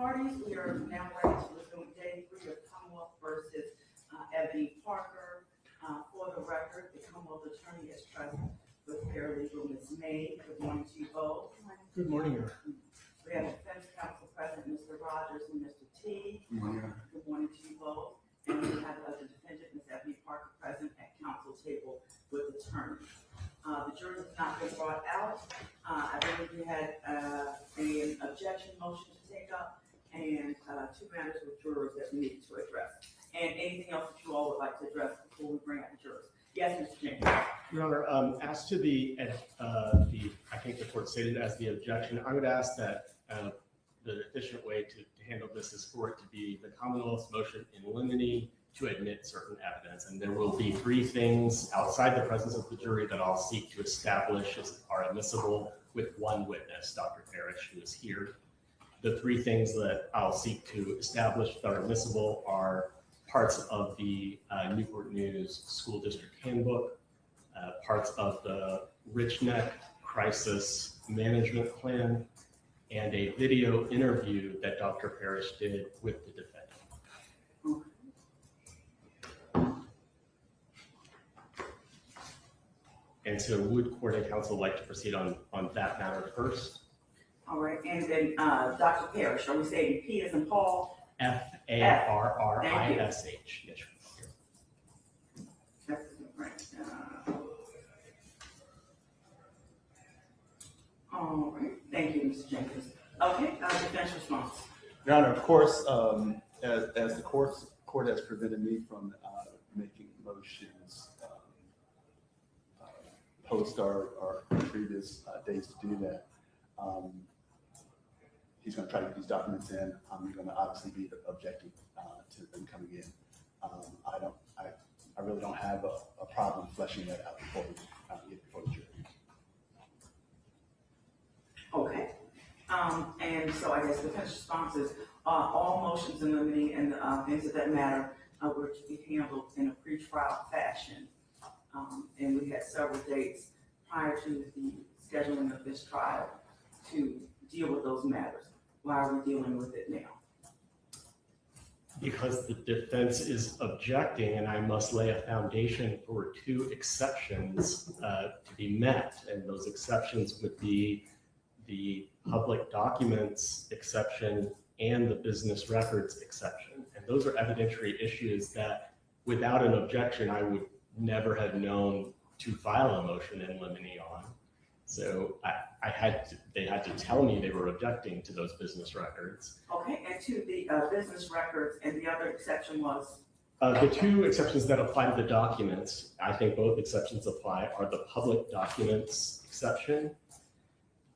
Parties, we are now ready to resume day 3 of Commonwealth versus Ebony Parker. For the record, the Commonwealth Attorney is present with paralegal Ms. May. Good morning to you both. Good morning, Your Honor. We have defense counsel present, Mr. Rogers and Mr. T. Good morning, Your Honor. Good morning to you both. And we have the defendant, Ms. Ebony Parker, present at counsel table with attorneys. The jurors have not been brought out. I believe we had an objection motion to take up and 2 matters with jurors that we need to address. And anything else that you all would like to address before we bring out the jurors? Yes, Mr. James. Your Honor, as to the I think the court stated as the objection, I would ask that the efficient way to handle this is for it to be the Commonwealth's motion in limine to admit certain evidence. And there will be 3 things outside the presence of the jury that I'll seek to establish are admissible with 1 witness, Dr. Parrish, who is here. The 3 things that I'll seek to establish that are admissible are parts of the Newport News School District Handbook, parts of the Richneck Crisis Management Plan, and a video interview that Dr. Parrish did with the defendant. And so would court and counsel like to proceed on that matter first? All right, and then Dr. Parrish, are we saying P as in Paul? F-A-R-R-I-S-H. Yes, That's right. All right, thank you, Mr. Jenkins. Okay, defense response. Your Honor, of course, as the court has prevented me from making motions post our previous dates to do that, he's going to try to get these documents in. I'm going to obviously be objecting to them coming in. I really don't have a problem fleshing that out before the jury. Okay. And so I guess defense response is all motions in limine and things of that matter were to be handled in a pretrial fashion. And we had several dates prior to the scheduling of this trial to deal with those matters. Why are we dealing with it now? because the defense is objecting, and I must lay a foundation for 2 exceptions to be met. And those exceptions would be the public documents exception and the business records exception. And those are evidentiary issues that without an objection, I would never have known to file a motion in limine on. So they had to tell me they were objecting to those business records. Okay, and to the business records, and the other exception was? The 2 exceptions that apply to the documents, I think both exceptions apply, are the public documents exception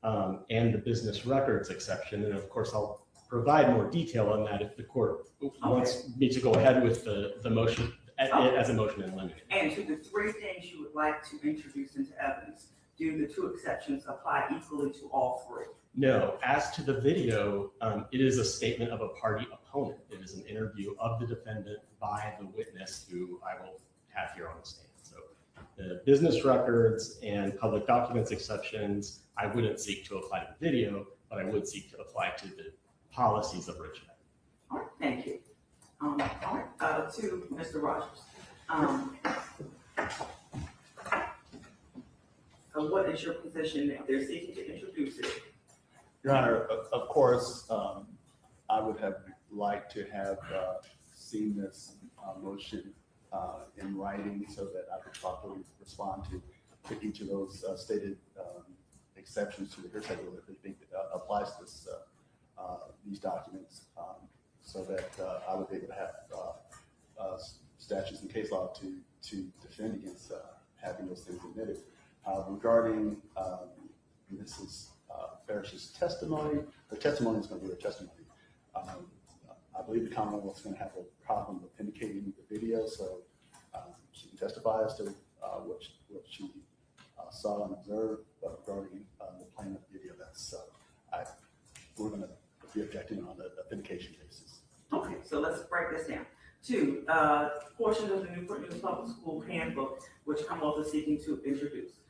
and the business records exception. And of course, I'll provide more detail on that if the court wants me to go ahead with the motion as a motion in limine. And to the 3 things you would like to introduce into evidence, do the 2 exceptions apply equally to all 3? No. As to the video, it is a statement of a party opponent. It is an interview of the defendant by the witness who I will have here on the stand. So the business records and public documents exceptions, I wouldn't seek to apply to the video, but I would seek to apply to the policies of Richneck. All right, thank you. All right, to Mr. Rogers. What is your position now? They're seeking to introduce it. Your Honor, of course, I would have liked to have seen this motion in writing so that I could properly respond to each of those stated exceptions to the hearsay rule that they think applies to this, these documents, so that I would be able to have statutes and case law to defend against having those things admitted. Regarding Mrs. Parrish's testimony, her testimony is going to be her testimony. I believe the Commonwealth is going to have a problem authenticating the video, so she can testify as to what she saw and observed. But regarding the plaintiff video, we're going to be objecting on the authentication basis. Okay, so let's break this down. 2, portions of the Newport News Public School Handbook, which Commonwealth is seeking to introduce.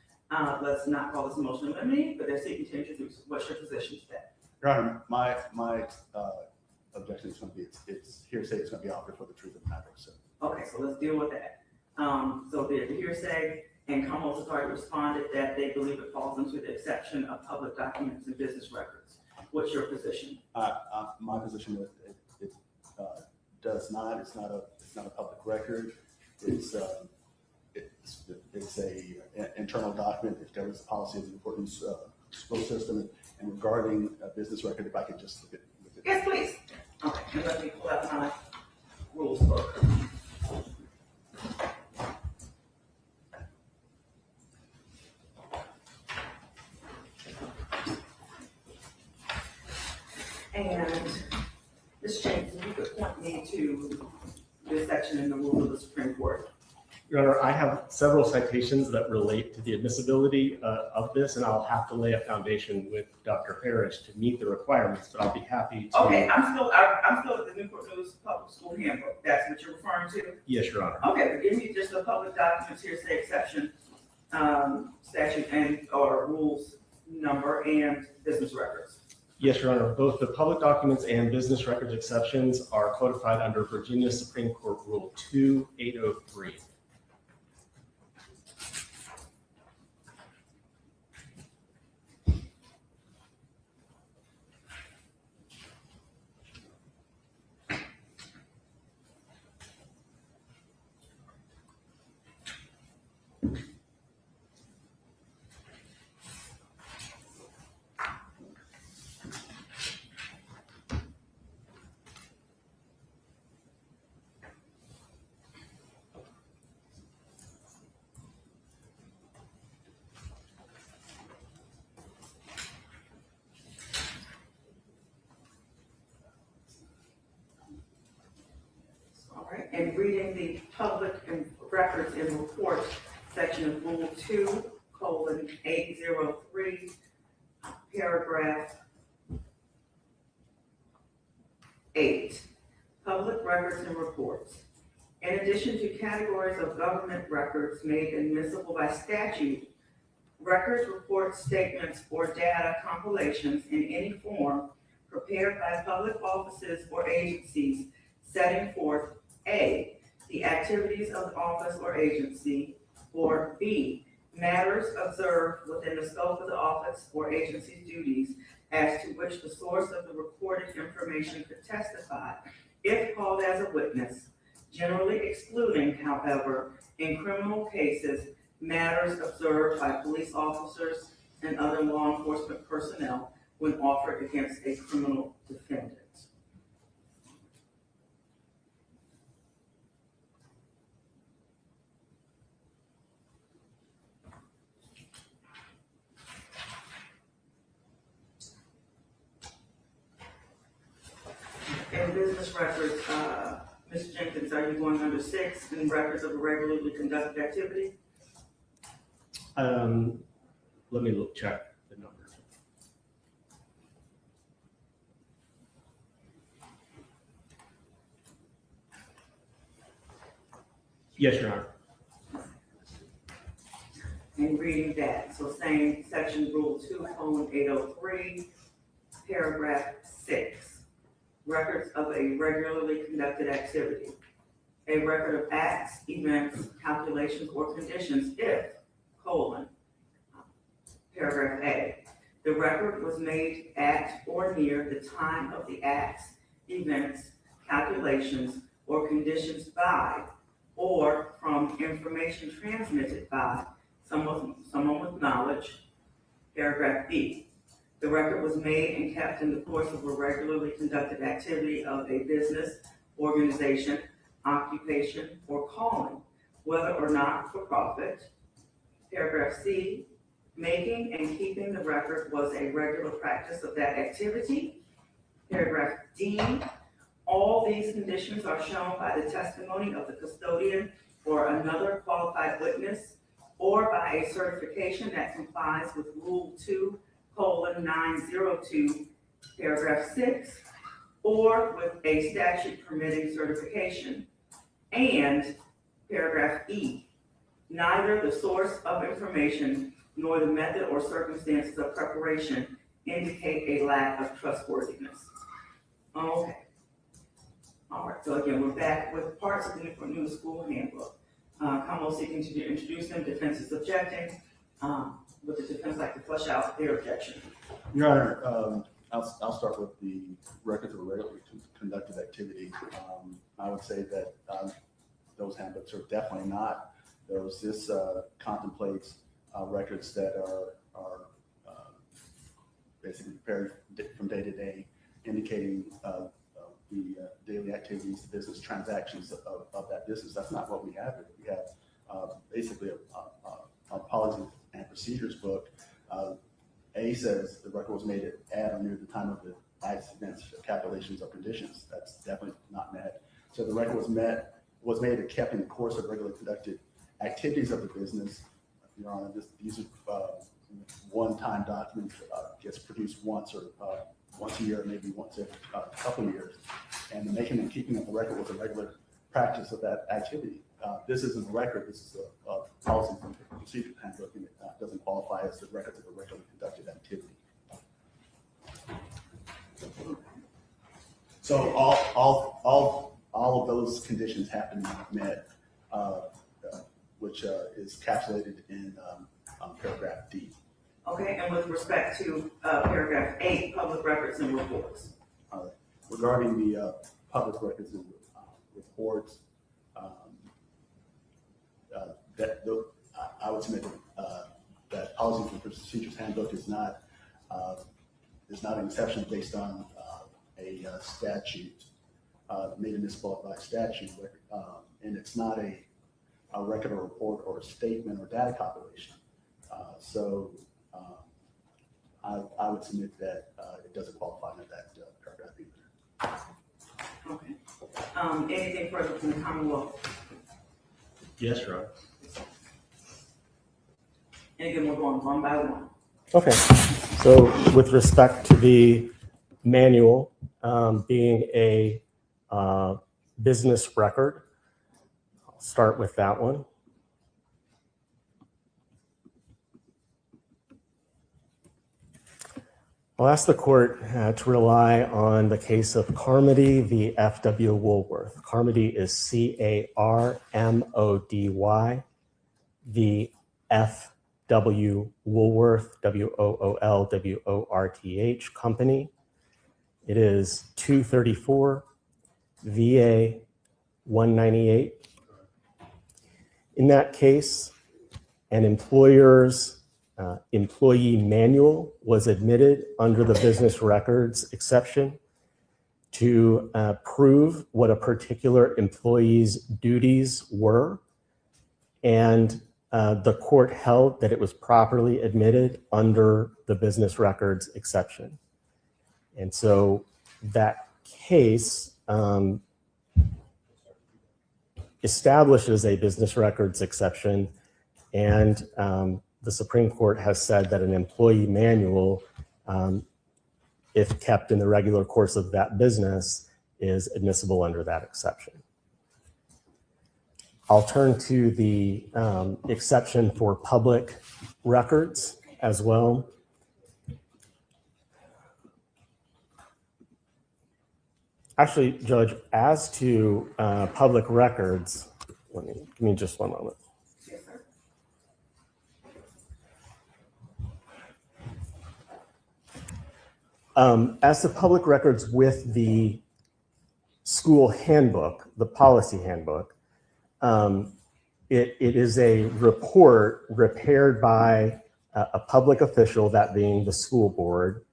Let's not call this a motion in limine, but they're seeking to introduce. What's your position to that? Your Honor, my objection is going to be, it's hearsay, it's going to be offered for the truth of the matter, so. Okay, so let's deal with that. So the hearsay and Commonwealth Authority responded that they believe it falls into the exception of public documents and business records. What's your position? My position is it does not, it's not a public record. It's a internal document that governs the policy of the Newport school system. And regarding a business record, if I could just look at it. Yes, please. Okay, and let me pull out my rules book. And Ms. James, if you could point me to this section in the rules of the Supreme Court. Your Honor, I have several citations that relate to the admissibility of this, and I'll have to lay a foundation with Dr. Parrish to meet the requirements, but I'll be happy to. Okay, I'm still at the Newport News Public School Handbook. That's what you're referring to? Yes, Your Honor. Okay, but give me just the public documents hearsay exception, statute and or rules number and business records. Yes, Your Honor. Both the public documents and business records exceptions are codified under Virginia Supreme Court Rule 2803. All right, and reading the public and records and reports section of Rule 2:803, paragraph 8, public records and reports. In addition to categories of government records made admissible by statute, records, reports, statements, or data compilations in any form prepared by public offices or agencies setting forth A, the activities of the office or agency, or B, matters observed within the scope of the office or agency's duties as to which the source of the recorded information could testify, if called as a witness, generally excluding, however, in criminal cases, matters observed by police officers and other law enforcement personnel when offered against a criminal defendant. And business records, Ms. Jenkins, are you going under 6 in records of a regularly conducted activity? Let me check the numbers. Yes, Your Honor. And reading that, so same section Rule 2:803, paragraph 6, records of a regularly conducted activity. A record of acts, events, calculations, or conditions if, paragraph A, the record was made at or near the time of the acts, events, calculations, or conditions by, or from information transmitted by someone with knowledge, paragraph B. The record was made and kept in the course of a regularly conducted activity of a business, organization, occupation, or calling, whether or not for profit. Paragraph C, making and keeping the record was a regular practice of that activity. Paragraph D, all these conditions are shown by the testimony of the custodian or another qualified witness, or by a certification that complies with Rule 2:902, paragraph 6, or with a statute permitting certification. And paragraph E, neither the source of information nor the method or circumstances of preparation indicate a lack of trustworthiness. Okay, All right, so again, we're back with parts of the Newport News School Handbook. Commonwealth seeking to introduce them, defense is objecting. Would the defense like to flesh out their objection? Your Honor, I'll start with the records of regularly conducted activity. I would say that those handbooks are definitely not those. This contemplates records that are basically prepared from day to day, indicating the daily activities, the business transactions of that business. That's not what we have here. We have basically a policy and procedures book. A says the record was made at or near the time of the acts, events, calculations, or conditions. That's definitely not met. So the record was made and kept in the course of regularly conducted activities of the business. Your Honor, these are one-time documents, gets produced once a year, maybe once every couple of years. And the making and keeping of the record was a regular practice of that activity. This isn't a record, this is a policy and procedure handbook, and it doesn't qualify as the records of a regularly conducted activity. So all of those conditions have to be met, which is capsulated in paragraph D. Okay, and with respect to paragraph 8, public records and reports. Regarding the public records and reports, I would submit that policies and procedures handbook is not an exception based on a statute made admissible by statute, and it's not a record or report or a statement or data compilation. So I would submit that it doesn't qualify under that paragraph either. Okay. Anything further from the Commonwealth? Yes, Your Honor. And again, we're going one by one. Okay, so with respect to the manual being a business record, I'll start with that one. I'll ask the court to rely on the case of Carmody v. F.W. Woolworth. Carmody is C-A-R-M-O-D-Y v. F.W. Woolworth, W-O-O-L-W-O-R-T-H Company. It is 234 VA 198. In that case, an employer's employee manual was admitted under the business records exception to prove what a particular employee's duties were, and the court held that it was properly admitted under the business records exception. And so that case establishes a business records exception, and the Supreme Court has said that an employee manual, if kept in the regular course of that business, is admissible under that exception. I'll turn to the exception for public records as well. Actually, Judge, as to public records, give me just one moment. Yes, sir. As to public records with the school handbook, the policy handbook, it is a report prepared by a public official, that being the school board,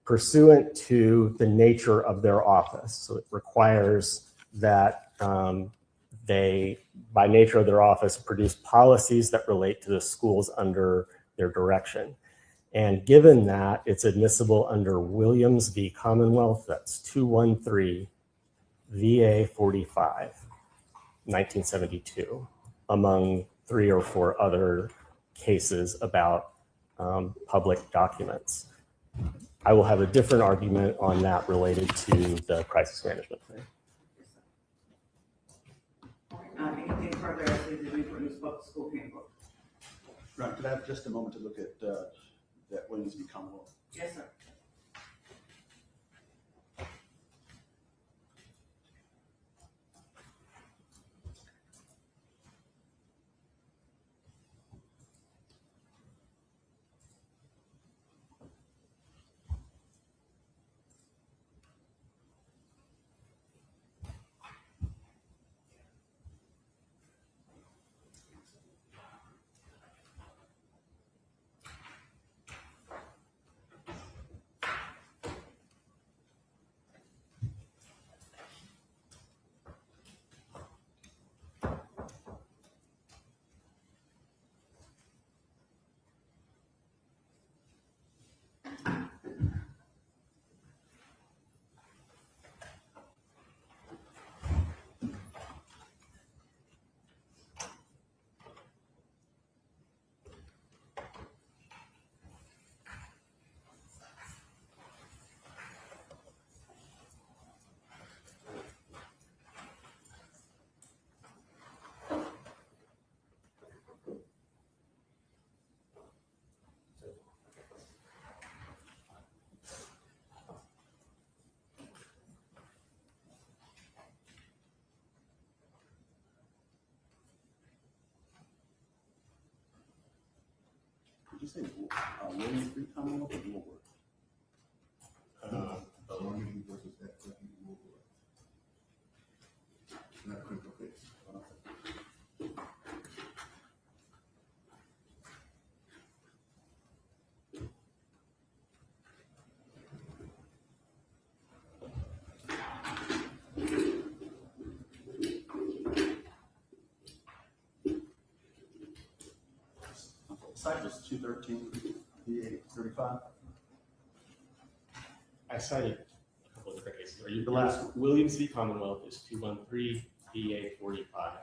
pursuant to the nature of their office. So it requires that they, by nature of their office, produce policies that relate to the schools under their direction. And given that, it's admissible under Williams v. Commonwealth, that's 213 VA 45, 1972, among 3 or 4 other cases about public documents. I will have a different argument on that related to the crisis management plan. Anything further as to the Newport News Public School Handbook? Right, could I have just a moment to look at that Williams v. Commonwealth? Yes, sir. you say Williams v. Commonwealth or Woolworth? Belonging versus that person in Newport. Not a criminal case. Site was 213 V835. I cited a couple of different cases. Are you the last? Williams v. Commonwealth is 213 BA 45.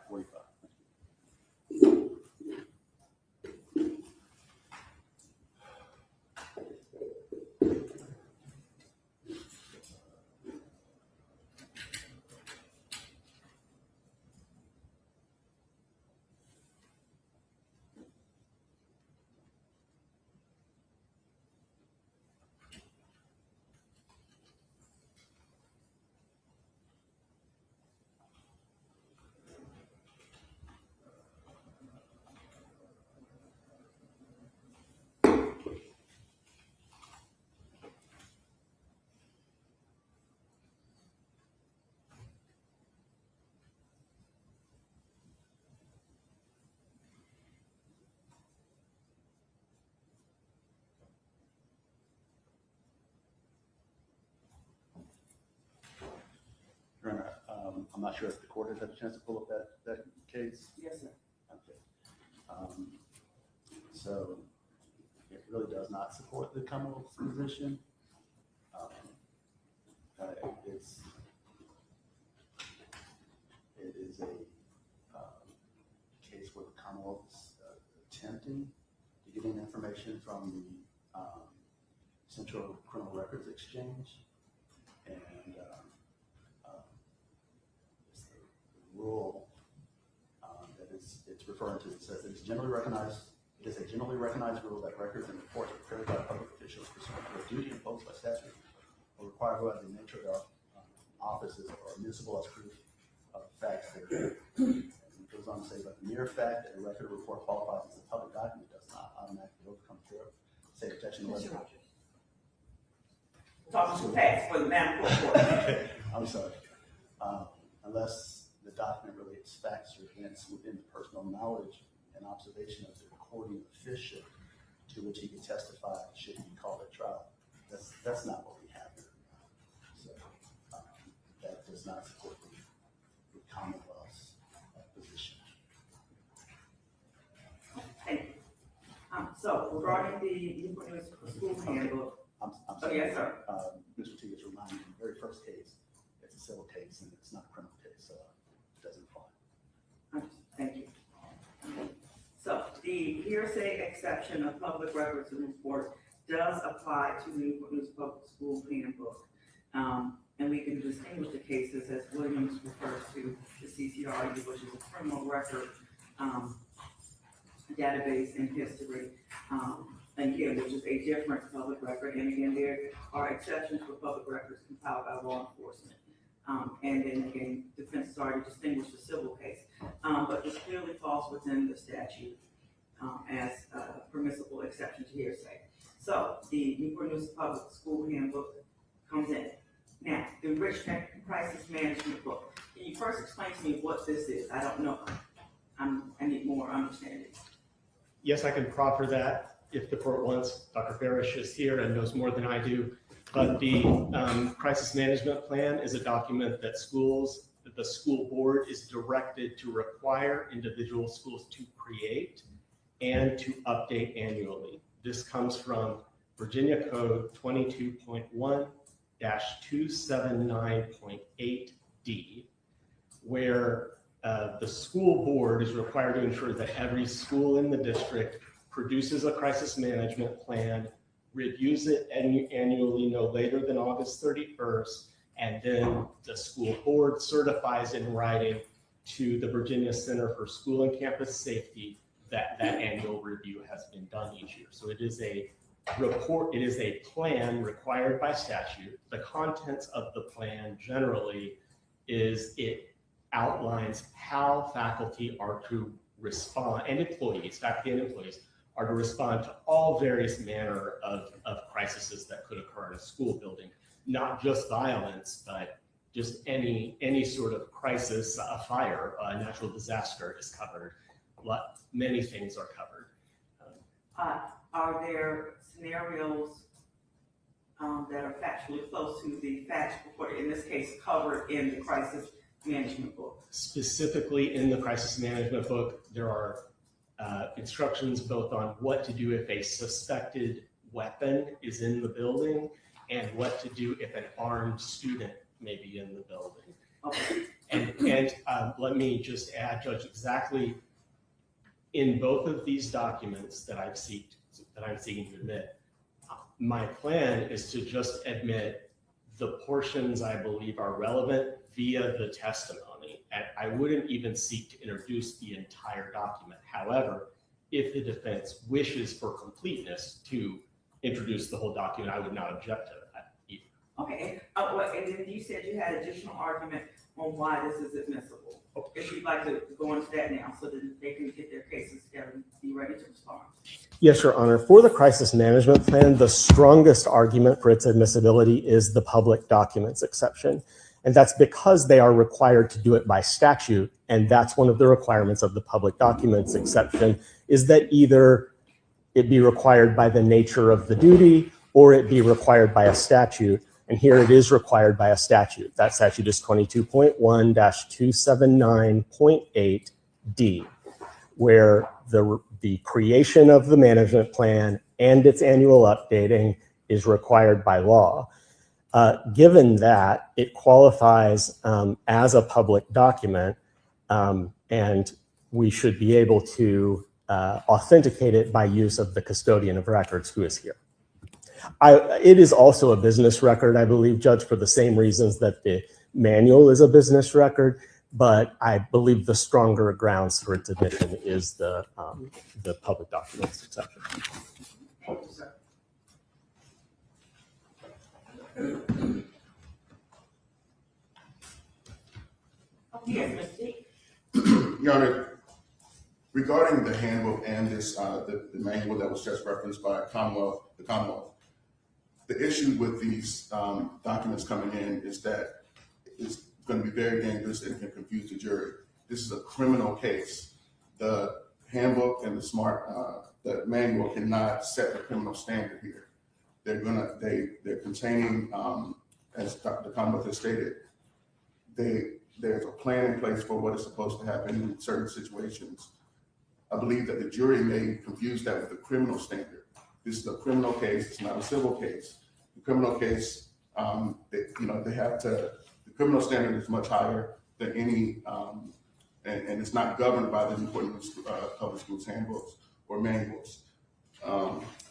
Zwerner, I'm not sure if the court has had a chance to pull up that case. Yes, sir. Okay. So it really does not support the Commonwealth's position. It is a case where the Commonwealth is attempting to get in information from the Central Criminal Records Exchange, and it's the rule that it's referring to. It says it's generally recognized. It is a generally recognized rule that records and reports prepared by public officials pursuant to a duty imposed by statute or require who has the nature of their offices or admissible as proof of facts therein. It goes on to say, but the mere fact that a record or report qualifies as a public document does not automatically overcome thorough state protection. Mr. Rogers. Talking too fast for the Madam Court. I'm sorry. Unless the document relates facts or events within the personal knowledge and observation of the recording official to which he can testify should he be called at trial. That's not what we have here. So that does not support the Commonwealth's position. Thank you. So regarding the Newport School Handbook, I'm oh, sorry. yes, sir. Mr. T is reminding me, the very first case, it's a civil case and it's not a criminal case, so it doesn't apply. Thank you. So the hearsay exception of public records and report does apply to the Newport News Public School Handbook. And we can distinguish the cases as Williams refers to the CCRU, which is a criminal record database and history. And again, which is a different public record. And again, there are exceptions for public records compiled by law enforcement. And then again, defense has already distinguished the civil case. But this clearly falls within the statute as a permissible exception to hearsay. So the Newport News Public School Handbook comes in. Now, the Richneck Crisis Management Book. Can you first explain to me what this is? I don't know. I need more understanding. Yes, I can proffer that if the court wants. Dr. Barish is here and knows more than I do. But the crisis management plan is a document that the school board is directed to require individual schools to create and to update annually. This comes from Virginia Code 22.1-279.8D, where the school board is required to ensure that every school in the district produces a crisis management plan, reviews it annually no later than August 31st, and then the school board certifies in writing to the Virginia Center for School and Campus Safety that annual review has been done each year. So it is a report, it is a plan required by statute. The contents of the plan generally is it outlines how faculty are to respond, and employees, faculty and employees, are to respond to all various manner of crises that could occur in a school building, not just violence, but just any sort of crisis, a fire, a natural disaster is covered. Many things are covered. Are there scenarios that are factually close to the facts reported, in this case, covered in the crisis management book? Specifically in the crisis management book, there are instructions both on what to do if a suspected weapon is in the building and what to do if an armed student may be in the building. Okay. And let me just add, Judge, exactly in both of these documents that I'm seeking to admit, my plan is to just admit the portions I believe are relevant via the testimony. And I wouldn't even seek to introduce the entire document. However, if the defense wishes for completeness to introduce the whole document, I would not object to that either. Okay, and then you said you had additional argument on why this is admissible. If you'd like to go into that now so that they can get their cases together and be ready to respond. Yes, Your Honor. For the crisis management plan, the strongest argument for its admissibility is the public documents exception. And that's because they are required to do it by statute. And that's one of the requirements of the public documents exception, is that either it be required by the nature of the duty or it be required by a statute. And here it is required by a statute. That statute is 22.1-279.8D, where the creation of the management plan and its annual updating is required by law. Given that, it qualifies as a public document, and we should be able to authenticate it by use of the custodian of records who is here. It is also a business record, I believe, Judge, for the same reasons that the manual is a business record, but I believe the stronger grounds for its admission is the public documents exception. Thank you, sir. Yes, Ms. D. Your Honor, regarding the handbook and this, the manual that was just referenced by the Commonwealth, the issue with these documents coming in is that it's going to be very dangerous and can confuse the jury. This is a criminal case. The handbook and the manual cannot set the criminal standard here. They're containing, as the Commonwealth has stated, there's a plan in place for what is supposed to happen in certain situations. I believe that the jury may confuse that with the criminal standard. This is a criminal case, it's not a civil case. The criminal case, the criminal standard is much higher than any, and it's not governed by the Newport Public Schools handbooks or manuals.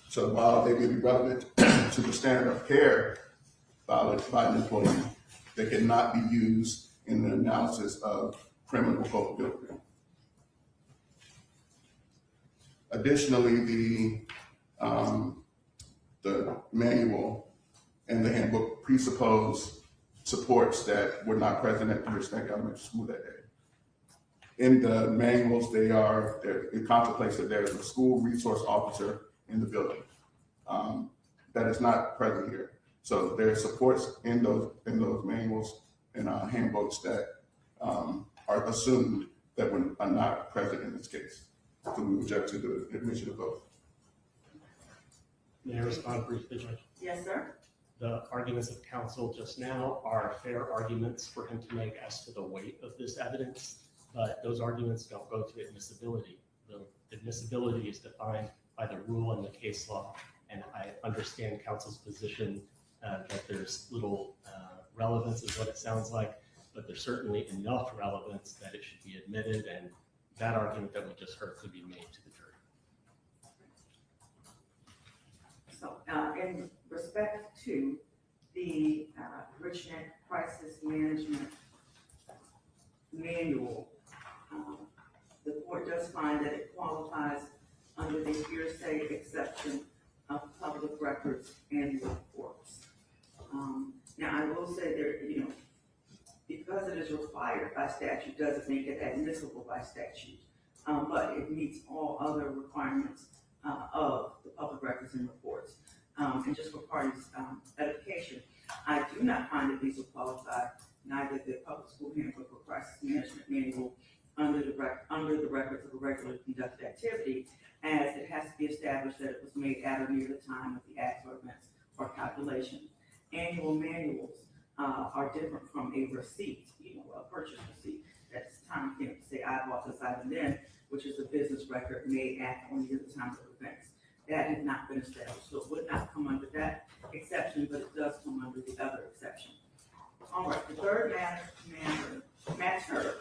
So while they may be relevant to the standard of care violated by an employee, they cannot be used in the analysis of criminal culpability. Additionally, the manual and the handbook presuppose supports that were not present at the Richneck Elementary School that day. In the manuals, it contemplates that there is a school resource officer in the building. That is not present here. So there are supports in those manuals and handbooks that are assumed that are not present in this case. So we object to the admission of both. May I respond briefly, Judge? Yes, sir. The arguments of counsel just now are fair arguments for him to make as to the weight of this evidence, but those arguments don't go to admissibility. The admissibility is defined by the rule and the case law, and I understand counsel's position that there's little relevance is what it sounds like, but there's certainly enough relevance that it should be admitted, and that argument that we just heard could be made to the jury. So, in respect to the Richneck Crisis Management Manual, the court does find that it qualifies under the hearsay exception of public records and reports. Now, I will say there, because it is required by statute, doesn't make it admissible by statute, but it meets all other requirements of the public records and reports. And just for parties' edification, I do not find that these will qualify, neither the public school handbook or crisis management manual under the records of a regularly conducted activity, as it has to be established that it was made at or near the time of the acts or events or calculation. Annual manuals are different from a receipt, a purchase receipt. That's time-stamped to say I bought this item then, which is a business record made at or near the time of events. That had not been established, so it would not come under that exception, but it does come under the other exception. All right, the third matter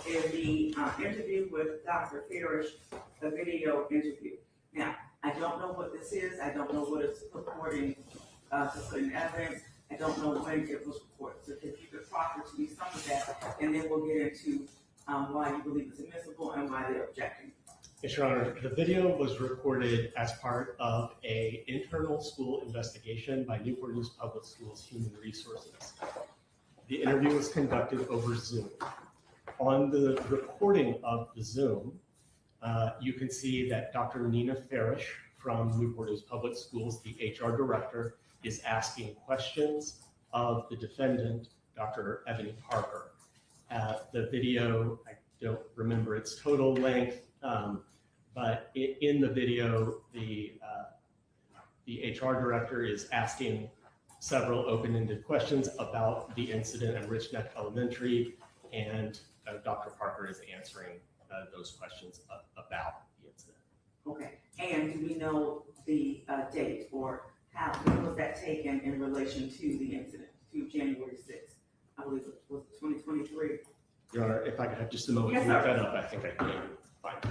is the interview with Dr. Parrish, the video interview. Now, I don't know what this is. I don't know what it's purporting to put in evidence. I don't know when it was recorded. So if you could proffer to me some of that, and then we'll get into why you believe it's admissible and why they're objecting. Yes, Your Honor. The video was recorded as part of an internal school investigation by Newport Public Schools Human Resources. The interview was conducted over Zoom. On the recording of the Zoom, you can see that Dr. Nina Farish from Newport Public Schools, the HR director, is asking questions of the defendant, Dr. Ebony Parker. The video, I don't remember its total length, but in the video, the HR director is asking several open-ended questions about the incident at Richneck Elementary, and Dr. Parker is answering those questions about the incident. Okay, and do we know the date or when was that taken in relation to the incident, to January 6th? I believe it was 2023. Your Honor, if I could have just a moment to Yes, look sir. that up, I think I can find it.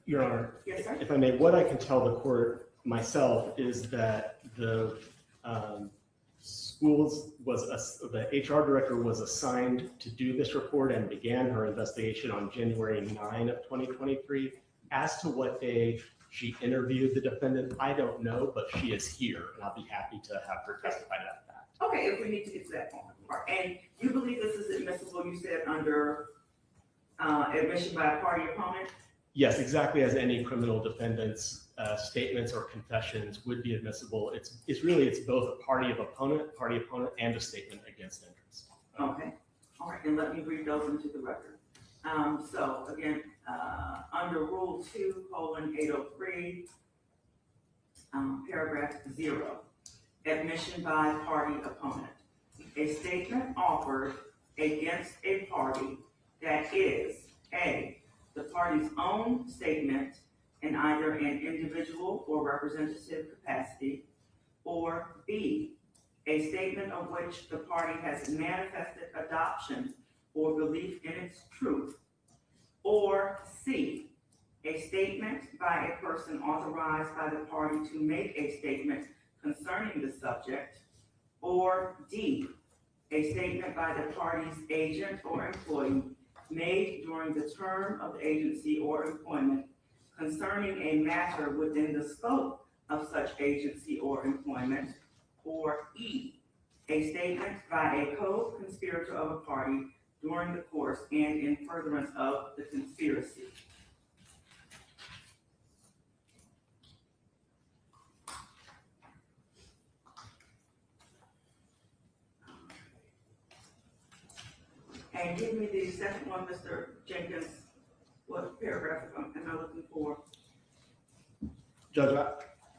Your Honor, Yes, sir. if I may, what I can tell the court myself is that the the HR director was assigned to do this report and began her investigation on January 9 of 2023. As to what day she interviewed the defendant, I don't know, but she is here, and I'll be happy to have her testify to that fact. Okay, if we need to get to that part. And you believe this is admissible, you said, under admission by a party opponent? Yes, exactly as any criminal defendant's statements or confessions would be admissible. It's both a party opponent, and a statement against interest. Okay, all right, and let me read those into the record. So again, under Rule 2:803, paragraph 0, admission by party opponent. A statement offered against a party that is A, the party's own statement in either an individual or representative capacity, or B, a statement of which the party has manifested adoption or belief in its truth, or C, a statement by a person authorized by the party to make a statement concerning the subject, or D, a statement by the party's agent or employee made during the term of the agency or employment concerning a matter within the scope of such agency or employment, or E, a statement by a co-conspirator of a party during the course and in furtherance of the conspiracy. And give me the second one, Mr. Jenkins. What paragraph am I looking for? Judge,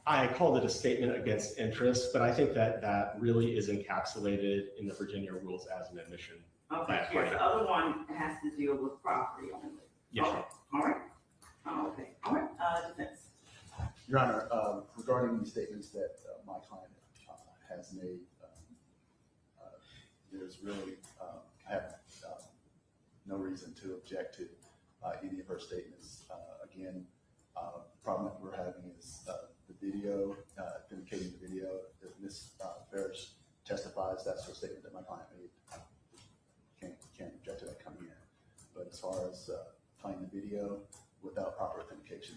I called it a statement against interest, but I think that that really is encapsulated in the Virginia rules as an admission. Okay, yes, the other one has to deal with property only. Yes, Okay, all right. Okay, all right, defense. Your Honor, regarding the statements that my client has made, there's really, I have no reason to object to any of her statements. Again, the problem that we're having is the video, authenticating the video. Ms. Ferris testifies that's her statement that my client made. Can't object to that coming in. But as far as playing the video without proper authentication,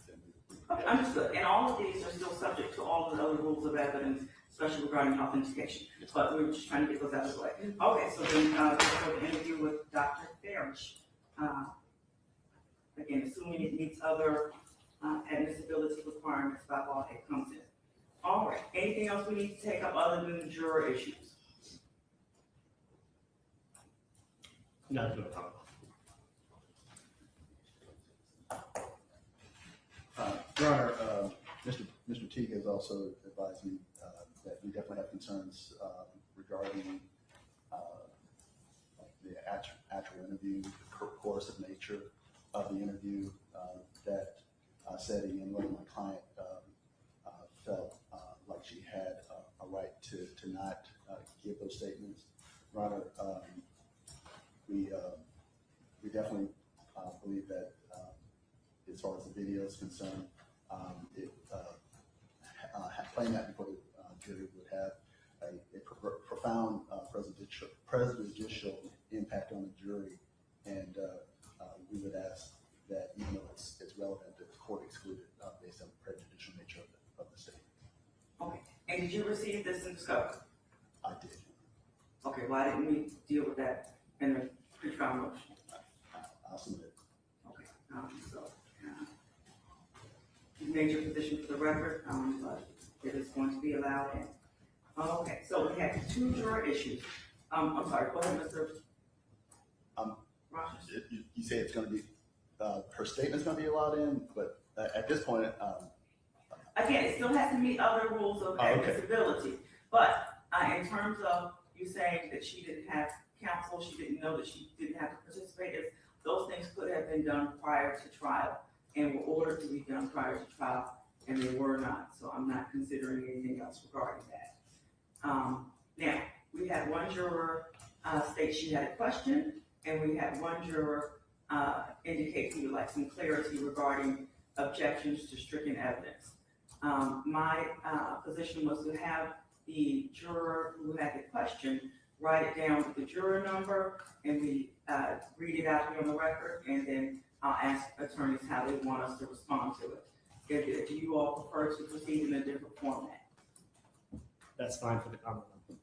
then we Okay, understood. And all of these are still subject to all of the other rules of evidence, especially regarding authentication. But we were just trying to get those out of the way. Okay, so then for the interview with Dr. Ferris, again, assuming it meets other admissibility requirements by law, it comes in. All right, anything else we need to take up other than the juror issues? No, no problem. Your Honor, Mr. Teague has also advised me that we definitely have concerns regarding the actual interview, the coercive nature of the interview, that setting in whether my client felt like she had a right to not give those statements. Your Honor, we definitely believe that as far as the video is concerned, playing that before the jury would have a profound prejudicial impact on the jury, and we would ask that even though it's relevant, that the court exclude it based on the prejudicial nature of the statement. Okay, and did you receive this in discovery? I did. Okay, why didn't we deal with that in the pre-trial motion? I'll submit it. Okay, you made your position for the record, but it is going to be allowed in. Okay, so we have two juror issues. I'm sorry, go ahead, Mr. Rogers. You say it's going to be, her statement's going to be allowed in, but at this point, Again, it still has to meet other rules of admissibility, but in terms of you saying that she didn't have counsel, she didn't know that she didn't have to participate, if those things could have been done prior to trial and were ordered to be done prior to trial, and they were not, so I'm not considering anything else regarding that. Now, we had one juror state she had a question, and we had one juror indicate he would like some clarity regarding objections to stricken evidence. My position was to have the juror who had the question write it down with the juror number, and we read it out here on the record, and then I'll ask attorneys how they want us to respond to it. If you all prefer to proceed in a different format. That's fine for the common law.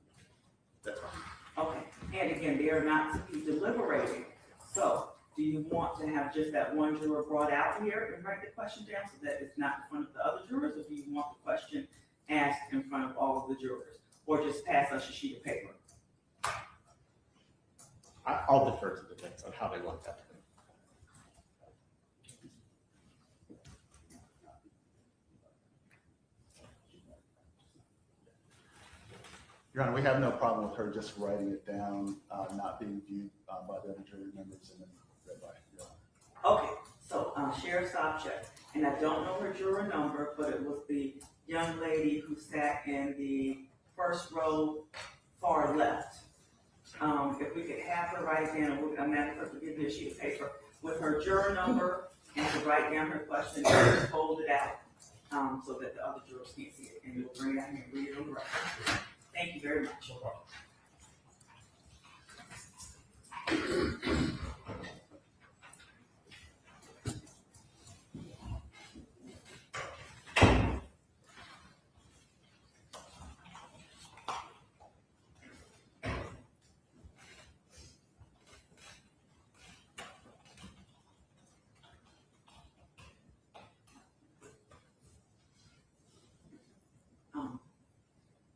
That's fine. Okay, and again, they are not to be deliberating. So do you want to have just that one juror brought out here and write the question down so that it's not in front of the other jurors, or do you want the question asked in front of all of the jurors, or just pass us a sheet of paper? I'll defer to the defense on how they want that. Your Honor, we have no problem with her just writing it down, not being viewed by the other jury members and then read by Your Honor. Okay, so sheriff's object, and I don't know her juror number, but it was the young lady who sat in the first row far left. If we could have her write it down, I'm asking her to give me a sheet of paper with her juror number and to write down her question and just hold it out, so that the other jurors can't see it, and you'll bring it out here and read it on the record. Thank you very much.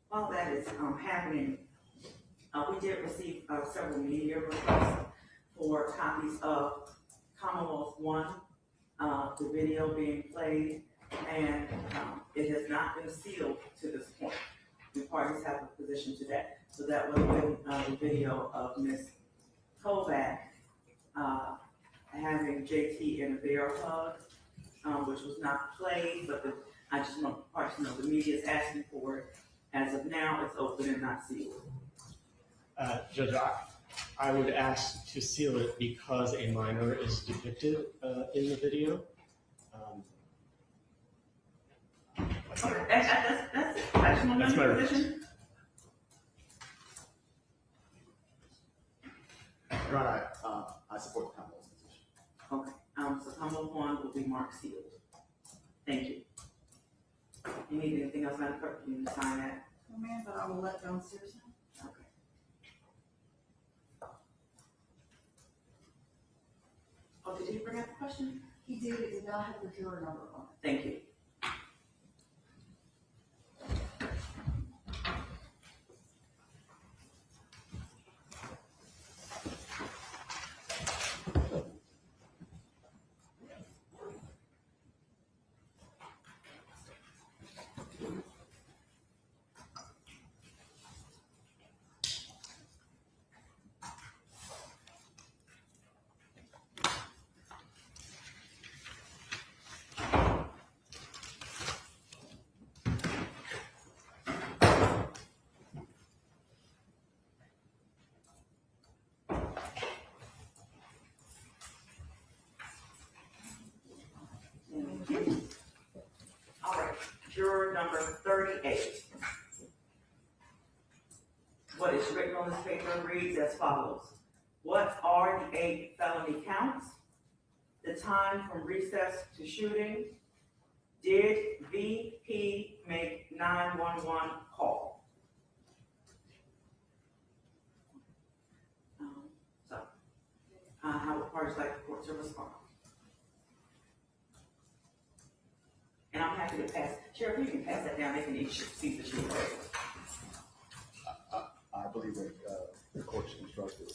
While that is happening, we did receive several media requests for copies of Commonwealth One, the video being played, and it has not been sealed to this point. The parties have a position to that. So that would have been the video of Ms. Kovac having JT in a bear hug, which was not played, but I just want the parties to know the media is asking for it. As of now, it's open and not sealed. Judge, I would ask to seal it because a minor is depicted in the video. Okay, that's it. I just want to That's know my your position. Your Honor, I support the Commonwealth's position. Okay, so Commonwealth One will be marked sealed. Thank you. You need anything else, Madam Clerk? You need to sign that? No, ma'am, but I will let downstairs know. Okay. Oh, did he bring up the question? He did, it did not have the juror number on it. Thank you. All right, juror number 38. What is written on this paper reads as follows. What are the 8 felony counts? The time from recess to shooting? Did VP make 911 call? How would parties like the court to respond? And I'm happy to pass. Sheriff, you can pass that down. They can each see the sheet. I believe that the court should instruct the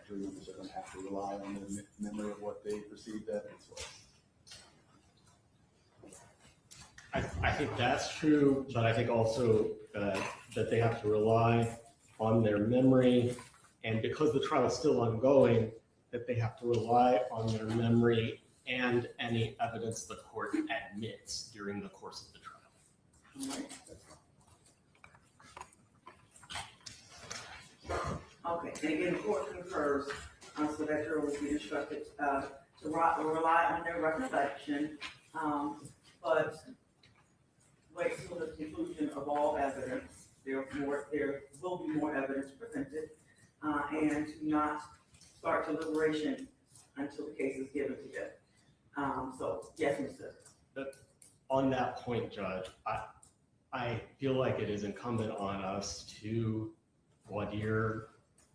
jury members are going to have to rely on the memory of what they perceived evidence was. I think that's true, but I think also that they have to rely on their memory, and because the trial is still ongoing, that they have to rely on their memory and any evidence the court admits during the course of the trial. Okay, and again, the court concurs, so that juror will be instructed to rely on their recollection, but wait till the conclusion of all evidence. There will be more evidence presented, and to not start deliberation until the case is given to them. So, yes, Mr. On that point, Judge, I feel like it is incumbent on us to voir dire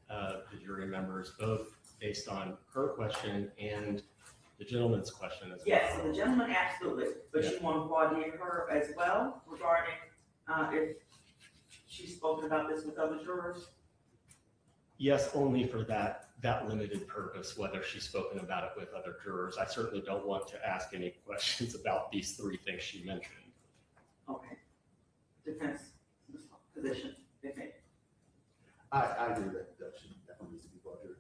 the jury members, both based on her question and the gentleman's question as well. Yes, so the gentleman, absolutely, but you want to voir dire her as well regarding if she's spoken about this with other jurors? Yes, only for that limited purpose, whether she's spoken about it with other jurors. I certainly don't want to ask any questions about these 3 things she mentioned. Okay. Defense position, defense. I agree that should definitely needs to be brought here.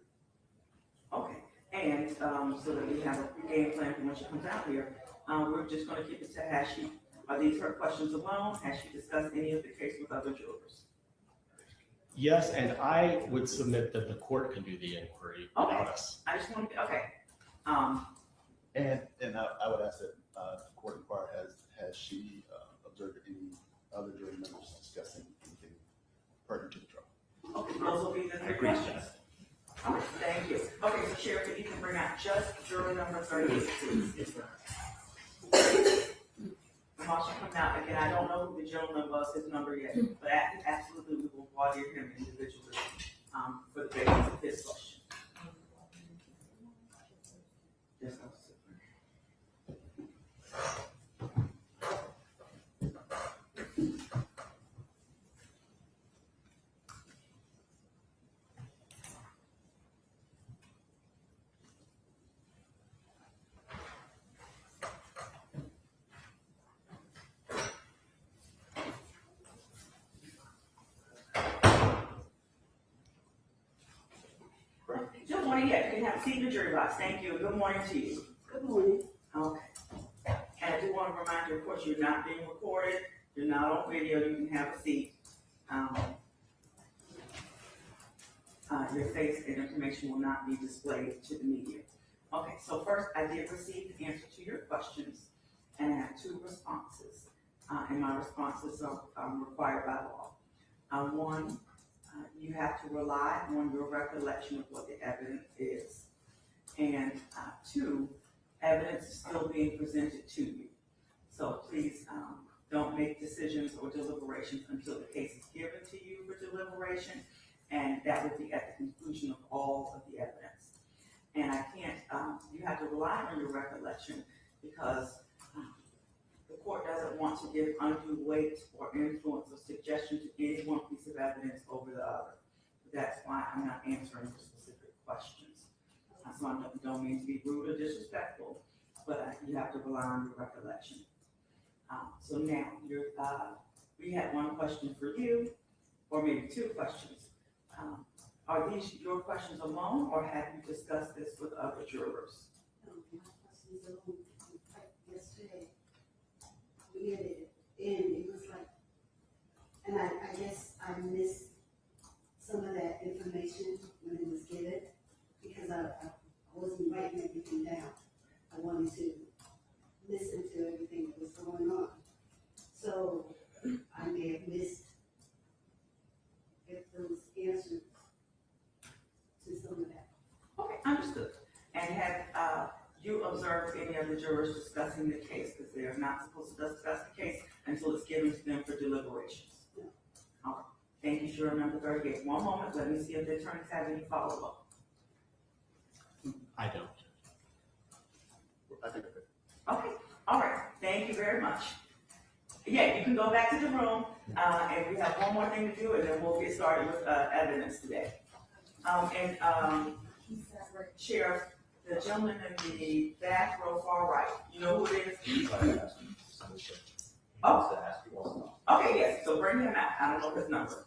Okay, and so that we have a game plan for when she comes out here, we're just gonna keep it to has she, are these her questions alone? Has she discussed any of the case with other jurors? Yes, and I would submit that the court can do the inquiry without us. I just want to, okay. And I would ask that court inquire, has she observed any other jury members discussing anything pertinent to the trial? Okay, those will be the three questions. All right, thank you. Okay, so Sheriff, if you can bring out just juror number 38, please. Yes, ma'am. While she comes out, again, I don't know who the gentleman was, his number yet, but absolutely, we will voir dire him individually, for the basis of his question. Yes, sir. Good morning, yeah, you can have a seat in the jury box, thank you, good morning to you. Good morning. Okay. And I do want to remind you, of course, you're not being recorded, you're not on video, you can have a seat. Your face and information will not be displayed to the media. Okay, so first, I did receive the answer to your questions, and I have 2 responses. And my responses are required by law. One, you have to rely on your recollection of what the evidence is. And 2, evidence is still being presented to you. So please don't make decisions or deliberations until the case is given to you for deliberation, and that will be at the conclusion of all of the evidence. And I can't, you have to rely on your recollection because the court doesn't want to give undue weight or influence or suggestion to any one piece of evidence over the other. That's why I'm not answering the specific questions. So I don't mean to be rude or disrespectful, but you have to rely on your recollection. So now, we had 1 question for you, or maybe 2 questions. Are these your questions alone, or have you discussed this with other jurors? My questions are yesterday. We had it, and it was like, and I guess I missed some of that information when it was given, because I wasn't writing everything down. I wanted to listen to everything that was going on. So I may have missed if those answers to some of that. Okay, understood. And have you observed any of the jurors discussing the case? Because they are not supposed to discuss the case until it's given to them for deliberations. No. All right. Thank you, juror number 38. One moment, let me see if the attorneys have any follow-up. I don't. I think Okay, all right, thank you very much. Yeah, you can go back to the room, and we have one more thing to do, and then we'll get started with evidence today. Sheriff, the gentleman in the back row far right, you know who it is? Oh, okay, yes, so bring him out, I don't know his number.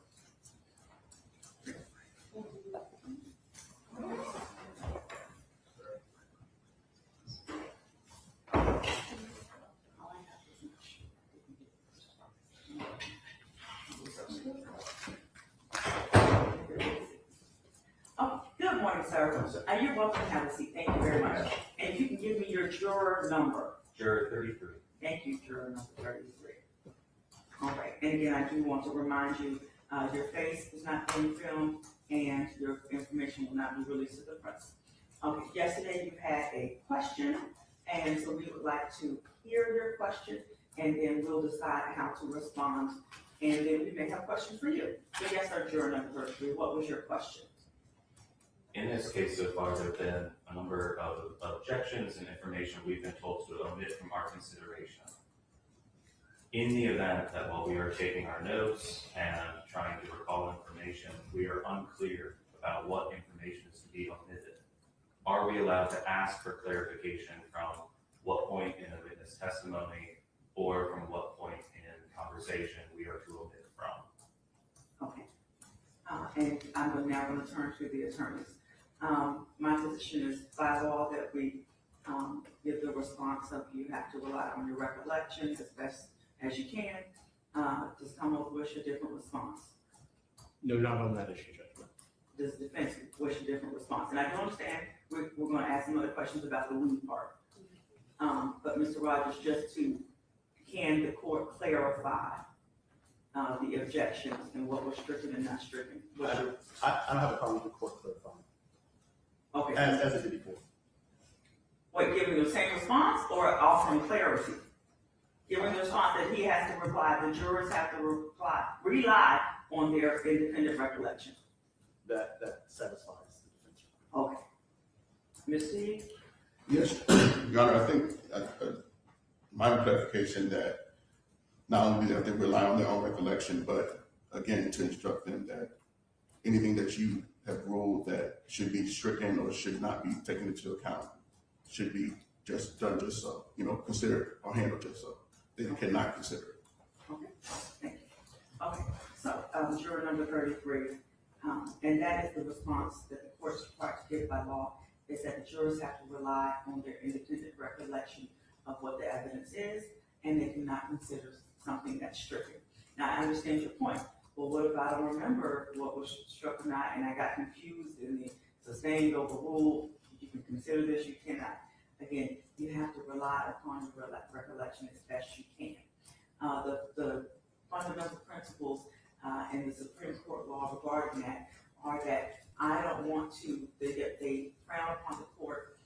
Oh, good morning, sir. You're welcome to have a seat. Thank you very much. And if you can give me your juror number. Juror 33. Thank you, juror number 33. All right, and again, I do want to remind you, your face is not being filmed and your information will not be released to the press. Okay, yesterday you had a question, and so we would like to hear your question, and then we'll decide how to respond, and then we may have questions for you. So yes, sir, juror number 33, what was your question? In this case so far, there have been a number of objections and information we've been told to omit from our consideration. In the event that while we are taking our notes and trying to recall information, we are unclear about what information is to be omitted, are we allowed to ask for clarification from what point in a witness testimony or from what point in conversation we are to omit from? Okay. And I'm now going to turn to the attorneys. My position is by law that we give the response of you have to rely on your recollection as best as you can. Just come up with a different response. No, not on that issue, Judge. Does the defense wish a different response? And I do understand we're going to ask some other questions about the weed part. But Mr. Rogers, can the court clarify the objections and what was stricken and not stricken? I don't have a problem with the court clarifying, Okay. as it did before. Wait, giving the same response or offering clarity? Giving the response that he has to reply, the jurors have to rely on their independent recollection. That satisfies the defense. Okay. Ms. Steve? Yes, Your Honor, I think, my clarification that not only do they have to rely on their own recollection, but again, to instruct them that anything that you have ruled that should be stricken or should not be taken into account should be just done just so, considered or handled just so. They cannot consider it. Okay, thank you. Okay, so, juror number 33, and that is the response that the court is required to give by law, is that the jurors have to rely on their independent recollection of what the evidence is, and they cannot consider something that's stricken. Now, I understand your point. Well, what if I don't remember what was struck or not, and I got confused in the sustained, overruled, you can consider this, you cannot. Again, you have to rely upon your recollection as best you can. The fundamental principles in the Supreme Court law regarding that are that I don't want to, they frown upon the court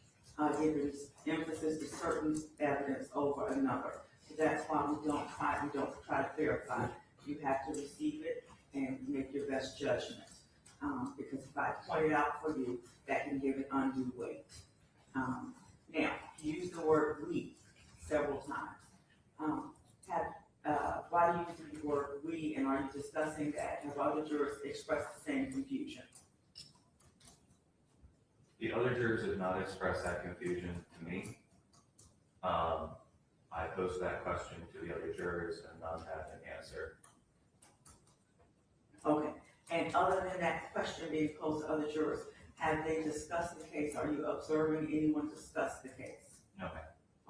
giving emphasis to certain evidence over another. So that's why we don't try to verify. You have to receive it and make your best judgment. Because if I point it out for you, that can give it undue weight. Now, you use the word we several times. Why do you use the word we, and are you discussing that? Have other jurors expressed the same confusion? The other jurors have not expressed that confusion to me. I posed that question to the other jurors and none have an answer. Okay, and other than that question being posed to other jurors, have they discussed the case? Are you observing anyone discuss the case? No.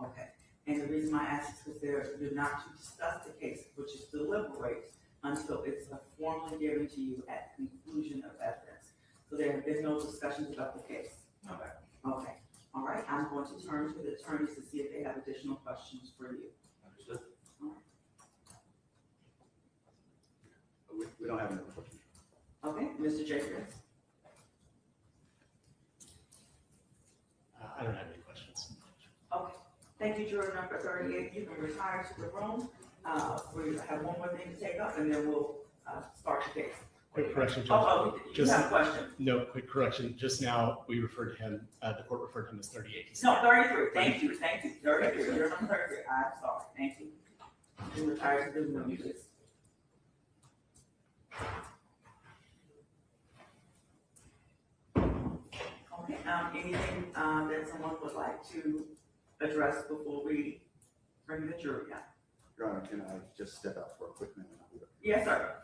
Okay, and the reason why I ask is because you're not to discuss the case, which is deliberate until it's formally given to you at the conclusion of evidence. So there have been no discussions about the case. Okay. Okay, all right, I'm going to turn to the attorneys to see if they have additional questions for you. Understood. We don't have any questions. Okay, Mr. Jacobs? I don't have any questions. Okay, thank you, juror number 38. You can retire to the room. We have one more thing to take up, and then we'll start the case. Quick correction, Judge. You have a question? No, quick correction. Just now, we referred to him, the court referred to him as 38. No, 33. Thank you. 33. Juror number 33. I'm sorry. Thank you. You retire to the room, please. Okay, anything that someone would like to address before we bring the jury out? Your Honor, can I just step out for a quick minute? Yes, sir.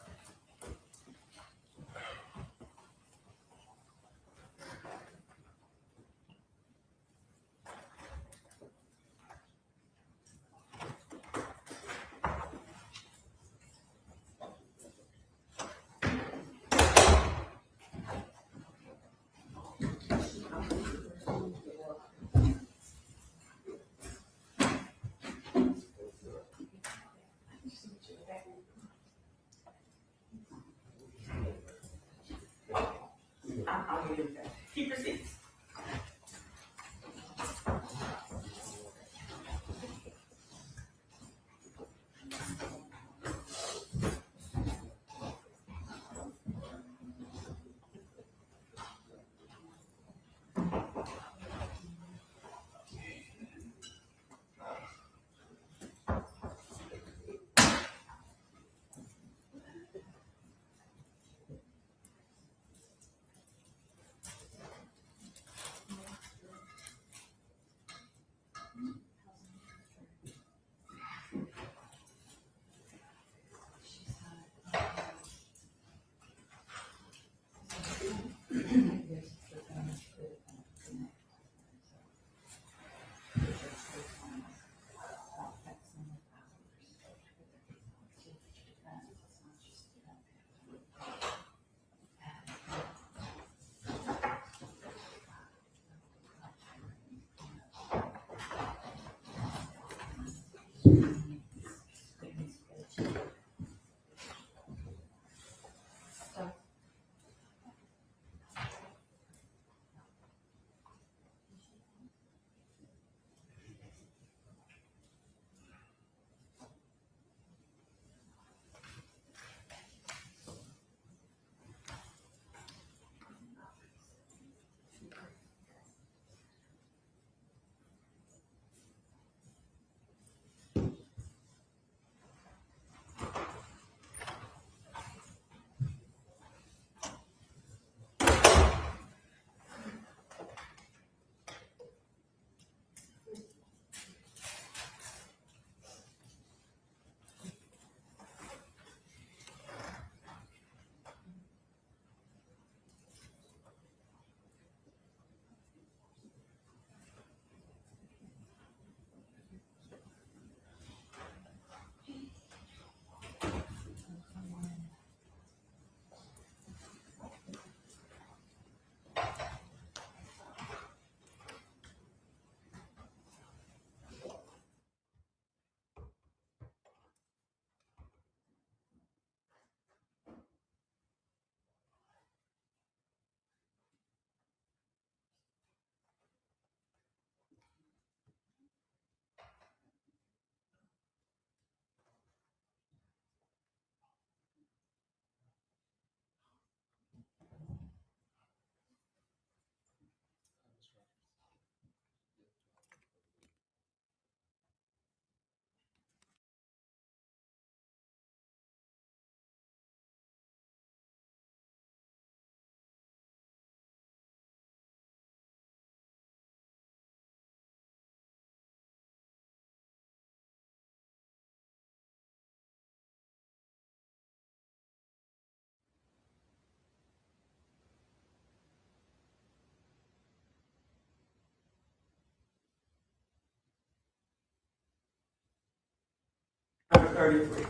33.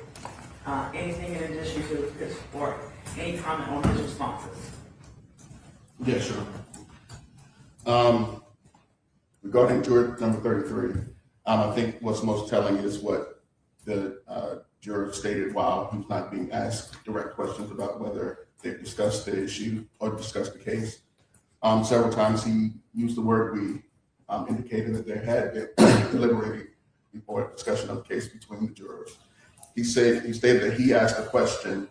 Anything in addition to his, or any comment on his responses? Yeah, sure. Regarding juror number 33, I think what's most telling is what the juror stated while he was not being asked direct questions about whether they discussed the issue or discussed the case. Several times he used the word "we," indicating that there had been deliberating before discussion of the case between the jurors. He stated that he asked a question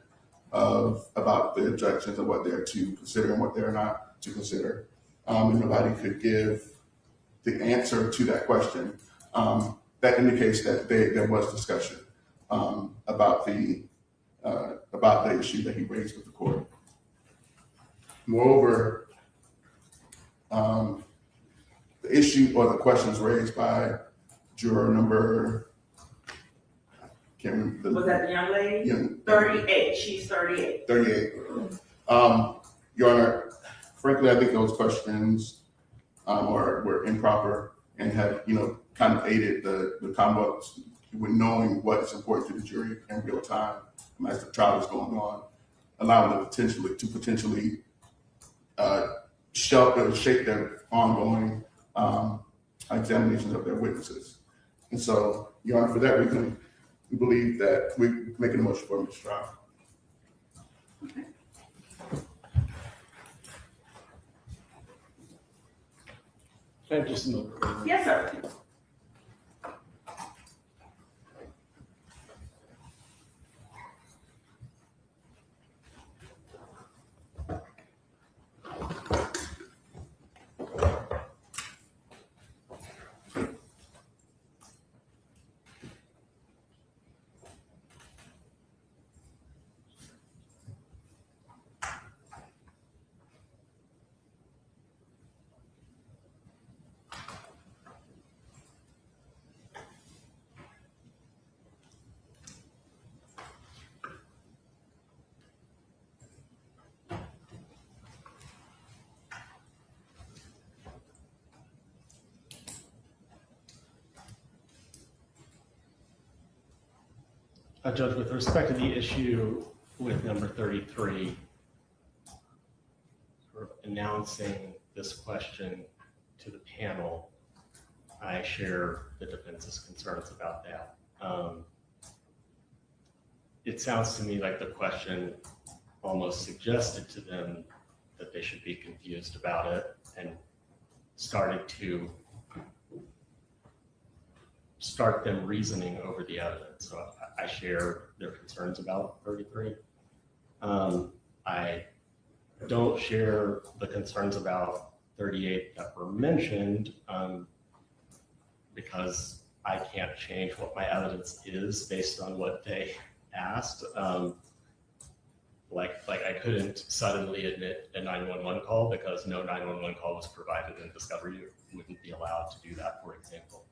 about the objections and what they're to consider and what they're not to consider. And nobody could give the answer to that question. That indicates that there was discussion about the issue that he raised with the court. Moreover, the issue or the questions raised by juror number, can't remember. Was that the young lady? Yeah. 38, she's 38. 38. Your Honor, frankly, I think those questions were improper and have, kind of aided the Commonwealth with knowing what is important to the jury in real time as the trial is going on, allowing them to potentially shape their ongoing examinations of their witnesses. And so, Your Honor, for that reason, we believe that we're making a motion for a mistrial. Okay. Can I have just a moment? Yes, sir. Judge, with respect to the issue with number 33, sort of announcing this question to the panel, I share the defense's concerns about that. It sounds to me like the question almost suggested to them that they should be confused about it and started to start them reasoning over the evidence. So I share their concerns about 33. I don't share the concerns about 38 that were mentioned because I can't change what my evidence is based on what they asked. Like I couldn't suddenly admit a 911 call because no 911 call was provided in discovery. You wouldn't be allowed to do that, for example.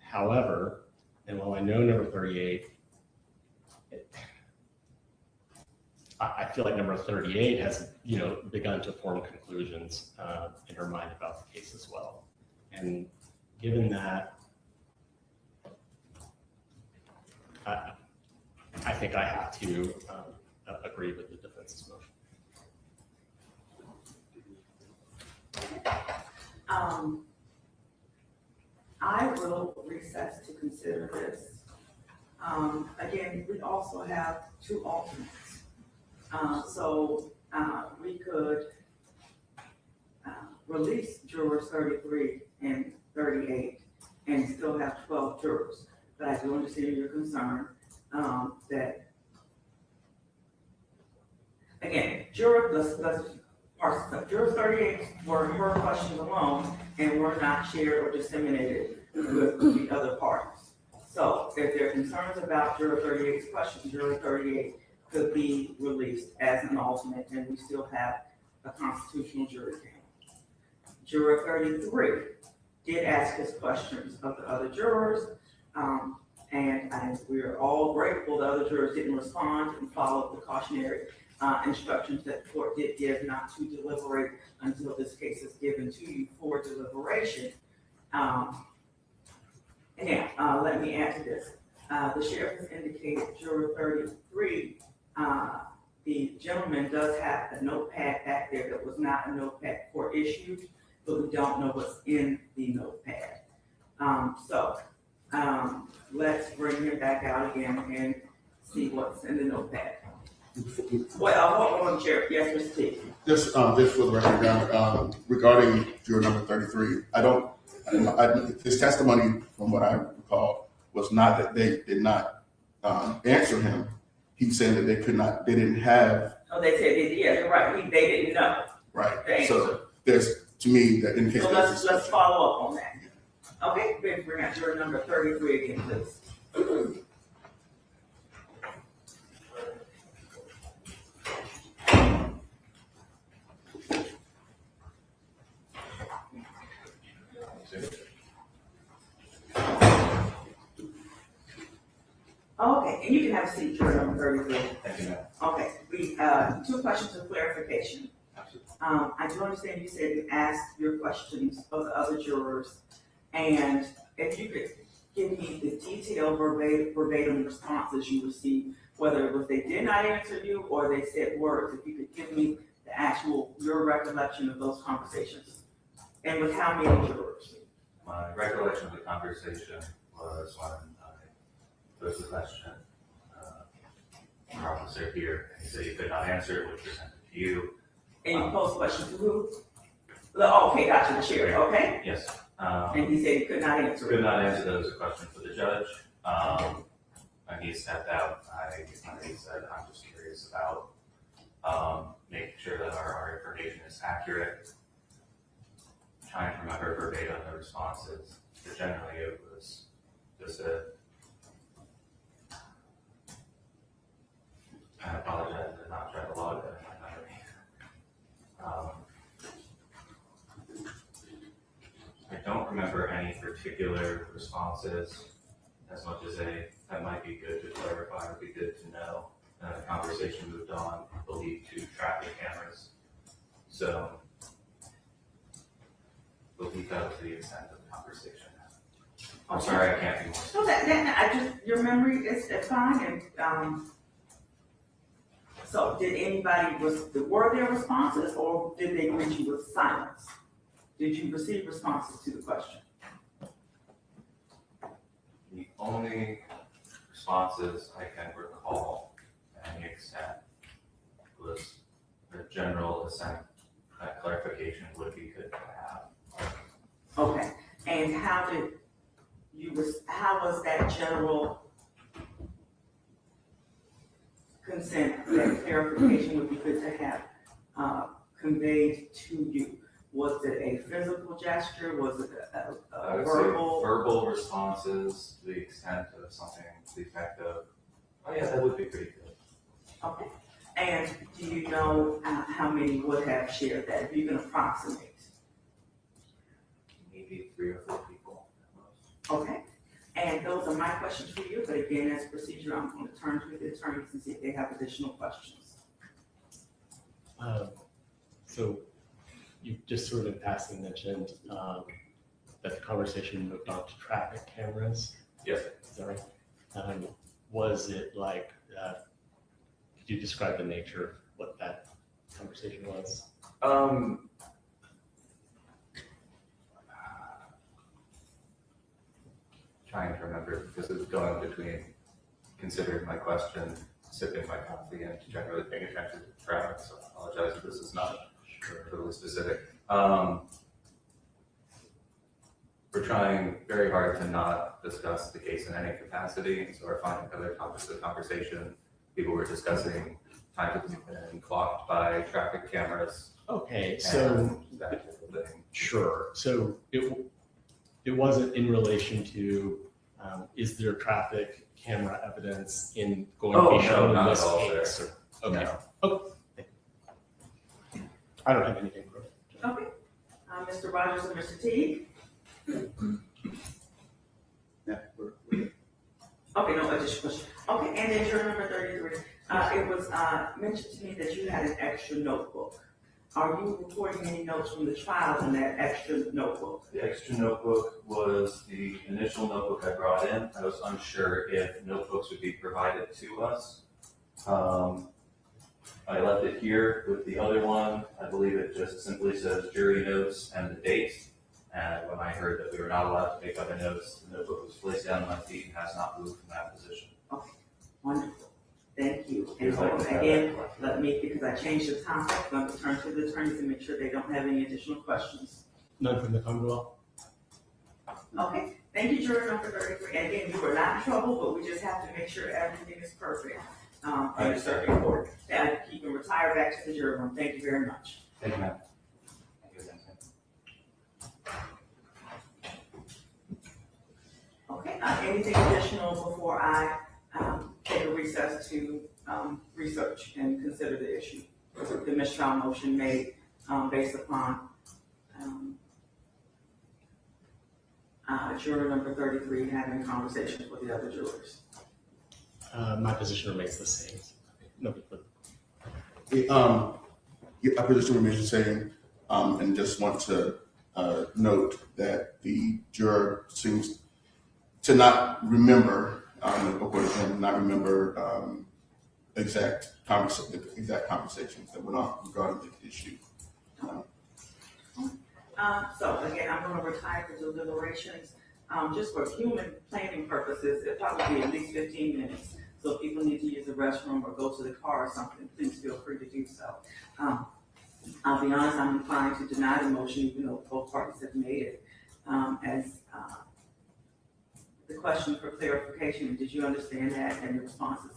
However, and while I know number 38, I feel like number 38 has, begun to form conclusions in her mind about the case as well. And given that, I think I have to agree with the defense's motion. I will recess to consider this. Again, we also have 2 alternates. So we could release jurors 33 and 38 and still have 12 jurors. But I do understand your concern that, again, let's parse this up. Jurors 38 were her questions alone and were not shared or disseminated with the other parties. So if there are concerns about juror 38's questions, juror 38 could be released as an alternate and we still have a constitutional jury panel. Juror 33 did ask his questions of the other jurors, and we are all grateful the other jurors didn't respond and followed the cautionary instructions that the court did give not to deliberate until this case is given to you for deliberation. And now, let me add to this. The sheriff has indicated juror 33, the gentleman does have a notepad back there that was not a notepad court issued, but we don't know what's in the notepad. Let's bring him back out again and see what's in the notepad. Well, hold on, Sheriff. Yes, Mr. T. Just for the record, Your regarding juror number 33, his testimony, from what I recall, was not that they did not answer him. He said that they didn't have. Oh, they said, yeah, you're right. They didn't know. Right. So there's, to me, that indicates. So let's follow up on that. Okay, bring out juror number 33 again, please. Okay, and you can have a seat, juror number 33. Thank you, ma'am. Okay, two questions of clarification. I do understand you said you asked your questions of the other jurors, and if you could give me the detailed verbatim responses you received, whether it was they did not answer you or they said words, if you could give me the actual, your recollection of those conversations, and with how many jurors? My recollection of the conversation was when I posed the question, our officer here, and he said he could not answer it, would present it to you. And you posed the question to who? Oh, okay, gotcha, the sheriff, okay? Yes. And he said he could not answer it. Could not answer those questions for the judge. When he stepped out, I said, I'm just curious about making sure that our information is accurate. Trying to remember verbatim the responses, but generally it was just I apologize, I did not try to log that in my memory. I don't remember any particular responses as much as that might be good to clarify, would be good to know. The conversation moved on, I believe, to traffic cameras. So, I believe that was the extent of the conversation. I'm sorry, I can't be more specific. Your memory is fine, and, so did anybody, were there responses, or did they greet you with silence? Did you receive responses to the question? The only responses I can recall to any extent was the general assent that clarification would be good to have. Okay, and how was that general consent, that clarification would be good to have conveyed to you? Was it a physical gesture? Was it I would verbal? say verbal responses to the extent of something to the effect of, oh yeah, that would be pretty good. Okay, and do you know how many would have shared that, if you can approximate? Maybe 3 or 4 people at most. Okay, and those are my questions for you, but again, as procedure, I'm going to turn to the attorneys and see if they have additional questions. So you just sort of passing mentioned that the conversation moved on to traffic cameras. Yes. Is that right? Was it like, could you describe the nature of what that conversation was? Trying to remember, because it was going between considering my question, sipping my coffee, and generally paying attention to traffic, so I apologize if this is not totally specific. We're trying very hard to not discuss the case in any capacity, so we're finding other topics of conversation. People were discussing times that we've been clocked by traffic cameras. Okay, so That type of thing. sure. So it wasn't in relation to is there traffic camera evidence in going to be shown in this case? Okay. No. Oh, thank you. I don't have anything for it. Okay, Mr. Rogers and Mr. Teague? Yeah, Okay, no additional question. Okay, and then juror number 33, it was mentioned to me that you had an extra notebook. Are you reporting any notes from the trial in that extra notebook? The extra notebook was the initial notebook I brought in. I was unsure if notebooks would be provided to us. I left it here with the other one. I believe it just simply says jury notes and the date. And when I heard that we were not allowed to make other notes, the notebook was placed down on my feet and has not moved from that position. Wonderful. Thank you. And You'd like to have again, that? let me, because I changed the topic, I'm going to turn to the attorneys and make sure they don't have any additional questions. None from the Commonwealth? Okay, thank you, juror number 33. And again, you were not in trouble, but we just have to make sure everything is perfect. And the circuit court, and you can retire back to the jury room. Thank you very much. Thank you, ma'am. Thank you, Okay, anything additional before I take a recess to research and consider the issue? The mistrial motion made based upon juror number 33 having conversations with the other jurors. My position remains the same. No, but Our position remains the same, and just want to note that the juror seems to not remember, not remember exact conversations that went on regarding the issue. So again, I'm going to retire for deliberations. Just for human planning purposes, it'll probably be at least 15 minutes. So if people need to use the restroom or go to the car or something, please feel free to do so. I'll be honest, I'm inclined to deny the motion, even though both parties have made it. As the question for clarification, did you understand that? And the responses,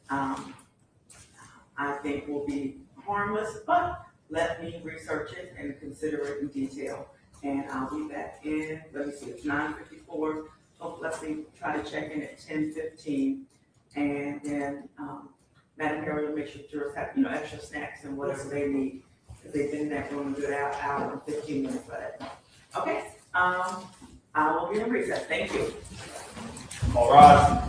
I think will be harmless, but let me research it and consider it in detail. And I'll be back in, let me see, it's 9:54. Oh, let's see, try to check in at 10:15. And then, Madam Mayor will make sure jurors have, extra snacks and whatever they need. Because they've been in that room a good hour and 15 minutes by that time. Okay, I will be in recess. Thank you. All rise.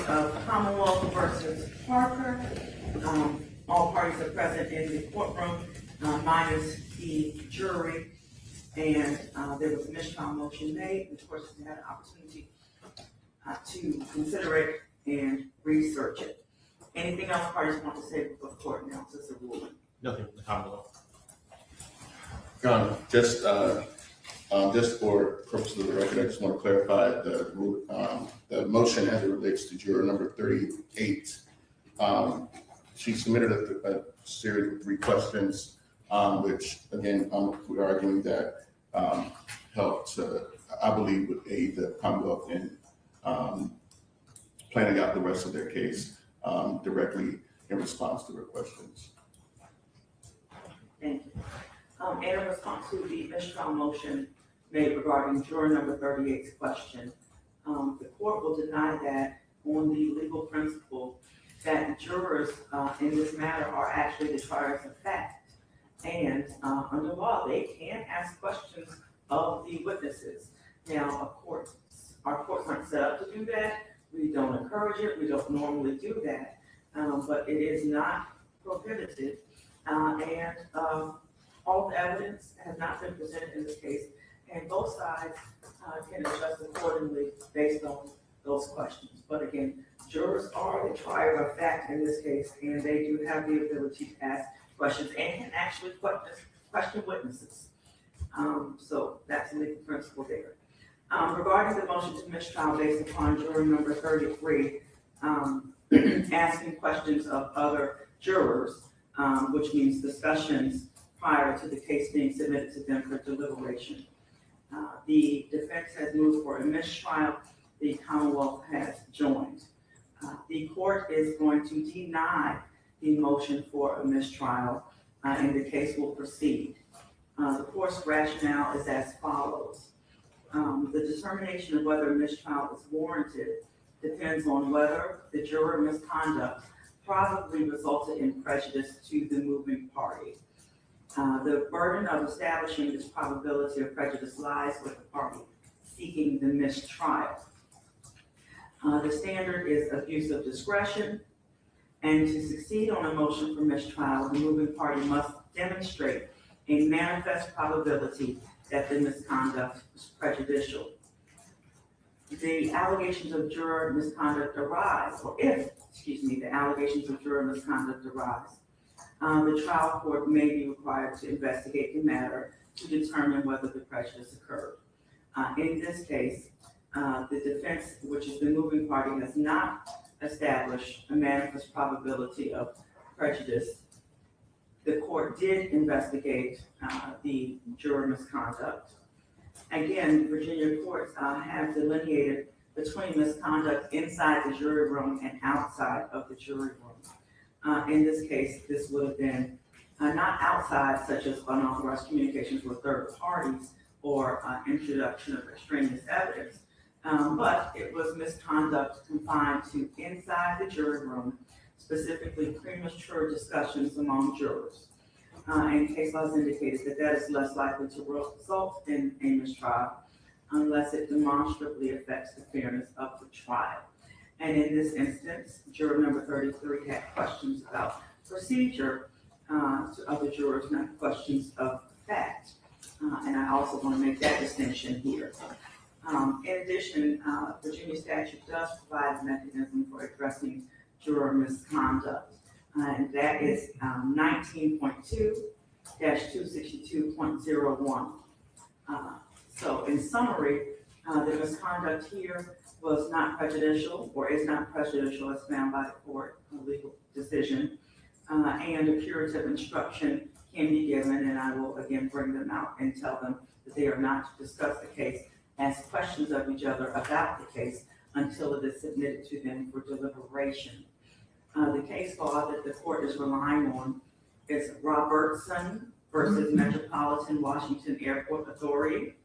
of Commonwealth versus Parker. All parties are present in the courtroom, minus the jury. And there was a mistrial motion made. The court has had an opportunity to consider it and research it. Anything else parties want to say before the court announces the ruling? Nothing from the Commonwealth. Your Honor, just for purposes of the record, I just want to clarify the motion as it relates to juror number 38. She submitted a series of 3 questions, which again, we're arguing that helped, I believe, would aid the Commonwealth in planning out the rest of their case directly in response to her questions. Thank you. And in response to the mistrial motion made regarding juror number 38's question, the court will deny that on the legal principle that the jurors in this matter are actually the triers of fact. And under law, they can ask questions of the witnesses. Now, of course, our courts aren't set up to do that. We don't encourage it. We don't normally do that. But it is not prohibited. All the evidence has not been presented in this case, and both sides can adjust accordingly based on those questions. But again, jurors are the trier of fact in this case, and they do have the ability to ask questions and can actually question witnesses. So that's the legal principle there. Regarding the motion to mistrial based upon juror number 33, asking questions of other jurors, which means discussions prior to the case being submitted to them for deliberation. The defense has moved for a mistrial. The Commonwealth has joined. The court is going to deny the motion for a mistrial, and the case will proceed. The court's rationale is as follows. The determination of whether a mistrial is warranted depends on whether the juror misconduct probably resulted in prejudice to the moving party. The burden of establishing this probability of prejudice lies with the party seeking the mistrial. The standard is abuse of discretion, and to succeed on a motion for mistrial, the moving party must demonstrate a manifest probability that the misconduct was prejudicial. The allegations of juror misconduct arise, or if, the allegations of juror misconduct arise, the trial court may be required to investigate the matter to determine whether the prejudice occurred. In this case, the defense, which is the moving party, has not established a manifest probability of prejudice. The court did investigate the juror misconduct. Again, Virginia courts have delineated between misconduct inside the jury room and outside of the jury room. In this case, this would have been not outside, such as unauthorized communications with third parties or introduction of extraneous evidence, but it was misconduct confined to inside the jury room, specifically premature discussions among jurors. And case law has indicated that that is less likely to result in a mistrial unless it demonstrably affects the fairness of the trial. And in this instance, juror number 33 had questions about procedure to other jurors, not questions of fact. And I also want to make that distinction here. In addition, Virginia statute does provide a mechanism for addressing juror misconduct. And that is 19.2-262.01. So in summary, the misconduct here was not prejudicial or is not prejudicial as found by the court, a legal decision, and a curative instruction can be given, and I will again bring them out and tell them that they are not to discuss the case, ask questions of each other about the case until it is submitted to them for deliberation. The case law that the court is relying on is Robertson versus Metropolitan Washington Airport Authority,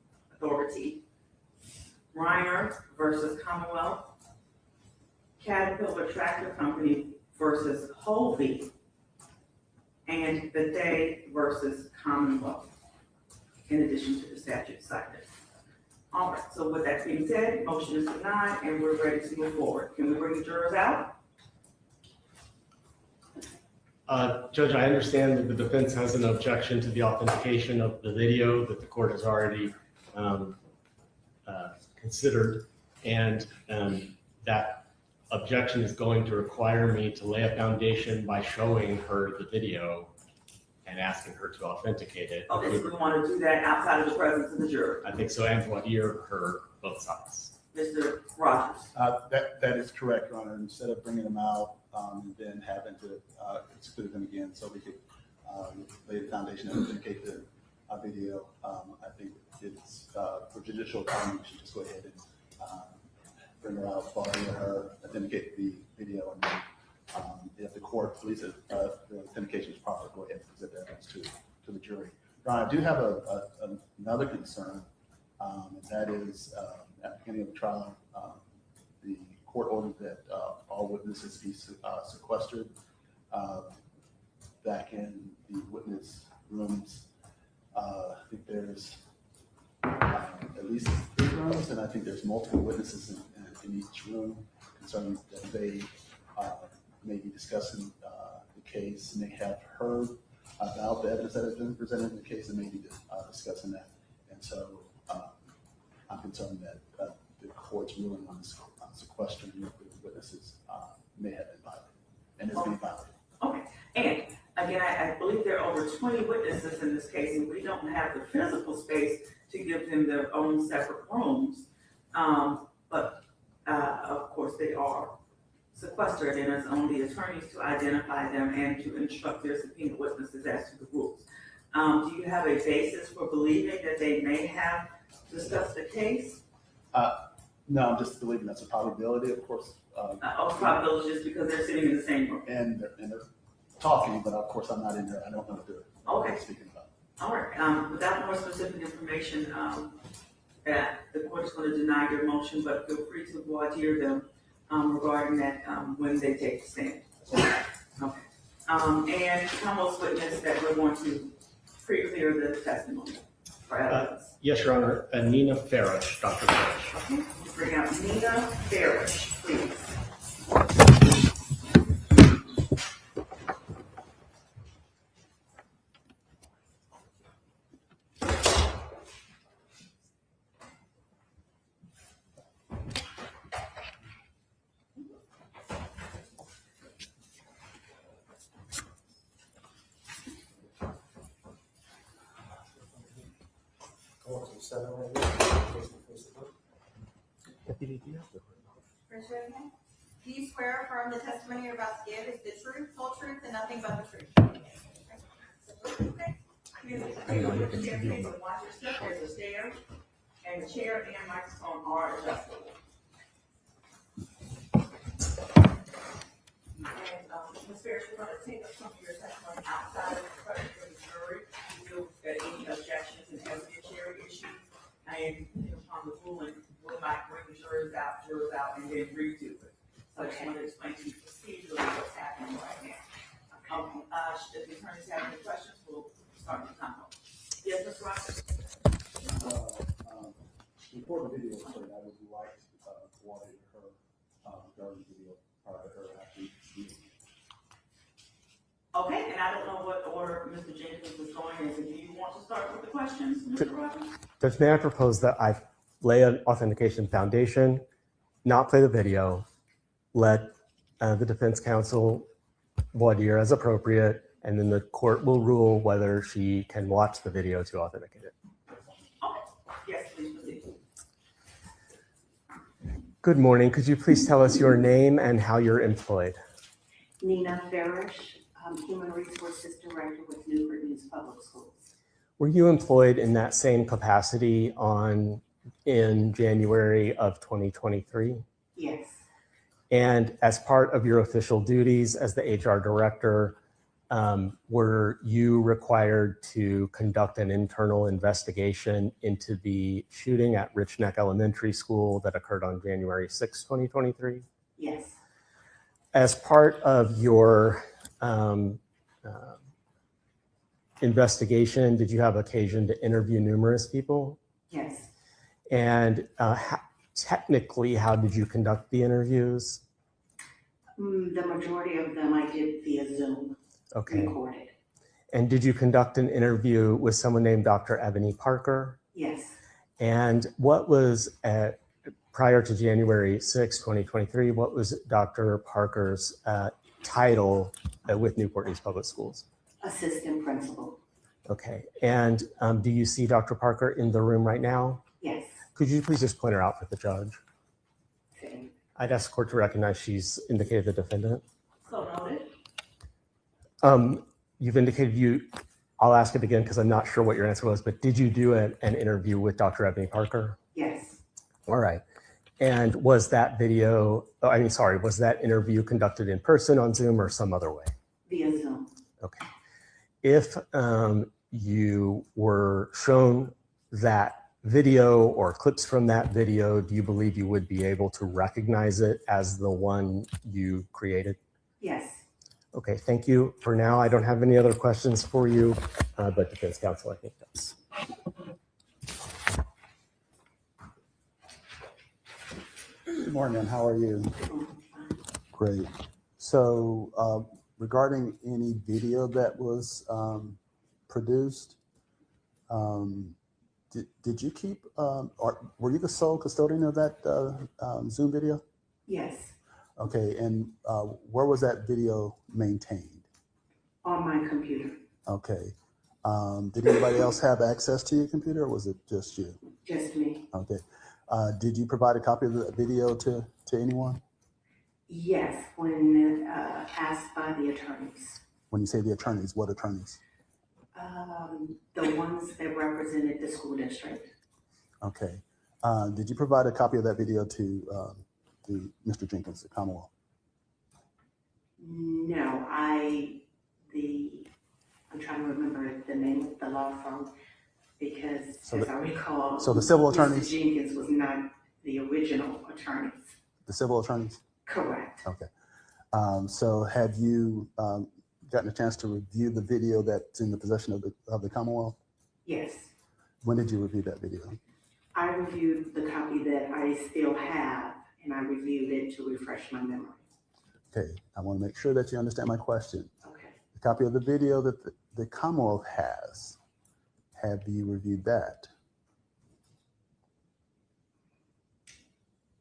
Reiner versus Commonwealth, Caterpillar Tractor Company versus Holby, and Bidet versus Commonwealth, in addition to the statute cited. All right, so with that being said, motion is denied and we're ready to move forward. Can we bring the jurors out? Judge, I understand that the defense has an objection to the authentication of the video that the court has already considered. And that objection is going to require me to lay a foundation by showing her the video and asking her to authenticate it. Okay, so we want to do that outside of the presence of the juror. I think so, and voir dire her both sides. Mr. Rogers. That is correct, Your Honor. Instead of bringing them out, and then having to exclude them again, so we could lay the foundation and authenticate the video, I think it's for judicial economy, we should just go ahead and bring her out, voir dire her, authenticate the video, and then if the court believes that the authentication is proper, go ahead and present that evidence to the jury. Your Honor, I do have another concern, and that is at the beginning of the trial, the court ordered that all witnesses be sequestered back in the witness rooms. I think there's at least 3 rooms, and I think there's multiple witnesses in each room concerning that they may be discussing the case, may have heard about the evidence that has been presented in the case, and may be discussing that. And so I'm concerned that the court's ruling on sequestering the witnesses may have been violated and is being violated. Okay, and again, I believe there are over 20 witnesses in this case, and we don't have the physical space to give them their own separate rooms. But of course, they are sequestered, and it's on the attorneys to identify them and to instruct their subpoena witnesses as to the rules. Do you have a basis for believing that they may have discussed the case? No, I'm just believing that's a probability, of course. Probability just because they're sitting in the same room. And they're talking, but of course I'm not in there. I don't know what they're speaking about. All right, without more specific information, that the court is going to deny your motion, but feel free to voir dire them regarding that when they take the stand. Okay. And Commonwealth's witness that we're going to pre-clear the testimony for evidence. Yes, Your Honor. Nina Farish, Dr. Farish. Okay, bring out Nina Farish, please. Raise your hand. Do you swear or affirm the testimony you're about to give is the truth, whole truth, and nothing but the truth? Okay. There's a stair, and the chair and microphone are adjustable. And Ms. Farish, we're going to take up some of your testimony outside of the presence of the jury. We will get any objections and evidentiary issues. And upon the ruling, we might bring the jurors out, and then redo it. So I just want to explain to you procedurally what's happening right now. If the attorneys have any questions, we'll start with Combo. Yes, Mr. Rogers? Before the video, I would like to voir dire her regarding the video prior to her actually speaking. Okay, and I don't know what order Mr. Jenkins was going in, so do you want to start with the questions, Mr. Rogers? Judge, may I propose that I lay an authentication foundation, not play the video, let the defense counsel voir dire as appropriate, and then the court will rule whether she can watch the video to authenticate it. Okay, yes, please proceed. Good morning. Could you please tell us your name and how you're employed? Nina Farish, Human Resources Director with Newport Public Schools. Were you employed in that same capacity in January of 2023? Yes, And as part of your official duties as the HR director, were you required to conduct an internal investigation into the shooting at Richneck Elementary School that occurred on January 6, 2023? yes, As part of your investigation, did you have occasion to interview numerous people? yes, And technically, how did you conduct the interviews? The majority of them I did via Zoom, Okay. recorded. And did you conduct an interview with someone named Dr. Ebony Parker? Yes. And what was prior to January 6, 2023, what was Dr. Parker's title with Newport News Public Schools? Assistant principal. Okay. And do you see Dr. Parker in the room right now? Yes. Could you please just point her out for the judge? Okay. I'd ask the court to recognize she's indicated the defendant. So noted. You've indicated I'll ask it again because I'm not sure what your answer was, but did you do an interview with Dr. Ebony Parker? Yes. All right. And was that was that interview conducted in person on Zoom or some other way? Via Zoom. Okay. If you were shown that video or clips from that video, do you believe you would be able to recognize it as the one you created? Yes. Okay, thank you. For now, I don't have any other questions for you, but defense counsel, I think does. Good morning, how are you? Great. So regarding any video that was produced, did you keep, or were you the sole custodian of that Zoom video? Yes. Okay, and where was that video maintained? On my computer. Okay. Did anybody else have access to your computer, or was it just you? Just me. Okay. Did you provide a copy of the video to anyone? Yes, when asked by the attorneys. When you say the attorneys, what attorneys? The ones that represented the school district. Okay. Did you provide a copy of that video to Mr. Jenkins at Commonwealth? No, I'm trying to remember the name of the law firm because as I recall, so the civil attorneys? Mr. Jenkins was not the original attorneys. The civil attorneys? Correct. Okay. So have you gotten a chance to review the video that's in the possession of the Commonwealth? Yes. When did you review that video? I reviewed the copy that I still have, and I reviewed it to refresh my memory. Okay. I want to make sure that you understand my question. Okay. The copy of the video that the Commonwealth has, have you reviewed that?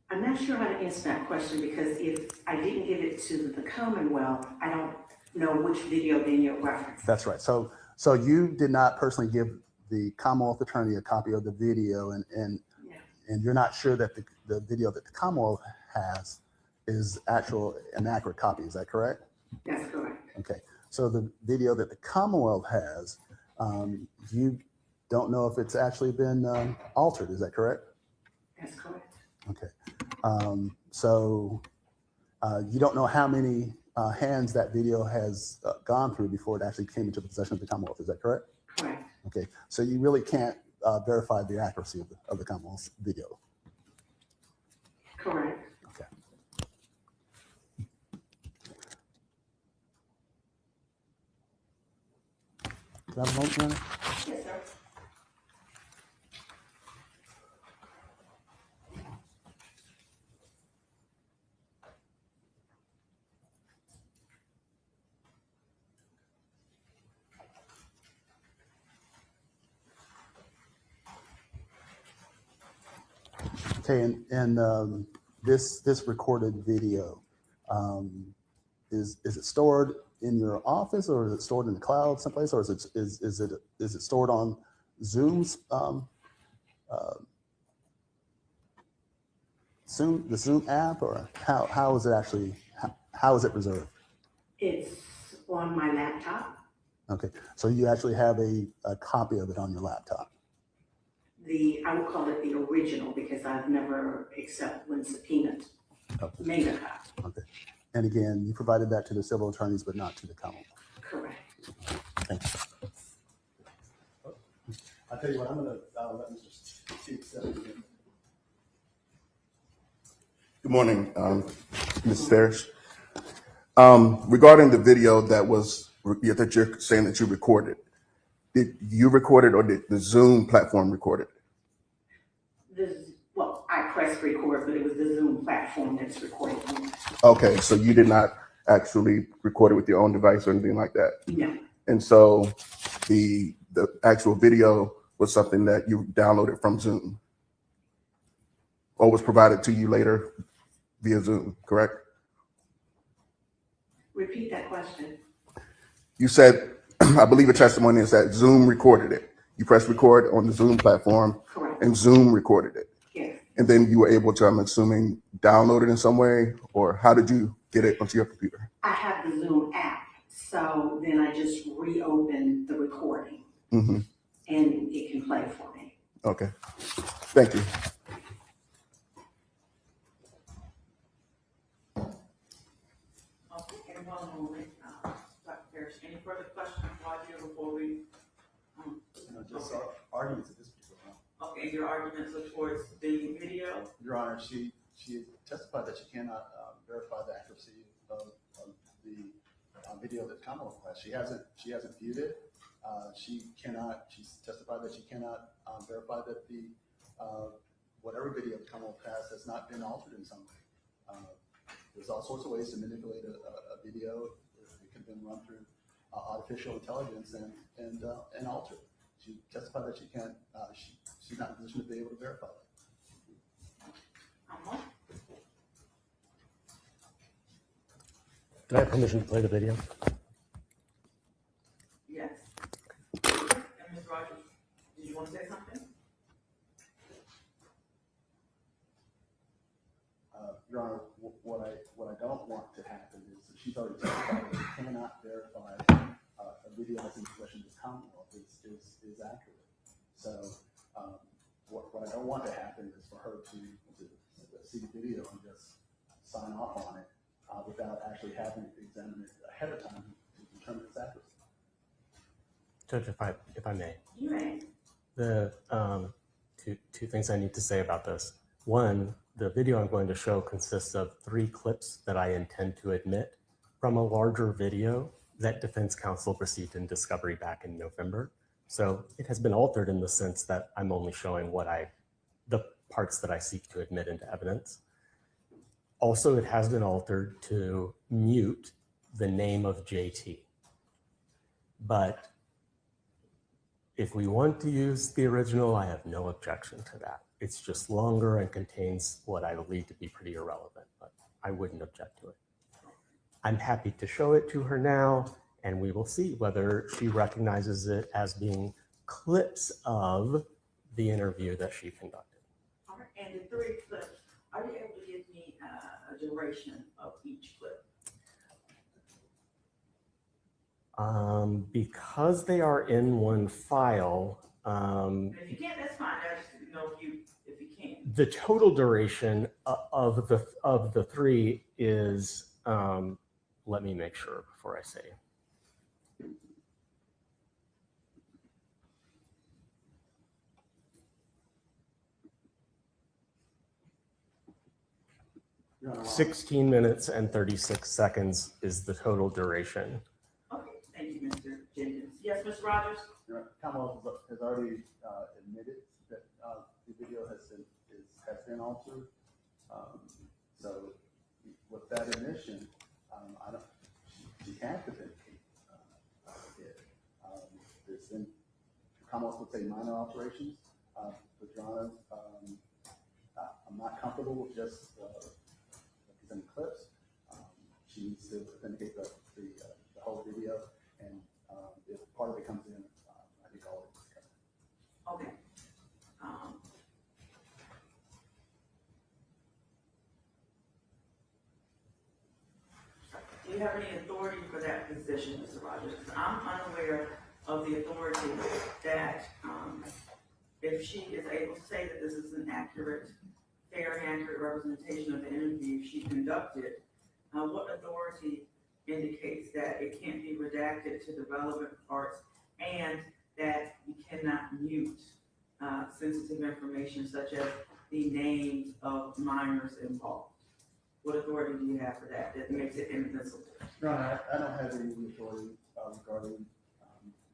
I'm not sure how to answer that question because if I didn't give it to the Commonwealth, I don't know which video then you're referencing. That's right. So you did not personally give the Commonwealth attorney a copy of the video, and you're not sure that the video that the Commonwealth has is an accurate copy. Is that correct? That's correct. Okay. So the video that the Commonwealth has, you don't know if it's actually been altered. Is that correct? That's correct. Okay. So you don't know how many hands that video has gone through before it actually came into possession of the Commonwealth. Is that correct? Correct. Okay. So you really can't verify the accuracy of the Commonwealth's video. Correct. Okay. Can I have a moment, Your Honor? Yes, sir. Okay, and this recorded video, is it stored in your office, or is it stored in the cloud someplace, or is it stored on Zoom's the Zoom app, or how is it actually how is it preserved? It's on my laptop. Okay, so you actually have a copy of it on your laptop. I would call it the original because I've never, except when subpoenaed, Okay. made a copy. Okay, and again, you provided that to the civil attorneys, but not to the Commonwealth. Correct. Thank you. I'll tell you what, I'm going to let Mr. Chief step in. Good morning, Ms. Ferris. Regarding the video that you're saying that you recorded, did you record it or did the Zoom platform record it? Well, I pressed record, but it was the Zoom platform that's recording. Okay, so you did not actually record it with your own device or anything like that? No, And so the actual video was something that you downloaded from Zoom or was provided to you later via Zoom, correct? repeat that question. You said, I believe the testimony is that Zoom recorded it. You pressed record on the Zoom platform Correct. and Zoom recorded it. Yes. And then you were able to, I'm assuming, download it in some way, or how did you get it onto your computer? I have the Zoom app, so then I just reopen the recording Mm-hmm. and it can play for me. Okay. Thank you. Okay, and one moment, Dr. Parrish, any further questions while you're before we? Just arguments at this point. Okay, your arguments are towards the video? Your Honor, she testified that she cannot verify the accuracy of the video that Commonwealth has. She hasn't viewed it. She testified that she cannot verify that the whatever video the Commonwealth has not been altered in some way. There's all sorts of ways to manipulate a video. It can be run through artificial intelligence and alter it. She testified that she can't. She's not in a position to be able to verify that. Do I have permission to play the video? Yes. And Ms. Rogers, did you want to say something? Your Honor, what I don't want to happen is that she's already testified that she cannot verify a video that's in possession of the Commonwealth is accurate. So what I don't want to happen is for her to see the video and just sign off on it without actually having to examine it ahead of time to determine its accuracy. Judge, if I may. You may. The two things I need to say about this. One, the video I'm going to show consists of 3 clips that I intend to admit from a larger video that defense counsel received in discovery back in November. So it has been altered in the sense that I'm only showing the parts that I seek to admit into evidence. Also, it has been altered to mute the name of JT. But if we want to use the original, I have no objection to that. It's just longer and contains what I believe to be pretty irrelevant, but I wouldn't object to it. I'm happy to show it to her now, and we will see whether she recognizes it as being clips of the interview that she conducted. All right, and the 3 clips, are you able to give me a duration of each clip? Because they are in one file, And if you can't, that's fine. I just didn't know if you can. the total duration of the 3 is, let me make sure before I say. Your Honor, 16 minutes and 36 seconds is the total duration. Okay, thank you, Mr. Jenkins. Yes, Ms. Rogers? Your Honor, Commonwealth has already admitted that the video has been altered. So with that admission, she can't authenticate it. There's been, Commonwealth would say minor alterations, but Your Honor, I'm not comfortable with just presenting clips. She needs to authenticate the whole video, and if part of it comes in, I think all of it is covered. Okay. Do you have any authority for that position, Mr. Rogers? Because I'm unaware of the authority that if she is able to say that this is an accurate, fair and accurate representation of the interview she conducted, what authority indicates that it can't be redacted to the relevant parts and that you cannot mute sensitive information such as the names of minors involved? What authority do you have for that makes it inadmissible? Your Honor, I don't have any authority regarding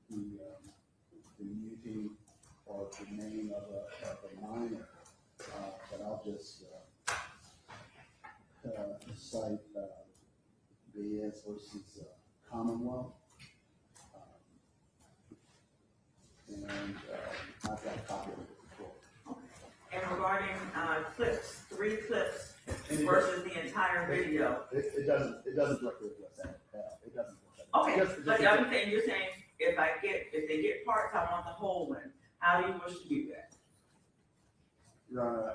the muting or the name of a minor but I'll just cite Baez versus Commonwealth. And I've got a copy of it before. And regarding clips, 3 clips versus the entire video. It doesn't directly address that. It doesn't. Okay, Just- but the other thing you're saying, if they get parts, I want the whole one. How do you wish to do that? Your Honor,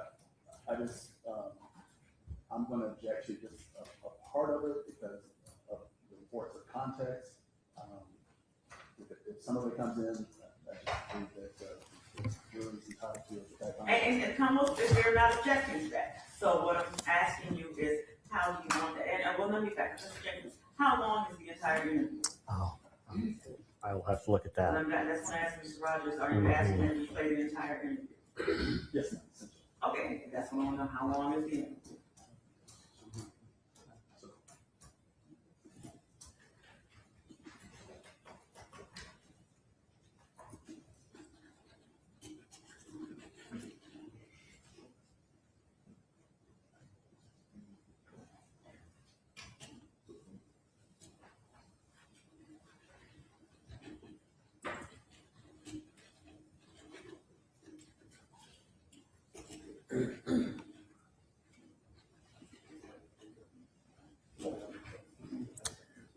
I just, I'm gonna object to just a part of it because of the reports of context. If some of it comes in, I just think that jury's entitled to it at that time. And Commonwealth, if they're not objecting to that. So what I'm asking you is, how do you want that? And well, let me back, Mr. Jenkins, how long is the entire interview? Oh, I will have to look at And that. that's when I asked Mr. Rogers, are you asking him to play the entire interview? Yes, ma'am. Essentially. Okay, that's what I want to know, how long is the interview?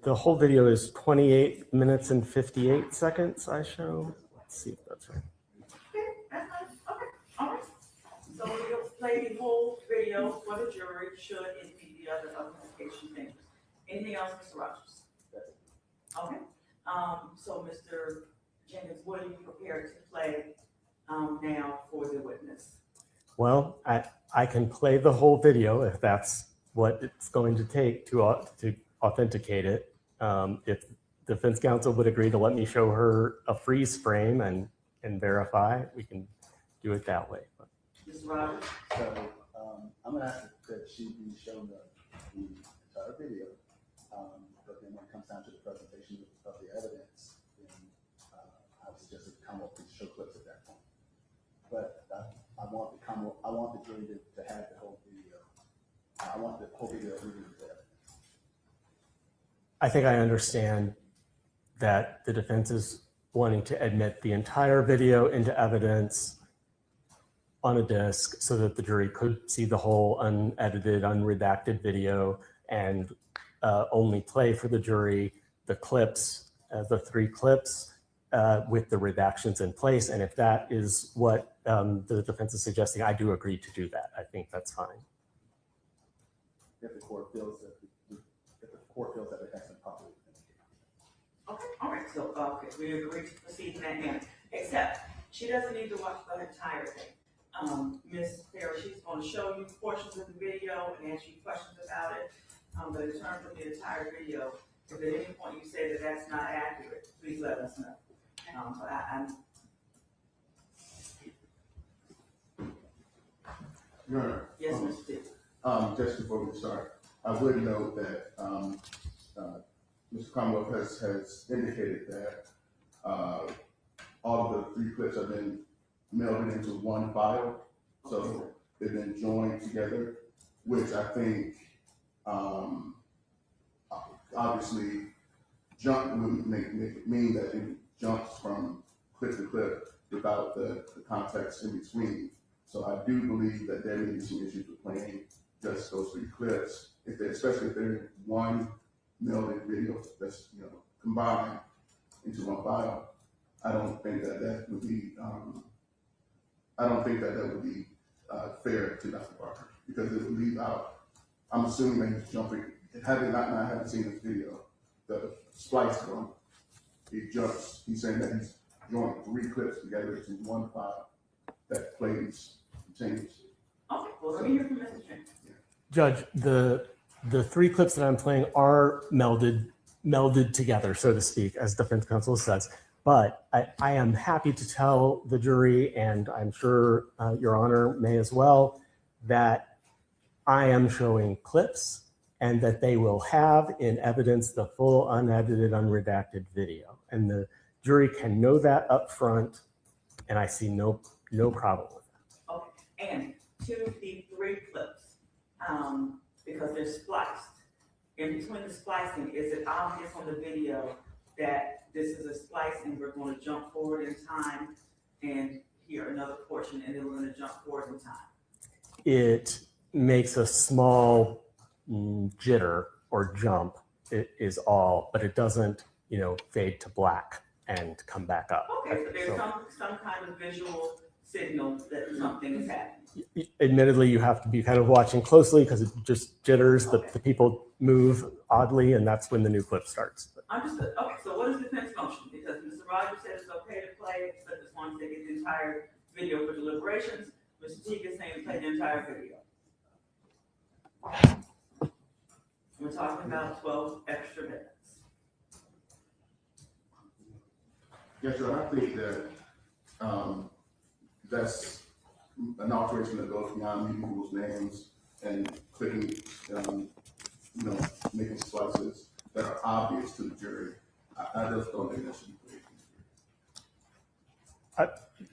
The whole video is 28 minutes and 58 seconds, I show. Let's see if that's right. Okay, that's fine, okay, all right. So we'll play the whole video for the jury, should it be the other authentication things. Anything else, Mr. Rogers? Okay, so Mr. Jenkins, what are you prepared to play, now for the witness? Well, I can play the whole video if that's what it's going to take to authenticate it. If defense counsel would agree to let me show her a freeze frame and verify, we can do it that way. Mr. Rogers? So, I'm gonna ask that she be shown the entire video, but then when it comes down to the presentation of the evidence, then, I would suggest that the Commonwealth can show clips at that point. But I want the jury to have the whole video. I want the whole video reading the evidence. I think I understand that the defense is wanting to admit the entire video into evidence on a disc so that the jury could see the whole unedited, unredacted video and only play for the jury the clips, the 3 clips with the redactions in place. And if that is what the defense is suggesting, I do agree to do that. I think that's fine. If the court feels that it has been properly authenticated. Okay, all right, so, okay, we agree to proceed in that manner, except she doesn't need to watch the entire thing. Ms. Farrell, she's going to show you portions of the video and ask you questions about it. But in terms of the entire video, if at any point you say that that's not accurate, please let us know. But Your Honor. yes, Mr. Dixon. Just before we start, I would note that, Mr. Commonwealth has indicated that, all of the 3 clips have been melded into one file. So they've been joined together, which I think, obviously would mean that it jumps from clip to clip without the context in between. So I do believe that there may be some issues with playing just those 3 clips, especially if they're in one melded video that's combined into one file. I don't think that would be fair to Dr. Parker, because it would leave out. I'm assuming that he's jumping. Having seen this video, the splice one, he jumps. He's saying that he's joined 3 clips together into one file that plays continuously. Okay, well, let me hear from Mr. Jenkins. Judge, the 3 clips that I'm playing are melded together, so to speak, as defense counsel says. But I am happy to tell the jury, and I'm sure Your Honor may as well, that I am showing clips and that they will have in evidence the full unedited, unredacted video. And the jury can know that up front, and I see no problem with that. Okay, and the 3 clips, because they're spliced. In between the splicing, is it obvious on the video that this is a splice and we're going to jump forward in time and hear another portion and then we're going to jump forward in time? It makes a small jitter or jump, it is all, but it doesn't, fade to black and come back up. Okay, so there's some kind of visual signal that something is happening. Admittedly, you have to be kind of watching closely because it just jitters, Okay. the people move oddly, and that's when the new clip starts. Understood. Okay, so what is defense motion? Because Mr. Rogers said it's okay to play it, but as long as they get the entire video for deliberations, Mr. Teague is saying play the entire video. We're talking about 12 extra minutes. Yes, sir, I think that, that's an alteration that goes beyond meeting people's names and clicking, making slices that are obvious to the jury. I just don't think that should be played.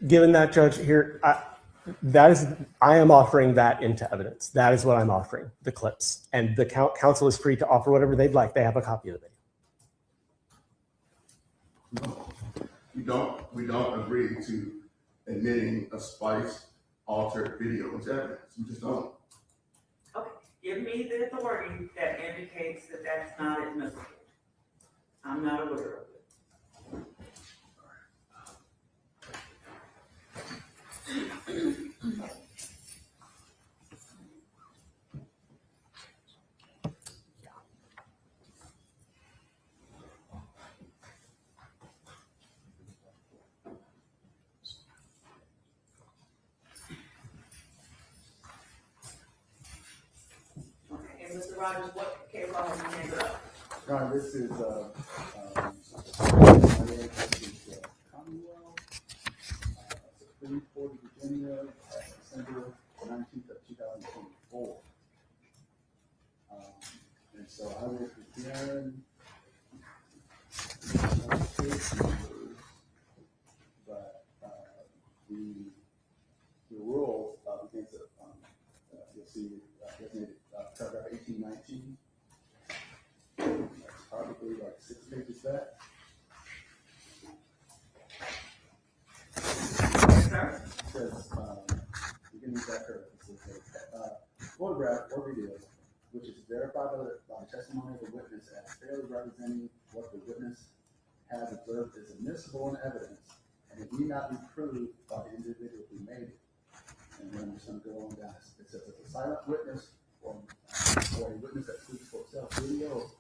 Given that, Judge, here, I am offering that into evidence. That is what I'm offering, the clips. And the counsel is free to offer whatever they'd like. They have a copy of the video. No, we don't agree to admitting a spliced, altered video into evidence. We just don't. Okay, give me the authority that indicates that that's not admissible. I'm not aware of it. Okay, and Mr. Rogers, what case law has been handed up? This is, Commonwealth, Supreme Court of Virginia, December 19th of 2024. And so I will begin, but the rule begins at, you'll see, designated paragraph 1819. That's probably like 6 pages back. Sir? It says, beginning back here, it says, photograph or video, which is verified by testimony of the witness as fairly representing what the witness has observed is admissible in evidence, and it need not be proved by the individual who made it. And then I'm just going to go on down. It says, if a silent witness or a witness that speaks for itself, video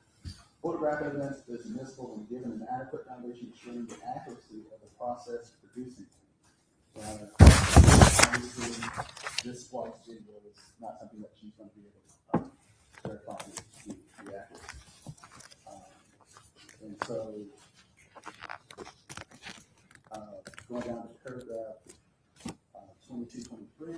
photograph evidence is admissible when given an adequate foundation ensuring the accuracy of the process producing. Obviously, this splice video is not something that she's going to be able to verify the accuracy. And so, going down to paragraph 2223,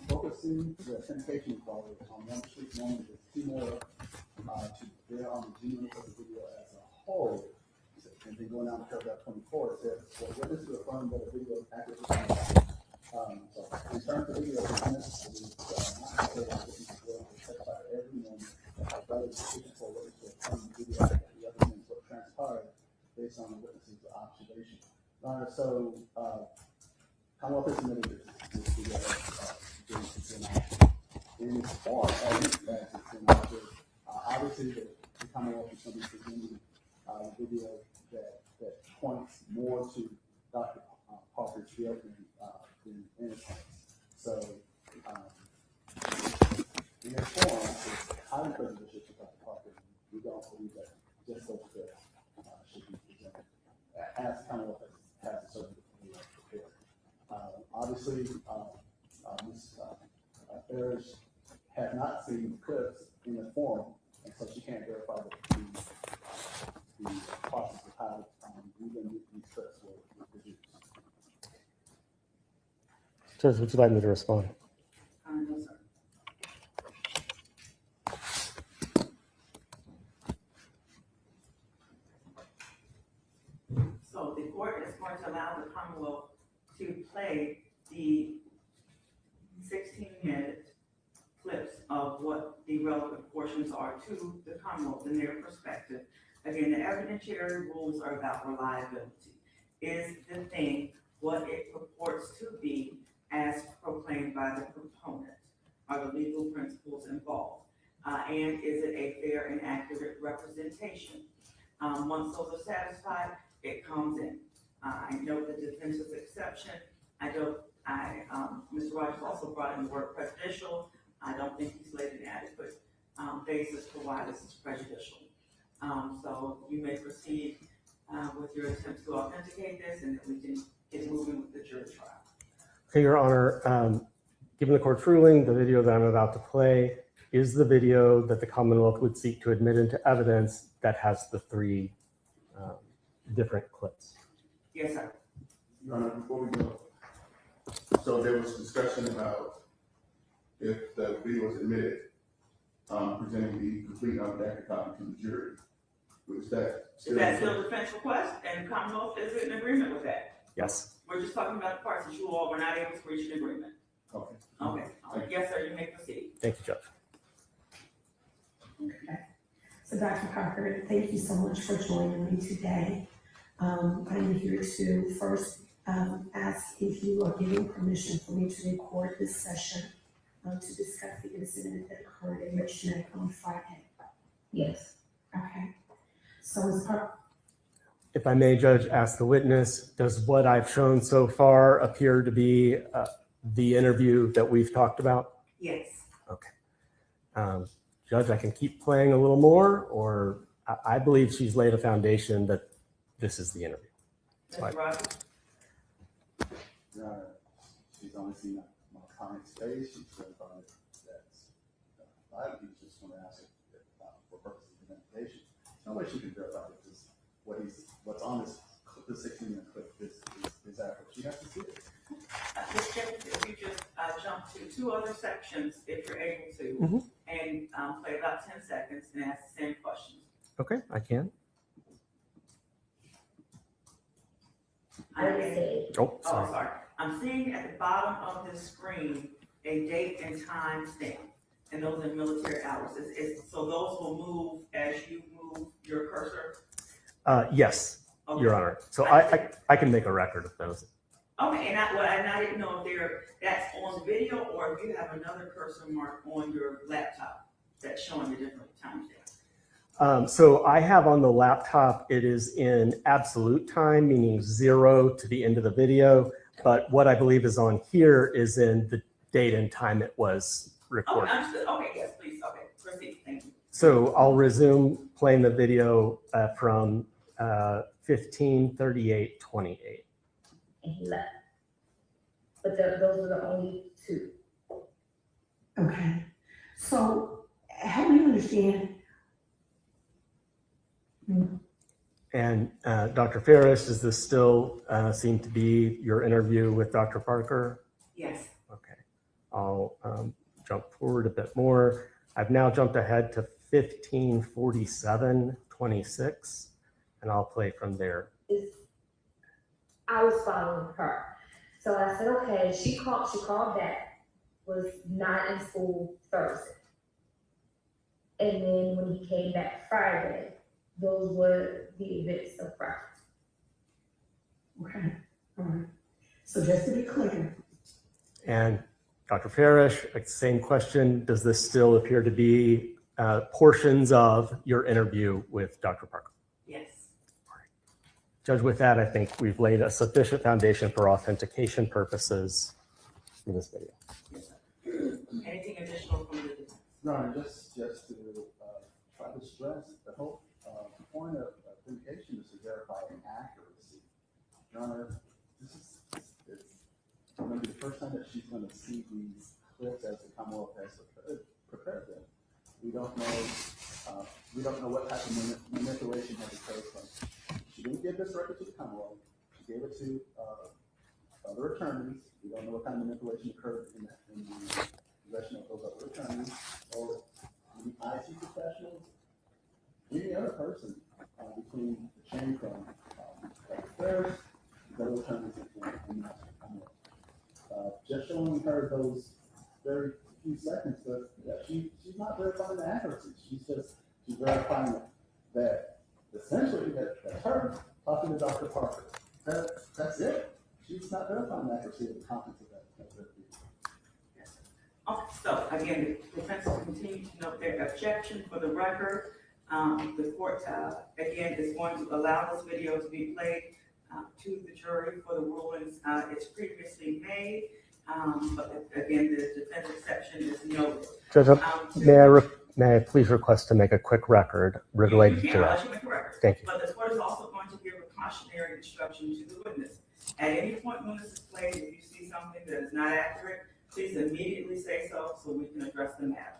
focusing the authentication clause on one street moment is too more to bear on the genuineness of the video as a whole. And then going down to paragraph 24, it says, for witness to affirm that a video is accurately so in terms of video, it's necessary not necessarily witness will testify to every moment, rather than sufficient for a witness to affirm the video accurately represents what transpired based on the witness's observation. So, Commonwealth has submitted this video in its form as it's been offered. Obviously, the Commonwealth is going to be presenting a video that points more to Dr. Parker's guilt than innocence. So, in its form, it's highly prejudicial to Dr. Parker. We don't believe that just such that should be presented as Commonwealth has a certain prepared. Obviously, Ms. Ferris had not seen the clips in the form, and so she can't verify that the process of how even these clips were produced. Judge, would you like me to respond? No, sir. So the court is going to allow the Commonwealth to play the 16-minute clips of what the relevant portions are to the Commonwealth in their perspective. Again, the evidentiary rules are about reliability. Is the thing what it purports to be as proclaimed by the proponent? Are the legal principles involved? And is it a fair and accurate representation? Once those are satisfied, it comes in. I note the defense's exception. Mr. Rogers also brought in the word prejudicial. I don't think he's laid an adequate basis for why this is prejudicial. So you may proceed with your attempt to authenticate this, and then we can get moving with the jury trial. Okay, Your Honor, given the court's ruling, the video that I'm about to play is the video that the Commonwealth would seek to admit into evidence that has the 3 different clips. Yes, sir. Your Honor, before we go, so there was discussion about if the video was admitted, presenting the complete unredacted copy to the jury. Was that Is that still defense request, and Commonwealth is in agreement with that? Yes. We're just talking about the parts that you all were not able to reach an agreement. Okay. Okay. Yes, sir, you may proceed. Thank you, Judge. Okay. So Dr. Parker, thank you so much for joining me today. I'm here to first ask if you are giving permission for me to record this session to discuss the incident that occurred in Richneck on Friday. Yes. Okay. So as part, If I may, Judge, ask the witness, does what I've shown so far appear to be the interview that we've talked about? Yes. Okay. Judge, I can keep playing a little more, or I believe she's laid a foundation that this is the interview. Mr. Rogers? She's only seen my client's face. She's certified that I just want to ask if, for purposes of identification. There's no way she can verify that this, what's on this 16-minute clip is accurate. She has to see it. Ms. Jennings, if you just jump to 2 other sections, if you're able to, and play about 10 seconds and ask the same questions. Okay, I can. Oh, sorry. Sorry. I'm seeing at the bottom of the screen a date and time stamp, and those are military hours. So those will move as you move your cursor? Yes, Okay. Your Honor. So I can make a record of those. Okay, and I didn't know if that's on video or if you have another cursor mark on your laptop that's showing the different timestamps. So I have on the laptop, it is in absolute time, meaning 0 to the end of the video. But what I believe is on here is in the date and time it was recorded. Okay, understood. Okay, yes, please. Okay, proceed. Thank you. So I'll resume playing the video from 15:38:28. And he left. But those are the only 2. okay. So help me understand. And Dr. Ferris, does this still seem to be your interview with Dr. Parker? Yes. Okay, I'll jump forward a bit more. I've now jumped ahead to 15:47:26, and I'll play from there. I was following her. So I said, okay, she called back, was not in school Thursday. And then when he came back Friday, those were the events of Friday. Okay, all right. So just to be clear. And Dr. Farish, same question. Does this still appear to be portions of your interview with Dr. Parker? Yes. Judge, with that, I think we've laid a sufficient foundation for authentication purposes in this video. Yes, sir. Anything additional from the defense? No, just to try to stress the whole point of authentication is to verify accuracy. Your Honor, this is going to be the first time that she's going to see these clips as the Commonwealth has prepared them. We don't know what type of manipulation has occurred from. She didn't give this record to the Commonwealth. She gave it to other attorneys. We don't know what kind of manipulation occurred in the possession of those other attorneys or the IT professionals, any other person between the chain from Dr. Ferris, the other attorneys, and the Commonwealth. heard those very few seconds that she's not verifying the accuracy. She's verifying that essentially that's her talking to Dr. Parker. That's it. She's not verifying the accuracy of the contents of that video. Okay, so again, the defense will continue to note their objection for the record. The court, again, is going to allow this video to be played to the jury for the rulings it's previously made. But again, the defense exception is noted. Judge, may I please request to make a quick record related to that? Thank you. But the court is also going to give a cautionary instruction to the witness. At any point when this is played, if you see something that is not accurate, please immediately say so we can address the matter.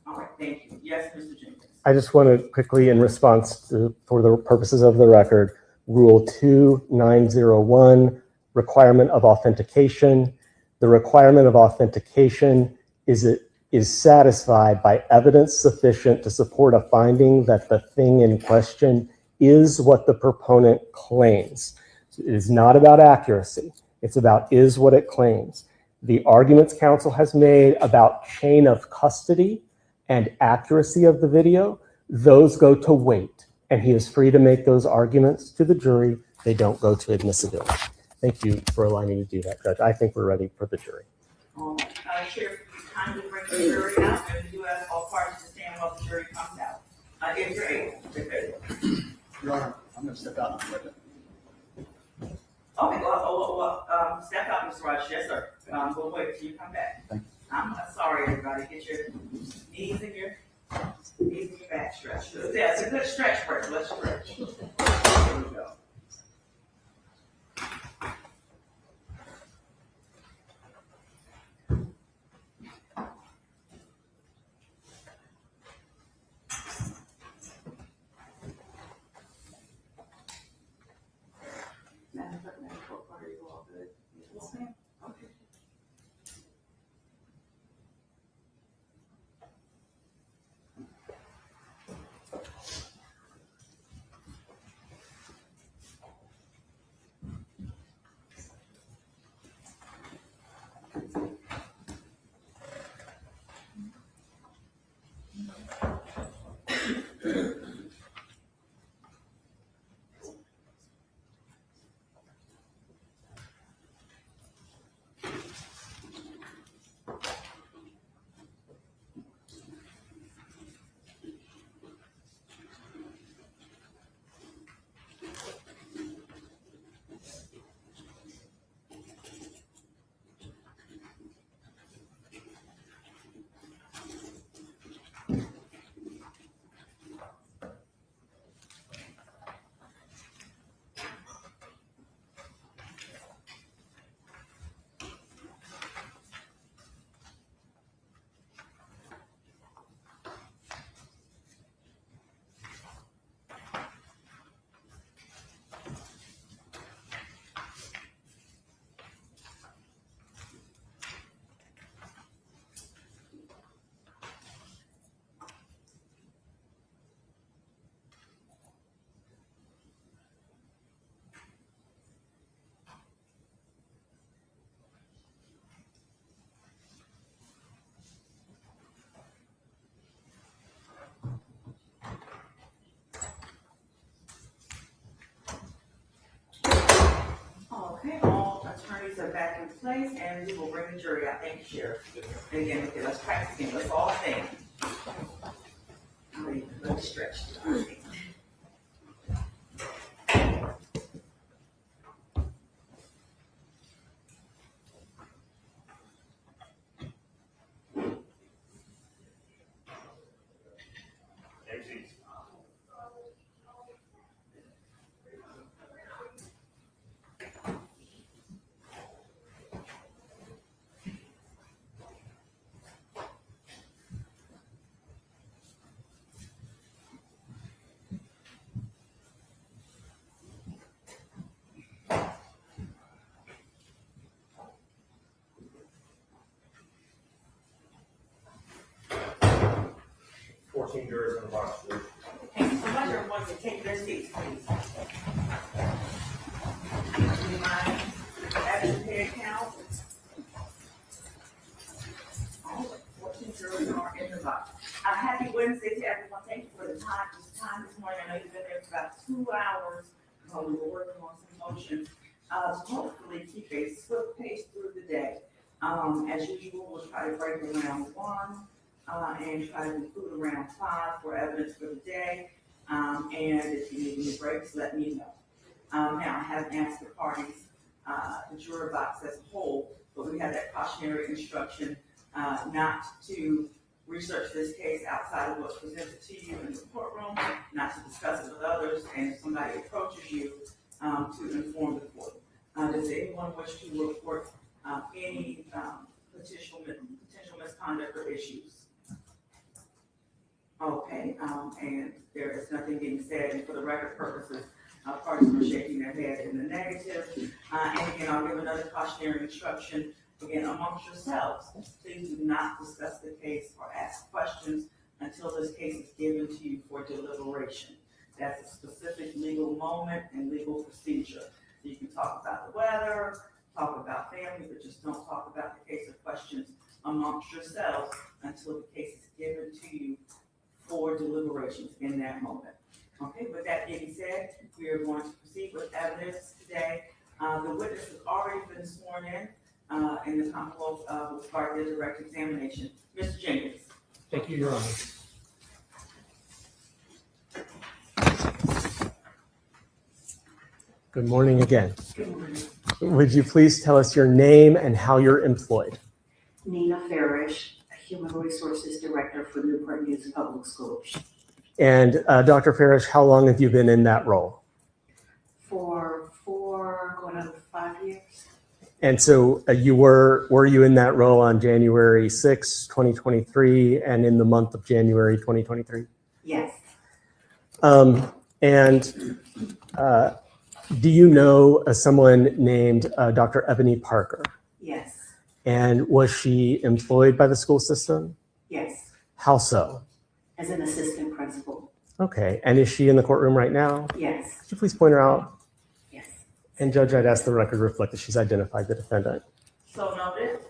All right, thank you. Yes, Mr. Jenkins. I just want to quickly, in response to, for the purposes of the record, Rule 2901, requirement of authentication. The requirement of authentication is satisfied by evidence sufficient to support a finding that the thing in question is what the proponent claims. It is not about accuracy. It's about is what it claims. The arguments counsel has made about chain of custody and accuracy of the video, those go to weight, and he is free to make those arguments to the jury. They don't go to admissibility. Thank you for allowing me to do that, Judge. I think we're ready for the jury. All right, Chair, if you kindly bring the jury out, and do ask all parties to stand while the jury comes out. If you're able. Your Honor, I'm going to step out in a minute. Okay, well, step out, Mr. Rush. Yes, sir. We'll wait till you come back. Thank you. I'm sorry, everybody. Get your knees in your back stretch. Yeah, it's a good stretch break. Let's stretch. There we go. Are you all good? Yes, ma'am. Okay. Okay, all attorneys are back in place, and we will bring the jury out. Thank you, Sheriff. And again, okay, let's practice again. Let's all stand. All right, let's stretch. All right. Jurors in the box, please. Thank you so much. Everyone can take their seats, please. Do you mind having your head count? hours, we were working on some motions, to hopefully keep a swift pace through the day. As usual, we'll try to break around 1, and try to conclude around 5 for evidence for the day. And if you need any breaks, let me know. Now, I haven't asked the parties, the juror box as a whole, but we have that cautionary instruction, not to research this case outside of what's presented to you in the courtroom, not to discuss it with others, and if somebody approaches you, to inform the court. Does anyone wish to report any potential misconduct or issues? Okay, and there is nothing being said, and for the record purposes, parties are shaking their head in the negative. And again, I'll give another cautionary instruction. Again, amongst yourselves, please do not discuss the case or ask questions until this case is given to you for deliberation. That's a specific legal moment and legal procedure. So you can talk about the weather, talk about family, but just don't talk about the case or questions amongst yourselves until the case is given to you for deliberations in that moment. Okay, with that being said, we are going to proceed with evidence today. The witness has already been sworn in the Commonwealth will start their direct examination. Mr. Jenkins. Thank you, Your Honor. Good morning again. Good morning. Would you please tell us your name and how you're employed? Nina Farish, Human Resources Director for Newport News Public Schools. And Dr. Farish, how long have you been in that role? For 4, going on 5 years. And so were you in that role on January 6, 2023, and in the month of January 2023? Yes. Do you know someone named Dr. Ebony Parker? Yes. And was she employed by the school system? Yes. How so? As an assistant principal. Okay. And is she in the courtroom right now? Yes. Could you please point her out? Yes. And Judge, I'd ask the record reflect that she's identified the defendant. So noted.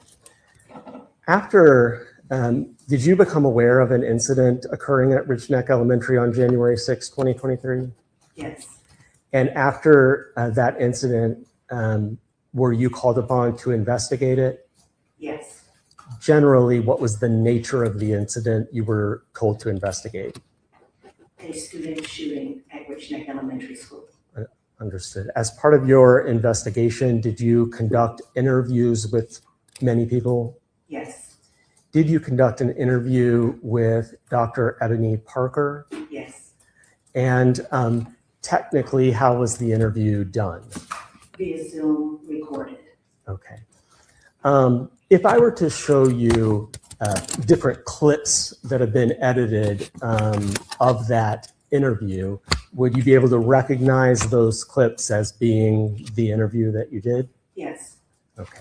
After, did you become aware of an incident occurring at Richneck Elementary on January 6, 2023? Yes. And after that incident, were you called upon to investigate it? Yes. Generally, what was the nature of the incident you were told to investigate? A student shooting at Richneck Elementary School. Understood. As part of your investigation, did you conduct interviews with many people? Yes. Did you conduct an interview with Dr. Ebony Parker? Yes. And technically, how was the interview done? Via Zoom recorded. Okay. If I were to show you different clips that have been edited of that interview, would you be able to recognize those clips as being the interview that you did? Yes. Okay.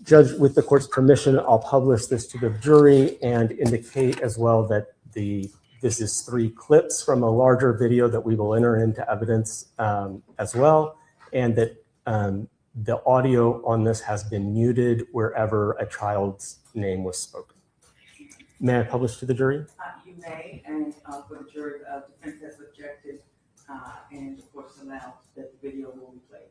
Judge, with the court's permission, I'll publish this to the jury and indicate as well that this is 3 clips from a larger video that we will enter into evidence as well, and that the audio on this has been muted wherever a child's name was spoken. May I publish to the jury? You may, and for the jury, defense has objected, and of course allowed that the video will be played.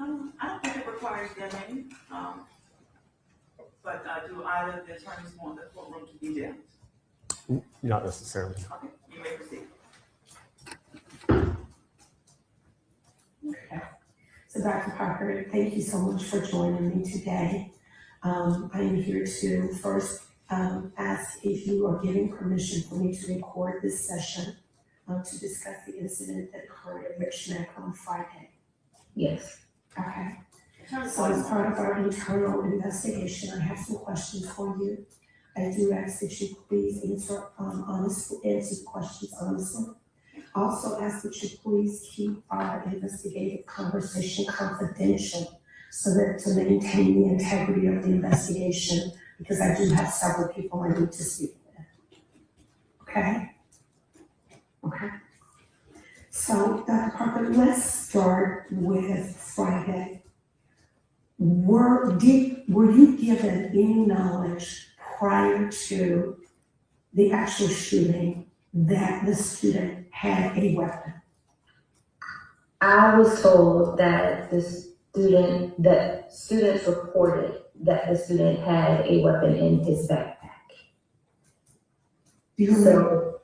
I don't think it requires dimming, but do either of the attorneys want the courtroom to be dimmed? Not necessarily. Okay, you may proceed. Okay. So Dr. Parker, thank you so much for joining me today. I am here to first ask if you are giving permission for me to record this session to discuss the incident that occurred at Richneck on Friday. Yes. Okay. So as part of our internal investigation, I have some questions for you. I do ask that you please answer questions honestly. Also ask that you please keep our investigative conversation confidential so that to maintain the integrity of the investigation, because I do have several people I need to speak with. Okay? Okay. So, Dr. Parker, let's start with Friday. Were you given any knowledge prior to the actual shooting that the student had a weapon? I was told that students reported that the student had a weapon in his backpack. Do you remember?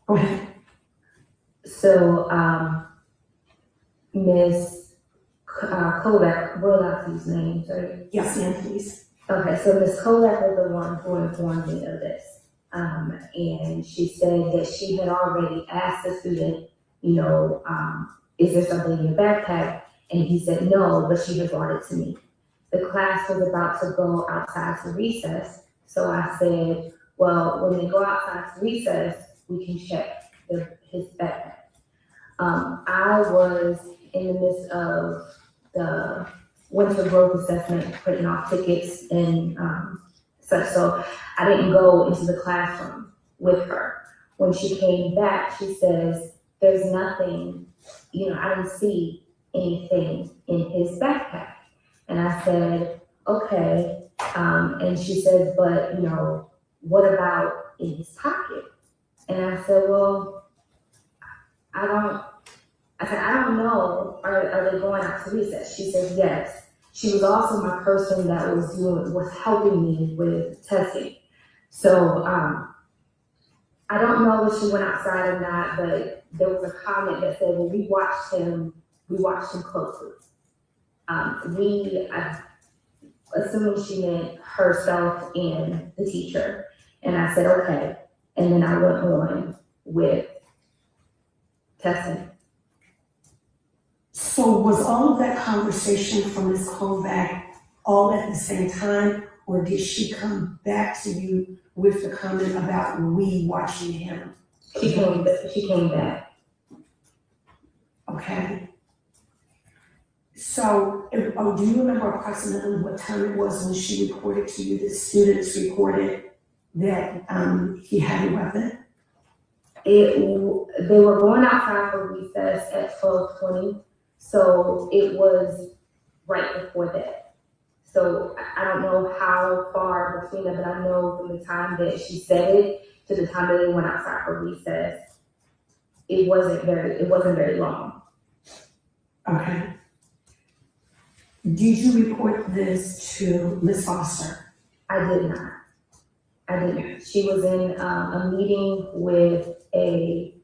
Go ahead. So, Ms. Kovac, what else is his name, sorry? Yes, ma'am, please. Okay, so Ms. Kovac was the one who informed me of this. And she said that she had already asked the student, is there something in your backpack? And he said no, but she had brought it to me. The class was about to go outside to recess, so I said, well, when they go outside to recess, we can check his backpack. I was in the midst of the winter growth assessment, printing off tickets and such, so I didn't go into the classroom with her. When she came back, she says, there's nothing, I didn't see anything in his backpack. And I said, okay. And she says, but, what about in his pocket? And I said, well, I don't know. Are they going out to recess? She said, yes. She was also my person that was helping me with testing. So, I don't know if she went outside or not, but there was a comment that said, well, we watched him closely. Assuming she meant herself and the teacher. And I said, okay. And then I went on with testing. So was all of that conversation from Ms. Kovac all at the same time, or did she come back to you with the comment about we watching him? She came back. Okay. So, do you remember approximately what time it was when she reported to you, the students reported that he had a weapon? They were going outside for recess at 12:20, so it was right before that. So I don't know how far between them, but I know from the time that she said it to the time that they went outside for recess, it wasn't very long. Okay. Did you report this to Ms. Foster? I did not. She was in a meeting with a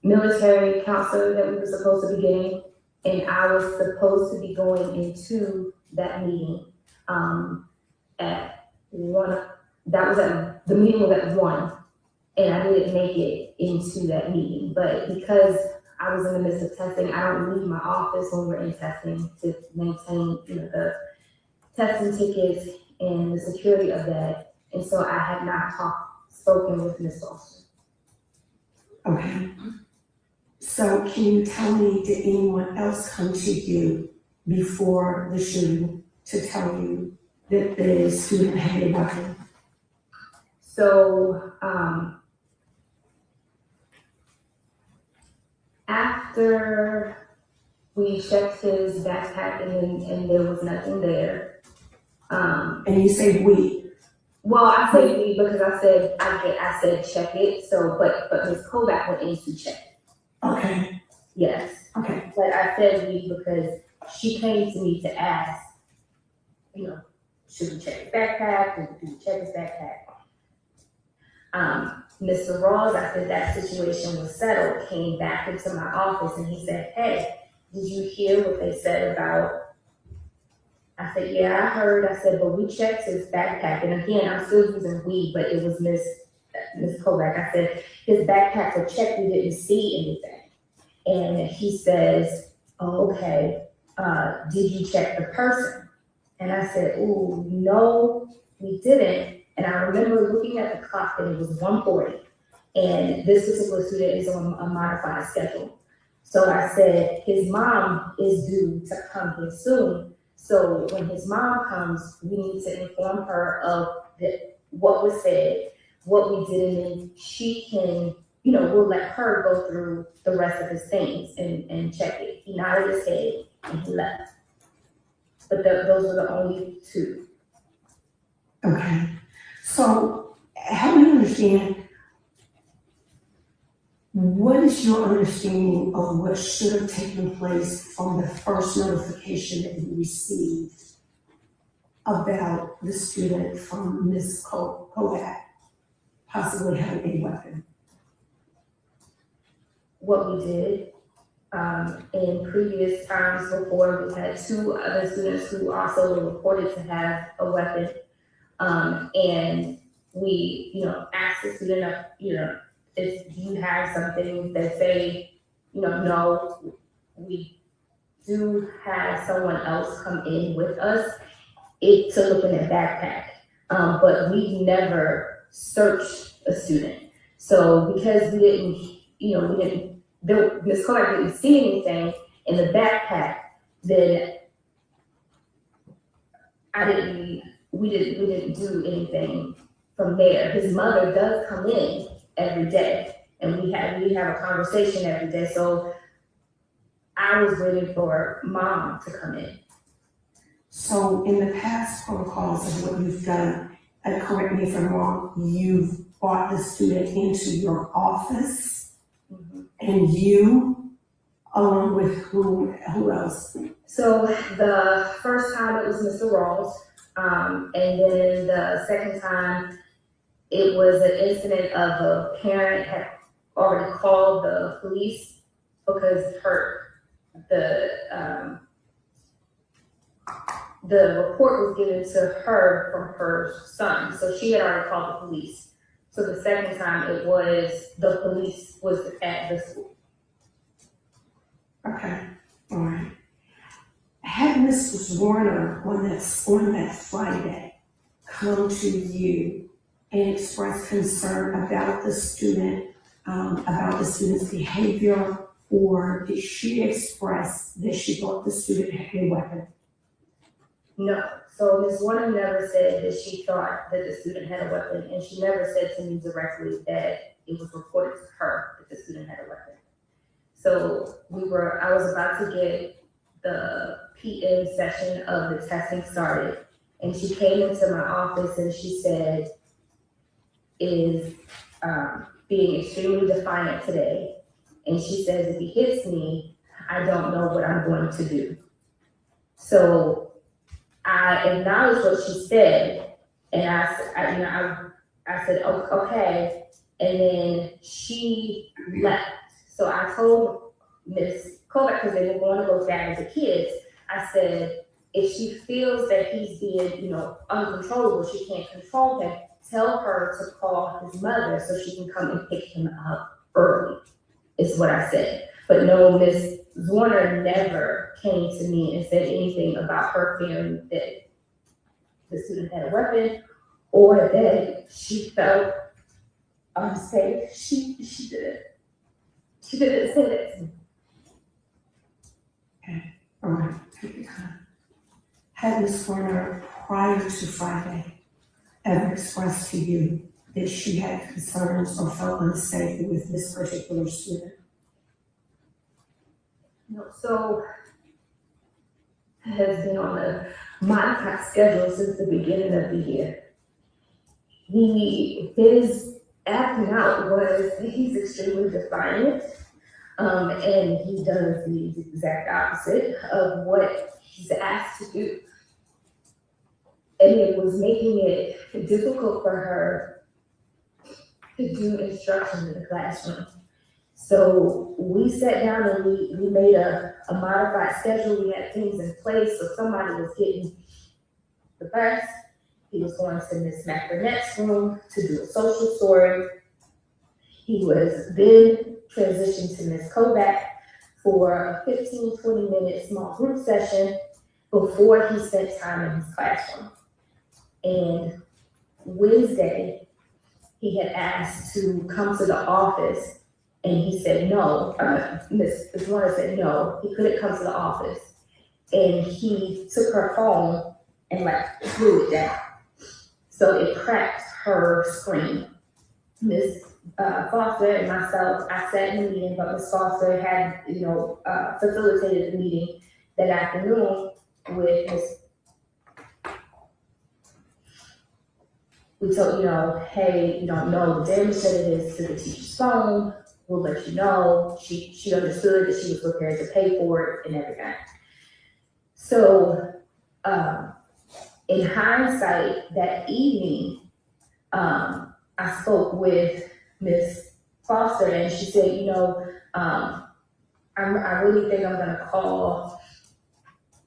military counselor that we were supposed to be getting, and I was supposed to be going into that meeting at 1. The meeting was at 1, and I didn't make it into that meeting. But because I was in the midst of testing, I don't leave my office when we're in testing to maintain, the testing tickets and the security of that. And so I had not spoken with Ms. Foster. Okay. So can you tell me, did anyone else come to you before the shooting to tell you that the student had a weapon? So, after we checked his backpack and there was nothing there. And you say we? Well, I say we because I said check it. So, but Ms. Kovac went in to check it. Okay. Yes. Okay. But I said we because she came to me to ask, should we check his backpack? Do we check his backpack? Mr. Rawls, after that situation was settled, came back into my office and he said, hey, did you hear what they said about? I said, yeah, I heard. I said, but we checked his backpack. And again, I'm still using we, but it was Miss Kovac. I said, his backpack was checked. We didn't see anything. And he says, oh, okay. Did you check the person? And I said, ooh, no, we didn't. And I remember looking at the clock and it was 1:40. And this particular student is on a modified schedule. So I said, his mom is due to come here soon. So when his mom comes, we need to inform her of what was said, what we did, and then she can, we'll let her go through the rest of his things and check it. He nodded his head and he left. But those were the only two. Okay. So help me understand, what is your understanding of what should have taken place from the first notification that you received about the student from Ms. Kovac possibly having a weapon? What we did, in previous times before, we had 2 other students who also were reported to have a weapon. And we, asked the student, if you have something that say, no, we do have someone else come in with us, to look in their backpack. But we never searched a student. So because we didn't, Ms. Clark didn't see anything in the backpack, then we didn't do anything from there. His mother does come in every day, and we have a conversation every day. So I was waiting for mom to come in. So in the past protocols of what you've done, correct me if I'm wrong, you've brought the student into your office, and you, along with who else? So the first time it was Mr. Rawls, and then the second time it was an incident of a parent had already called the police because the report was given to her from her son, so she had already called the police. So the second time it was the police was at the school. Okay, all right. Had Mrs. Zwerner on that Friday come to you and express concern about the student's behavior, or did she express that she thought the student had a weapon? No. So Ms. Warner never said that she thought that the student had a weapon, and she never said to me directly that it was reported to her that the student had a weapon. So I was about to get the PM session of the testing started, and she came into my office and she said, is being extremely defiant today. And she says, if he hits me, I don't know what I'm going to do. So I acknowledged what she said, and I said, oh, okay, and then she left. So I told Ms. Kovac, because they were going to go down as the kids, I said, if she feels that he's being, uncontrollable, she can't control him, tell her to call his mother so she can come and pick him up early, is what I said. But no, Ms. Zwerner never came to me and said anything about her fearing that the student had a weapon or that she felt unsafe. She didn't say that to me. Okay, all right, take your time. Had Ms. Zwerner, prior to Friday, ever expressed to you that she had concerns or felt unsafe with this particular student? No, so has been on a modified schedule since the beginning of the year. His acting out was he's extremely defiant, and he does the exact opposite of what he's asked to do. And it was making it difficult for her to do instruction in the classroom. So we sat down and we made a modified schedule. We had things in place. So somebody was getting the bus. He was going to Miss McBurnett's room to do a social story. He was then transitioned to Miss Kovac for a 15, 20-minute small group session before he spent time in his classroom. And Wednesday, he had asked to come to the office, and he said no. Ms. Zwerner said no, he couldn't come to the office. And he took her phone and threw it down. So it cracked her screen. Ms. Foster and myself, I sat in the meeting, but Ms. Foster had, facilitated the meeting that afternoon with we told, hey, you don't know the damage that it is to the teacher's phone. We'll let you know. She understood that she was prepared to pay for it and everything. So, in hindsight, that evening, I spoke with Miss Foster, and she said, I really think I'm gonna call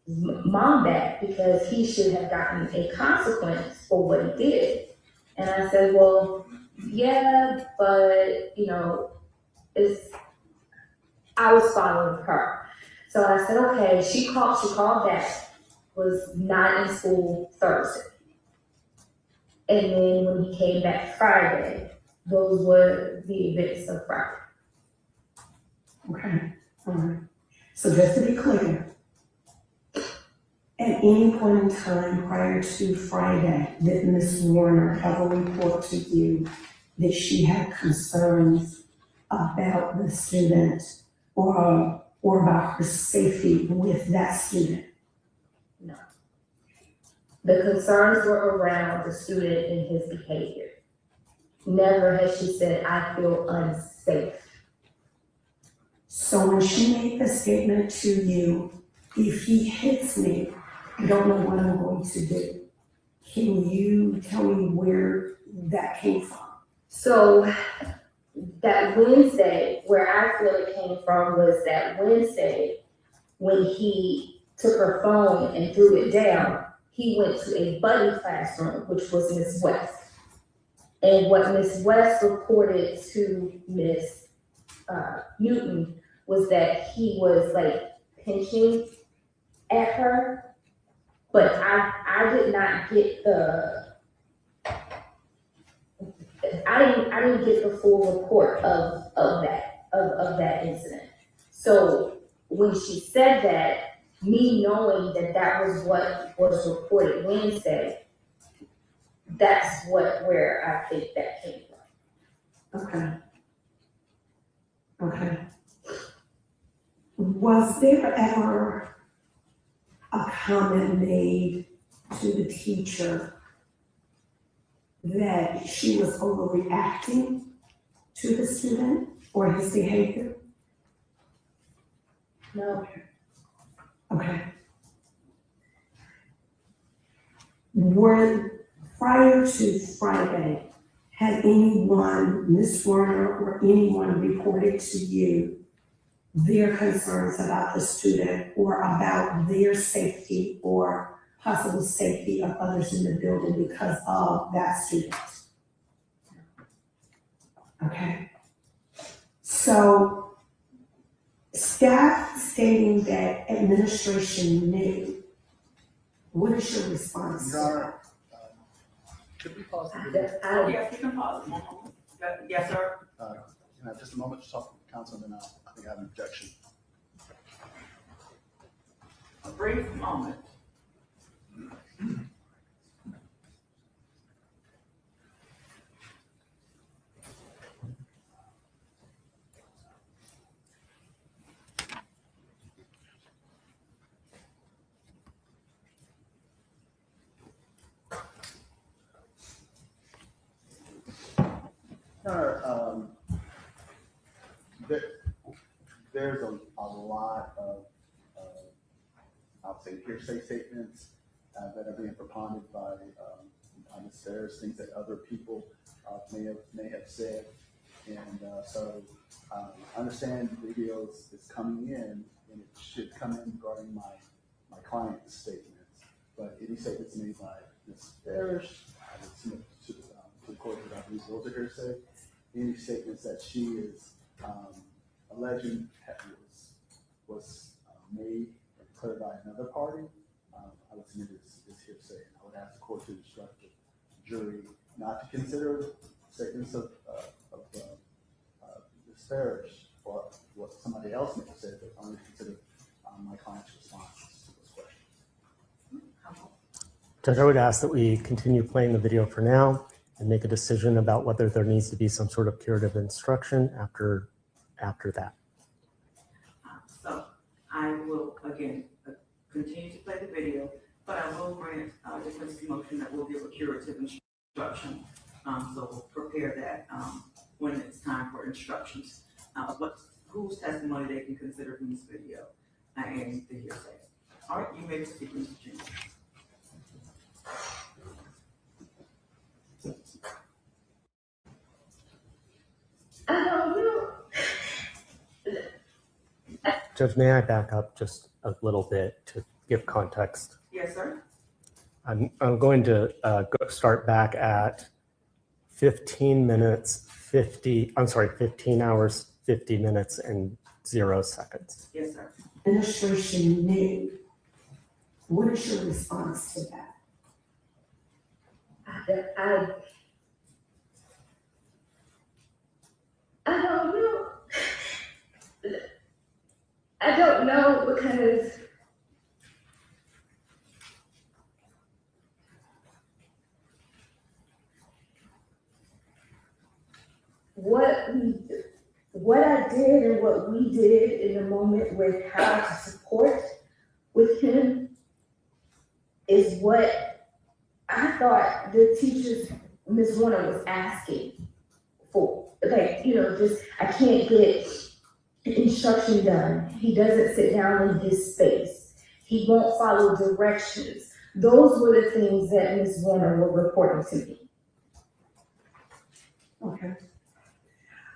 mom back because he should have gotten a consequence for what he did. And I said, well, yeah, but I was following her. So I said, okay, she called back, was not in school Thursday. And then when he came back Friday, those were the events of Friday. Okay, all right. So just to be clear, at any point in time prior to Friday, did Ms. Zwerner ever report to you that she had concerns about the student or about her safety with that student? No. The concerns were around the student and his behavior. Never has she said, I feel unsafe. So when she made the statement to you, if he hits me, I don't know what I'm going to do. Can you tell me where that came from? So that Wednesday, where I feel it came from was that Wednesday when he took her phone and threw it down, he went to a buddy classroom, which was Miss West. And what Miss West reported to Miss Newton was that he was like pinching at her, but I did not get I didn't get the full report of that incident. So when she said that, me knowing that was what was reported Wednesday, that's where I think that came from. Okay. Was there ever a comment made to the teacher that she was overreacting to the student or his behavior? No. Okay. Prior to Friday, had anyone, Ms. Zwerner or anyone reported to you their concerns about the student or about their safety or possible safety of others in the building because of that student? Okay. So staff stating that administration knew, what is your response? Your Honor, could we pause the video? Yes, you can pause. Yes, sir. Can I have just a moment to talk with the council, and then I think I have an objection. A brief moment. There's a lot of, I'll say hearsay statements that are being propounded by Ms. Ferris, things that other people may have said. And so I understand the video is coming in, and it should come in regarding my client's statements. But any statements made by Ms. Ferris, I would submit to the court that I believe those are hearsay. Any statements that she is alleging was made or declared by another party, I would submit as hearsay. And I would ask the court to instruct the jury not to consider statements of Ms. Ferris or what somebody else may have said, but only consider my client's responses to those questions. Judge, I would ask that we continue playing the video for now and make a decision about whether there needs to be some sort of curative instruction after that. So I will, again, continue to play the video, but I will grant a defense motion that will give a curative instruction instruction. So we'll prepare that, when it's time for instructions, whose testimony they can consider from this video, and the hearsay. All right, you may proceed, Mr. James. I don't know. Judge, may I back up just a little bit to give context? Yes, sir. I'm going to start back at 15 hours, 50 minutes, and 0 seconds. Yes, sir. Administration name. What is your response to that? I don't know. I don't know because what I did and what we did in the moment with how to support with him is what I thought the teachers, Ms. Warner, was asking for. Like, just, I can't get instruction done. He doesn't sit down in his space. He won't follow directions. Those were the things that Ms. Warner were reporting to me. Okay.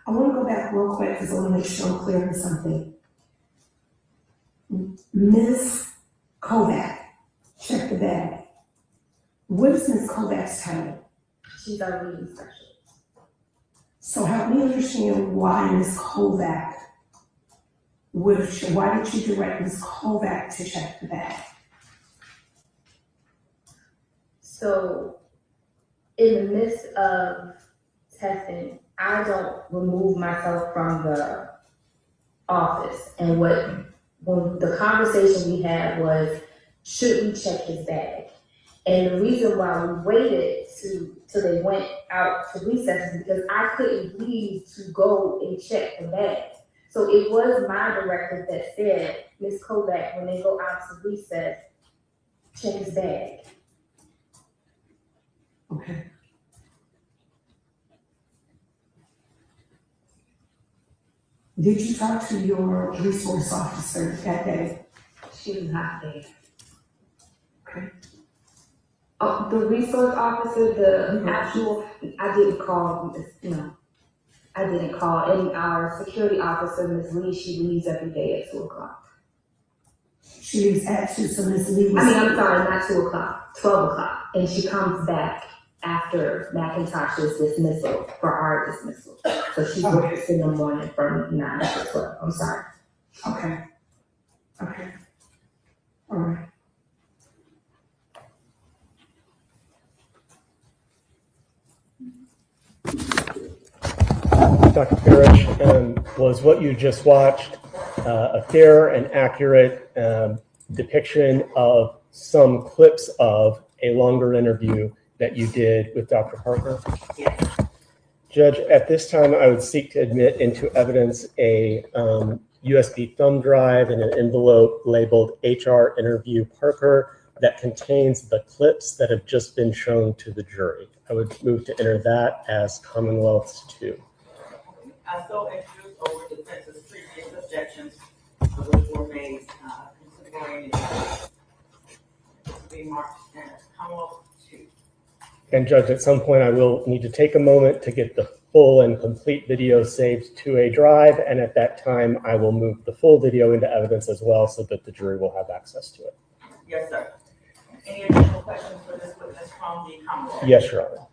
I want to go back real quick because I want to make sure I'm clear on something. Ms. Kovac, check the bag. What is Ms. Kovac's title? She's our reading specialist. So help me understand why Ms. Kovac why did you direct Ms. Kovac to check the bag? So in the midst of testing, I don't remove myself from the office. And when the conversation we had was, should we check his bag? And the reason why we waited till they went out to recess is because I couldn't leave to go and check the bag. So it was my director that said, Ms. Kovac, when they go out to recess, check his bag. Okay. Did you talk to your resource officer that day? She was not there. Okay. Oh, the resource officer, the actual, I didn't call, I didn't call. And our security officer, Ms. Lee, she leaves every day at 2:00. She leaves at 2, so Ms. Lee was. I'm sorry, not 2:00, 12:00. And she comes back after McIntosh's dismissal for our dismissal. So she works in the morning from 9 to 12. I'm sorry. Okay. Okay. All right. Dr. Parrish, was what you just watched a fair and accurate depiction of some clips of a longer interview that you did with Dr. Parker? Yes. Judge, at this time, I would seek to admit into evidence a USB thumb drive and an envelope labeled HR Interview Parker that contains the clips that have just been shown to the jury. I would move to enter that as Commonwealth's 2. I so introduce over defense's previous objections, which were made, considering to be marked as Commonwealth 2. And Judge, at some point, I will need to take a moment to get the full and complete video saved to a drive. And at that time, I will move the full video into evidence as well so that the jury will have access to it. Yes, sir. Any additional questions for this witness from the Commonwealth? Yes, Your Honor.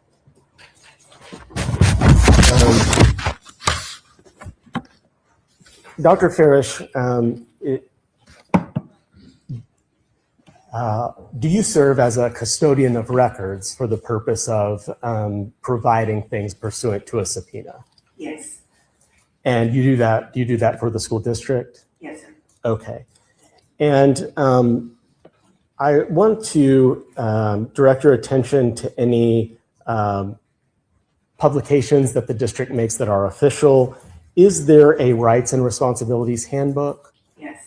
Dr. Parrish, do you serve as a custodian of records for the purpose of providing things pursuant to a subpoena? Yes. And you do that for the school district? Yes, sir. Okay. And I want to direct your attention to any publications that the district makes that are official. Is there a rights and responsibilities handbook? Yes.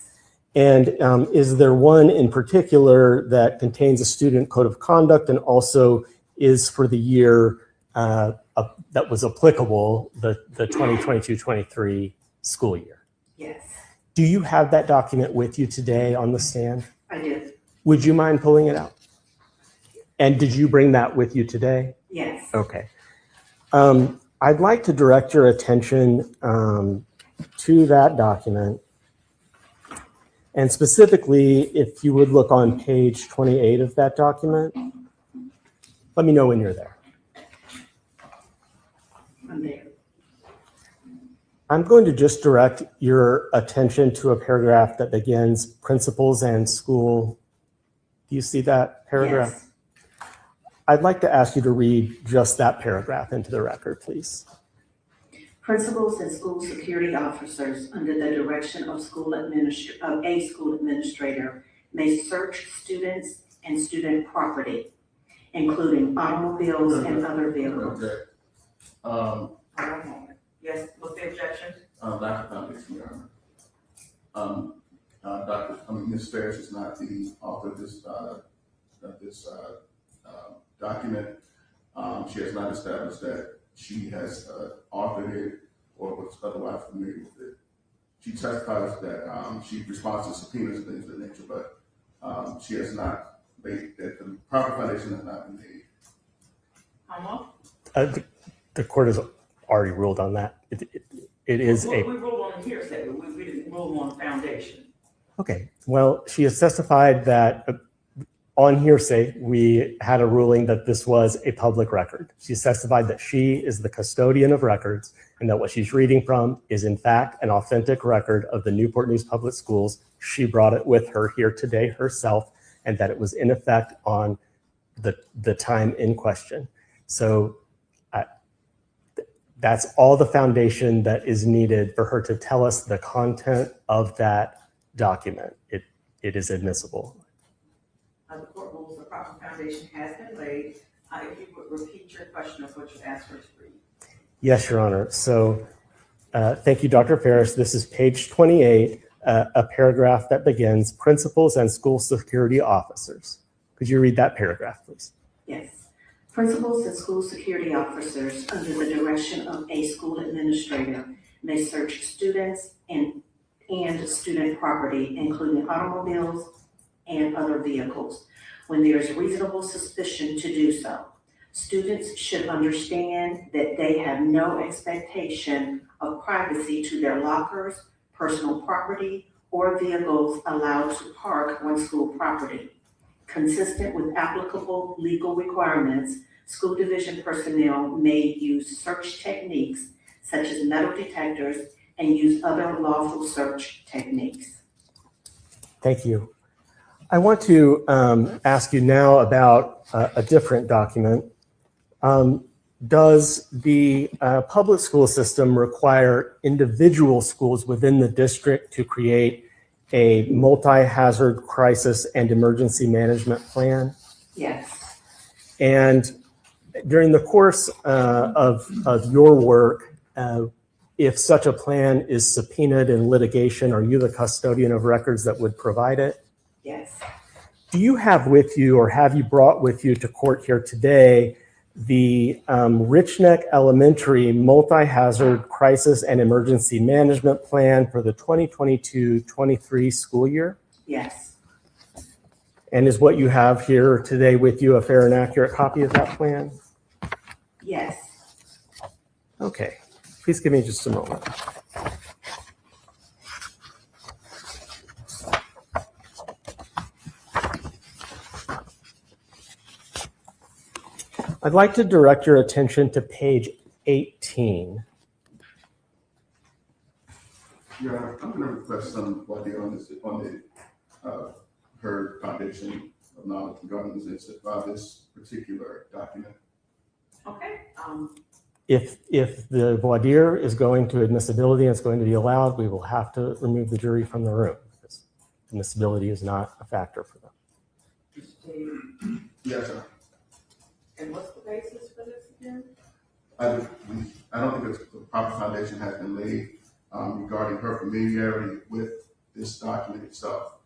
And is there one in particular that contains a student code of conduct and also is for the year that was applicable, the 2022-23 school year. Yes, Do you have that document with you today on the stand? I do. Would you mind pulling it out? And did you bring that with you today? Yes. Okay. I'd like to direct your attention to that document. And specifically, if you would look on page 28 of that document, let me know when you're there. I'm there. I'm going to just direct your attention to a paragraph that begins principals and school. Do you see that paragraph? Yes. I'd like to ask you to read just that paragraph into the record, please. Principals and school security officers, under the direction of a school administrator, may search students and student property, including automobiles and other vehicles. Okay. Hold on a moment. Yes, what's the objection? Dr. Foundation, Your Honor. Ms. Ferris is not the author of this document. She has not established that she has authored it or was otherwise familiar with it. She testifies that she responds to subpoenas and things of that nature, but she has not made that the proper foundation has not been made. How The court has already ruled on that. It is We a, ruled on hearsay, but we didn't rule on foundation. okay. Well, she has testified that on hearsay, we had a ruling that this was a public record. She testified that she is the custodian of records and that what she's reading from is in fact an authentic record of the Newport News Public Schools. She brought it with her here today herself, and that it was in effect on the time in question. So that's all the foundation that is needed for her to tell us the content of that document. It is admissible. The court rules the proper foundation has been laid. If you would repeat your question of what you asked her to read. Yes, Your Honor. So thank you, Dr. Ferris. This is page 28, a paragraph that begins, principals and school security officers. Could you read that paragraph, please? Yes. Principals and school security officers, under the direction of a school administrator, may search students and student property, including automobiles and other vehicles, when there is reasonable suspicion to do so. Students should understand that they have no expectation of privacy to their lockers, personal property, or vehicles allowed to park on school property. Consistent with applicable legal requirements, school division personnel may use search techniques such as metal detectors and use other lawful search techniques. Thank you. I want to ask you now about a different document. Does the public school system require individual schools within the district to create a multi-hazard crisis and emergency management plan? Yes. And during the course of your work, if such a plan is subpoenaed in litigation, are you the custodian of records that would provide it? Yes. Do you have with you, or have you brought with you to court here today, the Richneck Elementary Multi-Hazard Crisis and Emergency Management Plan for the 2022-23 school year? Yes. And is what you have here today with you a fair and accurate copy of that plan? Yes. Okay, please give me just a moment. I'd like to direct your attention to page 18. Your Honor, I'm going to request some idea on her foundation of knowledge regarding this particular document. Okay. If the voir dire is going to admissibility and it's going to be allowed, we will have to remove the jury from the room, because admissibility is not a factor for them. Yes, sir. And what's the basis for this again? I don't think the proper foundation has been laid regarding her familiarity with this document itself.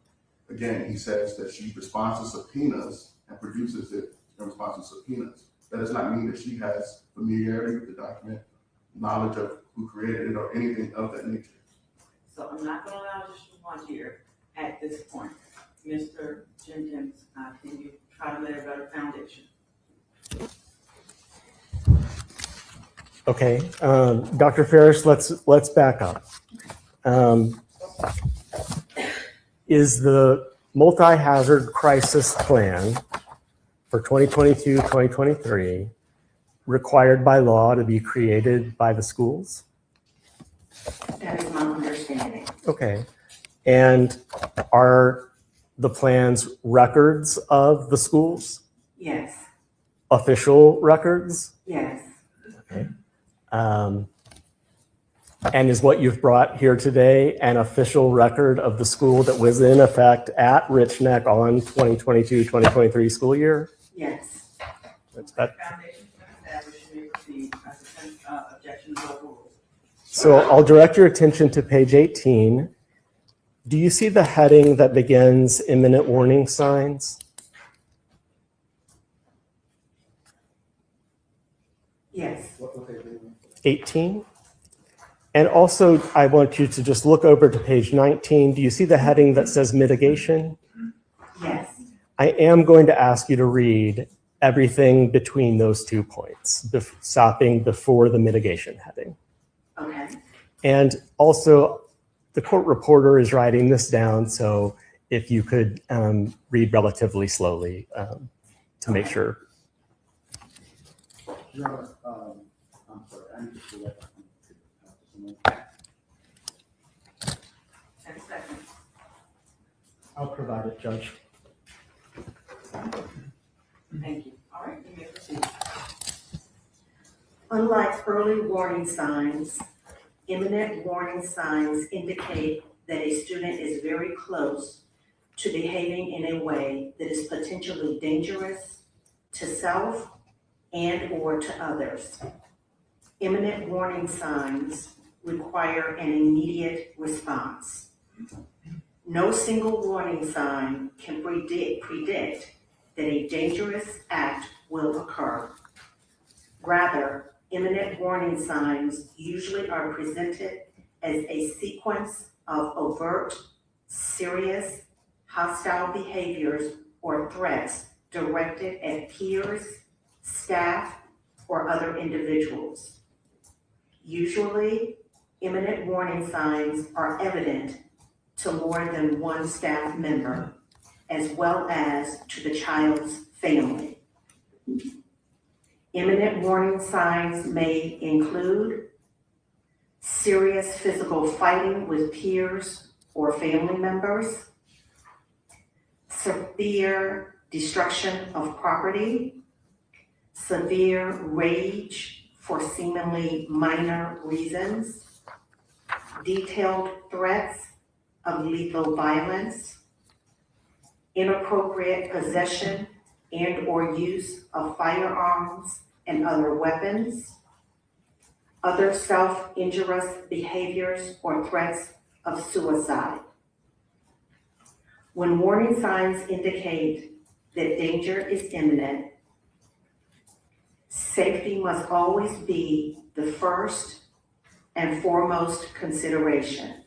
Again, he says that she responds to subpoenas and produces it in response to subpoenas. that does not mean that she has familiarity with the document, knowledge of who created it, or anything of that nature. So I'm not gonna allow you to want here at this point. Mr. Jenkins, can you try to lay a better foundation? Okay, Dr. Ferris, let's back up. Is the multi-hazard crisis plan for 2022, 2023 required by law to be created by the schools? That is my understanding. Okay, and are the plans records of the schools? Yes, Official records? yes, Okay. And is what you've brought here today an official record of the school that was in effect at Richneck on 2022, 2023 school year? yes. That's that. Foundation established, you may proceed. Objection is overruled. So I'll direct your attention to page 18. Do you see the heading that begins imminent warning signs? Yes, 18? And also, I want you to just look over to page 19. Do you see the heading that says mitigation? yes, I am going to ask you to read everything between those 2 points, stopping before the mitigation heading. okay. And also, the court reporter is writing this down, so if you could read relatively slowly to make sure. Your Honor, I'm sorry, I need to select. 10 seconds. I'll provide it, Judge. Thank you. All right, you may proceed. Unlike early warning signs, imminent warning signs indicate that a student is very close to behaving in a way that is potentially dangerous to self and/or to others. Imminent warning signs require an immediate response. No single warning sign can predict that a dangerous act will occur. Rather, imminent warning signs usually are presented as a sequence of overt, serious, hostile behaviors or threats directed at peers, staff, or other individuals. Usually, imminent warning signs are evident to more than one staff member, as well as to the child's family. Imminent warning signs may include serious physical fighting with peers or family members, severe destruction of property, severe rage for seemingly minor reasons, detailed threats of lethal violence, inappropriate possession and/or use of firearms and other weapons, other self-injurious behaviors or threats of suicide. When warning signs indicate that danger is imminent, safety must always be the first and foremost consideration.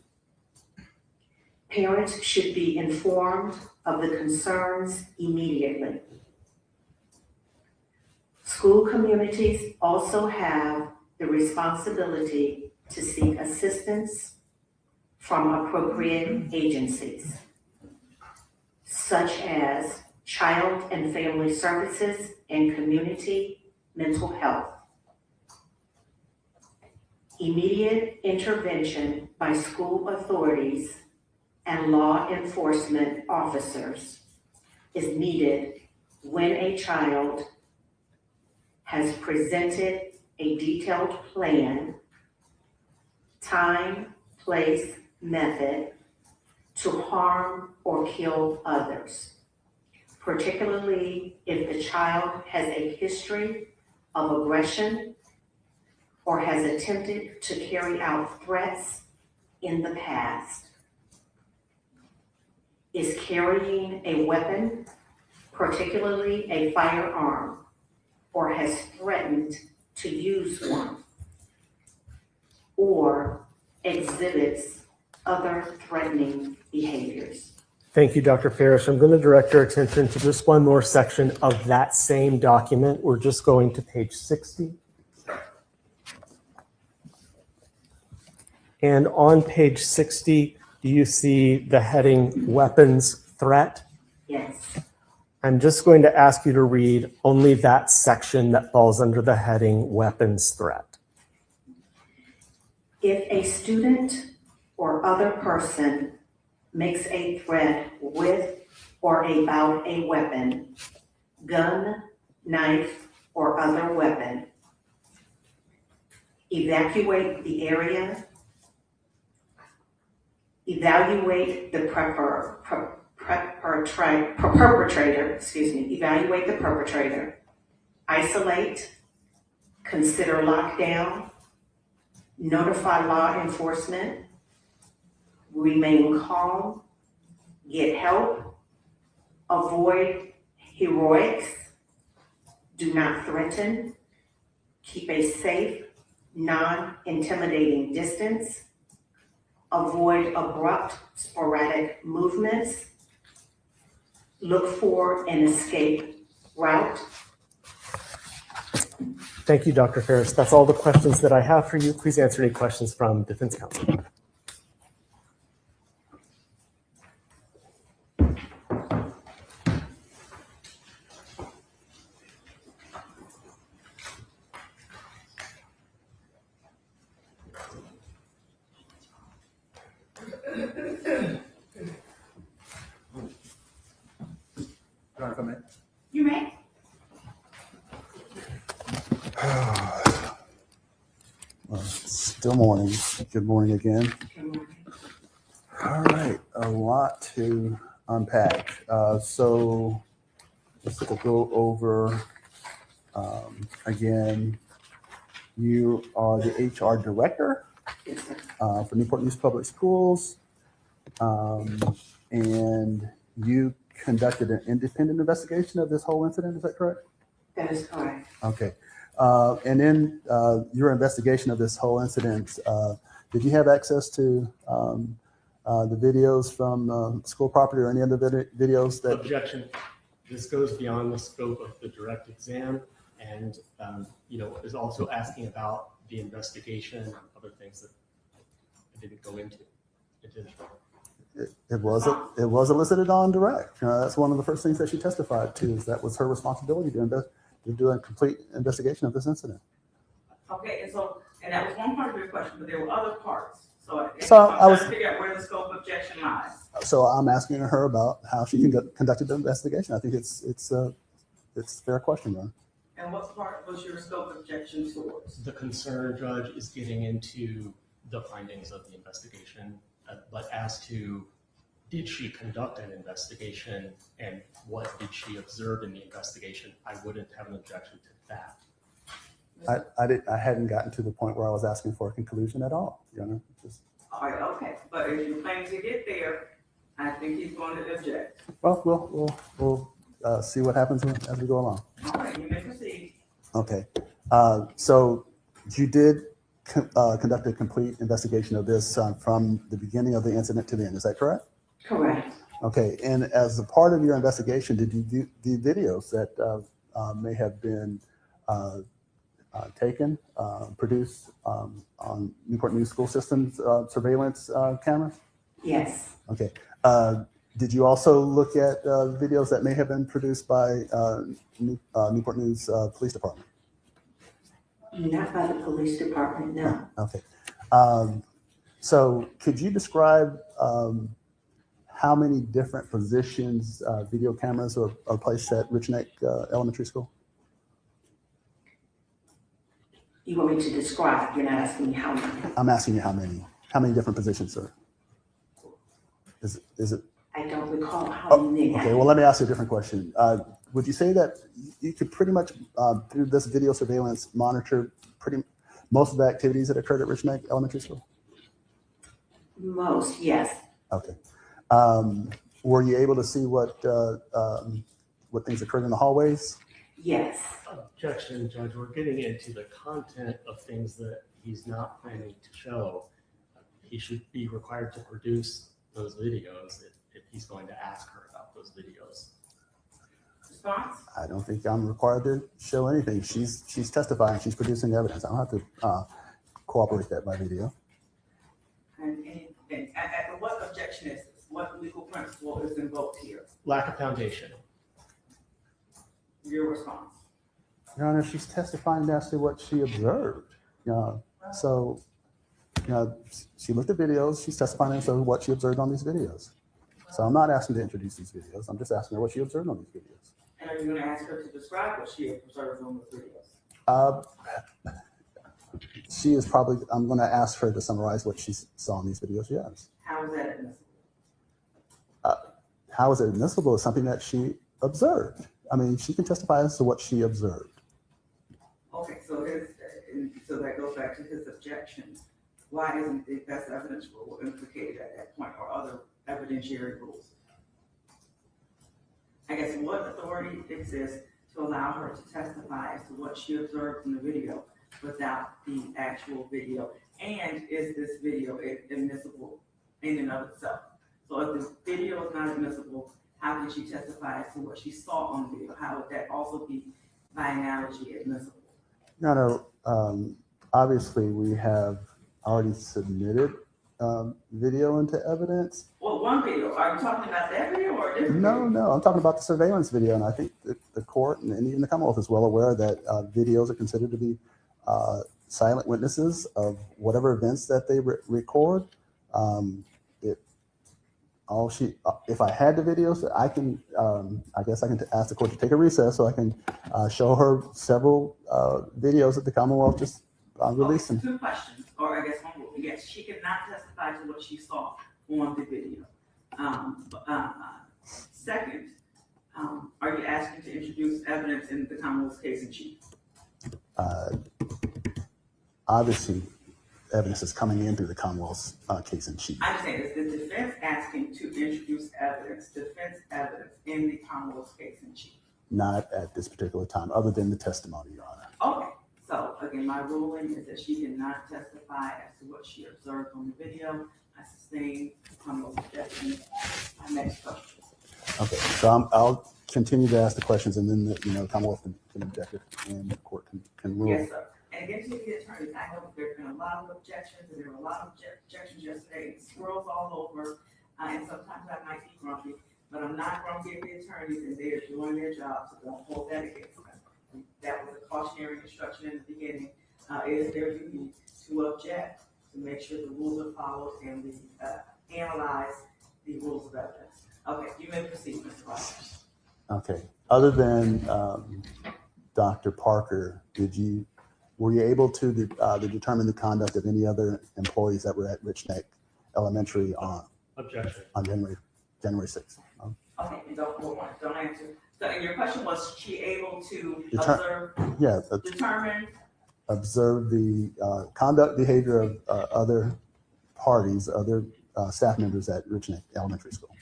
Parents should be informed of the concerns immediately. School communities also have the responsibility to seek assistance from appropriate agencies, such as Child and Family Services and Community Mental Health. Immediate intervention by school authorities and law enforcement officers is needed when a child has presented a detailed plan, time, place, method to harm or kill others, particularly if the child has a history of aggression or has attempted to carry out threats in the past. Is carrying a weapon, particularly a firearm, or has threatened to use one, or exhibits other threatening behaviors. Thank you, Dr. Parrish. I'm going to direct your attention to just one more section of that same document. We're just going to page 60. And on page 60, do you see the heading weapons threat? Yes. I'm just going to ask you to read only that section that falls under the heading weapons threat. If a student or other person makes a threat with or about a weapon, gun, knife, or other weapon, evacuate the area, evaluate the perpetrator, isolate, consider lockdown, notify law enforcement, remain calm, get help, avoid heroics, do not threaten, keep a safe, non-intimidating distance, avoid abrupt, sporadic movements, look for an escape route. Thank you, Dr. Ferris. That's all the questions that I have for you. Please answer any questions from defense counsel. You may. Well, still morning. Good morning again. All right, a lot to unpack. So just to go over, again, you are the HR director for Newport News Public Schools. And you conducted an independent investigation of this whole incident, is that correct? That is correct. Okay. And in your investigation of this whole incident, did you have access to the videos from school property or any other videos that? Objection. This goes beyond the scope of the direct exam and, is also asking about the investigation and other things that I didn't go into. It was elicited on direct. That's one of the first things that she testified to, is that was her responsibility to do a complete investigation of this incident. Okay, and that was one part of your question, but there were other parts. So I'm trying to figure out where the scope of objection lies. So I'm asking her about how she conducted the investigation. I think it's a fair question, Ron. And what part was your scope of objection towards? The concern, Judge, is getting into the findings of the investigation, but as to did she conduct an investigation and what did she observe in the investigation, I wouldn't have an objection to that. I hadn't gotten to the point where I was asking for a conclusion at all. All right, okay, but if you plan to get there, I think he's going to object. Well, we'll see what happens as we go along. All right, you may proceed. Okay, so you did conduct a complete investigation of this from the beginning of the incident to the end. Is that correct? Correct. Okay, and as a part of your investigation, did you do the videos that may have been taken, produced on Newport News School System's surveillance cameras? Yes. Okay. Did you also look at videos that may have been produced by Newport News Police Department? Not by the police department, no. Okay. So could you describe how many different positions video cameras are placed at Richneck Elementary School? You want me to describe? You're not asking me how many. I'm asking you how many. How many different positions, sir? Is it? I don't recall how many. Okay, well, let me ask you a different question. Would you say that you could pretty much, through this video surveillance, monitor most of the activities that occurred at Richneck Elementary School? Most, yes. Okay. Were you able to see what things occurred in the hallways? Yes. Objection, Judge, we're getting into the content of things that he's not planning to show. He should be required to produce those videos if he's going to ask her about those videos. Response? I don't think I'm required to show anything. She's testifying, she's producing evidence. I don't have to cooperate that by video. And what objection is this? What legal principle is invoked here? Lack of foundation. Your response? Your Honor, she's testifying as to what she observed. So, she looked at videos, she's testifying as to what she observed on these videos. So I'm not asking to introduce these videos, I'm just asking her what she observed on these videos. And are you going to ask her to describe what she observed on the videos? She is probably, I'm going to ask her to summarize what she saw in these videos, yes. How is that admissible? How is it admissible? It's something that she observed. I mean, she can testify as to what she observed. Okay, so that goes back to his objection. Why isn't the best evidence rule implicated at that point, or other evidentiary rules? I guess what authority exists to allow her to testify as to what she observed in the video without the actual video? And is this video admissible in and of itself? So if the video is not admissible, how can she testify as to what she saw on the video? How would that also be, by analogy, admissible? Your Honor, obviously we have already submitted video into evidence. Well, one video. Are you talking about that video or a different video? No, I'm talking about the surveillance video, and I think the court and even the Commonwealth is well aware that videos are considered to be silent witnesses of whatever events that they record. If I had the videos, I can, I guess I can ask the court to take a recess so I can show her several videos that the Commonwealth just released. Okay, two questions, or I guess one rule. Yes, she cannot testify to what she saw on the video. Second, are you asking to introduce evidence in the Commonwealth's case in chief? Obviously, evidence is coming in through the Commonwealth's case in chief. I'm saying, is the defense asking to introduce defense evidence in the Commonwealth's case in chief? Not at this particular time, other than the testimony, Your Honor. Okay, so again, my ruling is that she cannot testify as to what she observed on the video. I sustain Commonwealth's objection. My next question. Okay, so I'll continue to ask the questions, and then the Commonwealth can object it, and the court can rule. Yes, sir. And again, to the attorneys, I know there's been a lot of objections, and there were a lot of objections yesterday, and swirls all over, and sometimes I might be grumpy, but I'm not grumpy at the attorneys, and they are doing their job, so don't hold that against them. That was a cautionary instruction in the beginning. It is their duty to object, to make sure the rules are followed, and we analyze the rules of evidence. Okay, you may proceed, Mr. Rogers. Okay, other than Dr. Parker, were you able to determine the conduct of any other employees that were at Richneck Elementary on January 6th? Okay, you don't answer. So your question was, she able to determine? Observe the conduct, behavior of other parties, other staff members at Richneck Elementary School.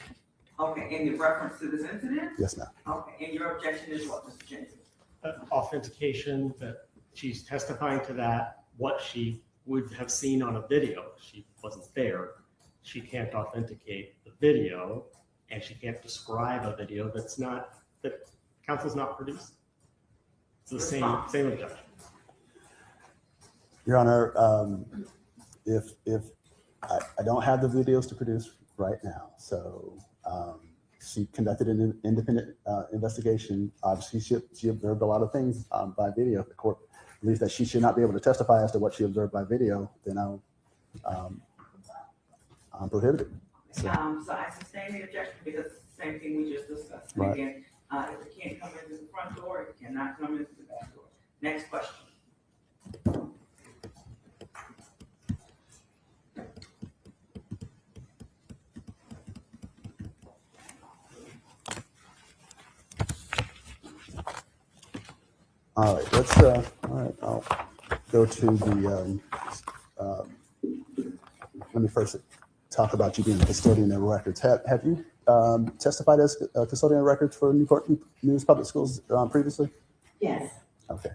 Okay, and in reference to this incident? Yes, ma'am. Okay, and your objection is what, Mr. Jenkins? Authentication, that she's testifying to that, what she would have seen on a video. She wasn't there. She can't authenticate the video, and she can't describe a video that counsel's not produced. It's the same objection. Your Honor, if I don't have the videos to produce right now, so she conducted an independent investigation. Obviously, she observed a lot of things by video. If the court believes that she should not be able to testify as to what she observed by video, then I'm prohibited. So I sustain the objection because it's the same thing we just discussed. And Right. again, if it can't come into the front door, it cannot come into the back door. Next question. All right, I'll go to the, let me first talk about you being a custodian of records. Have you testified as a custodian of records for Newport News Public Schools previously? Yes, Okay.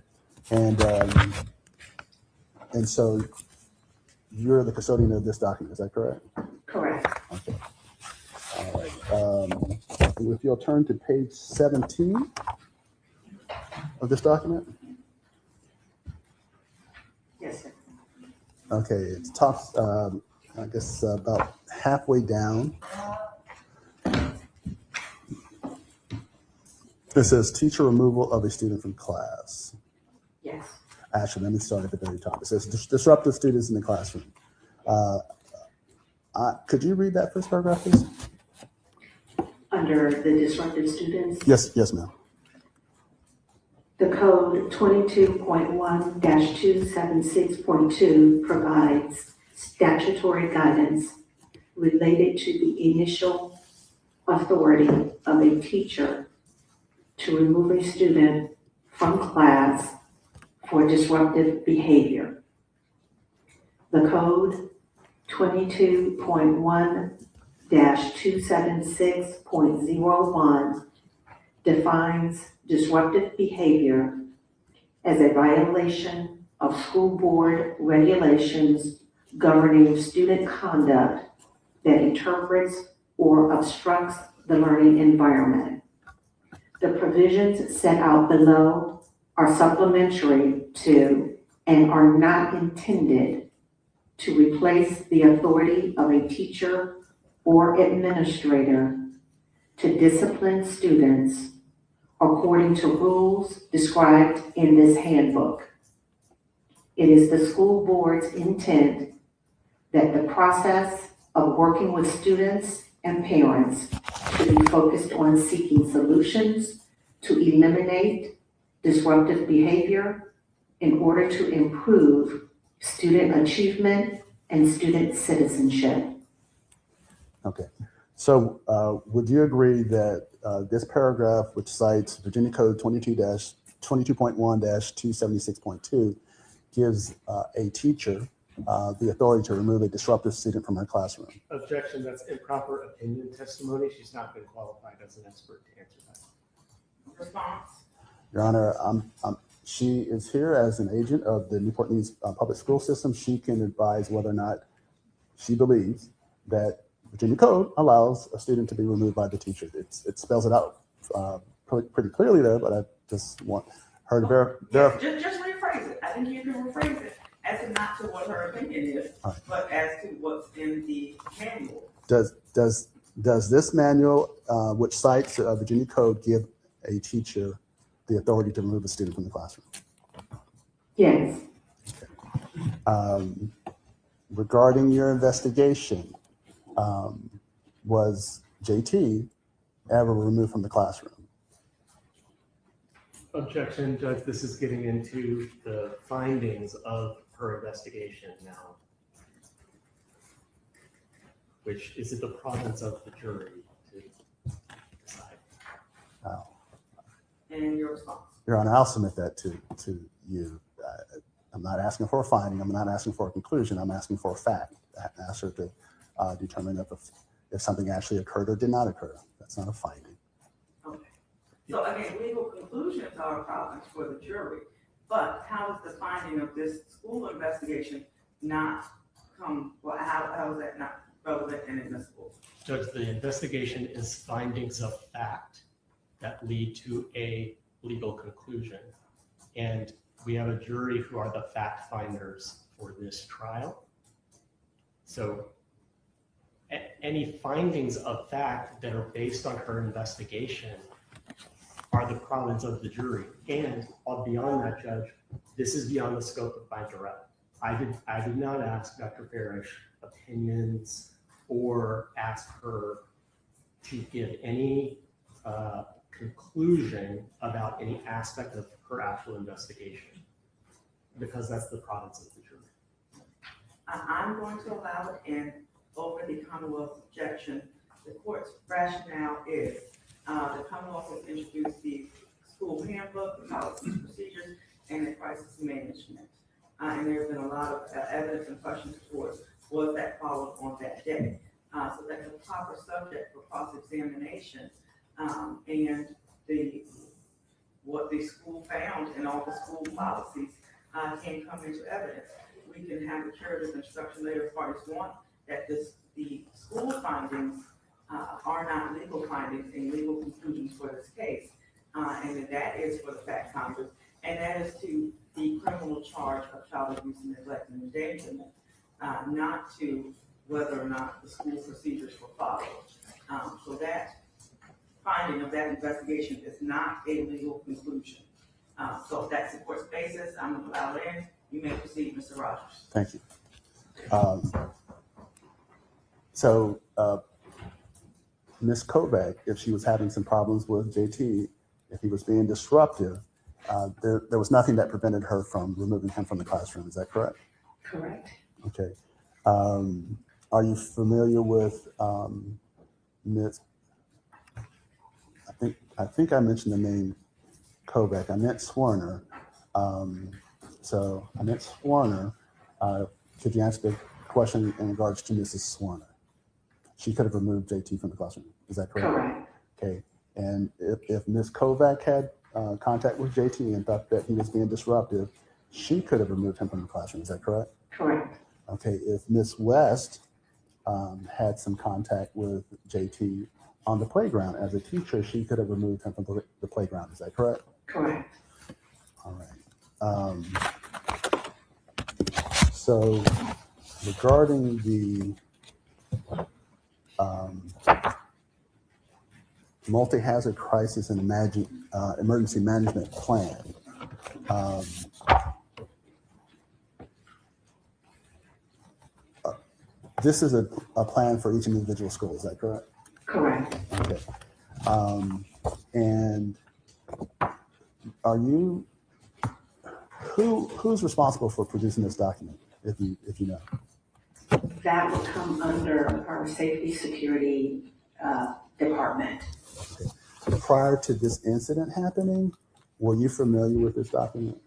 And so you're the custodian of this document, is that correct? correct. Okay. All right. If you'll turn to page 17 of this document. Yes, sir. Okay, it talks, I guess, about halfway down. It says teacher removal of a student from class. Yes. Actually, let me start at the very top. It says disruptive students in the classroom. Could you read that first paragraph, please? Under the disruptive students, Yes, ma'am. the code 22.1-276.2 provides statutory guidance related to the initial authority of a teacher to remove a student from class for disruptive behavior. The code 22.1-276.01 defines disruptive behavior as a violation of school board regulations governing student conduct that interprets or obstructs the learning environment. The provisions set out below are supplementary to and are not intended to replace the authority of a teacher or administrator to discipline students according to rules described in this handbook. It is the school board's intent that the process of working with students and parents should be focused on seeking solutions to eliminate disruptive behavior in order to improve student achievement and student citizenship. Okay. So would you agree that this paragraph, which cites Virginia Code 22.1-276.2, gives a teacher the authority to remove a disruptive student from her classroom? Objection, that's improper opinion testimony. She's not been qualified as an expert to answer that. Response? Your Honor, she is here as an agent of the Newport News public school system. She can advise whether or not she believes that Virginia Code allows a student to be removed by the teacher. It spells it out pretty clearly there, but I just want her to verify. Just rephrase it. I think you can rephrase it as not to what her opinion is, but as to what's in the manual. Does this manual, which cites Virginia Code, give a teacher the authority to remove a student from the classroom? Yes, Regarding your investigation, was JT ever removed from the classroom? Objection, Judge, this is getting into the findings of her investigation now, which is the province of the jury to decide. And your response? Your Honor, I'll submit that to you. I'm not asking for a finding. I'm not asking for a conclusion. I'm asking for a fact. I asked her to determine if something actually occurred or did not occur. That's not a finding. Okay. So again, legal conclusions are a province for the jury, but how is the finding of this school investigation not come, well, how is that not relevant and admissible? Judge, the investigation is findings of fact that lead to a legal conclusion. And we have a jury who are the fact finders for this trial. So any findings of fact that are based on her investigation are the province of the jury. And beyond that, Judge, this is beyond the scope of my direct. I did not ask Dr. Parrish opinions or ask her to give any conclusion about any aspect of her actual investigation, because that's the province of the jury. I'm going to allow it, and over the Commonwealth's objection, the court's rationale is the Commonwealth has introduced the school handbook, the policies and procedures, and the crisis management. And there's been a lot of evidence and questions towards was that followed on that day. So that's a proper subject for cross-examination. And the what the school found and all the school policies can come into evidence. We can have a curative instruction later if parties want that the school findings are not legal findings and legal conclusions for this case. And that is for the fact finders, and that is to the criminal charge of child abuse and neglect and endangerment, not to whether or not the school procedures were followed. So that finding of that investigation is not a legal conclusion. So if that supports basis, I'm going to allow it in. You may proceed, Mr. Rogers. Thank you. So Ms. Kovac, if she was having some problems with JT, if he was being disruptive, there was nothing that prevented her from removing him from the classroom. Is that correct? Correct. Okay. Are you familiar with Ms. I think I mentioned the name Kovac. I meant Zwerner. So I meant Zwerner. Could you answer the question in regards to Mrs. Zwerner? She could have removed JT from the classroom. Is that correct? Correct. Okay. And if Ms. Kovac had contact with JT and thought that he was being disruptive, she could have removed him from the classroom. Is that correct? Correct. Okay. If Ms. West had some contact with JT on the playground as a teacher, she could have removed him from the playground. Is that correct? Correct. All right. So regarding the multi-hazard crisis and emergency management plan, this is a plan for each individual school. Is that correct? Correct. Okay. And are you, who's responsible for producing this document, if you know? That will come under our safety security department. Okay. Prior to this incident happening, were you familiar with this document?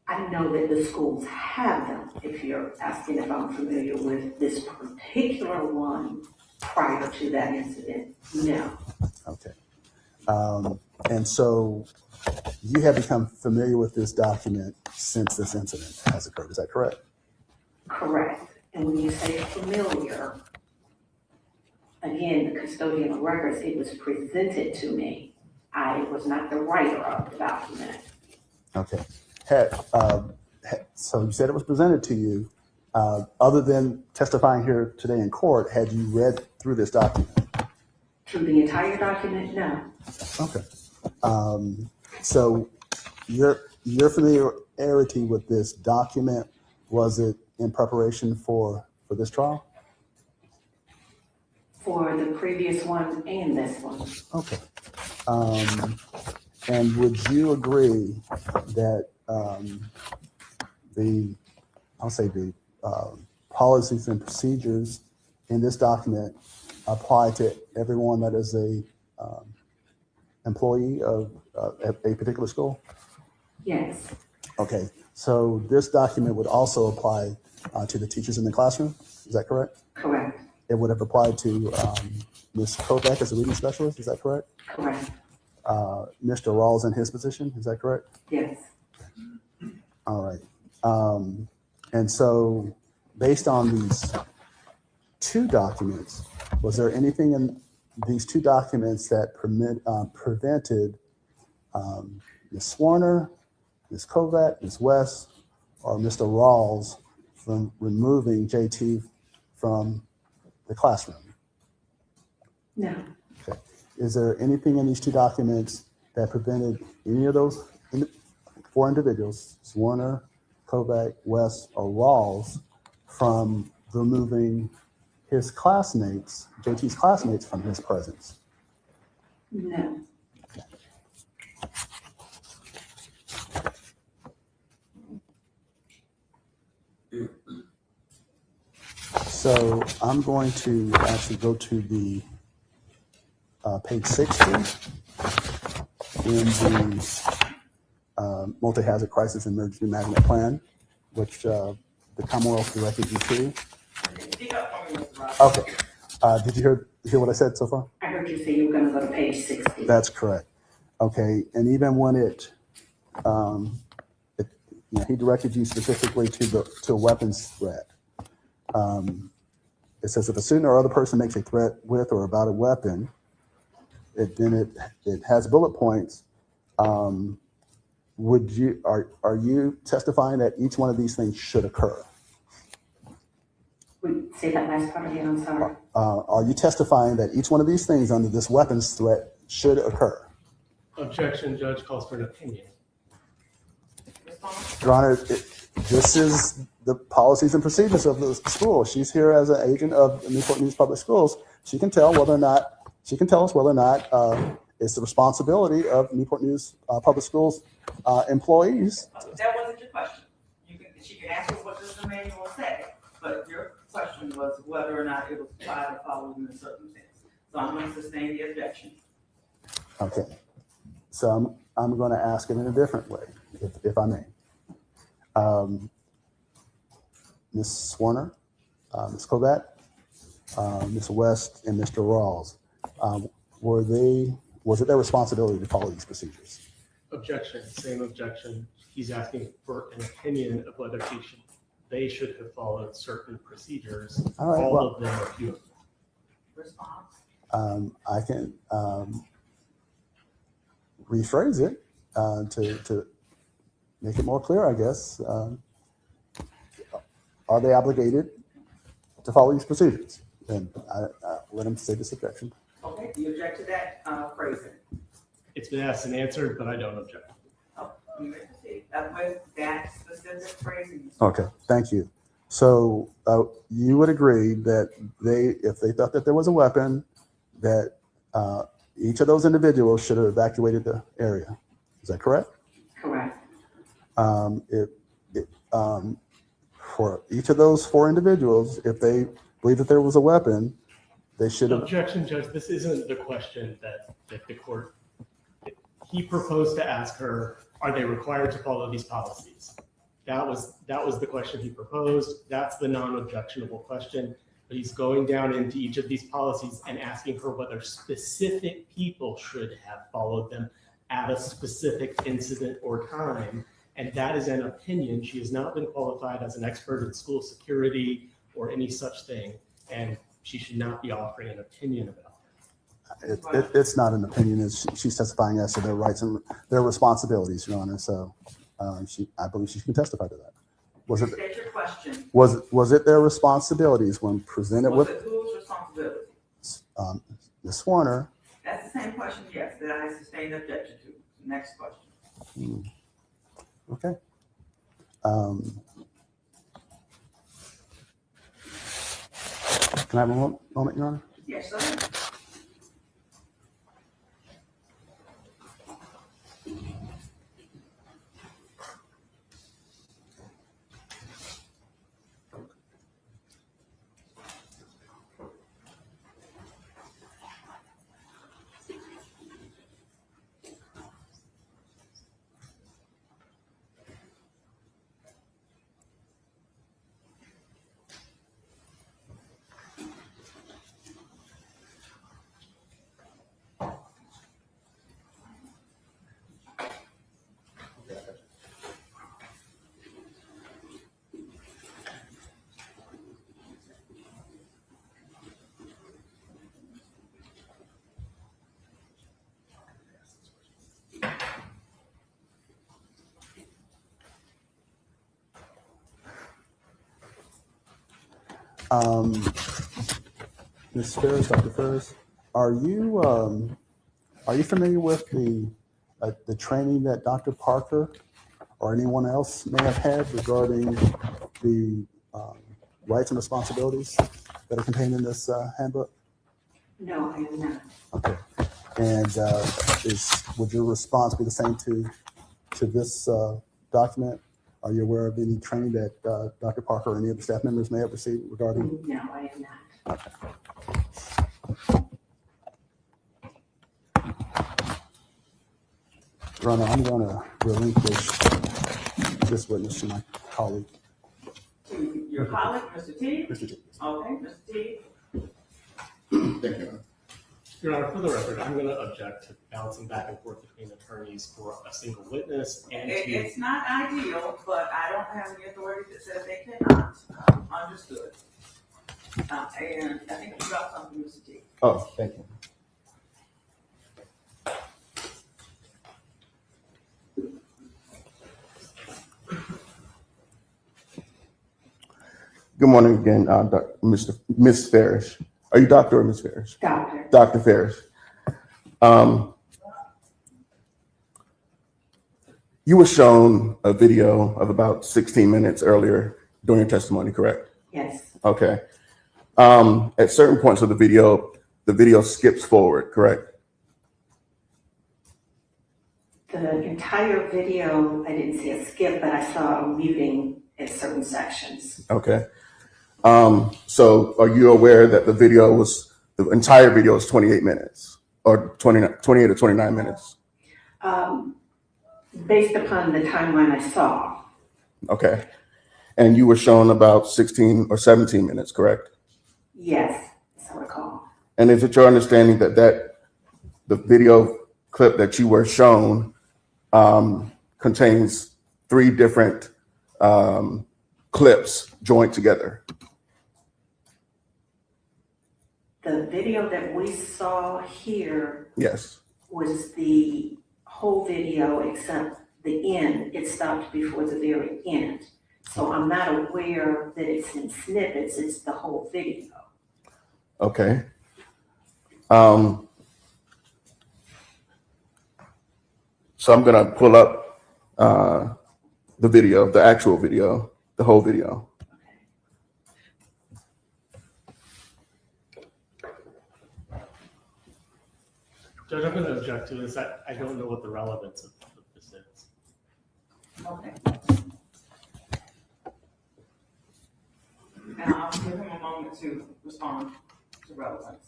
I know that the schools have them, if you're asking if I'm familiar with this particular one prior to that incident, no. Okay. And so you have become familiar with this document since this incident has occurred. Is that correct? Correct. And when you say familiar, again, the custodian of records, it was presented to me. I was not the writer of the document. Okay. So you said it was presented to you. Other than testifying here today in court, had you read through this document? Through the entire document, no. Okay. So your familiarity with this document, was it in preparation for this trial? For the previous one and this one. Okay. And would you agree that the policies and procedures in this document apply to everyone that is a employee of a particular school? Yes. Okay, so this document would also apply to the teachers in the classroom, is that correct? Correct. It would have applied to Ms. Kovac as a reading specialist, is that correct? Correct. Mr. Rawls in his position, is that correct? Yes. All right. And so based on these two documents, was there anything in these two documents that prevented Ms. Zwerner, Ms. Kovac, Ms. West, or Mr. Rawls from removing JT from the classroom? No. Okay. Is there anything in these two documents that prevented any of those four individuals, Zwerner, Kovac, West, or Rawls, from removing his classmates, JT's classmates, from his presence? No. So I'm going to actually go to the page 60 in the multi-hazard crisis and emergency management plan, which the Commonwealth directed you to. Speak up for me, Mr. Rogers. Okay. Did you hear what I said so far? I heard you say you were going to go to page 60. That's correct. Okay, and even when he directed you specifically to a weapons threat. It says if a student or other person makes a threat with or about a weapon, it has bullet points. Are you testifying that each one of these things should occur? Say that last part again, I'm sorry. Are you testifying that each one of these things under this weapons threat should occur? Objection, judge calls for an opinion. Response? Your Honor, this is the policies and procedures of the school. She's here as an agent of Newport News Public Schools. She can tell us whether or not it's the responsibility of Newport News Public Schools employees. That wasn't your question. She can ask you what does the manual say, but your question was whether or not it was applied or followed in the circumstance. So I'm going to sustain the objection. Okay. So I'm going to ask it in a different way, if I may. Ms. Zwerner, Ms. Cobat, Ms. West, and Mr. Rawls, was it their responsibility to follow these procedures? Objection, same objection. He's asking for an opinion of whether they should have followed certain procedures. All right, All of them or few of them. Response? I can rephrase it to make it more clear, I guess. Are they obligated to follow these procedures? And I let him say this objection. Okay, do you object to that phrasing? It's been asked and answered, but I don't object. Oh, you may proceed. With that specific phrasing. Okay, thank you. So you would agree that if they thought that there was a weapon, that each of those individuals should have evacuated the area. Is that correct? Correct. For each of those 4 individuals, if they believe that there was a weapon, they should have. Objection, judge. This isn't the question that the court. He proposed to ask her, are they required to follow these policies? That was the question he proposed. That's the non-objectionable question. But he's going down into each of these policies and asking her whether specific people should have followed them at a specific incident or time. And that is an opinion. She has not been qualified as an expert in school security or any such thing. And she should not be offering an opinion about that. It's not an opinion. She's testifying as to their rights and their responsibilities, Your Honor. So I believe she can testify to that. State your question. Was it their responsibilities when presented Was with it whose responsibility? Ms. Zwerner? That's the same question, yes, that I sustained objection to. Next question. Okay. Can I have a moment, Your Honor? Yes, sir. Ms. Ferris, Dr. Ferris, are you familiar with the training that Dr. Parker or anyone else may have had regarding the rights and responsibilities that are contained in this handbook? No, I am not. Okay. And would your response be the same to this document? Are you aware of any training that Dr. Parker or any of the staff members may have received regarding? No, I am not. Okay. Your Honor, I'm going to relinquish this witness to my colleague. To your colleague, Mr. T? Mr. T. Okay, Mr. T. Thank you, Your Honor. Your Honor, for the record, I'm going to object to bouncing back and forth between attorneys for a single witness and to. It's not ideal, but I don't have any authority that says they cannot. Understood. And I think you got something, Mr. T. Oh, thank you. Good morning again, Ms. Farish. Are you Doctor or Ms. Farish? Doctor. Dr. Farish. You were shown a video of about 16 minutes earlier during your testimony, correct? Yes, Okay. At certain points of the video skips forward, correct? the entire video, I didn't see a skip, but I saw a muting at certain sections. Okay. So are you aware that the entire video was 28 minutes or 28 or 29 minutes? Based upon the timeline I saw, Okay. And you were shown about 16 or 17 minutes, correct? yes, as I recall. And is it your understanding that the video clip that you were shown contains 3 different clips joined together? The video that we saw here Yes. was the whole video except the end. It stopped before the very end. So I'm not aware that it's in snippets, it's the whole video. Okay. So I'm gonna pull up the video, the actual video, the whole video. Judge, I'm going to object to this. I don't know what the relevance of this is. Okay. And I'll give him a moment to respond to relevance.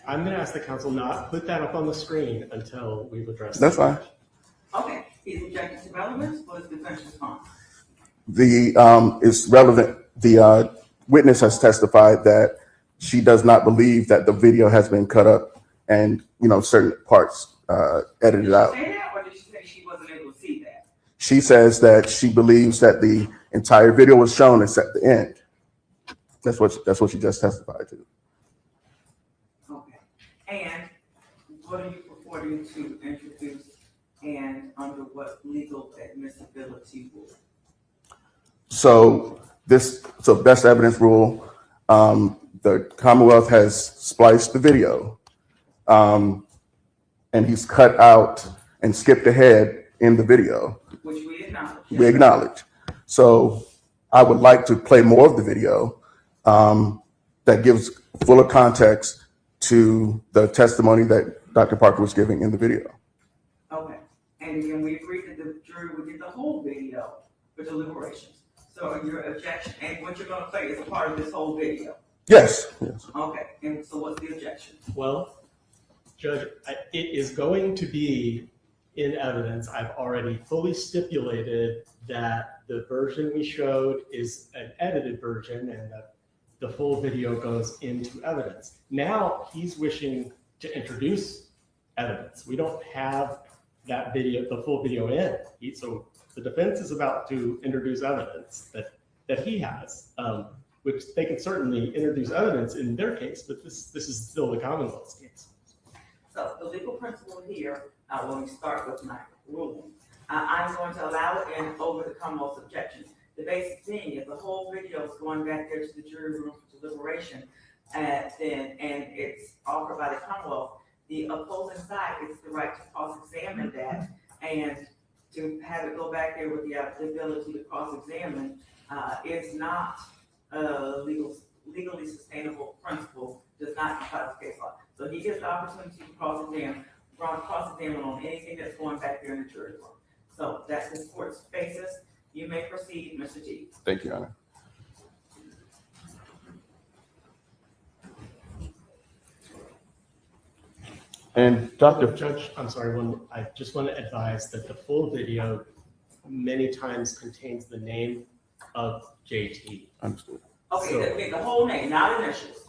I'm going to ask the council not put that up on the screen until we've addressed. That's fine. Okay, he's objecting to relevance. What is the defense response? It's relevant. The witness has testified that she does not believe that the video has been cut up and, certain parts edited out. Did she say that, or did she say she wasn't able to see that? She says that she believes that the entire video was shown except the end. That's what she just testified to. Okay. And what are you purporting to introduce and under what legal admissibility rule? So best evidence rule, the Commonwealth has spliced the video, and he's cut out and skipped ahead in the video. Which we acknowledge. We acknowledge. So I would like to play more of the video that gives fuller context to the testimony that Dr. Parker was giving in the video. Okay. And again, we agreed that the jury would get the whole video for deliberations. So your objection, and what you're going to play is a part of this whole video. Yes. Okay. And so what's the objection? Well, Judge, it is going to be in evidence. I've already fully stipulated that the version we showed is an edited version and that the full video goes into evidence. Now he's wishing to introduce evidence. We don't have that video, the full video in. So the defense is about to introduce evidence that he has, which they can certainly introduce evidence in their case, but this is still the Commonwealth's case. So the legal principle here, when we start with my ruling, I'm going to allow it in over the Commonwealth's objection. The basic thing is the whole video is going back there to the jury room for deliberation, and it's offered by the Commonwealth. The opposing side gets the right to cross-examine that, and to have it go back there with the ability to cross-examine is not a legally sustainable principle, does not comply with case law. So he gets the opportunity to cross-examine on anything that's going back there in the jury room. So that's this court's basis. You may proceed, Mr. G. Thank you, Your Honor. And Dr. Judge, I'm sorry, I just want to advise that the full video many times contains the name of JT. Understood. Okay, the whole name, not initials.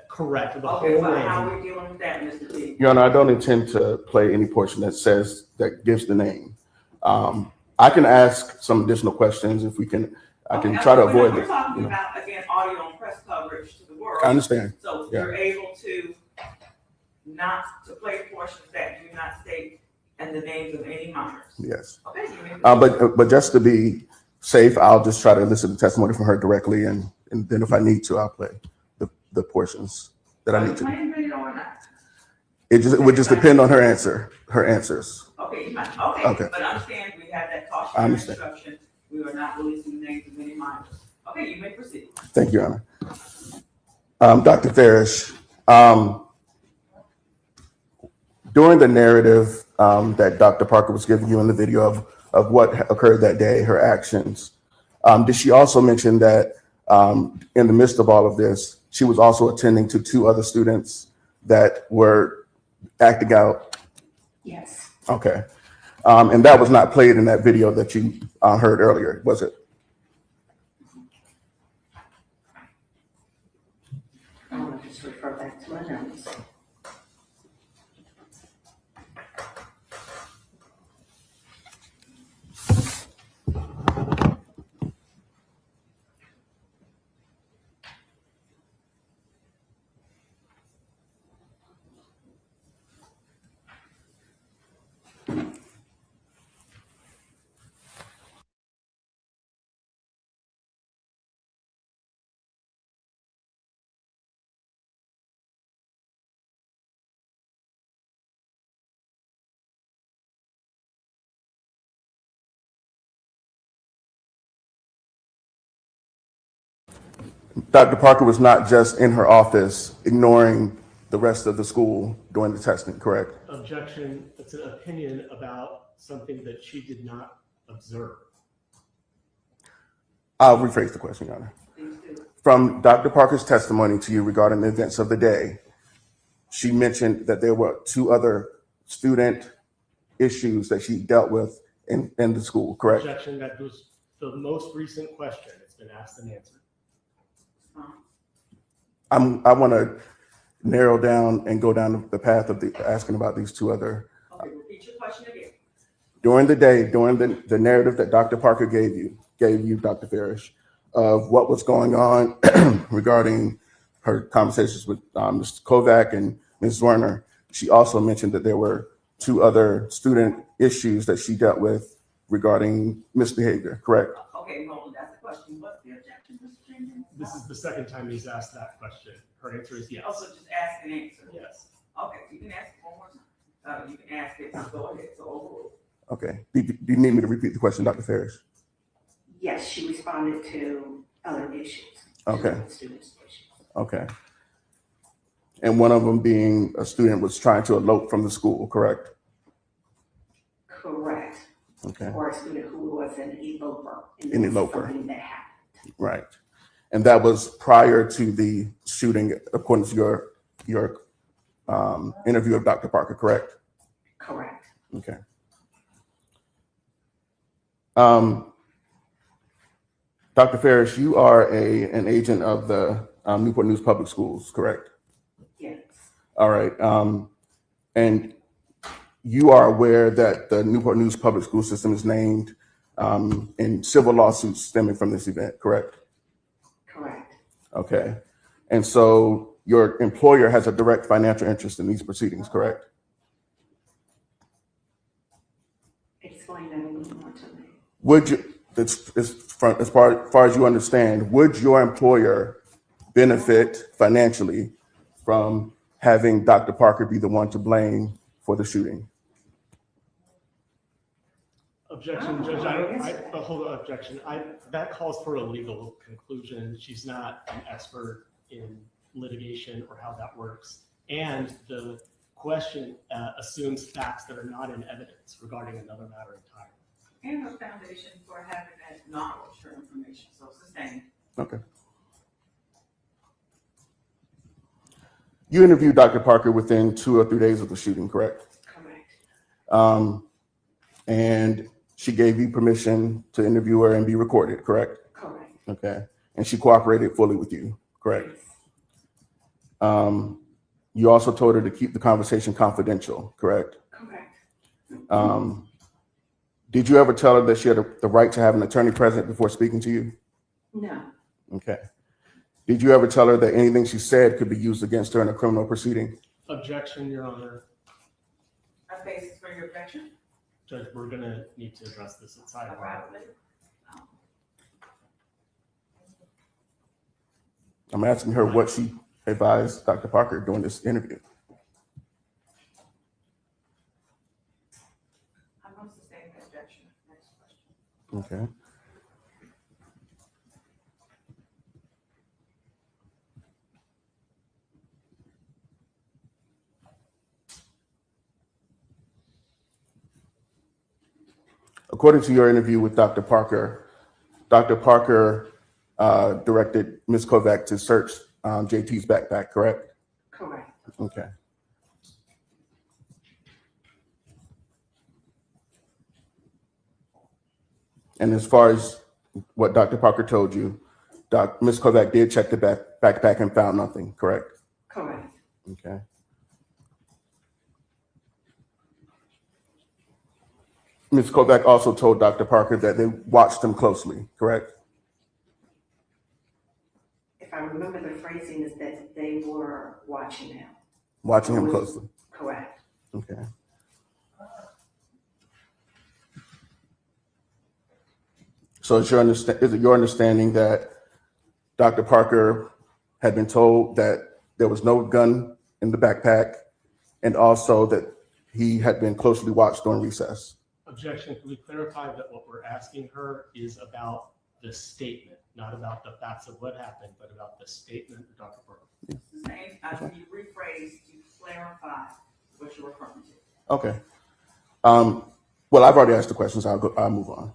Correct, the Okay, whole but how name. are we dealing with that, Mr. Lee? Your Honor, I don't intend to play any portion that gives the name. I can ask some additional questions if we can. I can try to avoid We're it. talking about, again, audio and press coverage to the world. I understand. So Yeah. you're able to not to play portions that do not state and the names of any minors. Yes. Okay, you may. But just to be safe, I'll just try to elicit the testimony from her directly, and then if I need to, I'll play the portions that I need to. Playing video or not? It would just depend on her answers. Okay, you might, Okay. okay, but understand we have that I cautionary understand. instruction. We are not releasing the names of any minors. Okay, you may proceed. Thank you, Your Honor. Dr. Farish, during the narrative that Dr. Parker was giving you in the video of what occurred that day, her actions, did she also mention that in the midst of all of this, she was also attending to 2 other students that were acting out? Yes, Okay. And that was not played in that video that you heard earlier, was it? I want to just refer back to my notes. Dr. Parker was not just in her office ignoring the rest of the school during the testing, correct? Objection, it's an opinion about something that she did not observe. I'll rephrase the question, Your Honor. From Dr. Parker's testimony to you regarding the events of the day, she mentioned that there were 2 other student issues that she dealt with in the school, correct? Objection, that was the most recent question. It's been asked and answered. I want to narrow down and go down the path of asking about these 2 other. Okay, repeat your question again. During the day, during the narrative that Dr. Parker gave you, Dr. Farish, of what was going on regarding her conversations with Mr. Kovac and Ms. Zwerner, she also mentioned that there were 2 other student issues that she dealt with regarding misbehavior, correct? Okay, hold on, that's the question. What's the objection, Mr. Jenkins? This is the second time he's asked that question. Her answer is yes. Also, just ask and answer. Yes. Okay, you can ask it one more time. You can ask it, go ahead, so overrule. Okay. Do you need me to repeat the question, Dr. Farish? Yes, she responded to other issues. Okay. Students' issues. Okay. And one of them being a student was trying to elope from the school, correct? Correct. Okay, Or a student who was an eloper. and An there was eloper. something that happened. right. And that was prior to the shooting, according to your interview of Dr. Parker, correct? Correct. Okay. Dr. Farish, you are an agent of the Newport News Public Schools, correct? Yes. All right. And you are aware that the Newport News Public School System is named in civil lawsuits stemming from this event, correct? Correct. Okay. And so your employer has a direct financial interest in these proceedings, correct? Explain that a little more to me. Would you, as far as you understand, would your employer benefit financially from having Dr. Parker be the one to blame for the shooting? Objection, Judge, hold on, objection. That calls for a legal conclusion. She's not an expert in litigation or how that works. And the question assumes facts that are not in evidence regarding another matter entirely. And her foundation for having that knowledge or information, so sustain. Okay. You interviewed Dr. Parker within 2 or 3 days of the shooting, correct? Correct. And she gave you permission to interview her and be recorded, correct? Correct. Okay. And she cooperated fully with you, correct? You also told her to keep the conversation confidential, correct? Correct. Did you ever tell her that she had the right to have an attorney present before speaking to you? No. Okay. Did you ever tell her that anything she said could be used against her in a criminal proceeding? Objection, Your Honor. A basis for your objection? Judge, we're gonna need to address this at sidebar. Privately? I'm asking her what she advised Dr. Parker during this interview. I'm going to sustain the objection. Next question. Okay. According to your interview with Dr. Parker directed Ms. Kovac to search JT's backpack, correct? Correct. Okay. And as far as what Dr. Parker told you, Ms. Kovac did check the backpack and found nothing, correct? Correct. Okay. Ms. Kovac also told Dr. Parker that they watched him closely, correct? If I remember, the phrasing is that they were watching him. Watching him closely. Correct. Okay. So is it your understanding that Dr. Parker had been told that there was no gun in the backpack and also that he had been closely watched during recess? Objection, can we clarify that what we're asking her is about the statement, not about the facts of what happened, but about the statement of Dr. Parker? Sustained, can you rephrase to clarify what you're referring to? Okay. Well, I've already asked the questions. I'll move on.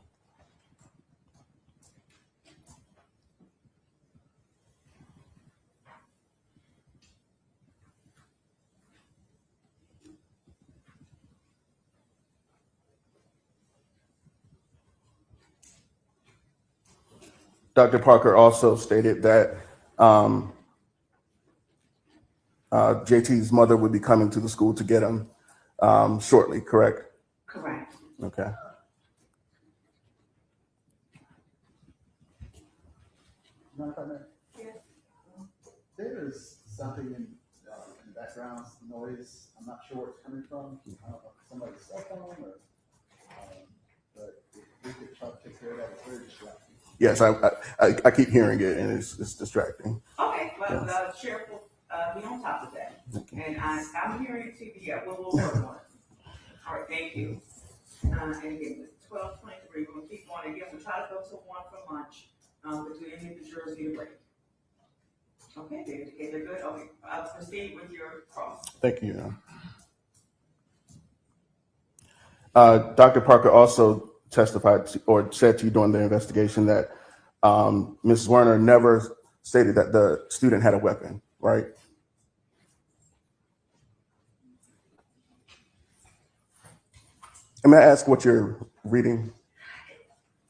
Dr. Parker also stated that JT's mother would be coming to the school to get him shortly, correct? Correct. Okay. There is something in background noise. I'm not sure where it's coming from. I don't know, somebody's cell phone or, but if we could try to take care of that, it's very distracting. Yes, I keep hearing it and it's distracting. Okay, well, Yes. the sheriff will be on top of that. Okay. And I'm hearing it too, but yeah, we'll work on it. All right, thank you. And again, it's 12:23, we're gonna keep going. Again, we'll try to go to 1 for lunch, but do any of the jurors need a break? Okay, they're good. Okay, I'll proceed with your cross. Thank you. Dr. Parker also testified or said to you during the investigation that Ms. Zwerner never stated that the student had a weapon, right? And may I ask what you're reading?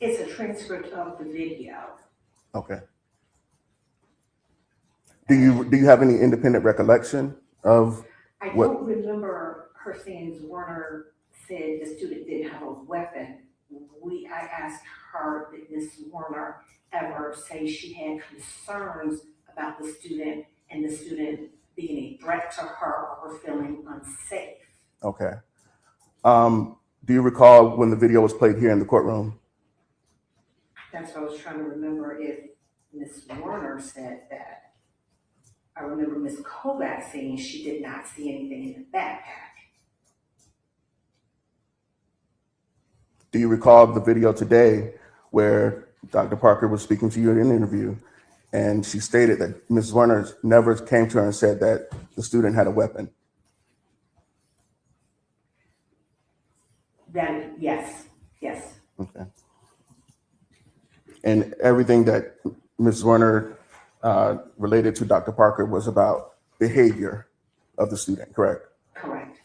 It's a transcript of the video. Okay. Do you have any independent recollection of I what? don't remember her saying Zwerner said the student didn't have a weapon. I asked her, did Ms. Zwerner ever say she had concerns about the student and the student being a threat to her or her feeling unsafe? Okay. Do you recall when the video was played here in the courtroom? That's what I was trying to remember, if Ms. Zwerner said that. I remember Ms. Kovac saying she did not see anything in the backpack. Do you recall the video today where Dr. Parker was speaking to you in an interview and she stated that Ms. Zwerner never came to her and said that the student had a weapon? Then, yes. Okay. And everything that Ms. Zwerner related to Dr. Parker was about behavior, of the student, correct? Correct.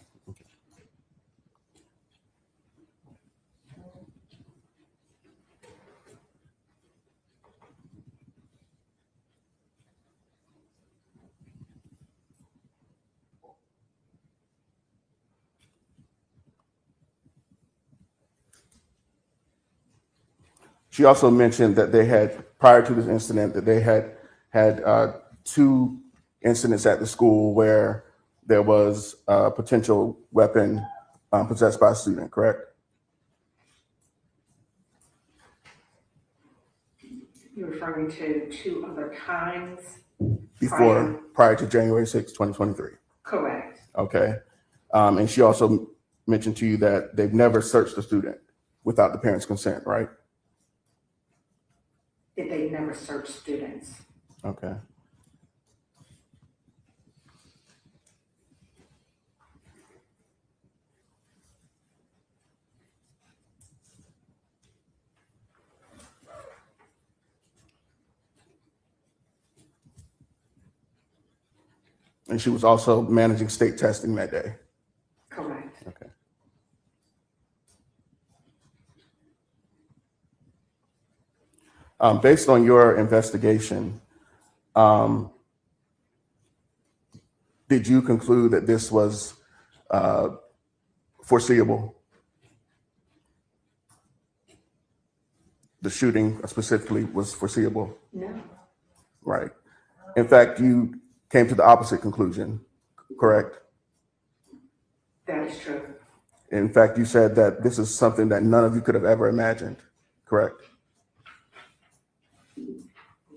She also mentioned that they had, prior to this incident, that they had two incidents at the school where there was a potential weapon possessed by a student, correct? You're referring to 2 other times? Prior to January 6, 2023. Correct. Okay. And she also mentioned to you that they've never searched the student without the parents' consent, right? That they've never searched students. Okay. And she was also managing state testing that day. Correct. Okay. Based on your investigation, did you conclude that this was foreseeable? The shooting specifically was foreseeable? No. Right. In fact, you came to the opposite conclusion, correct? That is true. In fact, you said that this is something that none of you could have ever imagined, correct? I'm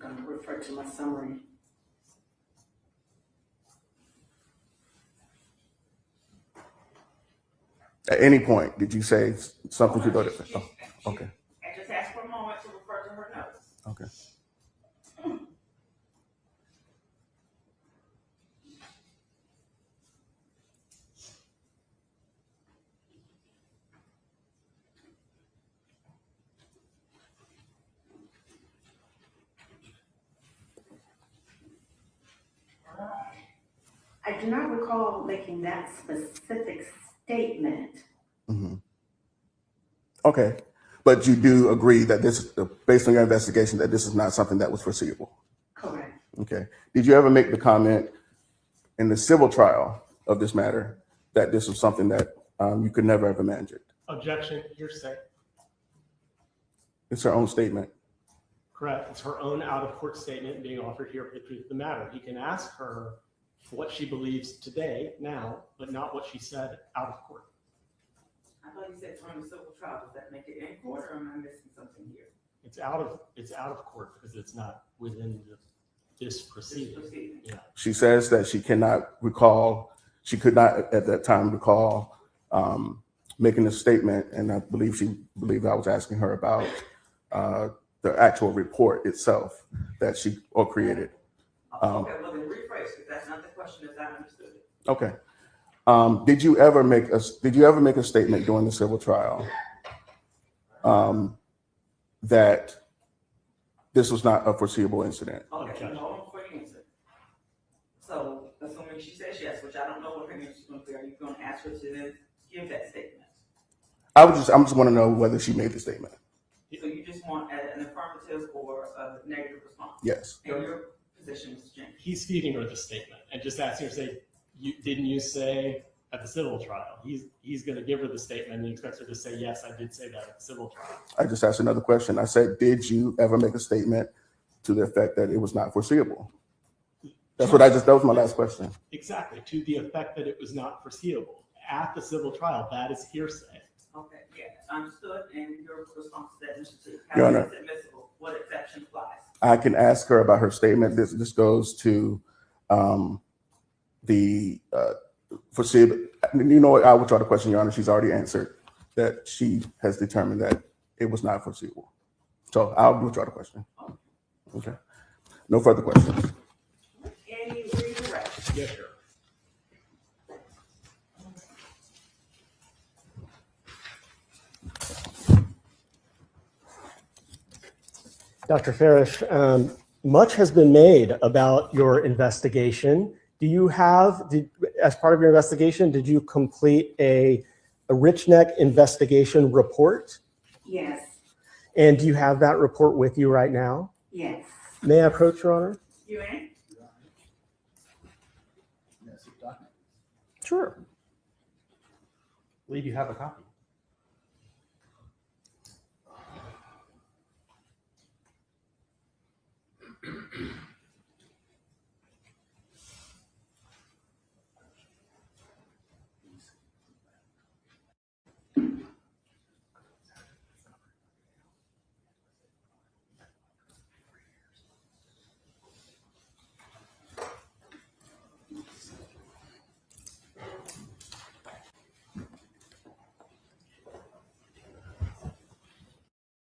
going to refer to my summary. At any point, did you say something to go to? Oh, okay, And just ask for a moment to refer to her notes. okay. I do not recall making that specific statement. Mhm. Okay, but you do agree that this, based on your investigation, that this is not something that was foreseeable? Correct. Okay. Did you ever make the comment in the civil trial of this matter that this was something that you could never have imagined? Objection, hearsay. It's her own statement. Correct. It's her own out-of-court statement being offered here for the truth of the matter. He can ask her what she believes today, now, but not what she said out of court. I thought you said during the civil trial. Does that make it in court, or am I missing something here? It's out of court because it's not within this proceeding. Yeah. She says that she cannot recall, she could not at that time recall making a statement, and I believe I was asking her about the actual report itself that she created. Okay, well then rephrase, because that's not the question as I understood it. Okay. Did you ever make a statement during the civil trial that this was not a foreseeable incident? Okay, hold on before you answer. So, assuming she says yes, which I don't know what her answer is going to be, are you going to ask her to then give that statement? I just want to know whether she made the statement. So you just want an affirmative or a negative response? Yes. And your position, Mr. James? He's feeding her the statement and just asking her to say, didn't you say at the civil trial? He's going to give her the statement and he expects her to say, yes, I did say that at the civil trial. I just asked another question. I said, did you ever make a statement to the effect that it was not foreseeable? That was my last question. Exactly, to the effect that it was not foreseeable. At the civil trial, that is hearsay. Okay, yeah, understood, and your response to that, Mr. T. Your How Honor. is it admissible? What exception applies? I can ask her about her statement. This goes to the foreseeable. You know what? I will try to question Your Honor. She's already answered that she has determined that it was not foreseeable. So I'll withdraw the question. Okay. No further questions. Any redirect? Yes, sir. Dr. Farish, much has been made about your investigation Do you have, as part of your investigation, did you complete a Richneck investigation report? Yes, And do you have that report with you right now? yes. May I approach, Your Honor? You in? Yes, it's documented. Sure. I believe you have a copy.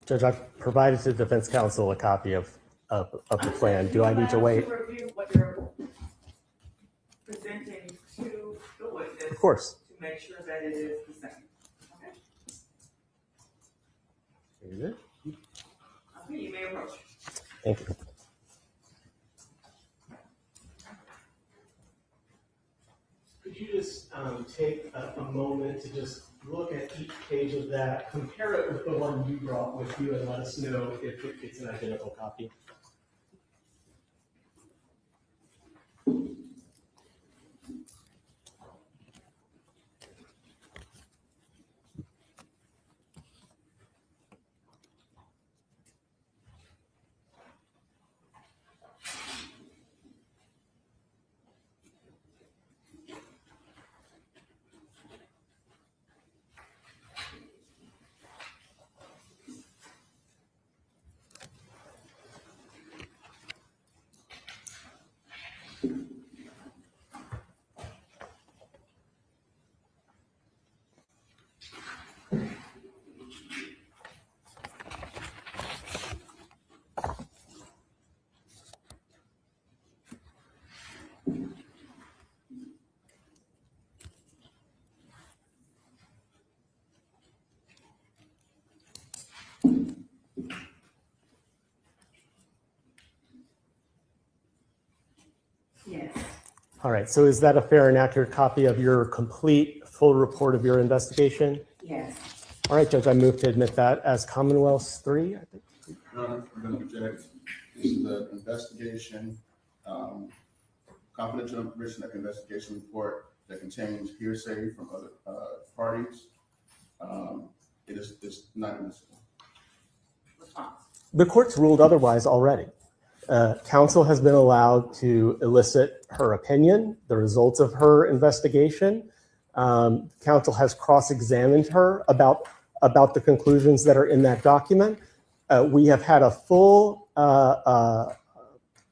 Judge, I've provided to the defense counsel a copy of the plan. Do I need to wait? To review what you're presenting to the witness. Of course. To make sure that it is the same. Okay? Very good. Okay, you may approach. Thank you. Could you just take a moment to just look at each page of that, compare it with the one you brought with you, and let us know if it's an identical copy? Yes. All right, so is that a fair and accurate copy of your complete, full report of your investigation? Yes. All right, Judge, I move to admit that as Commonwealth's 3, I think. Your Honor, I'm going to object. This is the investigation, confidential Richneck investigation report that contains hearsay from other parties. It's not admissible. Response. The court's ruled otherwise already. Counsel has been allowed to elicit her opinion, the results of her investigation. Counsel has cross-examined her about the conclusions that are in that document. We have had a full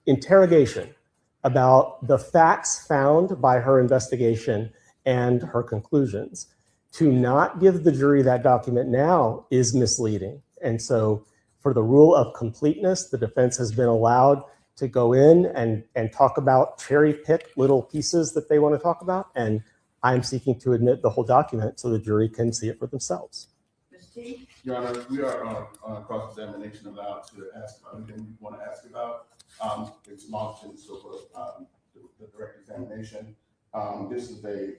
interrogation about the facts found by her investigation and her conclusions. To not give the jury that document now is misleading. And so for the rule of completeness, the defense has been allowed to go in and talk about, cherry pick little pieces that they want to talk about. And I'm seeking to admit the whole document so the jury can see it for themselves. Ms. T? Your Honor, we are on cross-examination allowed to ask anything you want to ask about. It's monitored so for the direct examination. This is a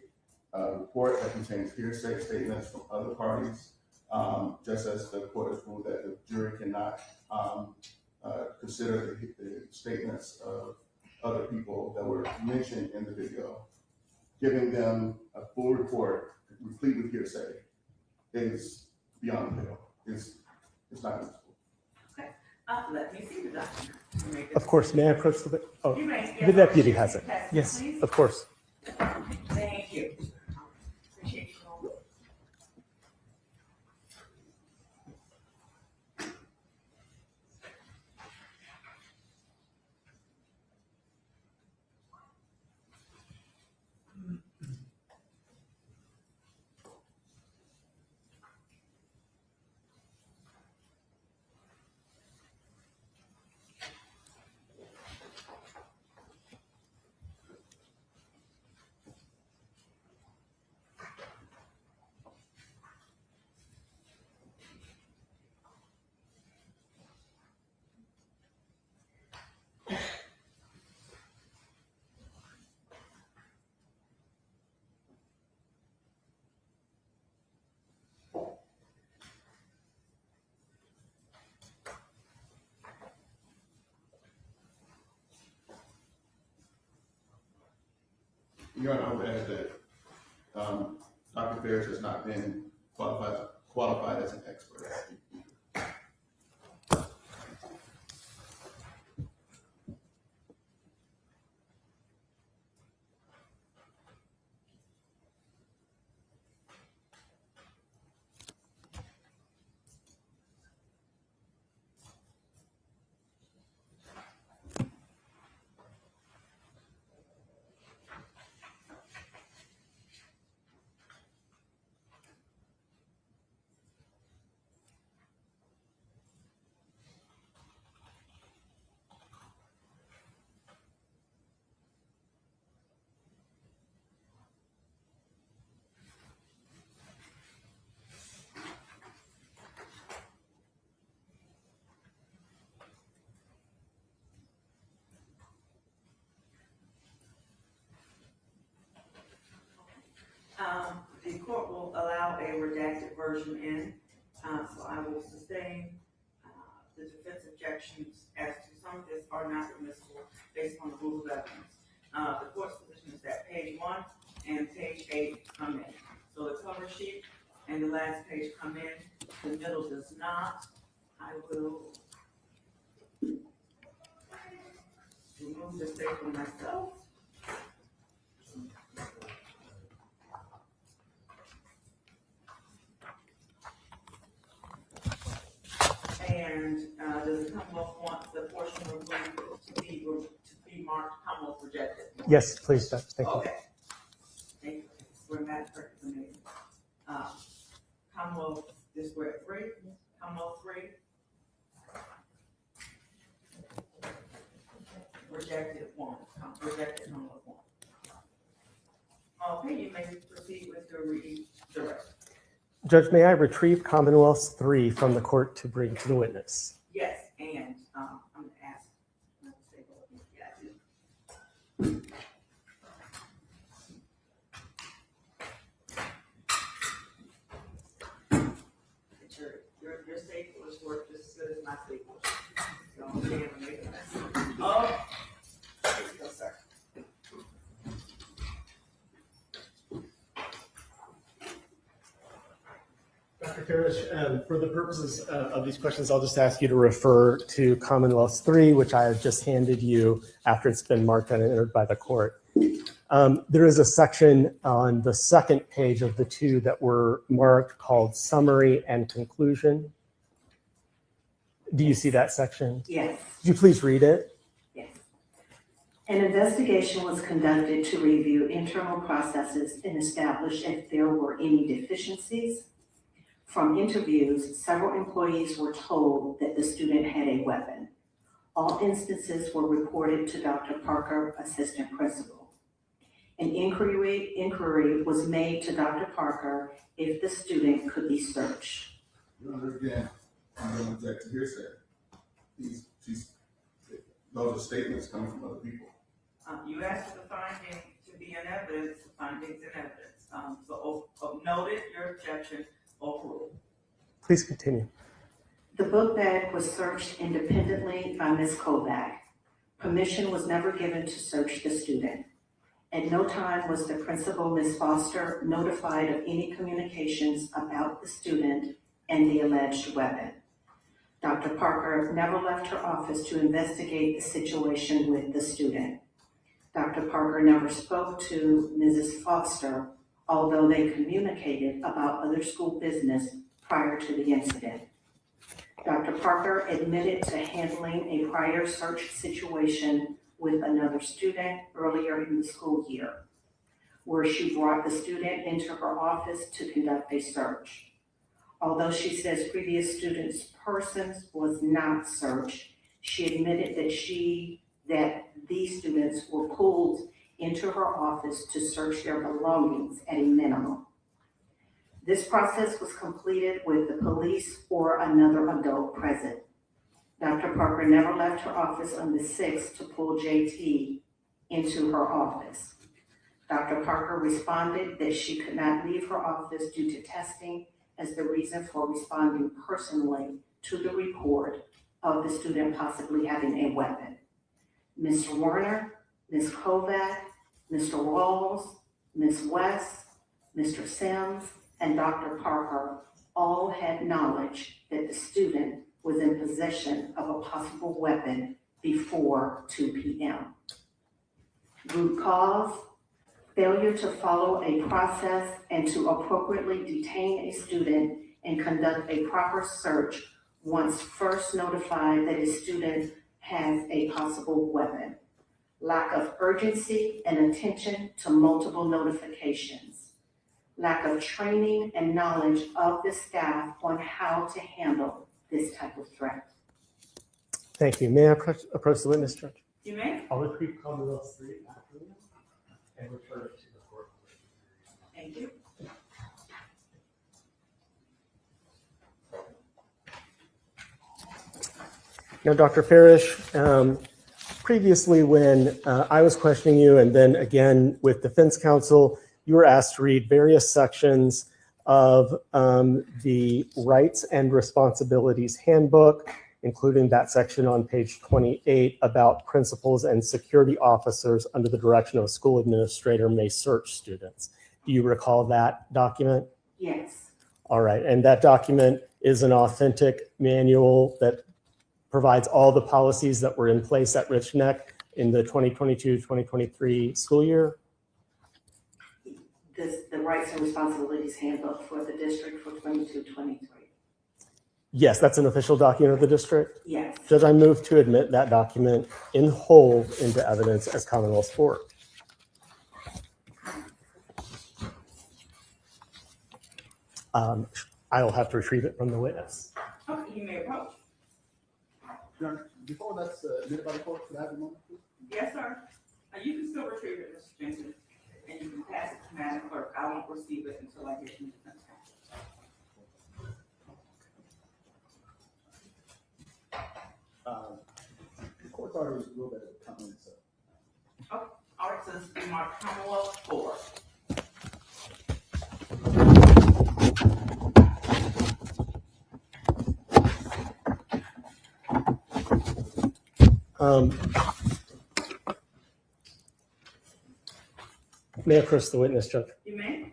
report that contains hearsay statements from other parties. Just as the court has ruled that the jury cannot consider the statements of other people that were mentioned in the video. Giving them a full report, complete with hearsay, is beyond the pale. It's not admissible. Let me see the document. You may Of course, may I approach the, oh, You may. the deputy has it. Pass Yes, please. of course. Thank you. Appreciate you. Your Honor, I would add that, Dr. Ferris has not been qualified as an expert. The court will allow a redacted version in, so I will sustain the defense objections as to some of this are not admissible based on the rule of evidence. The court's position is that page 1 and page 8 come in. So the cover sheet and the last page come in, the middle does not. I will remove the staple myself. And does the Commonwealth want the portion removed to be marked Commonwealth rejected? Yes, please, Judge. Thank you. Okay. Thank you. We're mad for amazing. Commonwealth, this we're at 3, Commonwealth 3. Rejected 1, rejected Commonwealth 1. Okay, you may proceed with the rest. Judge, may I retrieve Commonwealth 3 from the court to bring to the witness? Yes, and I'm going to ask. Yeah, I do. Your staples work just as good as my staples. So I'm going to make a mess. Oh, there you go, sir. Dr. Parrish, for the purposes of these questions, I'll just ask you to refer to Commonwealth 3, which I have just handed you after it's been marked and entered by the court. There is a section on the second page of the 2 that were marked called Summary and Conclusion. Do you see that section? Yes. Could you please read it? Yes. An investigation was conducted to review internal processes and establish if there were any deficiencies. From interviews, several employees were told that the student had a weapon. All instances were reported to Dr. Parker, assistant principal. An inquiry was made to Dr. Parker if the student could be searched. Your Honor, again, I'm going to object to hearsay. Those are statements coming from other people. You asked for the finding to be in evidence, the findings in evidence. So noted your objection, overruled. Please continue. The book bag was searched independently by Ms. Kovac. Permission was never given to search the student. At no time was the principal, Ms. Foster, notified of any communications about the student and the alleged weapon. Dr. Parker never left her office to investigate the situation with the student. Dr. Parker never spoke to Mrs. Foster, although they communicated about other school business prior to the incident. Dr. Parker admitted to handling a prior search situation with another student earlier in the school year, where she brought the student into her office to conduct a search. Although she says previous students' persons was not searched, she admitted that these students were pulled into her office to search their belongings at a minimum. This process was completed with the police or another adult present. Dr. Parker never left her office on the 6th to pull JT into her office. Dr. Parker responded that she could not leave her office due to testing as the reason for responding personally to the report of the student possibly having a weapon. Ms. Zwerner, Ms. Kovac, Mr. Rawls, Ms. West, Mr. Sims, and Dr. Parker all had knowledge that the student was in possession of a possible weapon before 2 p.m. Root cause: failure to follow a process and to appropriately detain a student and conduct a proper search once first notified that a student has a possible weapon. Lack of urgency and attention to multiple notifications. Lack of training and knowledge of the staff on how to handle this type of threat. Thank you. May I approach the witness, Judge? You may. I'll repeat Commonwealth 3 after you and return it to the court. Thank you. Now, Dr. Farish, previously when I was questioning you, and then again with defense counsel, you were asked to read various sections of the Rights and Responsibilities Handbook, including that section on page 28 about principals and security officers under the direction of a school administrator may search students. Do you recall that document? Yes. All right, and that document is an authentic manual that provides all the policies that were in place at Richneck in the 2022-2023 school year? The Rights and Responsibilities Handbook for the district for 22-23. Yes, that's an official document of the district. Yes. Judge, I move to admit that document in whole into evidence as Commonwealth 4. I'll have to retrieve it from the witness. Okay, you may approach. Before that's admitted by the court, could I have a moment, please? Yes, sir. You can still retrieve it, Mr. Jenkins, and you can pass it to Madam Clerk. I won't receive it until I get from the defense counsel. The court order is a little bit of comments. All right, so this is marked Commonwealth 4. May I approach the witness, Judge? You may.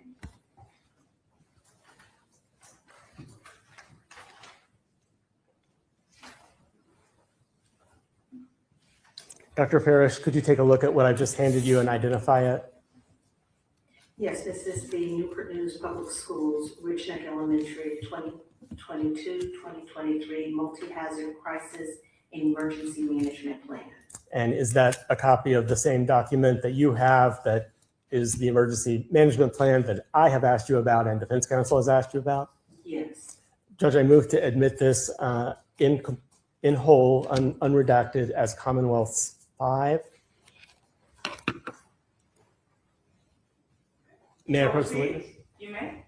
Dr. Farish, could you take a look at what I just handed you and identify it? Yes, this is the Newport News Public Schools, Richneck Elementary 2022-2023 Multi-Hazard Crisis and Emergency Management Plan. And is that a copy of the same document that you have that is the emergency management plan that I have asked you about and defense counsel has asked you about? Yes. Judge, I move to admit this in whole, unredacted as Commonwealth's 5. May I approach the witness? You may.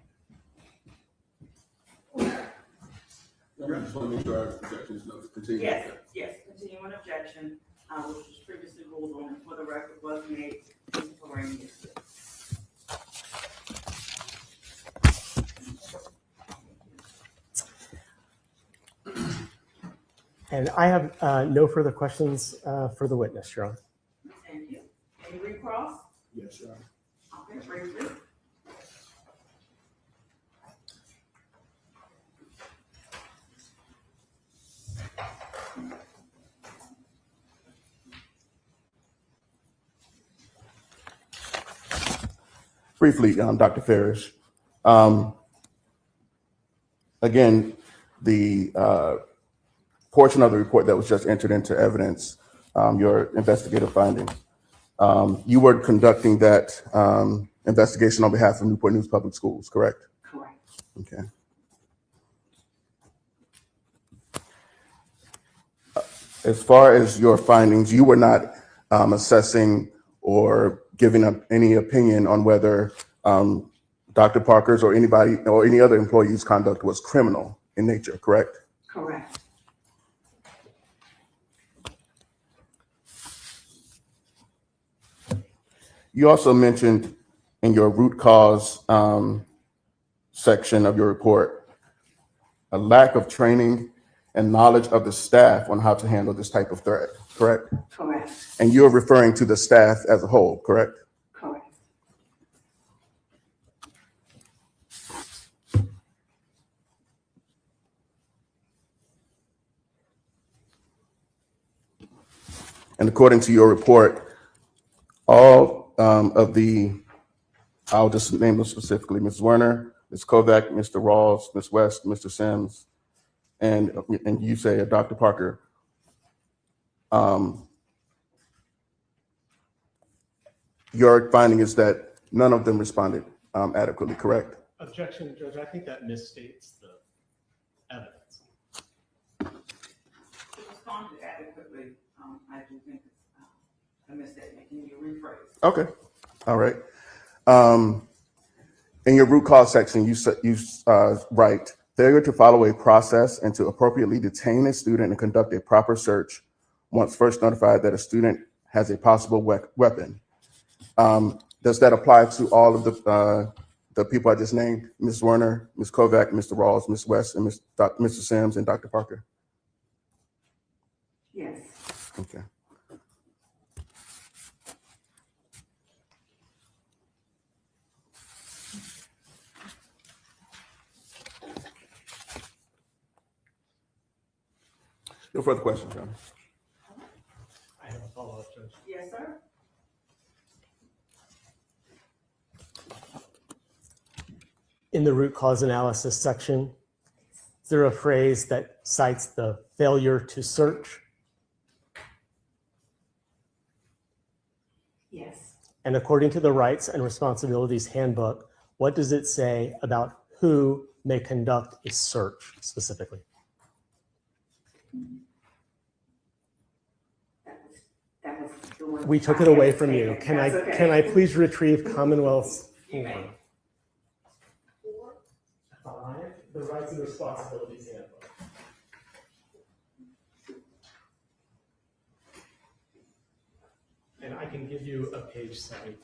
I just want to make sure our objection is noted. Continue. Yes, yes, continuing objection, which was previously ruled on, and for the record was made contemporaneously. And I have no further questions for the witness, Your Honor. Thank you. Any recross? Yes, Your Honor. Okay, briefly. Briefly, Dr. Farish. Again, the portion of the report that was just entered into evidence, your investigative findings, you were conducting that investigation on behalf of Newport News Public Schools, correct? Correct. Okay. As far as your findings, you were not assessing or giving up any opinion on whether Dr. Parker's or anybody or any other employee's conduct was criminal in nature, correct? Correct. You also mentioned in your root cause section of your report a lack of training and knowledge of the staff on how to handle this type of threat, correct? Correct. And you're referring to the staff as a whole, correct? Correct. And according to your report, all of the, I'll just name them specifically, Ms. Zwerner, Ms. Kovac, Mr. Rawls, Ms. West, Mr. Sims, and you say Dr. Parker. Your finding is that none of them responded adequately, correct? Objection, Judge. I think that misstates the evidence. To respond adequately, I do think it's a misstatement. Can you rephrase? Okay, all right. In your root cause section, you write, failure to follow a process and to appropriately detain a student and conduct a proper search once first notified that a student has a possible weapon. Does that apply to all of the people I just named? Ms. Zwerner, Ms. Kovac, Mr. Rawls, Ms. West, and Mr. Sims, and Dr. Parker? Yes. Okay. No further questions, Your Honor. I have a follow-up, Judge. Yes, sir. In the root cause analysis section, is there a phrase that cites the failure to search? Yes. And according to the Rights and Responsibilities Handbook, what does it say about who may conduct a search specifically? That was the one. We took it away from you. That's Can okay. I please retrieve Commonwealth's You may. 5, the Rights and Responsibilities Handbook. And I can give you a page 7.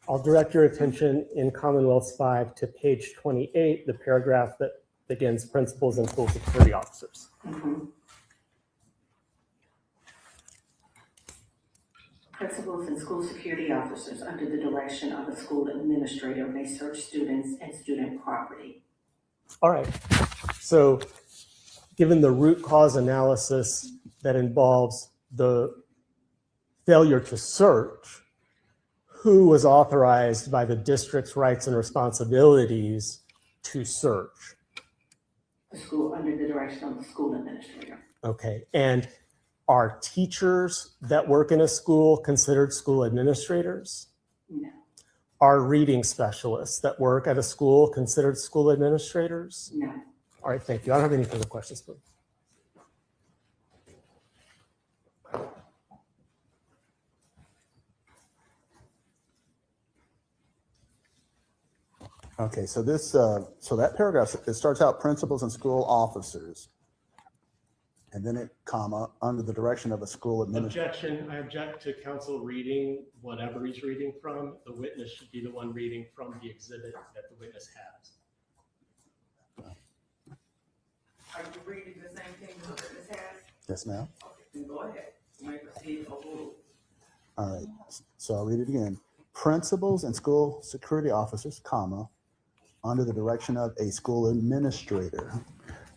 I'll direct your attention in Commonwealth's 5 to page 28, the paragraph that begins principals and school security officers. Mhm. Principals and school security officers under the direction of a school administrator may search students and student property. All right. So given the root cause analysis that involves the failure to search, who was authorized by the district's rights and responsibilities to search? The school under the direction of the school administrator. Okay. And are teachers that work in a school considered school administrators? No. Are reading specialists that work at a school considered school administrators? No. All right, thank you. I don't have any further questions, please. Okay, so this, so that paragraph, it starts out principals and school officers. And then it, comma, under the direction of a school administrator. Objection. I object to counsel reading whatever he's reading from. The witness should be the one reading from the exhibit that the witness has. Are you reading the same thing the witness has? Yes, ma'am. Okay, then go ahead. You may proceed. Overruled. All right, so I'll read it again. Principals and school security officers, comma, under the direction of a school administrator.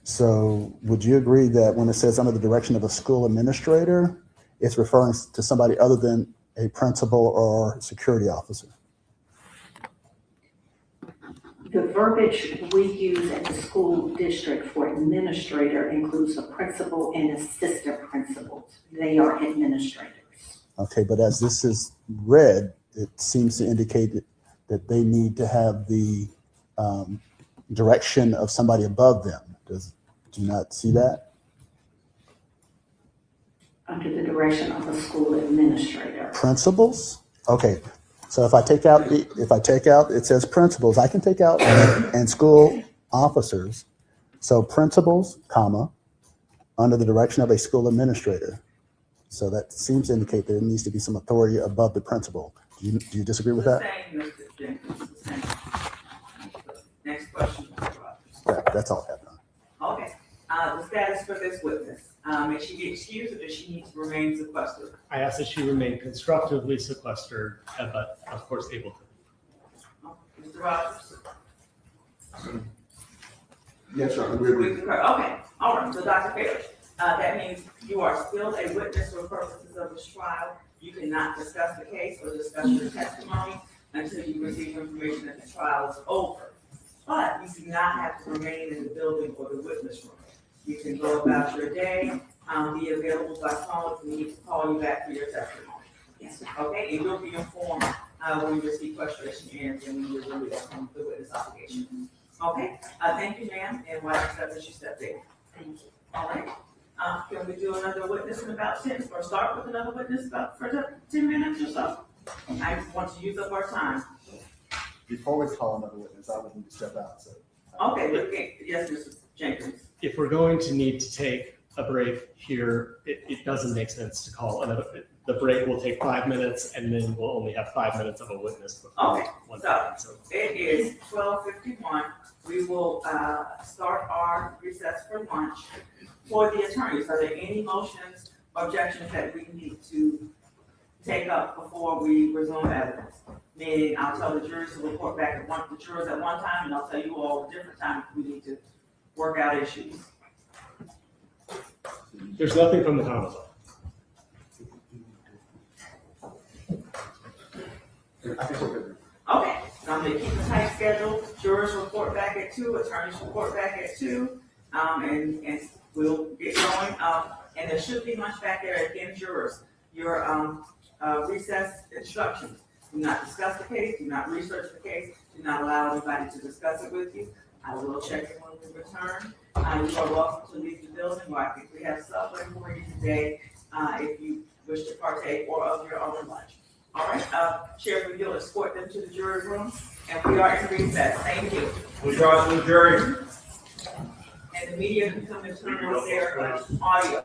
So would you agree that when it says under the direction of a school administrator, it's referring to somebody other than a principal or security officer? The verbiage we use at the school district for administrator includes a principal and assistant principals. They are administrators. Okay, but as this is read, it seems to indicate that they need to have the direction of somebody above them. Do you not see that? Under the direction of a school administrator. Principals? Okay, so if I take out, it says principals, I can take out and school officers. So principals, comma, under the direction of a school administrator. So that seems to indicate there needs to be some authority above the principal. Do you disagree with that? The same, Mr. Jenkins, the same. Next question, Mr. Rogers. Yeah, that's all I have. Okay, the status for this witness, may she be excused or does she need to remain sequestered? I ask that she remain constructively sequestered, but of course able to. Mr. Rogers? Yes, Your Honor, we agree. We concur, okay, all right, so Dr. Ferris, that means you are still a witness for purposes of this trial. You cannot discuss the case or discuss your testimony until you receive information that the trial is over. But you do not have to remain in the building or the witness room. You can go about your day, be available by phone if we need to call you back for your testimony. Yes, Okay, and you'll be informed, when you receive frustration and when you're released from the witness obligation. Okay, thank you, ma'am, and why accept that you stepped in. thank you. All right, can we do another witness in about 10, or start with another witness about for 10 minutes or so? I want to use up our time. Before we call another witness, I would need to step out, so. Okay, yes, Mr. Jenkins. If we're going to need to take a break here, it doesn't make sense to call another. The break will take 5 minutes, and then we'll only have 5 minutes of a witness. Okay, One so time, so. it is 12:51. We will start our recess for lunch. For the attorneys, are there any motions, objections that we need to take up before we resume evidence? Meaning, I'll tell the jurors to report back at the jurors at one time, and I'll tell you all a different time if we need to work out issues. There's nothing from the Commonwealth. I think we're good. Okay, so I'm gonna keep a tight schedule. Jurors report back at 2, attorneys report back at 2, and we'll get going. And there should be lunch back there. Again, jurors, your recess instructions. Do not discuss the case, do not research the case, do not allow anybody to discuss it with you. I will check in when we return. You are welcome to leave the building, or I think we have Subway for you today, if you wish to partake or of your own lunch. All right, Sheriff, you'll escort them to the jury room, and we are in recess. Thank you. We draw to the jury. And the media can come and turn on their audio.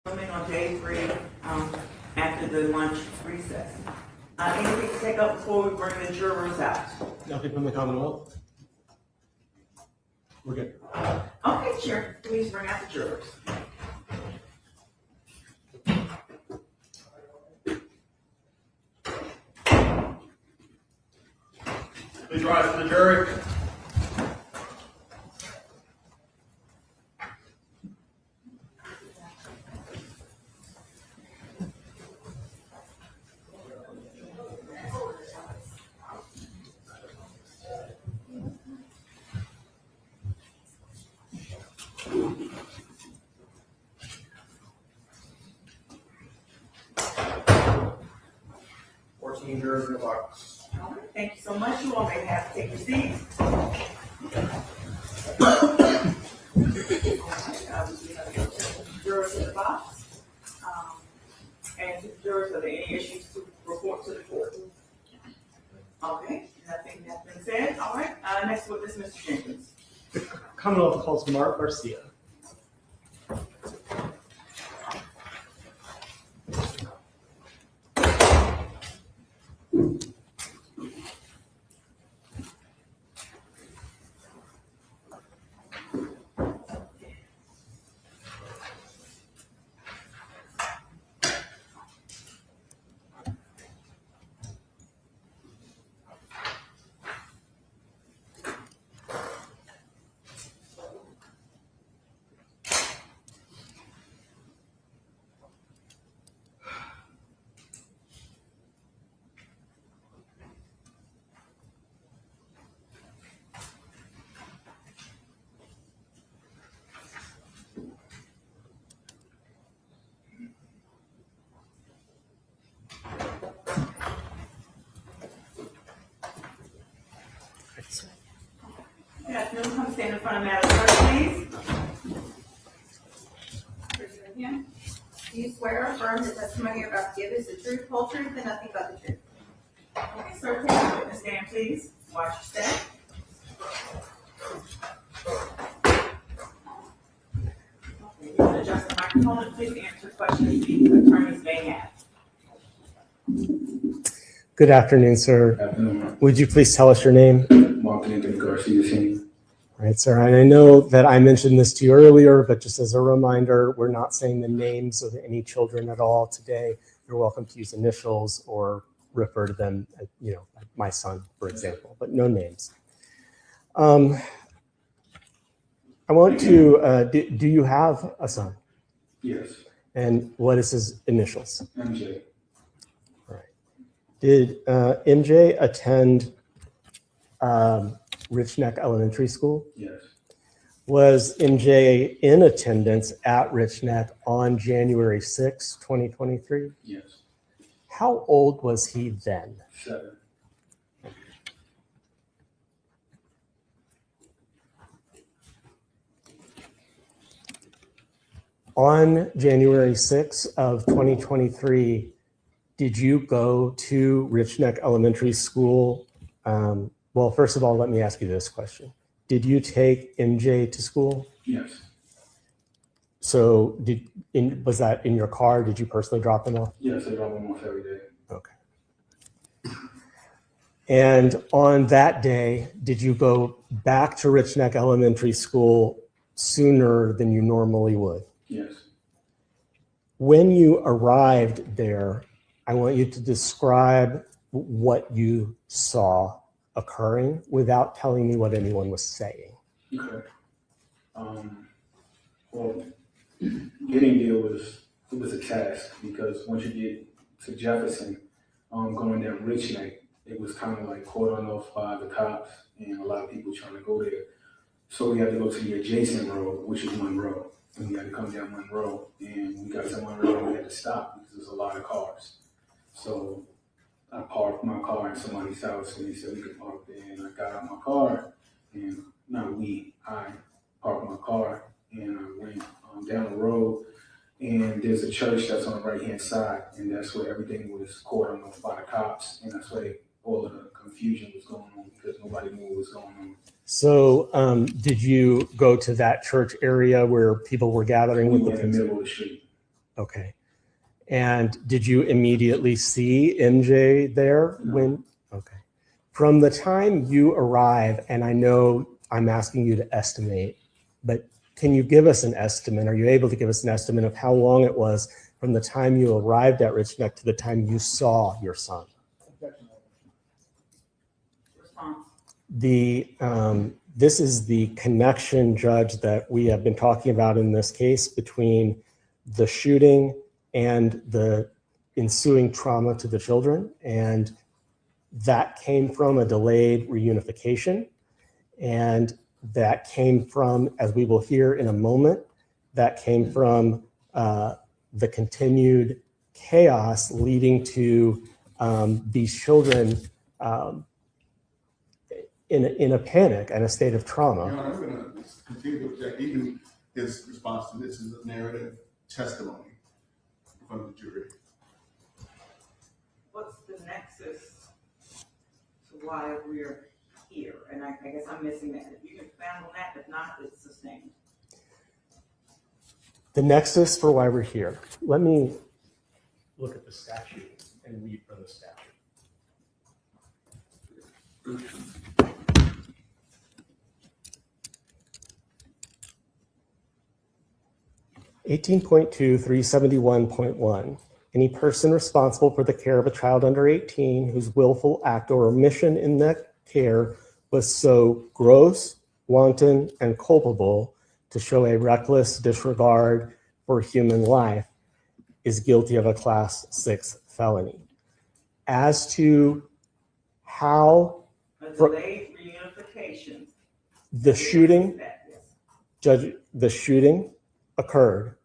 Coming on day 3, after the lunch recess. Anything to take up before we bring the jurors out? Nothing from the Commonwealth? We're good. Okay, Chair, please bring out the jurors. Please rise for the jury. Jurors in the box. All right, thank you so much. You all may have to take your seats. Jurors in the box. And jurors, are there any issues to report to the court? Okay, nothing has been said. All right, next witness, Mr. Jenkins. The Commonwealth calls Mark Garcia. Good afternoon. Come stand in front of Madam Clerk, please. Raise your right hand. Do you swear or affirm the testimony you're about to give is the truth, whole truth, and nothing but the truth? Okay, sir, take the witness stand, please. Watch your step. Okay, you can adjust the microphone and please answer questions the attorneys may have. Good afternoon, sir. Afternoon. Would you please tell us your name? Martin Garcia, Senior. All right, sir. And I know that I mentioned this to you earlier, but just as a reminder, we're not saying the names of any children at all today. You're welcome to use initials or refer to them, like my son, for example, but no names. I want to, do you have a son? Yes. And what is his initials? MJ. Did MJ attend Richneck Elementary School? Yes. Was MJ in attendance at Richneck on January 6, 2023? Yes. How old was he then? 7. On January 6 of 2023, did you go to Richneck Elementary School? Well, first of all, let me ask you this question. Did you take MJ to school? Yes. So was that in your car? Did you personally drop him off? Yes, I drop him off every day. Okay. And on that day, did you go back to Richneck Elementary School sooner than you normally would? Yes. When you arrived there, I want you to describe what you saw occurring without telling me what anyone was saying. Okay. Well, getting there was a task because once you get to Jefferson, going down Richneck, it was kind of like cordoned off by the cops and a lot of people trying to go there. So we had to go to the adjacent road, which is Monroe. And we had to come down Monroe, and we got to Monroe and we had to stop because there's a lot of cars. So I parked my car in somebody's house, and they said we could park there. And I got out my car, and I parked my car, and I went down the road. And there's a church that's on the right-hand side, and that's where everything was cordoned off by the cops, and that's where all of the confusion was going on because nobody knew what was going on. So did you go to that church area where people were gathering with We the were in the middle of the street. Okay. And did you immediately see MJ there when? Okay. From the time you arrive, and I know I'm asking you to estimate, but can you give us an estimate? Are you able to give us an estimate of how long it was from the time you arrived at Richneck to the time you saw your son? Response. This is the connection, Judge, that we have been talking about in this case between the shooting and the ensuing trauma to the children. And that came from a delayed reunification. And that came from, as we will hear in a moment, that came from the continued chaos leading to these children in a panic and a state of trauma. Your Honor, I'm going to continue to object. Even his response to this is a narrative testimony from the jury. What's the nexus to why we're here? And I guess I'm missing that. If you can expand on that, if not, it's sustained. The nexus for why we're here. Let me look at the statute and read from the statute. 18.2, any person responsible for the care of a child under 18 whose willful act or omission in that care was so gross, wanton, and culpable to show a reckless disregard for human life is guilty of a Class 6 felony. As to how A delayed reunification. the shooting, Yes. Judge, the shooting occurred,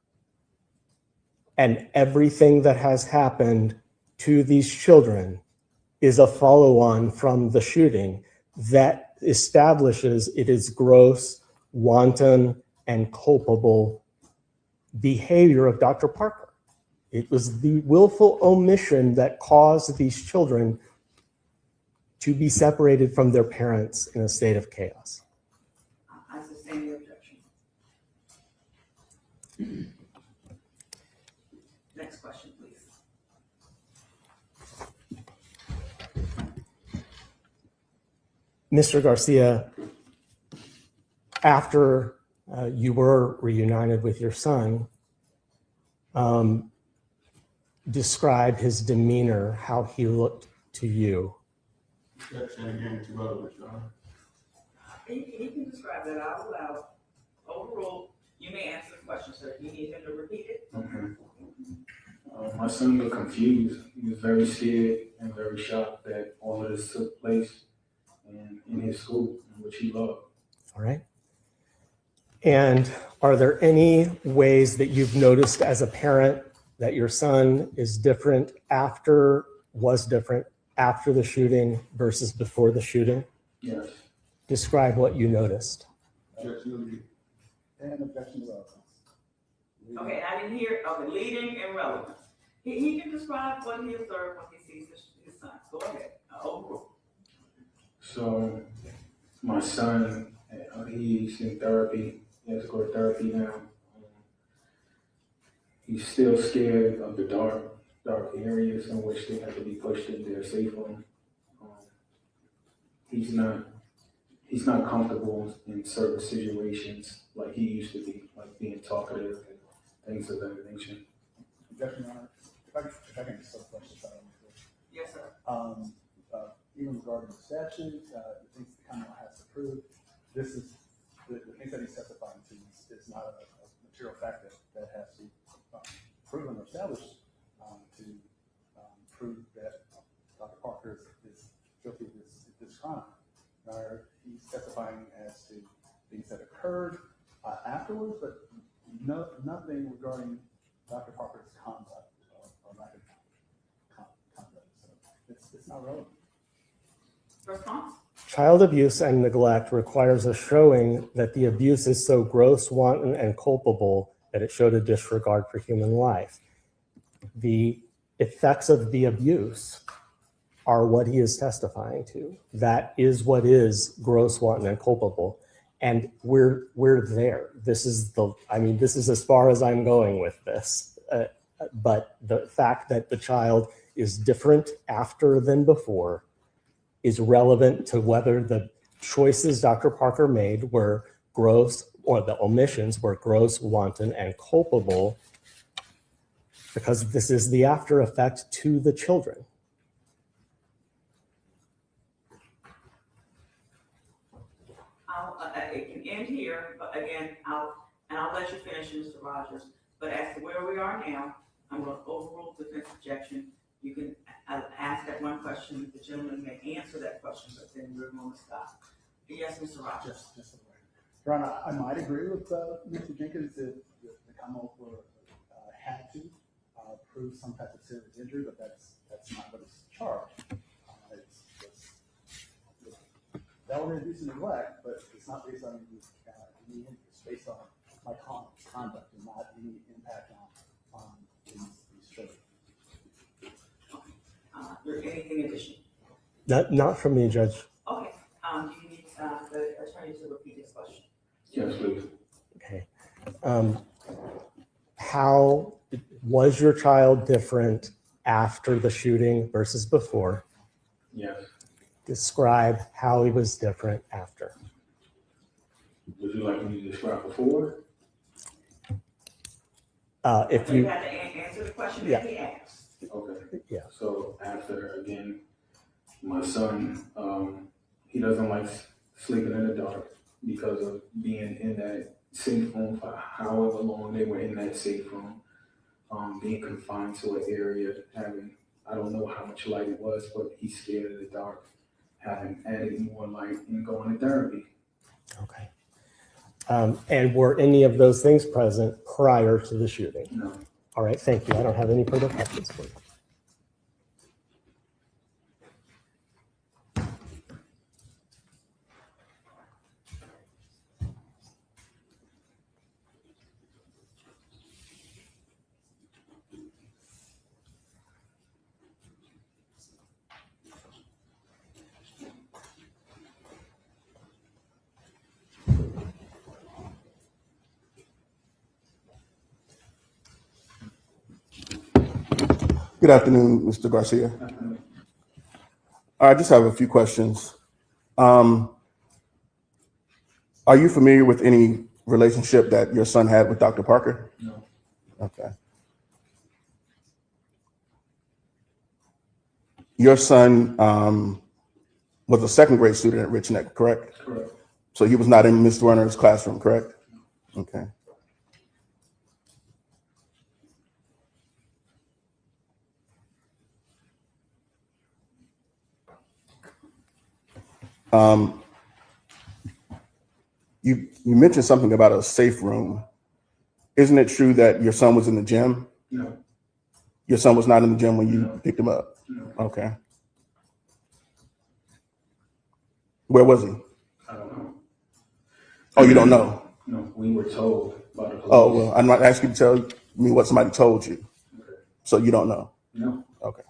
and everything that has happened to these children is a follow-on from the shooting that establishes it is gross, wanton, and culpable behavior of Dr. Parker. It was the willful omission that caused these children to be separated from their parents in a state of chaos. I sustain the objection. Next question, please. Mr. Garcia, after you were reunited with your son, describe his demeanor, how he looked to you. Objection again to relevance, Your Honor. He can describe that out loud. Overruled. You may answer the question, sir. You need him to repeat it. Okay. My son looked confused. He was very scared and very shocked that all of this took place in his school, which he loved. All right. And are there any ways that you've noticed as a parent that your son is different was different after the shooting versus before the shooting? Yes. Describe what you noticed. Objection And objection to relevance. Okay, I didn't hear, okay, leading and relevance. He can describe what he observed when he sees his son. Go ahead. Overruled. So my son, he's in therapy. He has to go to therapy now. He's still scared of the dark areas in which they have to be pushed in there safely. He's not comfortable in certain situations like he used to be, like being talkative and things of that nature. Objection, Your Honor. If I can just start question. Yes, sir. Even regarding the statute, the things the Commonwealth has to prove, this is, the things that he's testifying to is not a material fact that has to be proven or established to prove that Dr. Parker is guilty of this crime. He's testifying as to things that occurred afterwards, but nothing regarding Dr. Parker's conduct or lack of conduct. So it's not relevant. Response? Child abuse and neglect requires a showing that the abuse is so gross, wanton, and culpable that it showed a disregard for human life. The effects of the abuse are what he is testifying to. That is what is gross, wanton, and culpable. And we're there. This is as far as I'm going with this. but the fact that the child is different after than before is relevant to whether the choices Dr. Parker made were gross, or the omissions were gross, wanton, and culpable, because this is the after effect to the children. It can end here, but again, I'll let you finish, Mr. Rogers. But as to where we are now, I'm going to overrule the defense objection. You can ask that one question. The gentleman may answer that question, but then we're going to stop. Yes, Mr. Rogers. Just a minute. Your Honor, I might agree with Mr. Jenkins if the Commonwealth had to prove some type of serious injury, but that's not what it's charged. It's felony abuse and neglect, but it's not based on any injury. It's based on my conduct and not any impact on these children. Anything additional? Not from me, Judge. Okay. Do you need the attorney to repeat his question? Yes, please. Okay. How was your child different after the shooting versus before? Yes. Describe how he was different after. Would you like me to describe before? If You you, have to answer the question Yeah. that he asked. Okay. Yeah. So after, again, my son, he doesn't like sleeping in the dark because of being in that safe room for however long they were in that safe room, being confined to an area, having, I don't know how much light it was, but he's scared of the dark, having added more light and going to therapy. okay. And were any of those things present prior to the shooting? No. All right, thank you. I don't have any further questions for you. Good afternoon, Mr. Garcia. I just have a few questions. Are you familiar with any relationship that your son had with Dr. Parker? No. Okay. Your son was a second grade student at Richneck, correct? Correct. So he was not in Ms. Zwerner's classroom, correct? Okay. You mentioned something about a safe room. Isn't it true that your son was in the gym? No. Your son was not in the gym when you No. picked him up? No. Okay. Where was he? I don't know. Oh, you don't know? No, we were told by the police. Oh, well, I'm not asking you to tell me what somebody told you. Okay. So you don't know? No. Okay.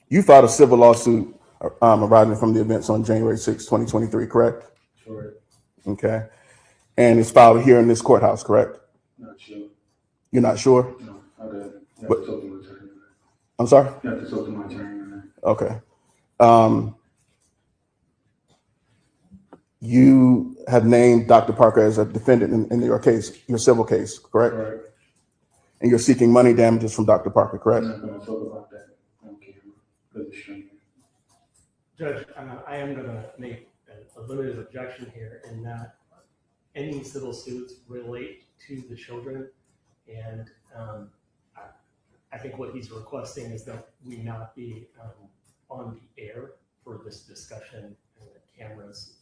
You filed a civil lawsuit arising from the events on January 6, 2023, correct? Sure. Okay. And it's filed here in this courthouse, correct? Not sure. You're not sure? No. Okay. You have But- to talk to my attorney. I'm sorry? You have to talk to my attorney on that. Okay. You have named Dr. Parker as a defendant in your case, your civil case, correct? Correct. And you're seeking money damages from Dr. Parker, correct? I'm not going to talk about that on camera because it's strange. Judge, I am going to make a limited objection here in that any civil suits relate to the children. And I think what he's requesting is that we not be on the air for this discussion and the cameras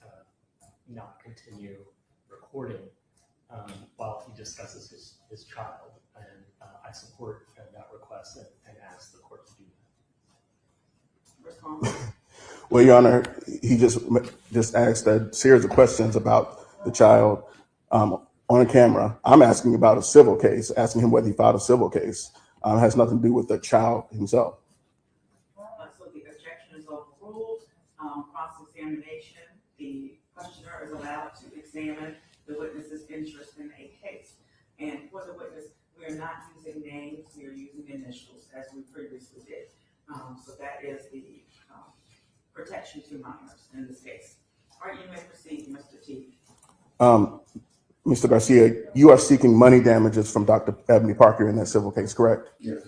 not continue recording while he discusses his child. And I support that request and ask the court to do that. Response? Well, Your Honor, he just asked a series of questions about the child on camera. I'm asking about a civil case, asking him whether he filed a civil case. It has nothing to do with the child himself. So the objection is overruled. Cross-examination, the questioner is allowed to examine the witness's interest in a case. protection to minors in this case. All right, you may proceed, Mr. T. Mr. Garcia, you are seeking money damages from Dr. Ebony Parker in that civil case, correct? Yes,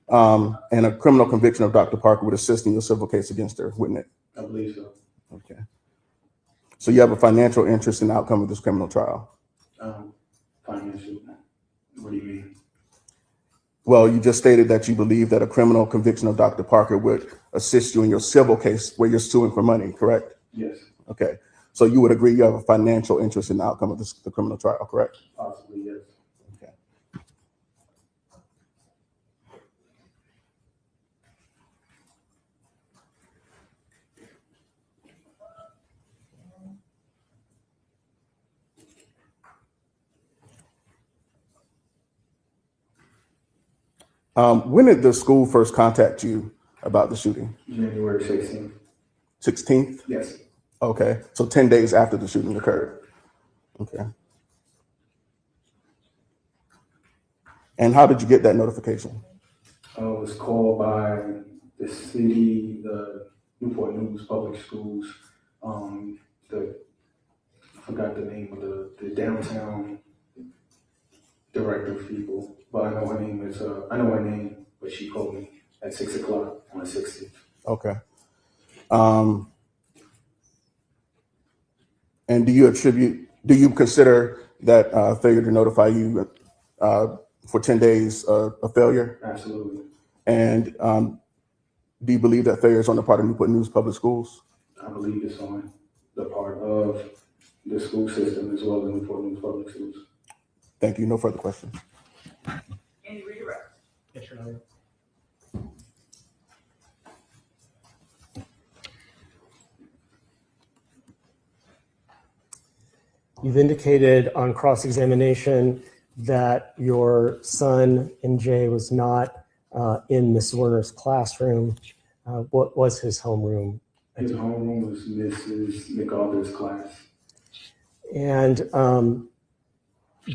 And a criminal conviction of Dr. Parker would assist in your civil case against her, wouldn't it? I believe so. Okay. So you have a financial interest in the outcome of this criminal trial? Financial, what do you mean? Well, you just stated that you believe that a criminal conviction of Dr. Parker would assist you in your civil case where you're suing for money, correct? Yes, Okay. So you would agree you have a financial interest in the outcome of the criminal trial, correct? possibly, yes. Okay. When did the school first contact you about the shooting? January 16th. 16th? Yes, Okay. So 10 days after the shooting occurred. Okay. And how did you get that notification? I was called by the city, the Newport News Public Schools, I forgot the name of the downtown director of people, but I know her name, but she called me at 6 o'clock on the 16th. Okay. And do you consider that failure to notify you for 10 days a failure? Absolutely. And do you believe that failure is on the part of Newport News Public Schools? I believe it's on the part of the school system as well as Newport News Public Schools. Thank you. No further questions. Any redirect? Yes, Your Honor. You've indicated on cross-examination that your son, NJ, was not in Miss Zwerner's classroom. What was his homeroom? His homeroom was Mrs. McAulifre's class. And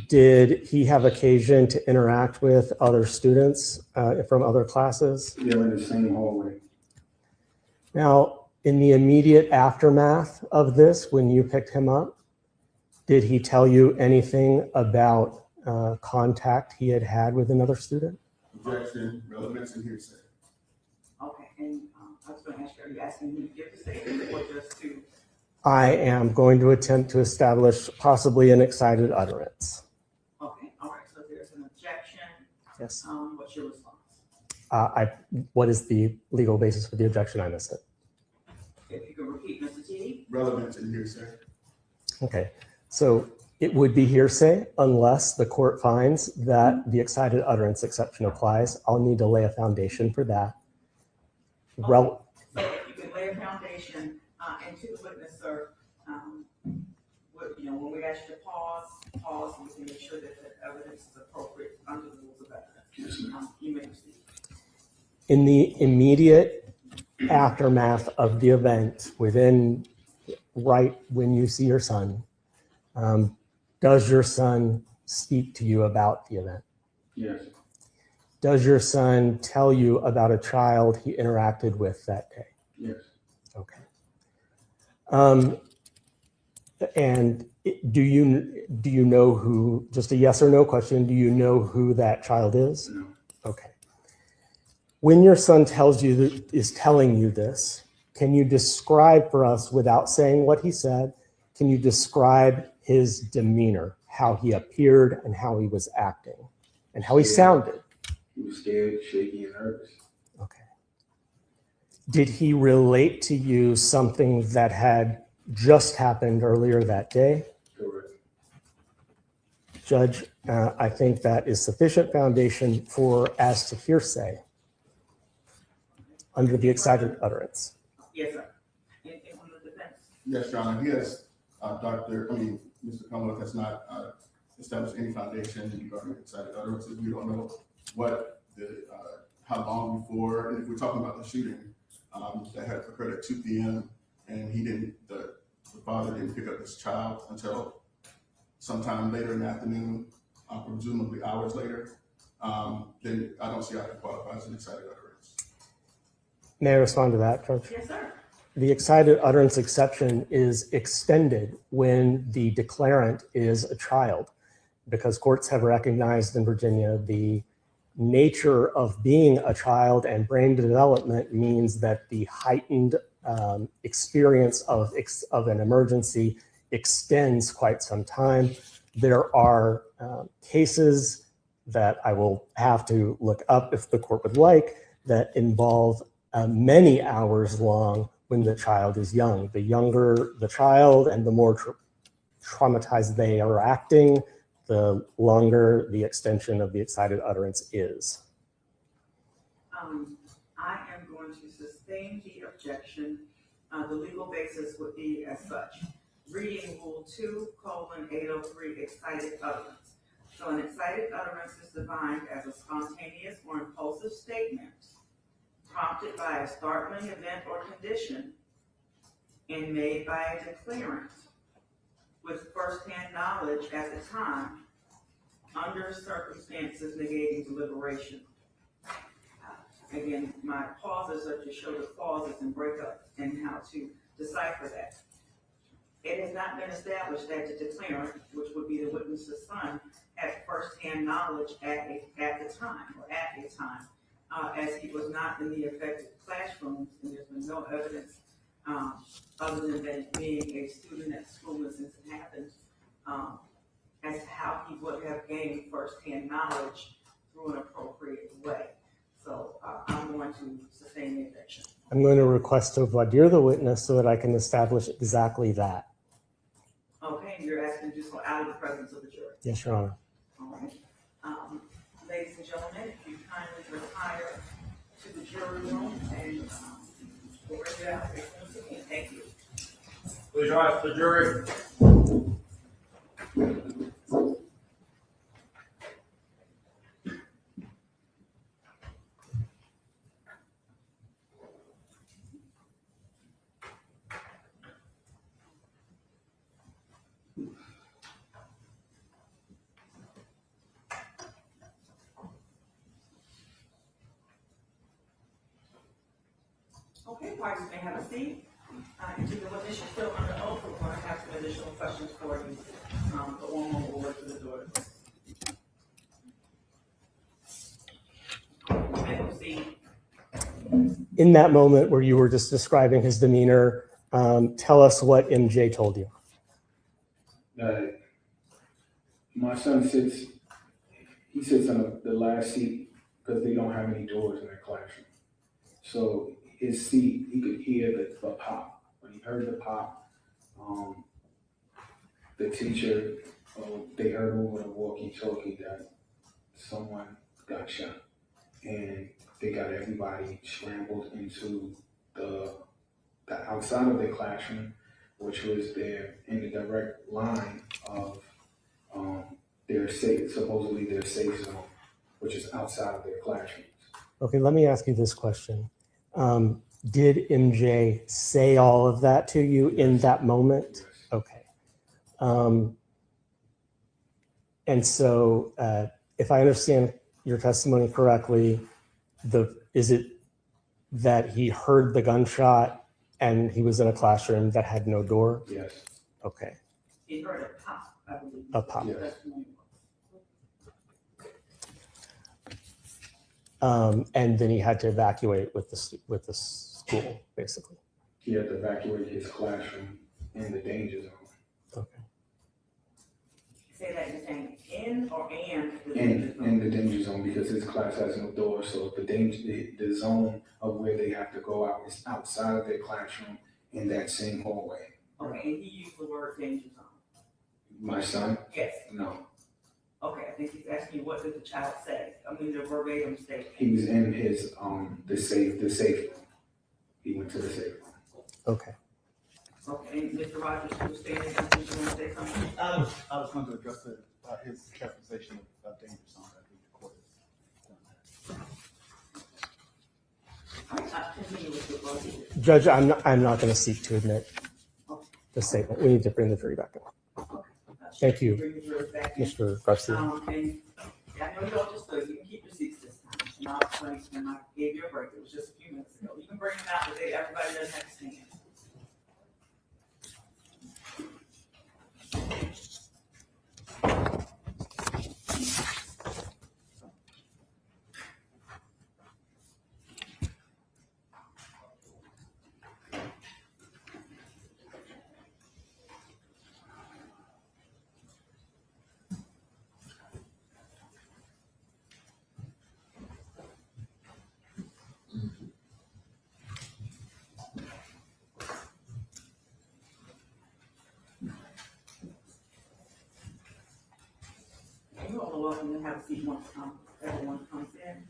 did he have occasion to interact with other students from other classes? They were in the same hallway. Now, in the immediate aftermath of this, when you picked him up, did he tell you anything about contact he had had with another student? Objection, relevance, and hearsay. Okay, and I was going to ask you, are you asking me to give the statement or just to? I am going to attempt to establish possibly an excited utterance. Okay, all right, so there's an objection. Yes. What's your response? What is the legal basis for the objection? I missed it. If you can repeat, Mr. T. Relevance and hearsay. Okay, so it would be hearsay unless the court finds that the excited utterance exception applies. I'll need to lay a foundation for that. So if you can lay a foundation, and to the witness, sir, when we ask you to pause, we can make sure that the evidence is appropriate under the rules of evidence. You may proceed. In the immediate aftermath of the event, right when you see your son, does your son speak to you about the event? Yes. Does your son tell you about a child he interacted with that day? Yes. Okay. And do you know who, just a yes or no question, do you know who that child is? No. Okay. When your son is telling you this, can you describe for us, without saying what he said, can you describe his demeanor, how he appeared and how he was acting and how he sounded? He was scared, shaky, and nervous. Okay. Did he relate to you something that had just happened earlier that day? Correct. Judge, I think that is sufficient foundation for as to hearsay under the excited utterance. Yes, sir. Anything on the defense? Yes, Your Honor. He has, Mr. Commonwealth has not established any foundation regarding excited utterances. We don't know how long before, and if we're talking about the shooting that had occurred at 2 p.m. and the father didn't pick up his child until sometime later in the afternoon, presumably hours later, then I don't see how it qualifies as an excited utterance. May I respond to that, Judge? Yes, sir. the excited utterance exception is extended when the declarant is a child, because courts have recognized in Virginia the nature of being a child, and brain development means that the heightened experience of an emergency extends quite some time. There are cases that I will have to look up if the court would like that involve many hours long when the child is young. The younger the child and the more traumatized they are acting, the longer the extension of the excited utterance is. I am going to sustain the objection. The legal basis would be as such. Reading Rule 2:803, excited utterance. So an excited utterance is defined as a spontaneous or impulsive statement prompted by a startling event or condition and made by a declarant with firsthand knowledge at the time under circumstances negating deliberation. Again, my pauses are to show the clauses and breakups and how to decipher that. It has not been established that the declarant, which would be the witness's son, had firsthand knowledge at the time, as he was not in the affected classrooms, and there's been no evidence other than that being a student at school since it happened, as to how he would have gained firsthand knowledge through an appropriate way. So I'm going to sustain the objection. I'm going to request to voir dire the witness so that I can establish exactly that. Okay, you're asking to do so out of the presence of the jury. Yes, Your Honor. All right. Ladies and gentlemen, if you kindly retire to the jury room and we'll bring it out as soon as we can. Thank you. Please rise to the jury. Okay, parties may have a seat. And to the witness, you're still under oath. We're going to have some additional questions for you. But one more will work for the door. You may proceed. In that moment where you were just describing his demeanor, tell us what MJ told you. My son sits on the last seat because they don't have any doors in their classroom. So his seat, he could hear the pop. When he heard the pop, the teacher, they heard over the walkie-talkie that someone got shot. And they got everybody scrambled into the outside of their classroom, which was in the direct line of supposedly their safe zone, which is outside of their classrooms. Okay, let me ask you this question. Did MJ say all of that to you in that moment? Yes. Okay. And so if I understand your testimony correctly, is it that he heard the gunshot and he was in a classroom that had no door? Yes. Okay. He heard a pop, I believe. A pop. Yes. And then he had to evacuate with the school, basically. He had to evacuate his classroom in the danger zone. Okay. Say that you're saying in or and? In the danger zone, because his class has no door, so the zone of where they have to go out is outside of their classroom in that same hallway. Okay, and he used the word danger zone. My son? Yes. No. Okay, I think he's asking you, what did the child say? I mean, the verbatim statement. He was in his the safe room. He went to the safe room. Okay. Okay, and Mr. Rogers, you were stating something, you want to say something? I was going to address his characterization of danger zone. I think the court has done that. Continue with your vote. Judge, I'm not going to seek to admit the statement. We need to bring the jury back up. Thank you, Bring the jury back in. Mr. Garcia. And I know you all just stood, you can keep your seats this time. And I'll explain to them, I gave you a break, it was just a few minutes ago. You can bring them out today, everybody doesn't have to stand. You all are welcome to have a seat once everyone comes in.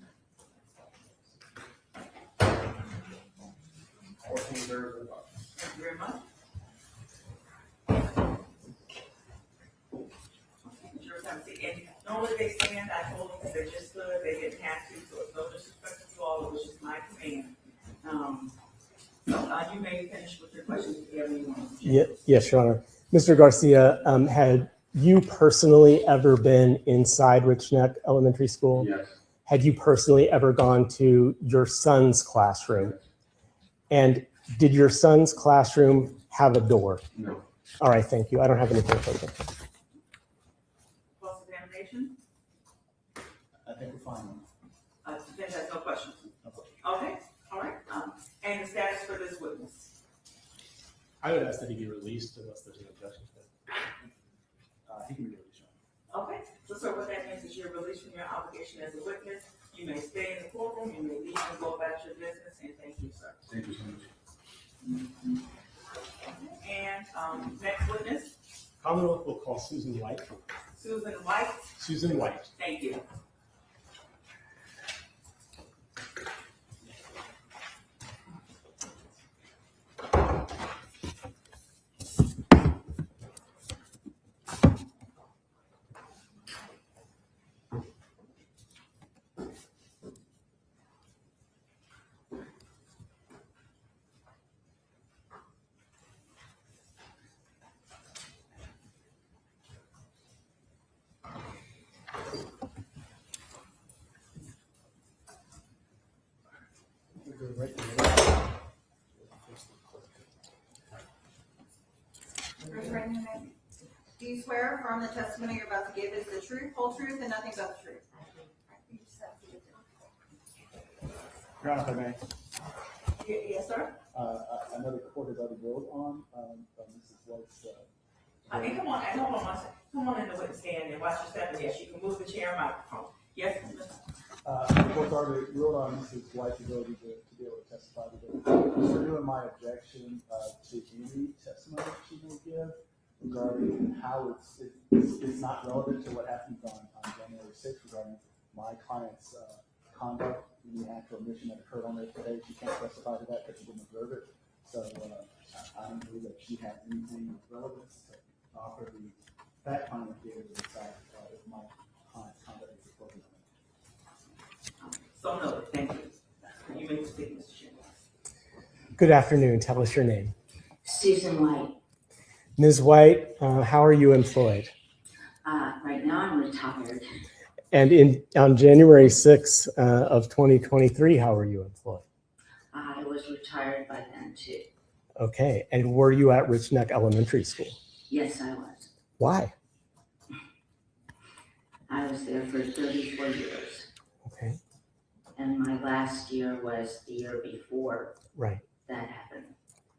Thank you very much. Jurors have a seat. And normally they stand, I told them that they just stood, they didn't have to, so it's no disrespect to you all, it was just my command. You may finish with your questions if you have any more. Yes, Your Honor. Mr. Garcia, had you personally ever been inside Richneck Elementary School? Yes. Had you personally ever gone to your son's classroom? And did your son's classroom have a door? No. All right, thank you. I don't have anything further. Cross-examination? I think we're fine. Defense has no questions. Okay, all right. And the status for this witness? I would ask that he be released unless there's an objection to that. He can be released. Okay, so sir, what that means is you're released from your obligation as a witness. You may stay in the courtroom, you may leave and go about your business, and thank you, sir. Thank you so much. And next witness, Commonwealth will call Susan White. Susan White. Susan White. Thank you. Raise your right hand. Do you swear or affirm the testimony you're about to give is the truth, whole truth, and nothing but the truth? Your Honor, if I may, Yes, sir. I know the court has already ruled on Mrs. White's. I mean, come on, hold on one second. Come on in the witness stand and watch your step, and yes, you can move the chair and microphone. Yes, Mr. The court's already ruled on Mrs. White's ability to be able to testify today. So doing my objection to any testimony that she will give regarding how it's not relevant to what happened on January 6th regarding my client's conduct in the actual mission that occurred on there today. She can't testify to that because she didn't observe it. So I don't believe that she had anything of relevance to offer the fact finder to be able to decide if my client's conduct is appropriate. So noted, thank you. You may proceed, Mr. Chairman. Good afternoon. Tell us your name. Susan White. Ms. White, how are you employed? Right now I'm retired. And on January 6th of 2023, how are you employed? I was retired by then too. Okay. And were you at Richneck Elementary School? Yes, I was. Why? I was there for 34 years. Okay. And my last year was the year before Right. that happened.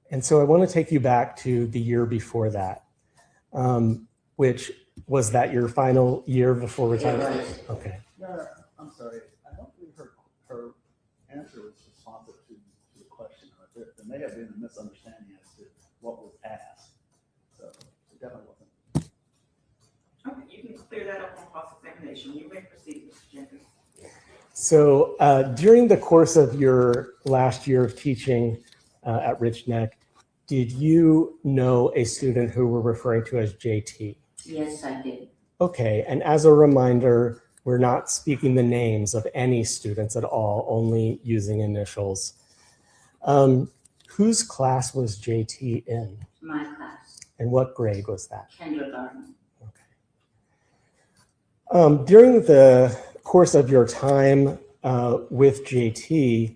And so I want to take you back to the year before that, which was that your final year before retirement? It was. Okay. No, I'm sorry. I don't believe her answer was responsive to the question. There may have been a misunderstanding as to what was asked. So it definitely wasn't. Okay, you can clear that up on cross-examination. You may proceed, Mr. Jenkins. So during the course of your last year of teaching at Richneck, did you know a student who we're referring to as JT? Yes, I did. Okay, and as a reminder, we're not speaking the names of any students at all, only using initials. Whose class was JT in? My class. And what grade was that? Kindergarten. During the course of your time with JT,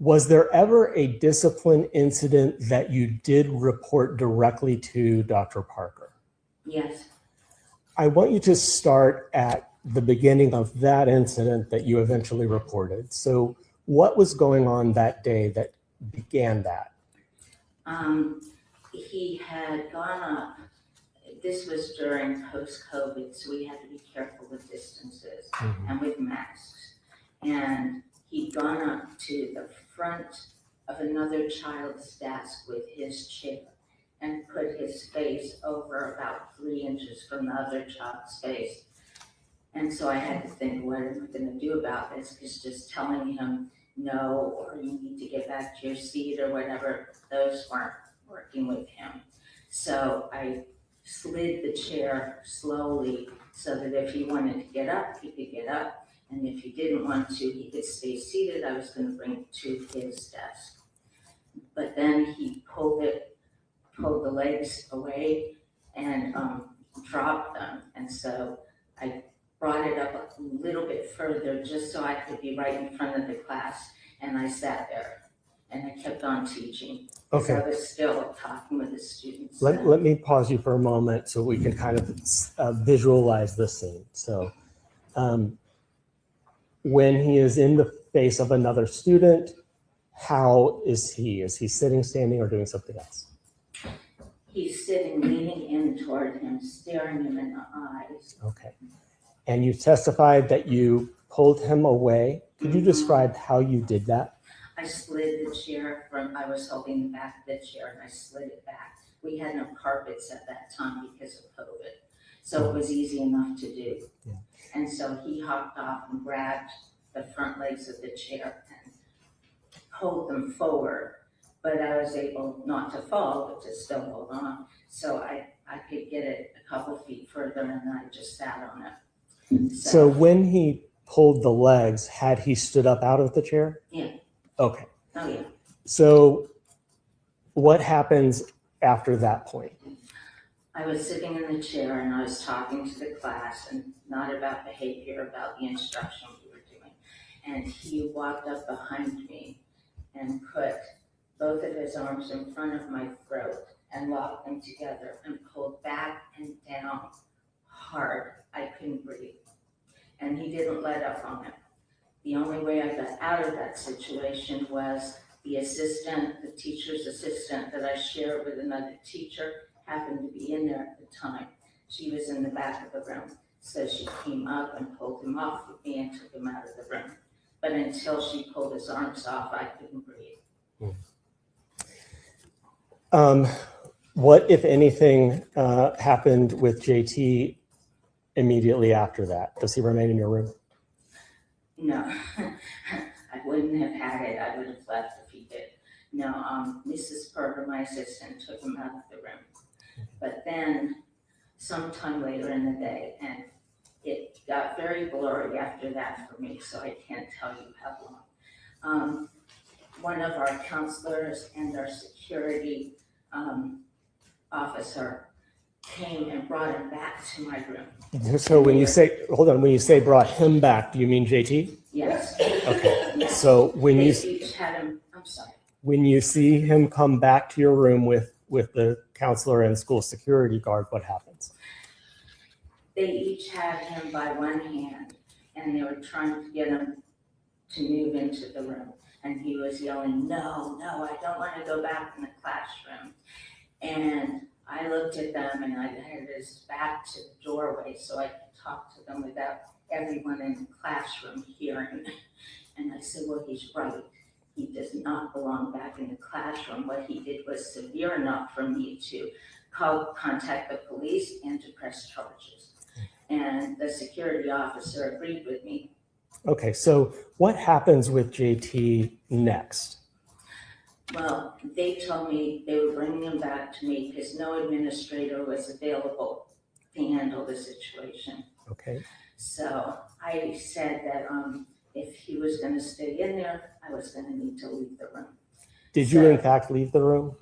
Was there ever a discipline incident that you did report directly to Dr. Parker? Yes. I want you to start at the beginning of that incident that you eventually reported. So what was going on that day that began that? He had gone up, this was during post-COVID, so we had to be careful with distances and with masks. And he'd gone up to the front of another child's desk with his chair and put his face over about 3 inches from the other child's face. And so I had to think, what am I gonna do about this? Because just telling him no, or you need to get back to your seat or whatever, those weren't working with him. So I slid the chair slowly so that if he wanted to get up, he could get up. And if he didn't want to, he could stay seated. I was gonna bring it to his desk. But then he pulled the legs away and dropped them. And so I brought it up a little bit further just so I could be right in front of the class. And I sat there and I kept on teaching. Okay. So I was still talking with the students. Let me pause you for a moment so we can kind of visualize the scene. So when he is in the face of another student, how is he? Is he sitting, standing, or doing something else? He's sitting, leaning in toward him, staring him in the eyes. Okay. And you testified that you pulled him away. Could you describe how you did that? I slid the chair I was holding the back of the chair and I slid it back. We had no carpets at that time because of COVID. So it was easy enough to do. Yeah. And so he hopped off and grabbed the front legs of the chair and pulled them forward. But I was able not to fall, but to still hold on. So I could get it a couple feet further and I just sat on it. So when he pulled the legs, had he stood up out of the chair? Yeah. Okay. Oh, yeah. So what happens after that point? I was sitting in the chair and I was talking to the class, and not about behavior, about the instruction we were doing. And he walked up behind me and put both of his arms in front of my throat and locked them together and pulled back and down hard. I couldn't breathe. And he didn't let up on it. The only way I got out of that situation was the teacher's assistant that I shared with another teacher happened to be in there at the time. She was in the back of the room. So she came up and pulled him off with me and took him out of the room. But until she pulled his arms off, I couldn't breathe. What, if anything, happened with JT immediately after that? Does he remain in your room? No, I wouldn't have had it. I would have left if he did. No, Mrs. Parker, my assistant, took him out of the room. But then sometime later in the day, and it got very blurry after that for me, so I can't tell you how long. One of our counselors and our security officer came and brought him back to my room. So when you say, hold on, when you say brought him back, do you mean JT? Yes. Okay. Yes. So when They you each had him, I'm sorry. when you see him come back to your room with the counselor and school security guard, what happens? They each had him by one hand and they were trying to get him to move into the room. And he was yelling, no, I don't want to go back in the classroom. And I looked at them and I had his back to the doorway so I could talk to them without everyone in the classroom hearing. And I said, well, he's right. He does not belong back in the classroom. What he did was severe enough for me to contact the police and to press charges. And the security officer agreed with me. Okay, so what happens with JT next? Well, they told me they were bringing him back to me because no administrator was available to handle the situation. Okay. So I said that if he was going to stay in there, I was going to need to leave the room. Did you in fact leave the room?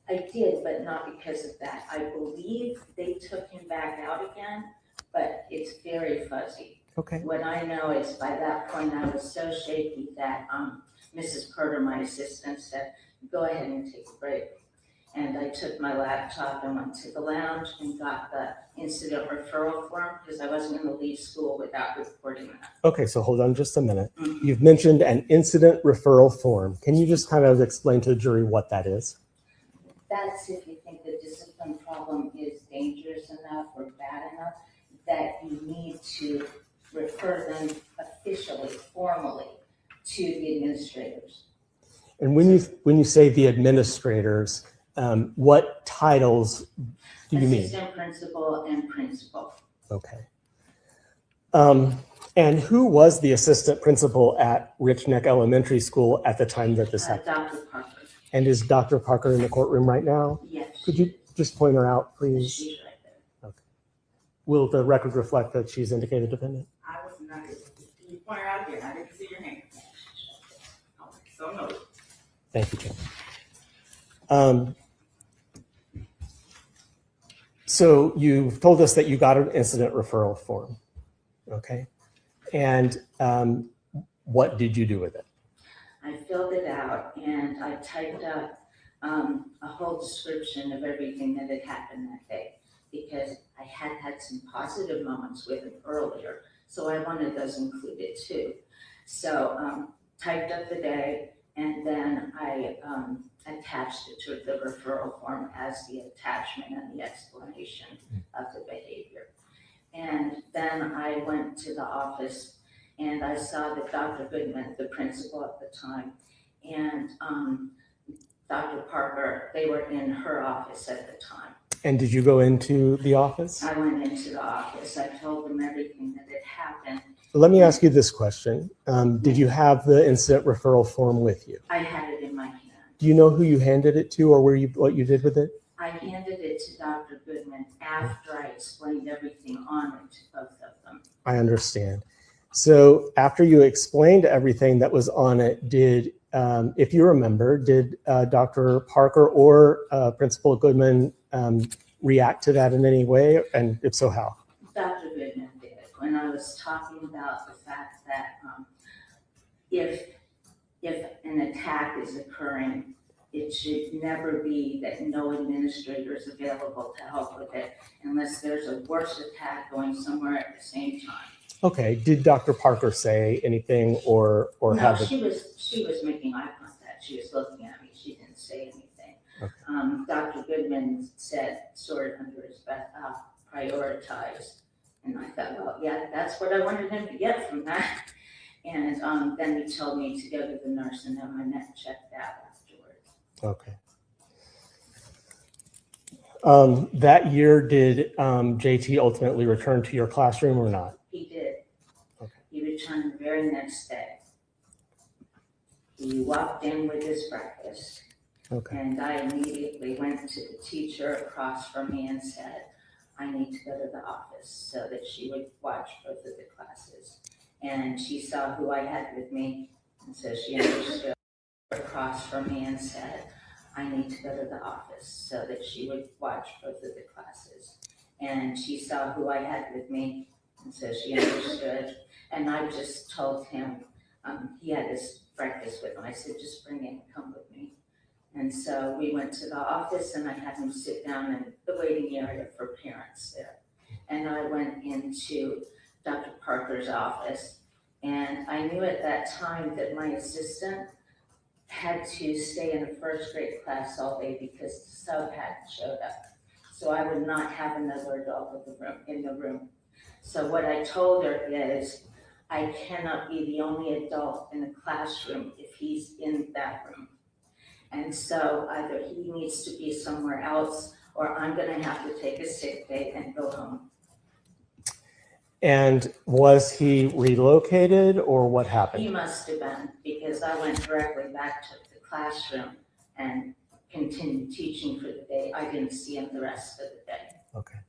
I did, but not because of that. I believe they took him back out again, but it's very fuzzy. Okay. What I know is by that point I was so shaky that Mrs. Carter, my assistant, said, go ahead and take a break. And I took my laptop and went to the lounge and got the incident referral form because I wasn't going to leave school without reporting that. Okay, so hold on just a minute. Mhm. You've mentioned an incident referral form. Can you just kind of explain to the jury what that is? That's if you think the discipline problem is dangerous enough or bad enough that you need to refer them officially, formally to the administrators. And when you say the administrators, what titles do you mean? Assistant principal and principal. Okay. And who was the assistant principal at Richneck Elementary School at the time that this happened? Dr. Parker. And is Dr. Parker in the courtroom right now? Yes. Could you just point her out, please? She's right there. Okay. Will the record reflect that she's indicated defendant? I was not able to, you point her out again, I didn't see your hand. Okay, so noted. Thank you, Jim. So you've told us that you got an incident referral form, okay? And what did you do with it? I filled it out and I typed up a whole description of everything that had happened that day because I had had some positive moments with him earlier, so I wanted those included too. So typed up the day and then I attached it to the referral form as the attachment and the explanation of the behavior. And then I went to the office and I saw that Dr. Goodman, the principal at the time, and Dr. Parker, they were in her office at the time. And did you go into the office? I went into the office. I told them everything that had happened. Let me ask you this question. Did you have the incident referral form with you? I had it in my hand. Do you know who you handed it to or what you did with it? I handed it to Dr. Goodman after I explained everything on it to both of them. I understand. So after you explained everything that was on it, did, if you remember, did Dr. Parker or Principal Goodman react to that in any way? And if so, how? Dr. Goodman did. When I was talking about the fact that if an attack is occurring, it should never be that no administrator is available to help with it unless there's a worse attack going somewhere at the same time. Okay. Did Dr. Parker say anything or No, have she was making eye contact. She was looking at me. She didn't say anything. Okay. Dr. Goodman said, sort of under his breath, prioritize. And I thought, well, yeah, that's what I wanted him to get from that. And then he told me to go to the nurse and have my neck checked out afterwards. Okay. That year, did JT ultimately return to your classroom or not? He did. Okay. He returned the very next day. He walked in with his breakfast. Okay. And I immediately went to the teacher across from me and said, I need to go to the office so that she would watch both of the classes. And she saw who I had with me, and so she understood across from me and said, I need to go to the office so that she would watch both of the classes. And she saw who I had with me, and so she understood. And I just told him, he had his breakfast with him. I said, just bring it and come with me. And so we went to the office and I had him sit down in the waiting area for parents there. And I went into Dr. Parker's office. And I knew at that time that my assistant had to stay in a first grade class all day because the sub hadn't showed up. So I would not have another adult in the room. So what I told her is, I cannot be the only adult in the classroom if he's in that room. And so either he needs to be somewhere else or I'm gonna have to take a sick day and go home. And was he relocated or what happened? He must have been, because I went directly back to the classroom and continued teaching for the day. I didn't see him the rest of the day. Okay.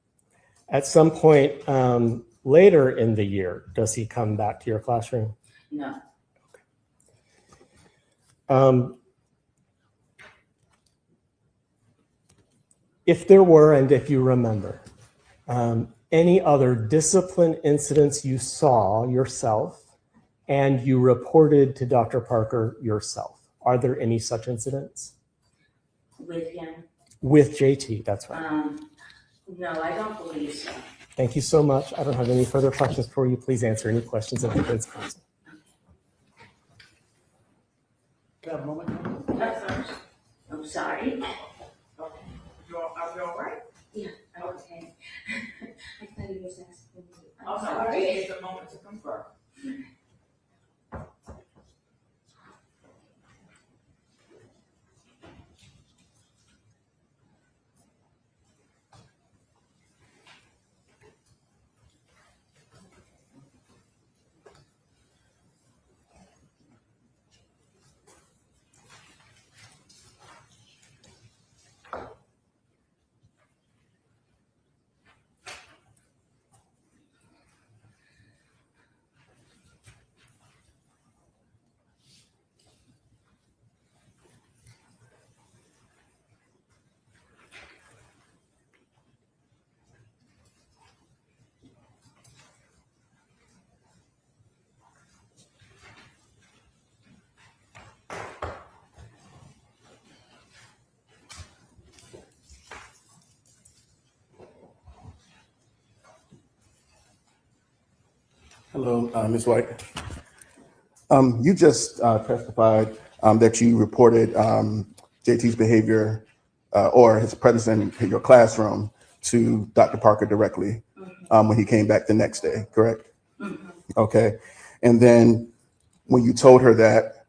At some point later in the year, does he come back to your classroom? No. If there were, and if you remember, any other discipline incidents you saw yourself and you reported to Dr. Parker yourself. Are there any such incidents? With him? With JT, that's right. No, I don't believe so. Thank you so much. I don't have any further questions for you. Please answer any questions of the defense counsel. Can I have a moment? I'm sorry. Are you all right? Yeah, okay. I thought he was asking me. I'm Also, sorry. it's a moment to confirm. Hello, Ms. White. You just testified that you reported JT's behavior or his presence in your classroom to Dr. Parker directly when he came back the next day, correct? Mhm. Okay. And then when you told her that,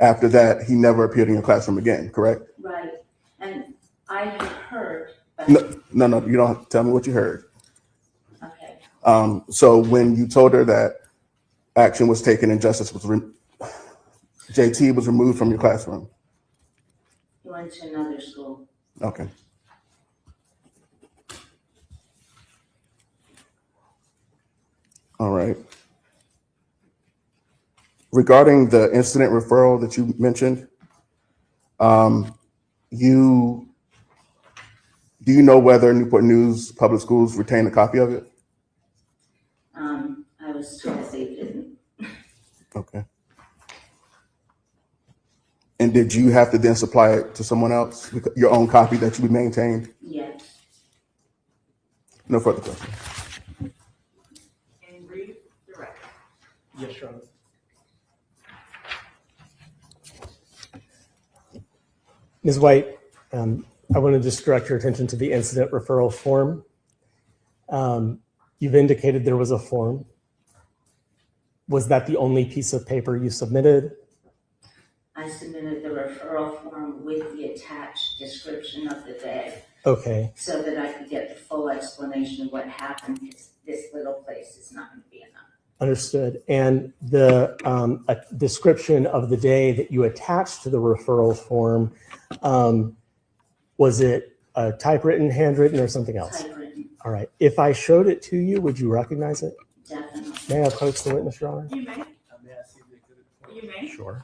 after that, he never appeared in your classroom again, correct? Right, and I had heard, but, No, you don't have to tell me what you heard. okay, So when you told her that action was taken and justice was, JT was removed from your classroom. he went to another school. Okay. All right. Regarding the incident referral that you mentioned, do you know whether Newport News Public Schools retained a copy of it? I was told they didn't. Okay. And did you have to then supply it to someone else, your own copy that you maintained? Yes. No further questions. And read direct. Yes, Your Honor. Ms. White, I want to just direct your attention to the incident referral form. You've indicated there was a form. Was that the only piece of paper you submitted? I submitted the referral form with the attached description of the day Okay, so that I could get the full explanation of what happened, because this little place is not going to be enough. understood. And the a description of the day that you attached to the referral form, was it typewritten, handwritten, or something else? Typewritten, All right. If I showed it to you, would you recognize it? definitely. May I approach the witness, Your Honor? You may. You may. Sure.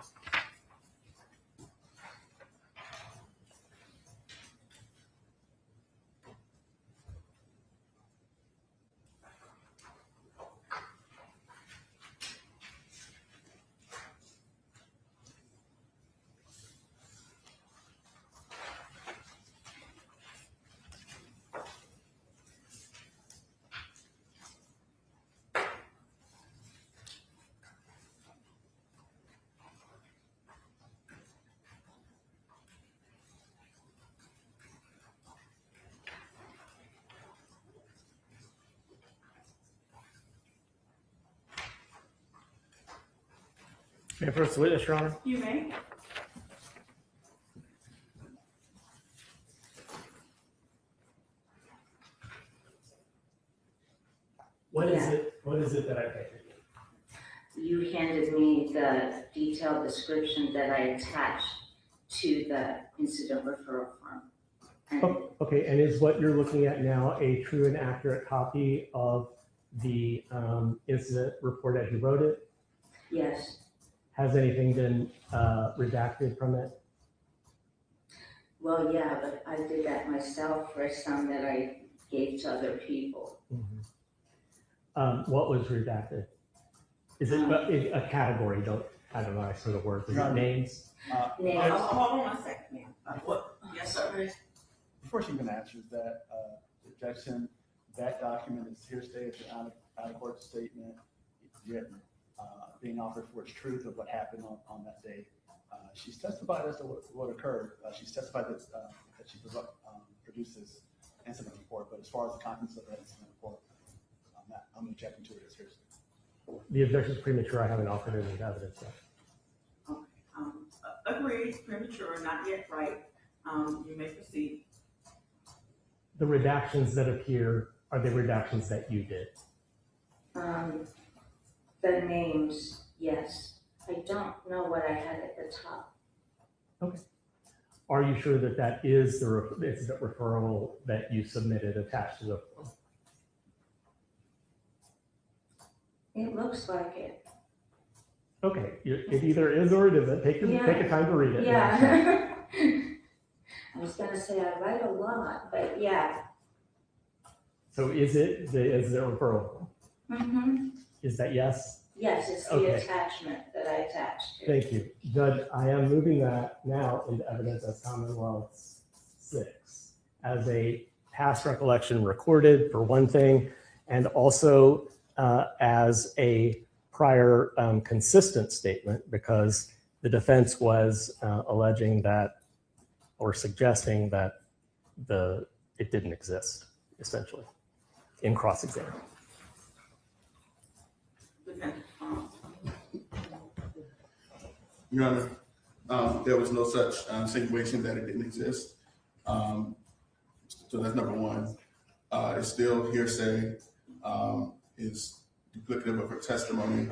May I approach the witness, Your Honor? You may. What is it that I paid? You handed me the detailed description that I attached to the incident referral form. And Oh, okay, and is what you're looking at now a true and accurate copy of the incident report as you wrote it? yes, Has anything been redacted from it? well, yeah, but I did that myself for some that I gave to other people. What was redacted? Is it a category? I don't know, I sort of words. Is it names? Names. Hold on 1 second, ma'am. What? Yes, sir. Before she even answers that, objection, that document is hearsay, it's an out-of-court statement, it's written, being offered for its truth of what happened on that day. She's testified as to what occurred. She's testified that she produced this incident report, but as far as the contents of that incident report, I'm objecting to it as hearsay. The objection is premature. I haven't offered any evidence yet. Agreed, premature, not yet right. You may proceed. The redactions that appear are the redactions that you did. The names, yes. I don't know what I had at the top. Okay. Are you sure that that is the incident referral that you submitted attached to the form? It looks like it. Okay, it either is or it isn't. Take your time to read it. Yeah. I was gonna say I write a lot, but yeah. So is it the incident referral? Mm-hmm. Is that yes? Yes, it's the Okay. attachment that I attached to. Thank you. Judge, I am moving that now into evidence as Commonwealth 6 as a past recollection recorded for one thing, and also as a prior consistent statement, because the defense was alleging that or suggesting that it didn't exist, essentially, in cross-exam. Your Honor, there was no such insinuation that it didn't exist. So that's number one. It's still hearsay, is duplicative of her testimony,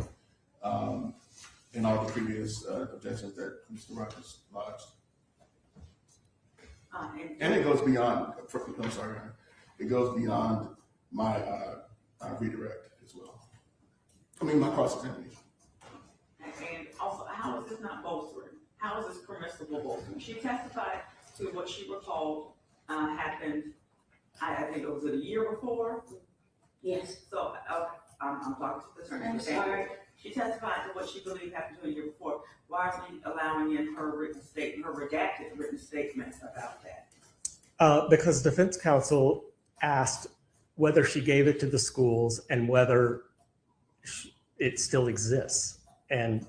and all the previous objections that Mr. Rogers lodged. And it goes beyond, I'm sorry, Your Honor, it goes beyond my redirect as well. I mean, my cross-examination. And also, how is this not bolstering? How is this permissible bolstering? She testified to what she recalled happened, I think it was a year before. Yes. So, I'm talking to the attorney. I'm sorry. She testified to what she believed happened to her a year before. Why are we allowing in her written statement, her redacted written statements about that? Because defense counsel asked whether she gave it to the schools and whether it still exists. And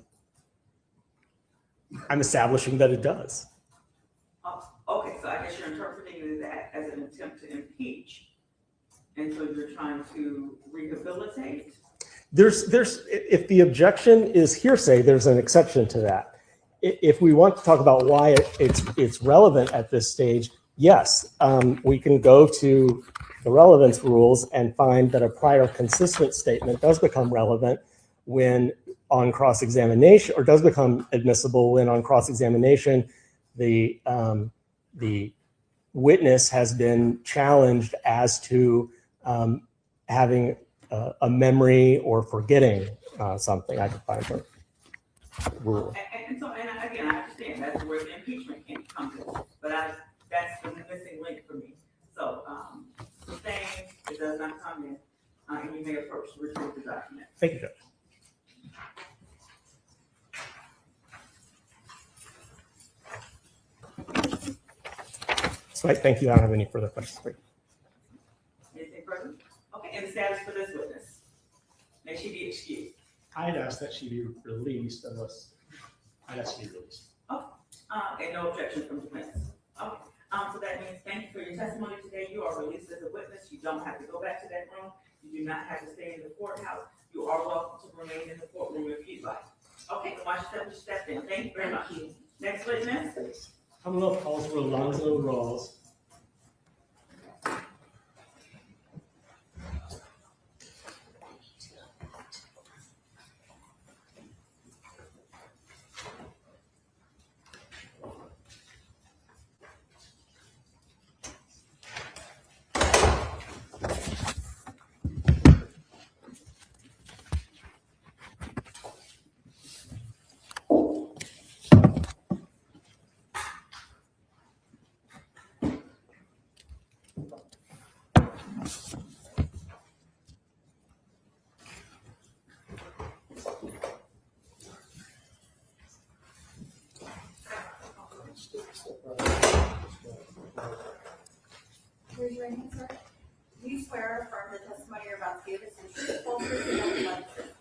I'm establishing that it does. Okay, so I guess you're interpreting that as an attempt to impeach. And so you're trying to rehabilitate? If the objection is hearsay, there's an exception to that. If we want to talk about why it's relevant at this stage, yes, we can go to the relevance rules and find that a prior consistent statement does become relevant when on cross-examination, or does become admissible when on cross-examination, the witness has been challenged as to having a memory or forgetting something. I can find the rule. And so, and again, I understand that's where the impeachment can come in, but that's the missing link for me. So, saying it does not come in, and you may approach to retrieve the document. Thank you, Judge. So thank you. I don't have any further questions for you. Anything further? Okay, and the status for this witness? May she be excused? I'd ask that she be released unless, I'd ask to be released. And no objection from defense. Okay, so that means thank you for your testimony today. You are released as a witness. You don't have to go back to that room. You do not have to stay in the courthouse. You are welcome to remain in the courtroom if you'd like. Okay, so watch your step in. Thank you very much. Next witness. Commonwealth calls for Alonzo Rawls. Raise your right hand, sir. Do you swear or affirm the testimony you're about to give is the truth, whole truth, and nothing but the truth?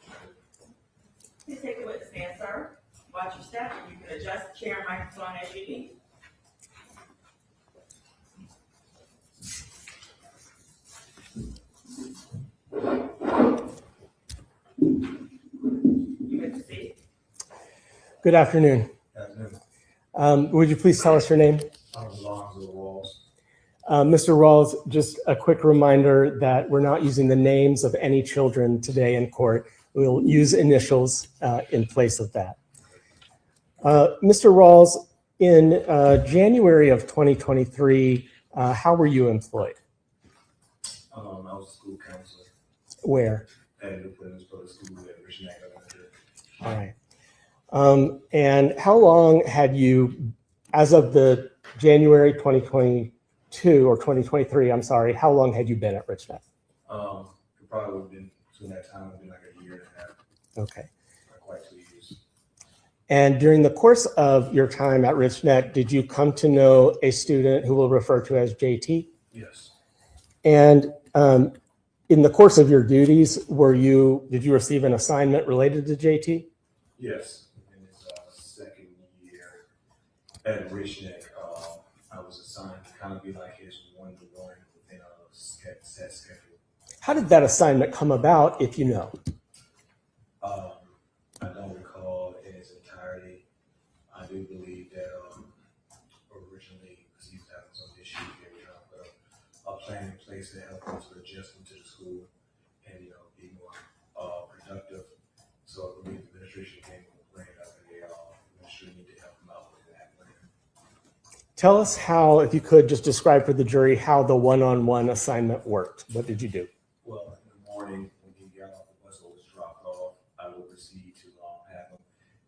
Please take a witness stand, sir. Watch your step, and you can adjust the chair and microphone as you need. You may proceed. Good afternoon. Would you please tell us your name? Mr. Rawls, just a quick reminder that we're not using the names of any children today in court. We'll use initials in place of that. Mr. Rawls, in January of 2023, how were you employed? I was a school counselor Where? at Newport School at Richneck Elementary. All right. And how long had you, as of the January 2022 or 2023, I'm sorry, how long had you been at Richneck? It probably would have been, between that time, it would have been like a year and a half. Okay. Not quite 2 years. And during the course of your time at Richneck, did you come to know a student who we'll refer to as JT? Yes. And in the course of your duties, did you receive an assignment related to JT? Yes. In his second year at Richneck, I was assigned to kind of be like his one-to-one within a set schedule. How did that assignment come about, if you know? I don't recall in its entirety. I do believe that originally, because he was having some issues, they were trying to put a plan in place to help him to adjust him to the school and, be more productive. So I believe the administration came with a plan up and they administration needed to help him out with that plan. Tell us how, if you could just describe for the jury how the one-on-one assignment worked. What did you do? Well, in the morning when he got off the bus or was dropped off, I would proceed to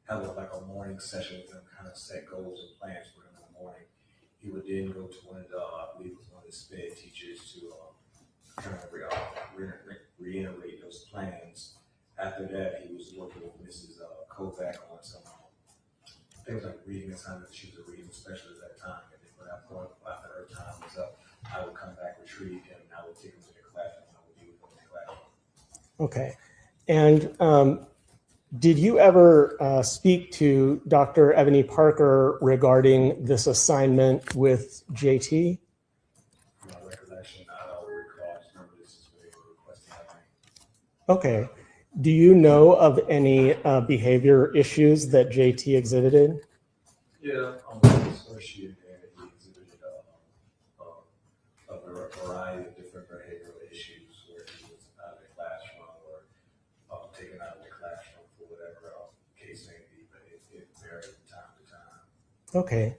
have a morning session with him, kind of set goals and plans for him in the morning. He would then go to one of the, I believe it was one of the SPED teachers to kind of reiterate those plans. After that, he was working with Mrs. Kovac on some things like reading assignments. She was a reading specialist at the time. And then when that point, after her time was up, I would come back, retrieve him, and I would take him to the classroom. I would be with him in the classroom. Okay. And did you ever speak to Dr. Ebony Parker regarding this assignment with JT? My recollection, I don't recall. I just remember this is what they were requesting of me. Okay. Do you know of any behavior issues that JT exhibited? Yeah, his first year there, he exhibited a variety of different behavioral issues where he was out of the classroom or taken out of the classroom for whatever case may be, but it varied from time to time. Okay.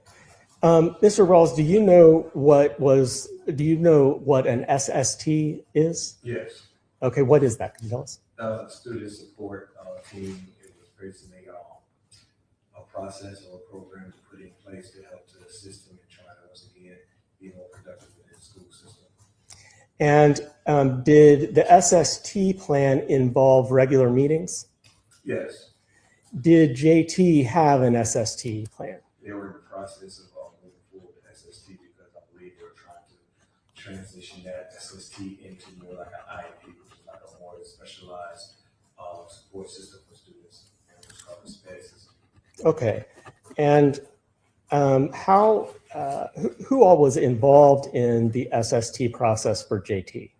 Mr. Rawls, do you know what an SST is? Yes. Okay, what is that? Can you tell us? Student support team. It was basically a process or a program to put in place to help to assist him in trying to once again be more productive in his school system. And did the SST plan involve regular meetings? Yes. Did JT have an SST plan? They were in the process of moving forward with SST because I believe they were trying to transition that SST into more like an IEP, which is like a more specialized support system for students, and it was called the SPED system. Okay. And who all was involved in the SST process for JT?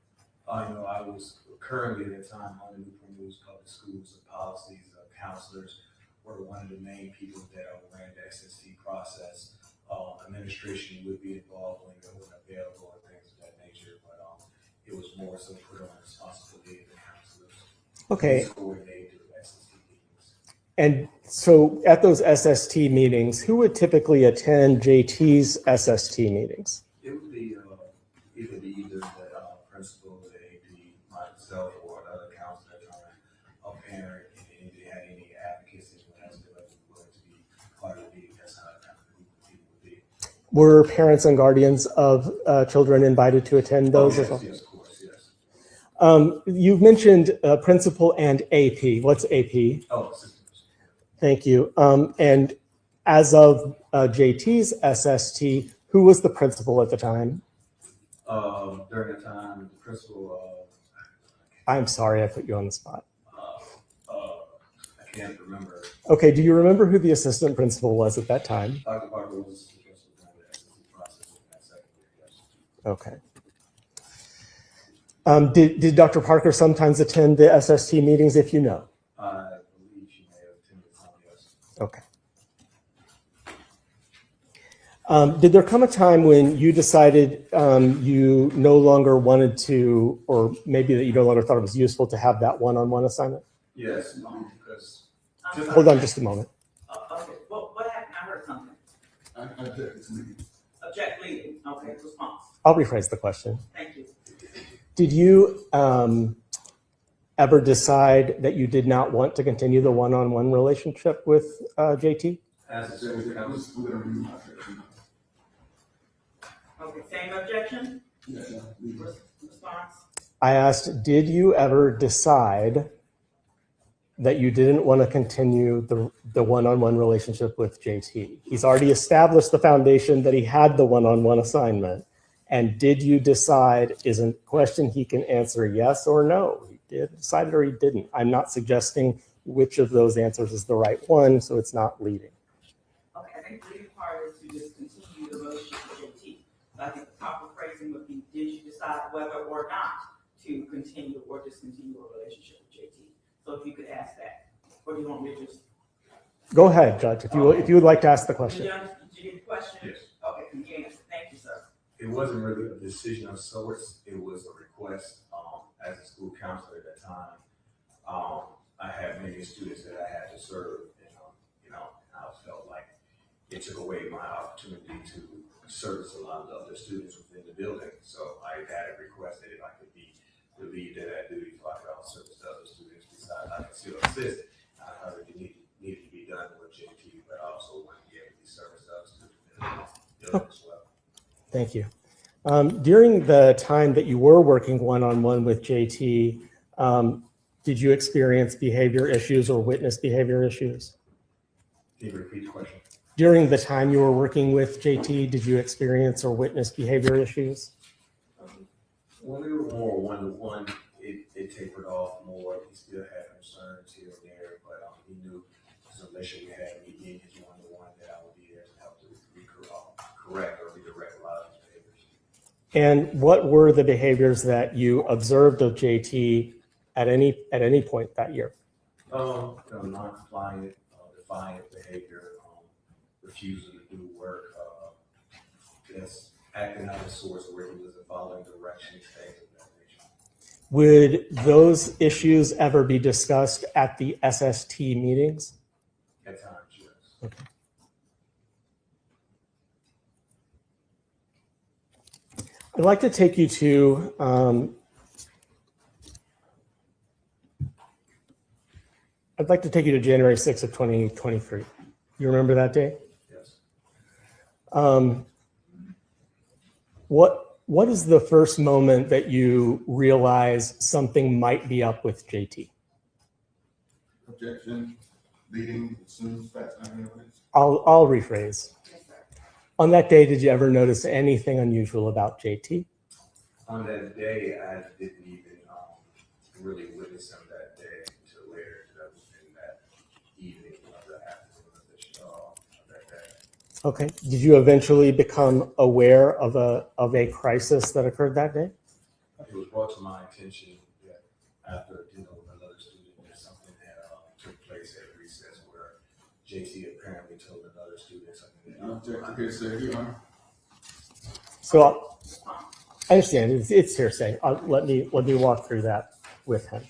I was currently at the time on the Newport Public Schools and policies. Counselors were one of the main people that ran the SST process. Administration would be involved when they were available and things of that nature, but it was more so put on responsibility of the counselors. Okay. Coordinated the SST meetings. And so at those SST meetings, who would typically attend JT's SST meetings? It would be either the principal, the AD, myself, or another counselor, a parent, and if they had any advocacy who has been willing to be part of the meeting. That's how kind of group of people would be. Were parents and guardians of children invited to attend those as well? Yes, of course, yes. You've mentioned principal and AP. What's AP? Oh, systems. Thank you. And As of JT's SST, who was the principal at the time? During the time, the principal, I'm sorry, I put you on the spot. I can't remember. Okay, do you remember who the assistant principal was at that time? Dr. Parker was the principal during the SST process in that second year, yes. Okay. Did Dr. Parker sometimes attend the SST meetings, if you know? I believe she may have attended some, yes. Okay. Did there come a time when you decided you no longer wanted to, or maybe that you no longer thought it was useful to have that one-on-one assignment? Yes, because. Hold on just a moment. Okay, what happened? I heard something. I object this meeting. Object leading, okay, response. I'll rephrase the question. Thank you. Did you ever decide that you did not want to continue the one-on-one relationship with JT? As a school counselor. Okay, same objection? Yes, sir. Response? I asked, did you ever decide that you didn't want to continue the one-on-one relationship with JT? He's already established the foundation that he had the one-on-one assignment. And did you decide is a question he can answer yes or no? He did decide it or he didn't. I'm not suggesting which of those answers is the right one, so it's not leading. Okay, I think the leading part is to just continue the relationship with JT. I think the proper phrasing would be, did you decide whether or not to continue or discontinue a relationship with JT? So if you could ask that, or do you want me to just? Go ahead, Judge, if you would like to ask the question. Did you get the question? Yes. Okay, can you answer? Thank you, sir. It wasn't really a decision of sorts. It was a request. As a school counselor at that time, I had many students that I had to serve, and I felt like it took away my opportunity to service a lot of the other students within the building. So I had requested if I could be relieved of that duty, so I could also service the other students. Besides, I could still assist. I heard it needed to be done with JT, but I also wanted to be able to service the other students in the building as well. Thank you. During the time that you were working one-on-one with JT, did you experience behavior issues or witness behavior issues? Can you repeat the question? During the time you were working with JT, did you experience or witness behavior issues? When we were more one-to-one, it tapered off more. He still had concerns here and there, but he knew the relationship we had, me being his one-to-one, that I would be there to help to correct or redirect a lot of his behaviors. And what were the behaviors that you observed of JT at any point that year? Non-compliant, defiant behavior, refusing to do work, just acting out of sorts where he wasn't following directions, things of that nature. Would those issues ever be discussed at the SST meetings? At times, yes. Okay. I'd like to take you to January 6th of 2023. You remember that day? Yes. What is the first moment that you realize something might be up with JT? Objection, leading, as soon as facts and evidence. I'll rephrase. On that day, did you ever notice anything unusual about JT? On that day, I didn't even really witness him that day until later. That was in that evening of the afternoon of that day. Okay. Did you eventually become aware of a crisis that occurred that day? It was brought to my attention that after dealing with another student, that something had took place at recess where JT apparently told another student something. Object, okay, sir, Your Honor. So I understand it's hearsay. Let me walk through that with him.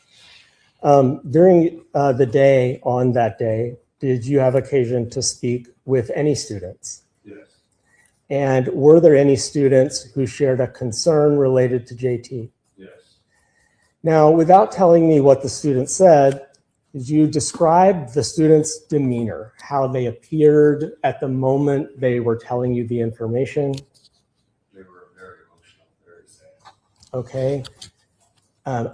During the day on that day, did you have occasion to speak with any students? Yes. And were there any students who shared a concern related to JT? Yes. Now, without telling me what the student said, did you describe the student's demeanor, how they appeared at the moment they were telling you the information? They were very emotional, very sad. Okay.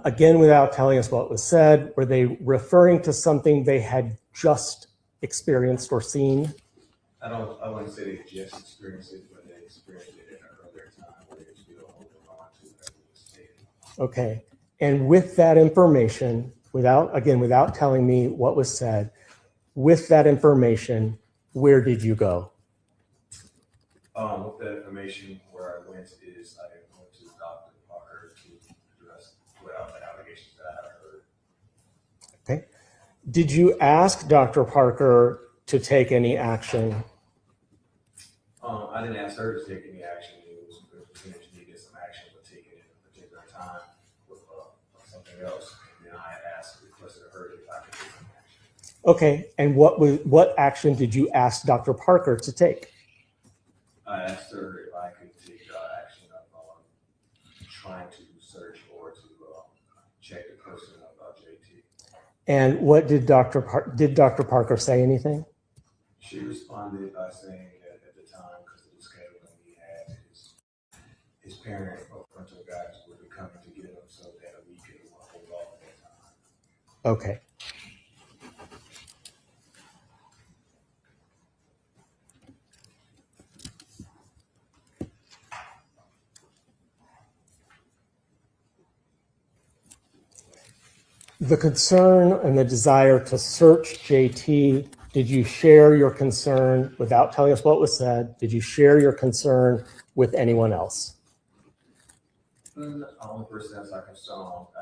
Again, without telling us what was said, were they referring to something they had just experienced or seen? I wouldn't say they just experienced it, but they experienced it in an earlier time where they still holding on to it was taken. Okay. And with that information, without telling me what was said, with that information, where did you go? With that information, where I went is I went to Dr. Parker to address the allegations that I heard. Okay. Did you ask Dr. Parker to take any action? I didn't ask her to take any action. It was going to get some action, but taking it at a particular time with something else. And then I requested her if I could take some action. Okay. And what action did you ask Dr. Parker to take? I asked her if I could take action of trying to search or to check the person of JT. And what did Dr. Parker say anything? She responded by saying that at the time, because of the scheduling he had, his parent or parental guides would be coming to get him so that we could hold off at that time. Okay. The concern and the desire to search JT, did you share your concern without telling us what was said? Did you share your concern with anyone else? The only person else I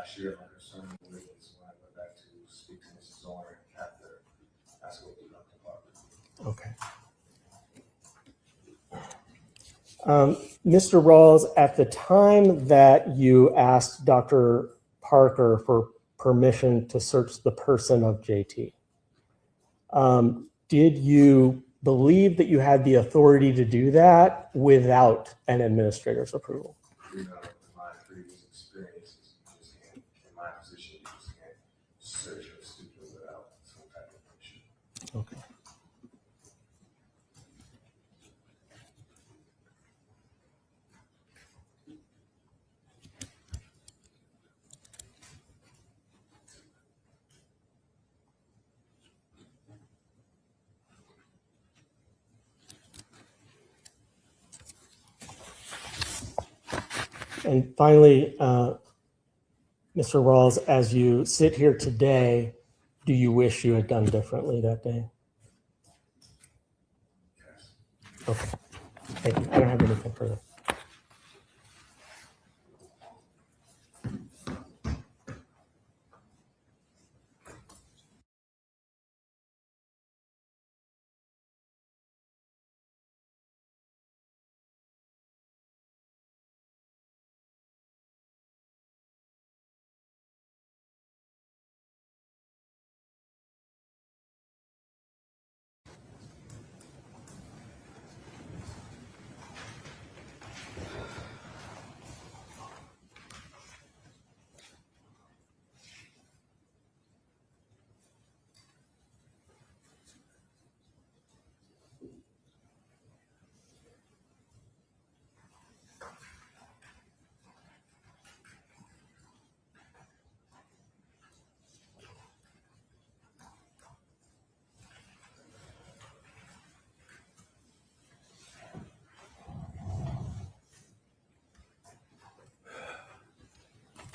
shared my concern with is when I went back to speak to Mrs. Zwerner after I spoke to Dr. Parker. Okay. Mr. Rawls, at the time that you asked Dr. Parker for permission to search the person of JT, did you believe that you had the authority to do that without an administrator's approval? You know, in my previous experiences, in my position, you just can't search a student without some type of permission. Okay. And finally, Mr. Rawls, as you sit here today, do you wish you had done differently that day? Yes. Okay. Thank you. I don't have anything further.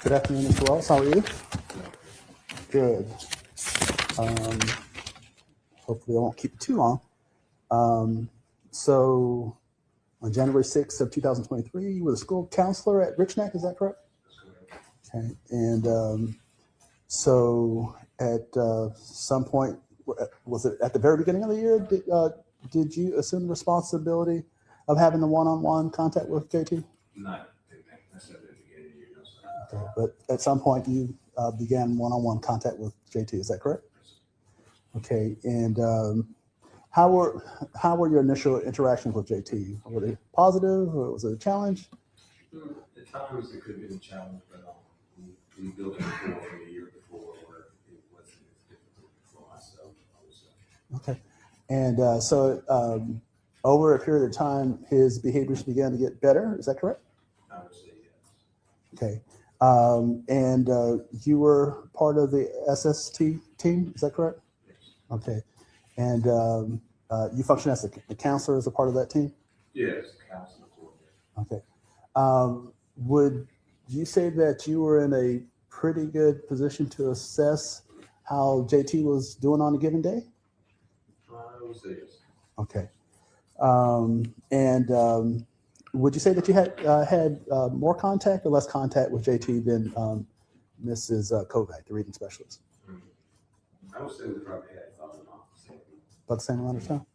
Good afternoon, Mr. Wells. How are you? Good. Hopefully I won't keep it too long. So on January 6th of 2023, you were the school counselor at Richneck, is that correct? Okay. And so at some point, was it at the very beginning of the year, did you assume the responsibility of having the one-on-one contact with JT? Not necessarily at the beginning of the year, no, sir. Okay. But at some point you began one-on-one contact with JT, is that correct? Okay. And how were your initial interactions with JT? Were they positive or was it a challenge? At times it could have been a challenge, but we built a rapport from the year before where it wasn't as difficult for myself, I would say. Okay. And so over a period of time, his behaviors began to get better. Is that correct? I would say yes. Okay. And you were part of the SST team. Is that correct? Yes. Okay. And you function as a counselor as a part of that team? Yes, counselor coordinator. Okay. Would you say that you were in a pretty good position to assess how JT was doing on a given day? I would say yes. Okay. Would you say that you had more contact or less contact with JT than Mrs. Kovac, the reading specialist? I would say we probably had About the same amount of time?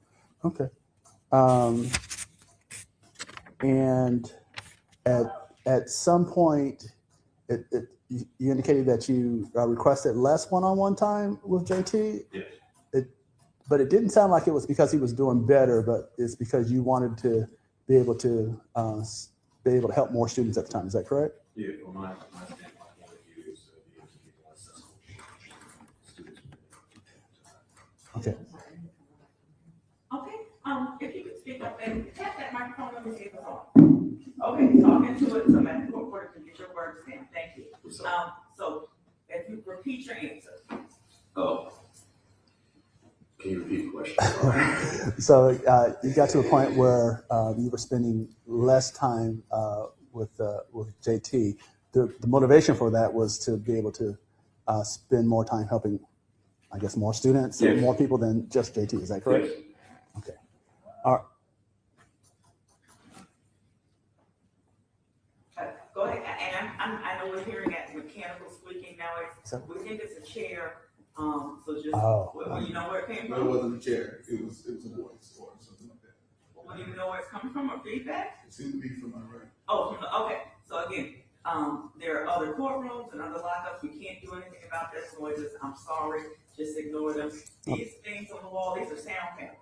Okay. And at some point, you indicated that you requested less one-on-one time with JT? Yes. But it didn't sound like it was because he was doing better, but it's because you wanted to be able to help more students at the time. Is that correct? Yeah, from my standpoint, I wanted you to be able to get more successful students. Okay. Okay, if you could speak up and tap that microphone, let me see if it's on. Okay, talk into it, so that the recorder can get your words down. Thank you. So if you repeat your answer. Oh. Can you repeat the question? So you got to a point where you were spending less time with JT. The motivation for that was to be able to spend more time helping, I guess, more students, yes. More people than just JT. Is that correct? Yes. Okay. All right. Go ahead, and I know we're hearing that mechanical squeaking now. We think it's a chair, so just, well, you know where it came No, from? it wasn't a chair. It was a voice or something like that. Well, you know where it's coming from, or feedback? It seemed to be from my right. Oh, okay, so again, there are other courtrooms and other lockups, we can't do anything about this noises, I'm sorry, just ignore them. These things on the wall, these are sound panels.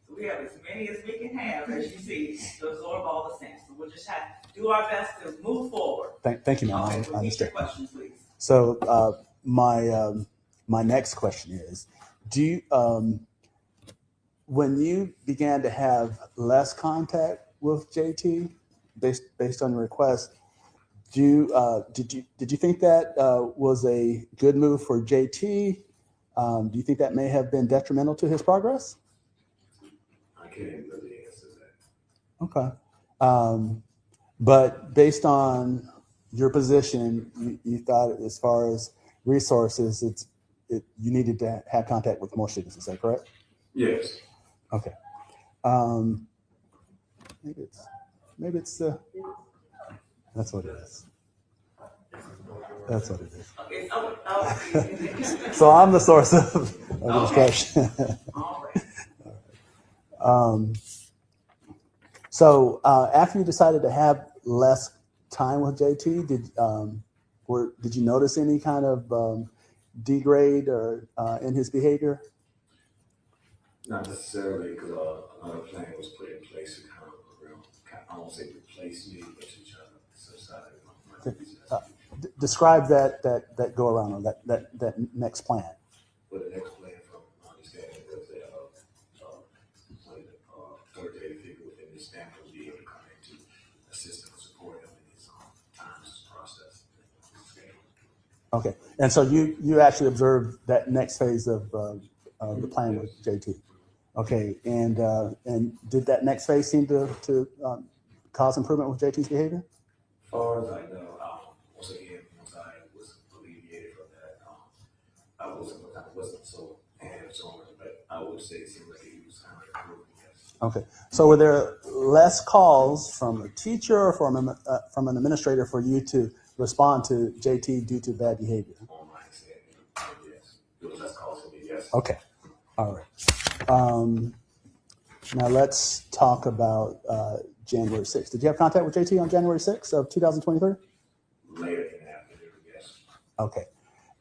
So we have as many as we can have, as you see, to absorb all the sound. So we'll just have to do our best to move forward. Thank you, ma'am. Okay, I repeat understand. your question, please. So my next question is, do you, when you began to have less contact with JT based on your request, did you think that was a good move for JT? Do you think that may have been detrimental to his progress? I can't really answer that. Okay. But based on your position, you thought as far as resources, you needed to have contact with more students. Is that correct? Yes. Okay. Maybe it's that's what it is. That's what it is. Okay, So I'm the source of the discussion. all right. So after you decided to have less time with JT, did you notice any kind of degrade or in his behavior? Not necessarily, because another plan was put in place to kind of I won't say replace me, but to try to subside. Describe that go around or that next plan. But the next plan, from my understanding, was that authoritative figure within this family would be able to come in to assist and support him in his times process. Okay, and so you actually observed that next phase of the plan with JT. Okay, and did that next phase seem to cause improvement with JT's behavior? As far as I know, once I was alleviated from that, I wasn't so hands-on, but I would say it seemed like he was kind of improving, yes. Okay, so were there less calls from a teacher or from an administrator for you to respond to JT due to bad behavior? On my understanding, yes. It was less calls for me, yes. Okay, all right. Now let's talk about January 6th. Did you have contact with JT on January 6th of 2023? Later in the afternoon, yes. Okay.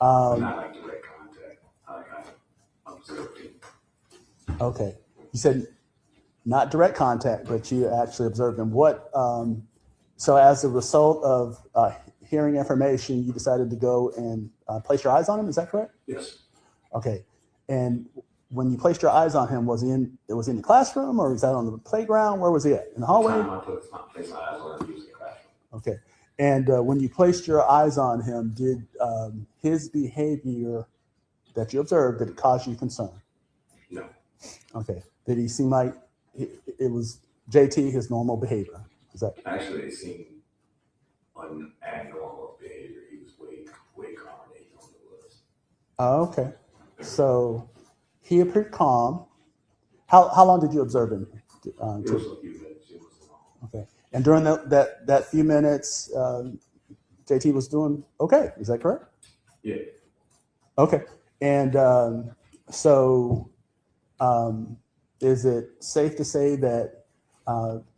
Not like direct contact. I observed it. Okay. You said not direct contact, but you actually observed him. So as a result of hearing information, you decided to go and place your eyes on him. Is that correct? Yes. Okay. And when you placed your eyes on him, was he in the classroom or was that on the playground? Where was he at? In the hallway? I placed my eyes on him, he was in the classroom. Okay. And when you placed your eyes on him, did his behavior that you observed, did it cause you concern? No. Okay. Did he seem like it was JT, his normal behavior? Is that? Actually, it seemed abnormal behavior. He was way calmer than he normally was. Oh, okay. So he appeared calm. How long did you observe him? It was a few minutes. It was long. Okay. And during that few minutes, JT was doing okay. Is that correct? Yeah. Okay. And is it safe to say that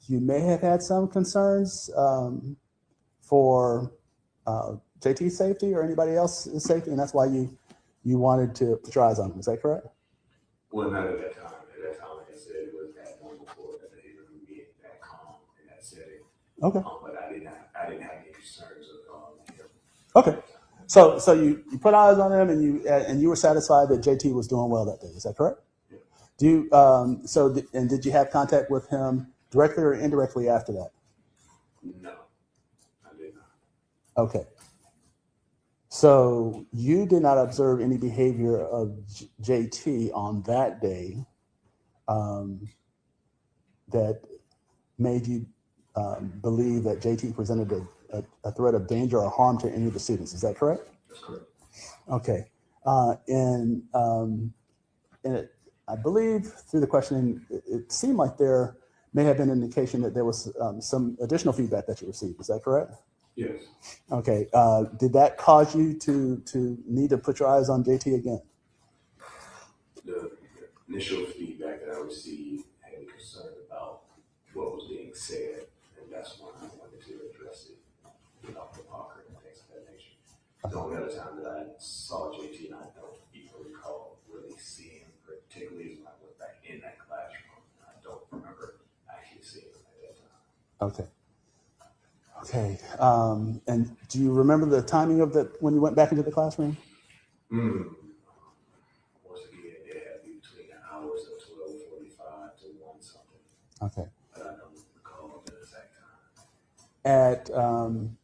you may have had some concerns for JT's safety or anybody else's safety, and that's why you wanted to put your eyes on him? Is that correct? Well, not at that time. At that time, like I said, it was abnormal for that behavior to be that calm in that setting. Okay. But I didn't have any concerns of him. Okay. So you put eyes on him and you were satisfied that JT was doing well that day. Is that correct? Yeah. Do you did you have contact with him directly or indirectly after that? No, I did not. Okay. So you did not observe any behavior of JT on that day that made you believe that JT presented a threat of danger or harm to any of the students. Is that correct? That's correct. Okay. And I believe through the questioning, it seemed like there may have been an indication that there was some additional feedback that you received. Is that correct? Yes. Okay. Did that cause you to need to put your eyes on JT again? The initial feedback that I received had me concerned about what was being said, and that's when I wanted to address it with Dr. Parker and things of that nature. The only other time that I saw JT, and I don't even recall really seeing him, particularly when I went back in that classroom. I don't remember actually seeing him at that time. Okay. Okay. And do you remember the timing of that when you went back into the classroom? Once again, it had to be between the hours of 12:45 to 1 something. Okay. But I don't recall the exact time.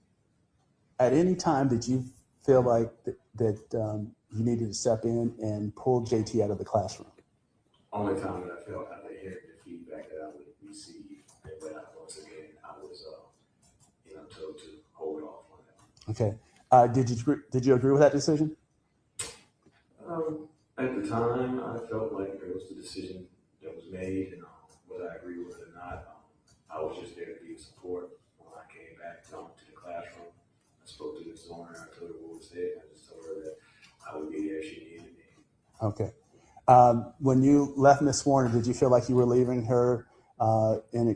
At any time did you feel like that you needed to step in and pull JT out of the classroom? Only time that I felt after hearing the feedback that I would receive, and when once again I was told to hold off on that. Okay. Did you agree with that decision? At the time, I felt like it was the decision that was made, and whether I agree with it or not, I was just there to be support. When I came back to the classroom, I spoke to Ms. Zwerner, I told her what was said, and I just told her that I would be there if she needed me. Okay. When you left Ms. Zwerner, did you feel like you were leaving her in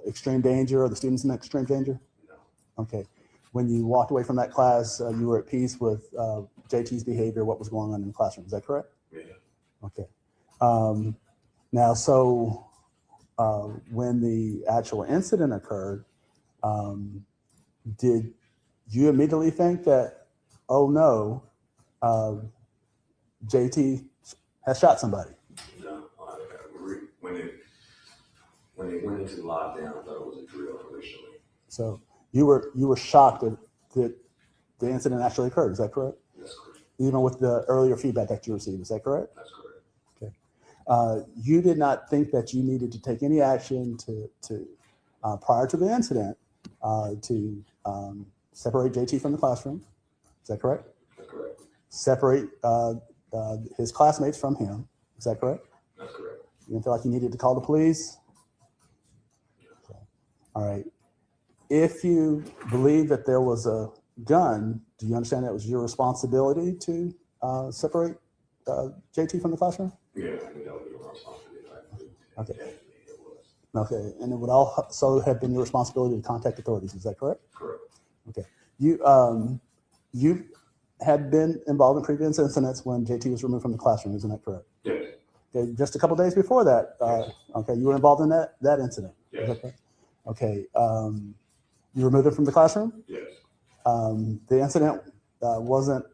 extreme danger, or the students in extreme danger? No. Okay. When you walked away from that class, you were at peace with JT's behavior, what was going on in the classroom. Is that correct? Yeah. Okay. Now, so when the actual incident occurred, did you immediately think that, oh no, JT has shot somebody? No. When they went into lockdown, I thought it was a drill initially. So you were shocked that the incident actually occurred. Is that correct? That's correct. Even with the earlier feedback that you received. Is that correct? That's correct. Okay. You did not think that you needed to take any action to prior to the incident to separate JT from the classroom. Is that correct? That's correct. Separate his classmates from him. Is that correct? That's correct. You didn't feel like you needed to call the police? Okay. All right. If you believe that there was a gun, do you understand that it was your responsibility to separate JT from the classroom? Yeah, I knew that would be a responsibility. Okay. Definitely it was. Okay. And it would also have been your responsibility to contact authorities. Is that correct? Correct. Okay. You had been involved in previous incidents when JT was removed from the classroom. Isn't that correct? Yes. Okay. Just a couple days before that. Yes. Okay. You were involved in that incident. Yes. Is that correct? Okay. You removed him from the classroom? Yes. The incident wasn't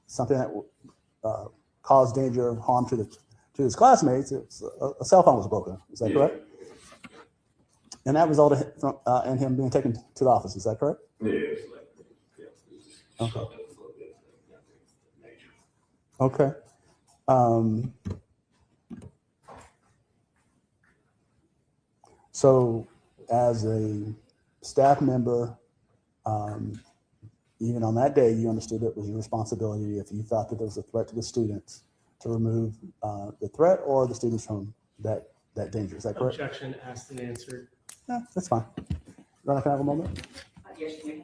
something that caused danger or harm to his classmates. It's a cell phone was broken. Is that correct? And that resulted in him being taken to the office. Is that correct? Yeah, it's like, yeah, it's just Okay. shoved up a little bit, but nothing major. Okay. So as a staff member, even on that day, you understood it was your responsibility if you thought that there was a threat to the students to remove the threat or the students from that danger. Is that correct? Objection asked and answered. Yeah, that's fine. Ronna, can I have a moment? Yes, ma'am.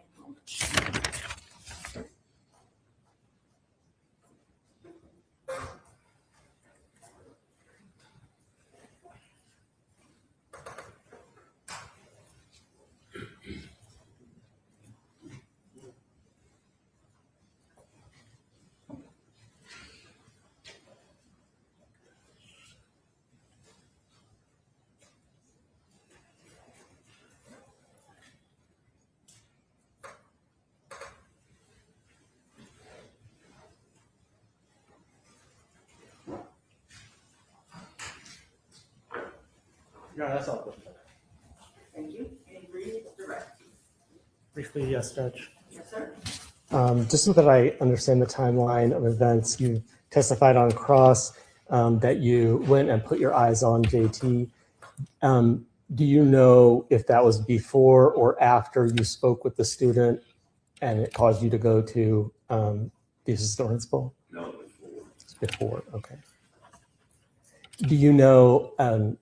No, that's all. Thank you. Any brief direct? Briefly, yes, Judge. Yes, sir. Just so that I understand the timeline of events, you testified on cross that you went and put your eyes on JT. Do you know if that was before or after you spoke with the student and it caused you to go to the assistant principal? No, before. It's before, okay. Do you know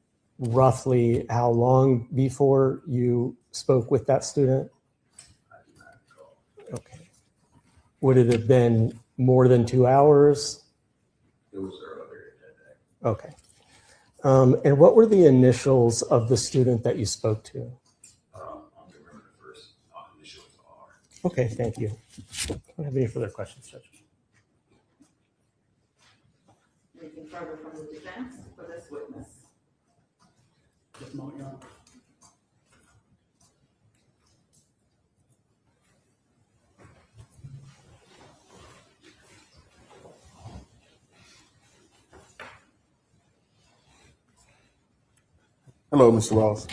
roughly how long before you spoke with that student? I do not recall. Okay. Would it have been more than 2 hours? It was earlier that day. Okay. And what were the initials of the student that you spoke to? I don't remember the first initials are. Okay, thank you. I don't have any further questions, Judge. Anything further from the defense for this witness? Just a moment, Your Honor. Hello, Mr. Ross.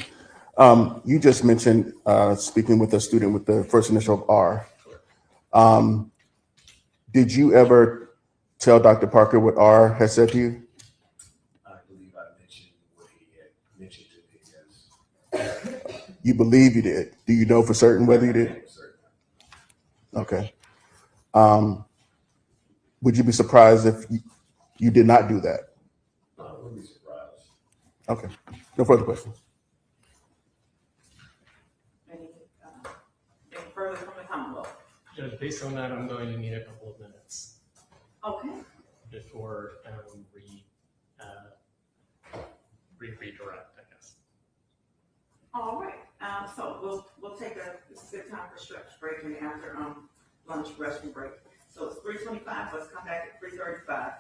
You just mentioned speaking with a student with the first initial of R. Did you ever tell Dr. Parker what R has said to you? I believe I mentioned what he had mentioned to me, yes. You believe you did. Do you know for certain whether you did? Okay. Would you be surprised if you did not do that? I wouldn't be surprised. Okay. No further questions. Anything further from the Commonwealth? Judge, based on that, I'm going to need a couple of minutes Okay. before redirect, I guess. All right. So we'll take this is a good time for stretch break and after lunch restroom break. So it's 3:25. Let's come back at 3:35.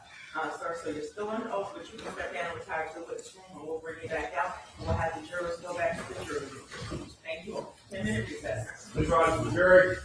Sir, so you're still under oath, but you can step down and retire to the witness room, and we'll bring you back out, and we'll have the jurors go back to the jury room. Thank you all. 10-minute recess. Please rise for the jury.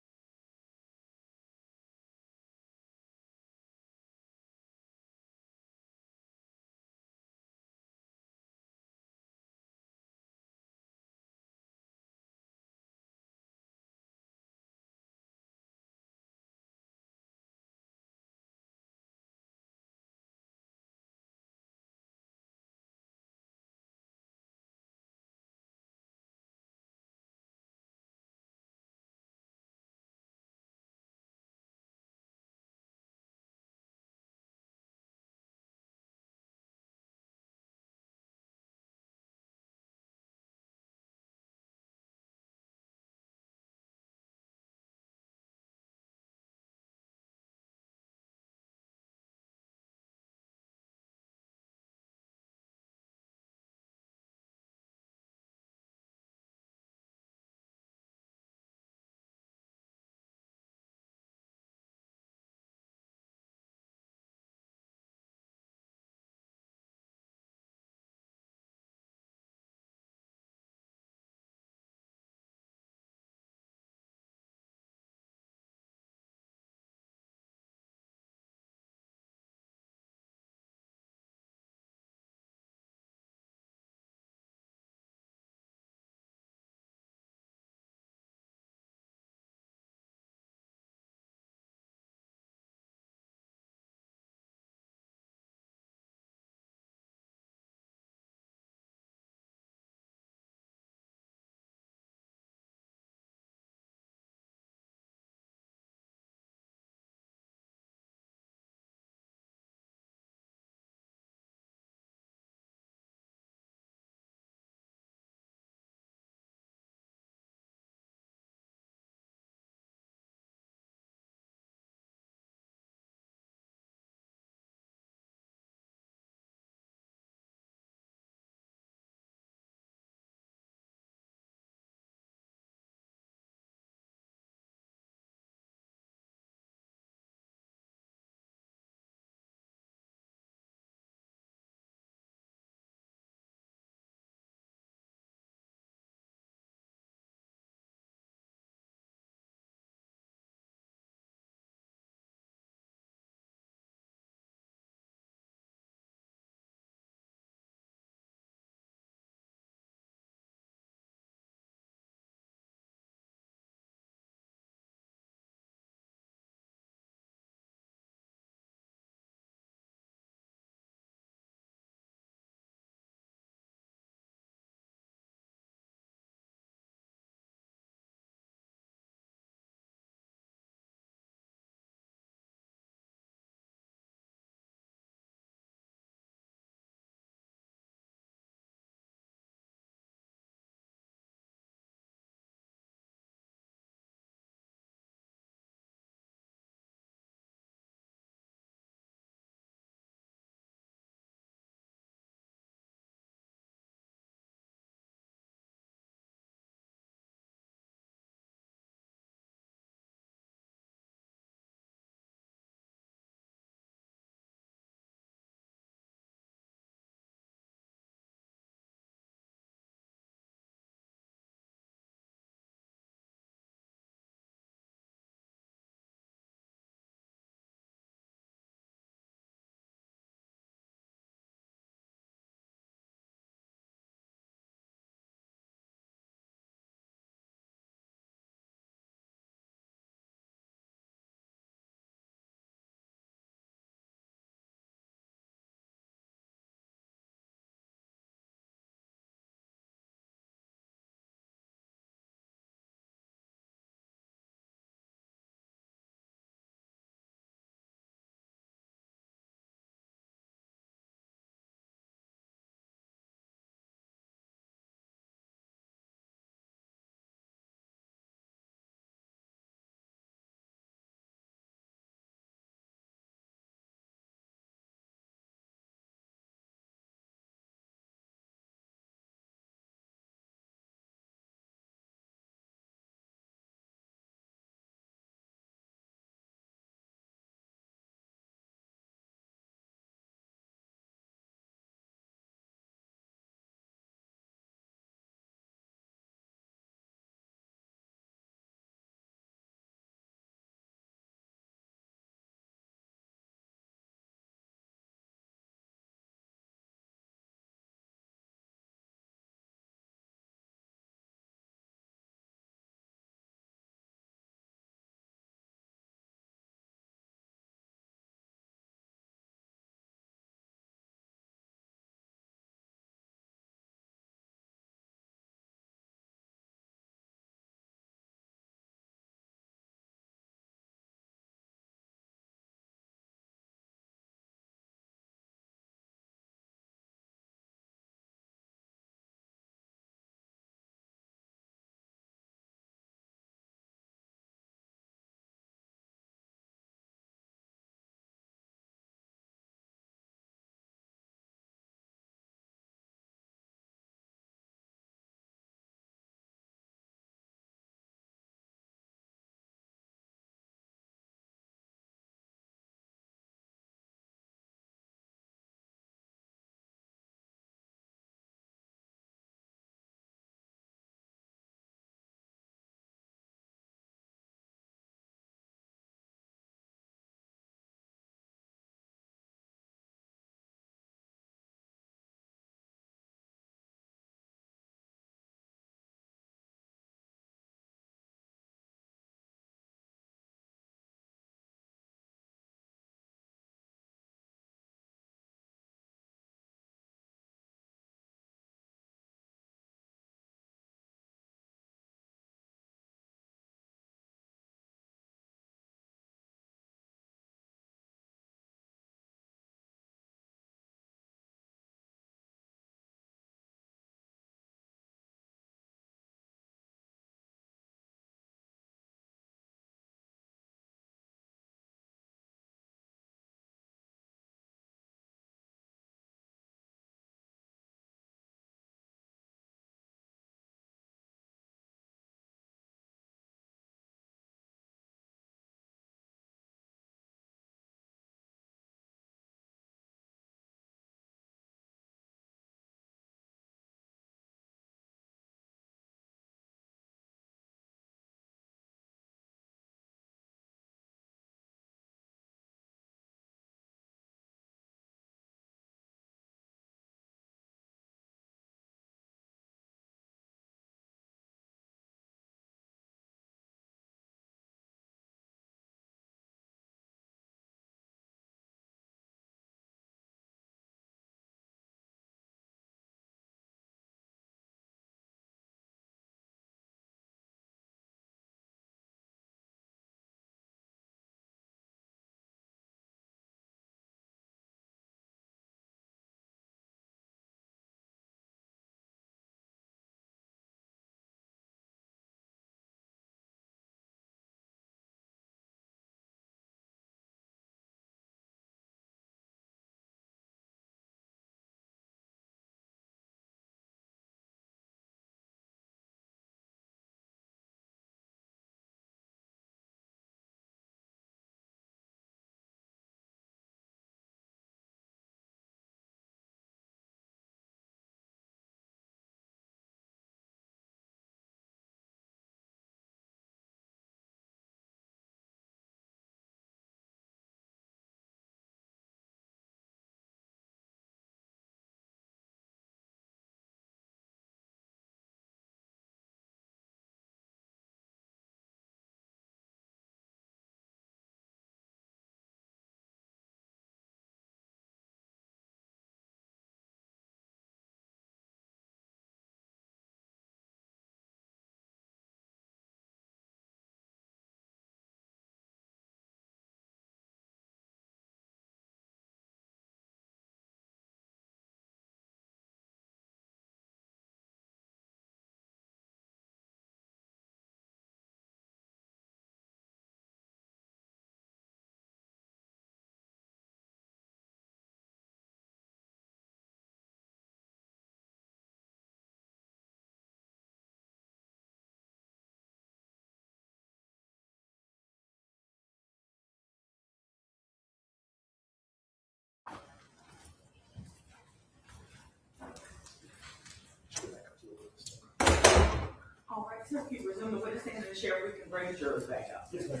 sir, can you resume the witnessing and then sheriff, we can bring the jurors back up? Yes, ma'am.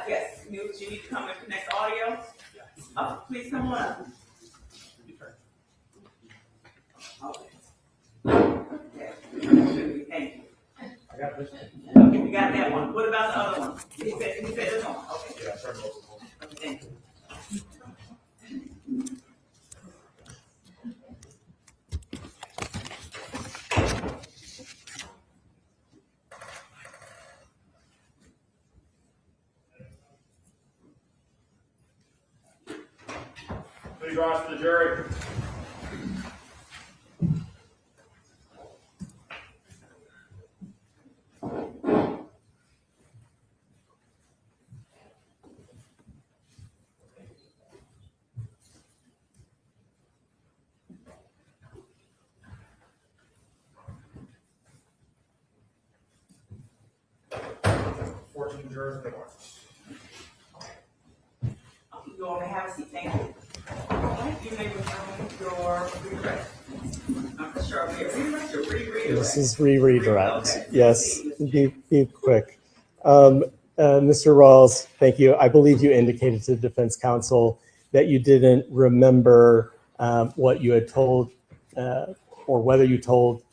Yes, you need to come and connect audio. Please come on up. Okay. Okay, thank you. I got this. Okay, we got that one. What about the other one? He said this one. Okay. Yeah, I turned both of them. Okay, thank you. Please rise to the jury. Jurors in the courts. You all may have a seat, thank you. All right, you may resume your redirect. I'm sure I'll be a redirect or redirect. This is re-redirect. Okay. Yes, be quick. Mr. Rawls, thank you. I believe you indicated to the defense counsel that you didn't remember what you had told or whether you told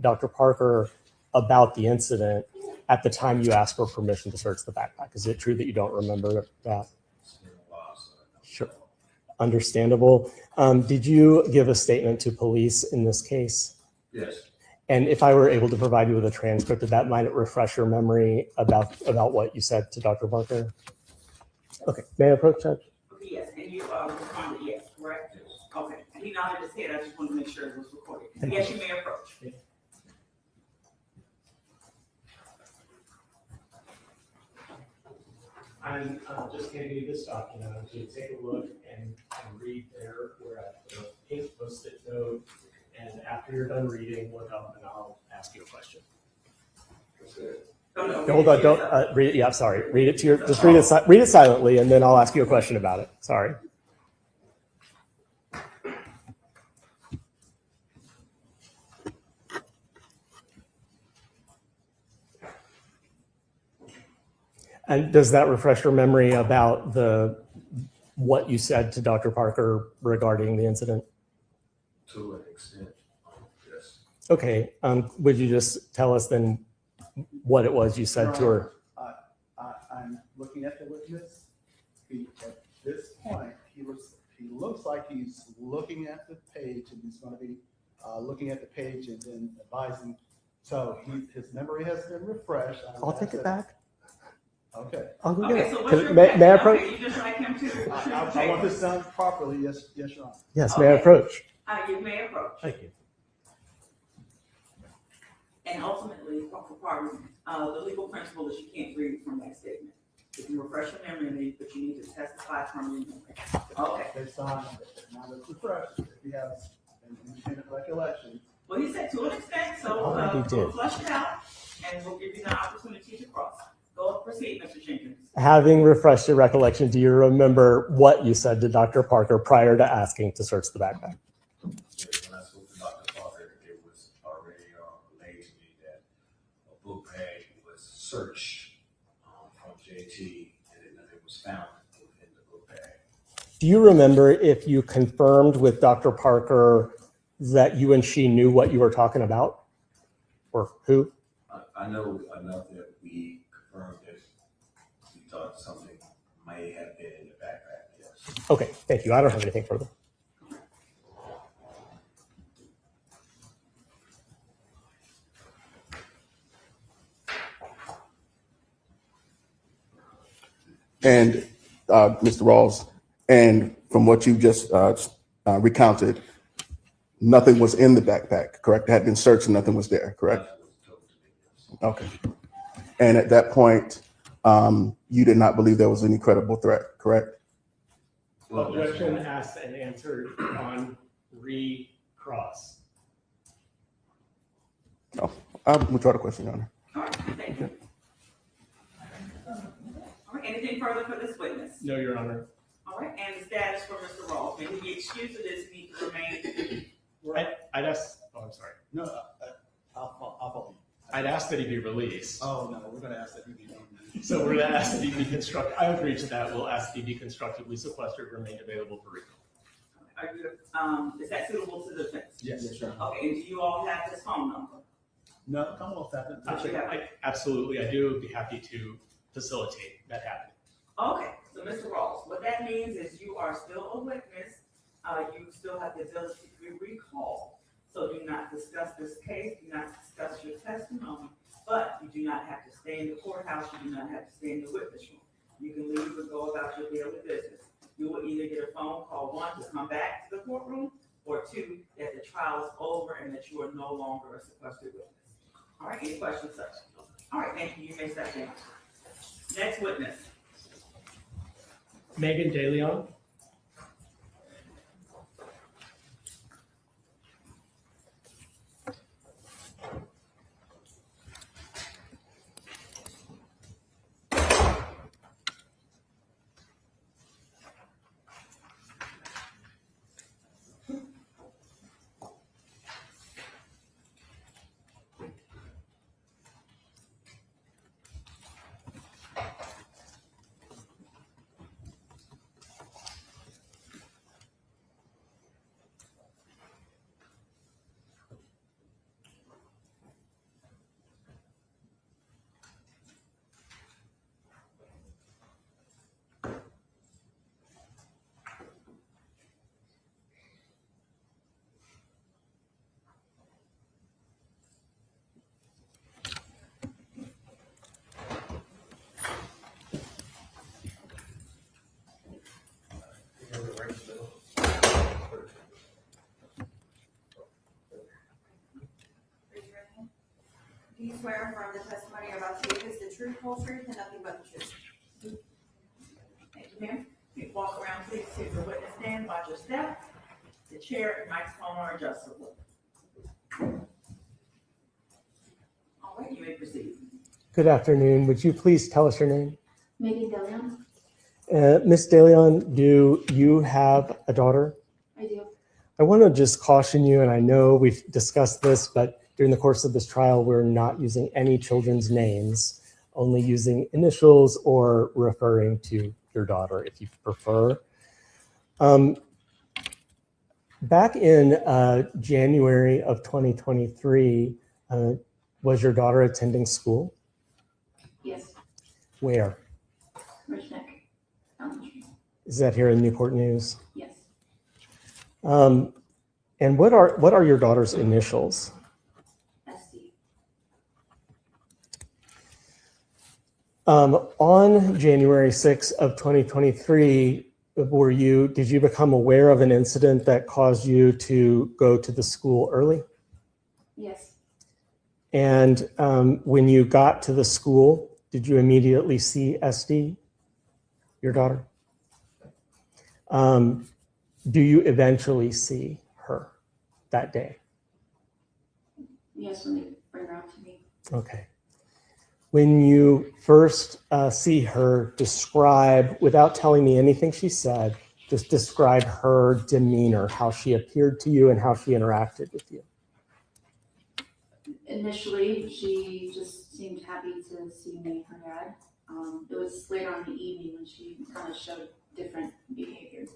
Dr. Parker about the incident at the time you asked for permission to search the backpack. Is it true that you don't remember that? Sure. Understandable. Did you give a statement to police in this case? Yes. And if I were able to provide you with a transcript of that, might it refresh your memory about what you said to Dr. Parker? Okay, may I approach, Judge? Yes, and you responded yes, correct? Yes. Okay, and he nodded his head, I just wanted to make sure it was recorded. Yes, you may approach. I'm just handing you this document to take a look and read there where I put a pink post-it note. And after you're done reading, look up and I'll ask you a question. Hold on, don't read it. Yeah, sorry. Read it to your. Just read it silently, and then I'll ask you a question about it. Sorry. And does that refresh your memory about what you said to Dr. Parker regarding the incident? To an extent, yes. Okay. Would you just tell us then what it was you said to her? I'm looking at the witness. At this point, he looks like he's looking at the page, and he's going to be looking at the page and then advising. So his memory has been refreshed. I'll take it back. Okay. I'll go Okay, get so it. what's your May I question? approach? Okay, you just like him to. I want this done properly. Yes, Your Honor. Yes, may I approach? You may approach. Thank you. And ultimately, for pardon, the legal principle is you can't read from that statement. You can refresh your memory, but you need to testify from your memory. Okay. Based on, now let's refresh, if he has an independent recollection. Well, he said to an extent, so Already did. we'll flush it out, and we'll give you the opportunity to cross. Go proceed, Mr. Jenkins. Having refreshed your recollection, do you remember what you said to Dr. Parker prior to asking to search the backpack? When I spoke to Dr. Parker, it was already relayed to me that a book bag was searched from JT and then nothing was found in the book bag. Do you remember if you confirmed with Dr. Parker that you and she knew what you were talking about? Or who? I know enough that we confirmed that we thought something may have been in the backpack, yes. Okay, thank you. I don't have anything further. And Mr. Rawls, and from what you just recounted, nothing was in the backpack, correct? It had been searched and nothing was there, correct? That was told to me, yes. Okay. And at that point, you did not believe there was any credible threat, correct? Objection asked and answered on recross. No, I'll withdraw the question, Your Honor. All right, thank you. All right, anything further for this witness? No, Your Honor. All right, and the status for Mr. Rawls, may he be excused or does he need to remain? I'd ask, oh, I'm sorry. No, I'll follow you. I'd ask that he be released. Oh, no, we're gonna ask that he be done. So we're gonna ask that he be constructed, I agree to that, we'll ask that he be constructively sequestered, remain available for recall. Are you, is that suitable to the defense? Yes, sure. Okay, and do you all have his phone number? No, come on, Captain. Absolutely, I do be happy to facilitate that happening. Okay, so Mr. Ross, what that means is you are still a witness, you still have the ability to be recalled. So do not discuss this case, do not discuss your testimony, but you do not have to stay in the courthouse, you do not have to stay in the witness room. You can leave and go about your daily business. You will either get a phone call, one, to come back to the courtroom, or two, that the trial is over and that you are no longer a sequestered witness. All right, any questions, sir? All right, thank you, you may step down. Next witness. Megan DeLeon. Do you swear affirm the testimony you're about to give is the truth, whole truth, and nothing but the truth? Thank you, ma'am. You walk around, please, to the witness stand, watch your step. The chair and microphone are adjustable. All right, you may proceed. Good afternoon. Would you please tell us your name? Megan DeLeon? Ms. DeLeon, do you have a daughter? I do. I want to just caution you, and I know we've discussed this, but during the course of this trial, we're not using any children's names, only using initials or referring to your daughter if you prefer. Back in January of 2023, was your daughter attending school? Yes. Where? Richneck Elementary. Is that here in Newport News? Yes. And what are your daughter's initials? SD. On January 6th of 2023, did you become aware of an incident that caused you to go to the school early? Yes. And when you got to the school, did you immediately see SD, your daughter? Do you eventually see her that day? Yes, when they bring her out to me. Okay. When you first see her, describe, without telling me anything she said, just describe her demeanor, how she appeared to you and how she interacted with you. Initially, she just seemed happy to see me and her dad. It was later on in the evening when she kind of showed different behaviors.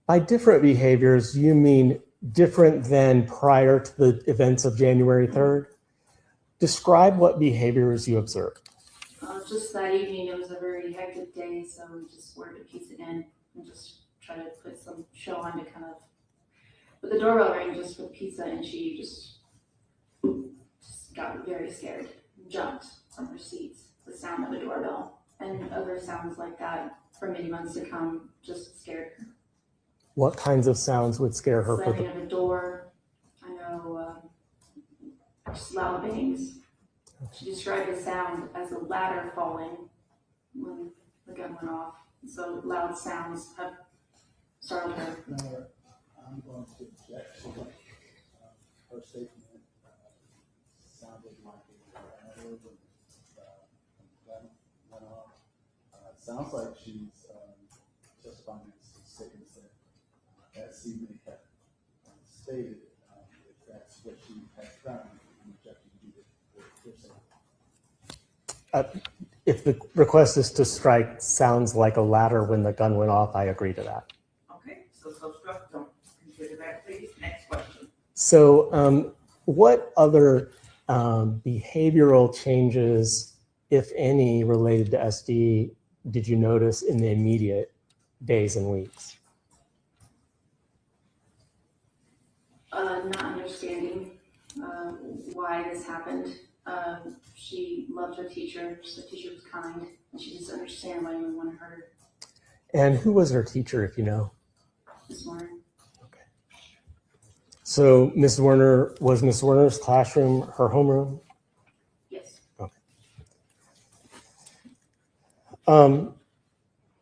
By different behaviors, you mean different than prior to the events of January 3rd? Describe what behaviors you observed. Just that evening, it was a very hectic day, so we just ordered a pizza in and just tried to put some show on to kind of, but the doorbell rang just for the pizza and she just got very scared, jumped from her seats, the sound of the doorbell and other sounds like that for many months to come just scared her. What kinds of sounds would scare her? Slamming of the door, I know, just loud bangs. She described the sound as a ladder falling when the gun went off. So loud sounds have startled her. I'm going to object to her statement. Sounded like a ladder when the gun went off. Sounds like she's just finding some sickness that as she may have stated, if that's what she has found, I'm objecting to the hearsay. if the request is to strike sounds like a ladder when the gun went off, I agree to that. Okay, so struck, don't consider that, please. Next question. So what other behavioral changes, if any, related to SD did you notice in the immediate days and weeks? Not understanding why this happened. She loved her teacher. The teacher was kind, and she just understand why anyone wanted her And who was her teacher, if you know? this morning. Okay. So Ms. Zwerner, was Ms. Zwerner's classroom her homeroom? Yes. Okay.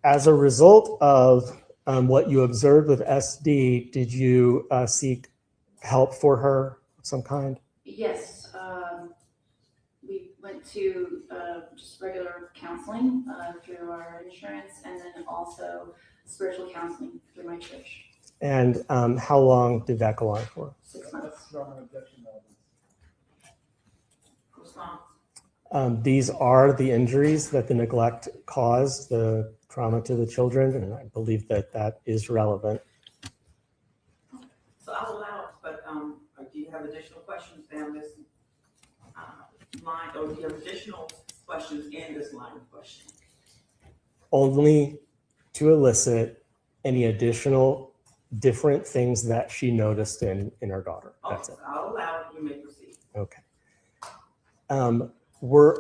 As a result of what you observed with SD, did you seek help for her of some kind? Yes. We went to just regular counseling through our insurance, and then also spiritual counseling through my church. And how long did that go on for? 6 months. Response. These are the injuries that the neglect caused, the trauma to the children, and I believe that that is relevant. So I'll allow it, but do you have additional questions down this line, or do you have additional questions in this line of questioning? Only to elicit any additional different things that she noticed in her daughter. That's it. I'll allow it, you may proceed. Okay. We're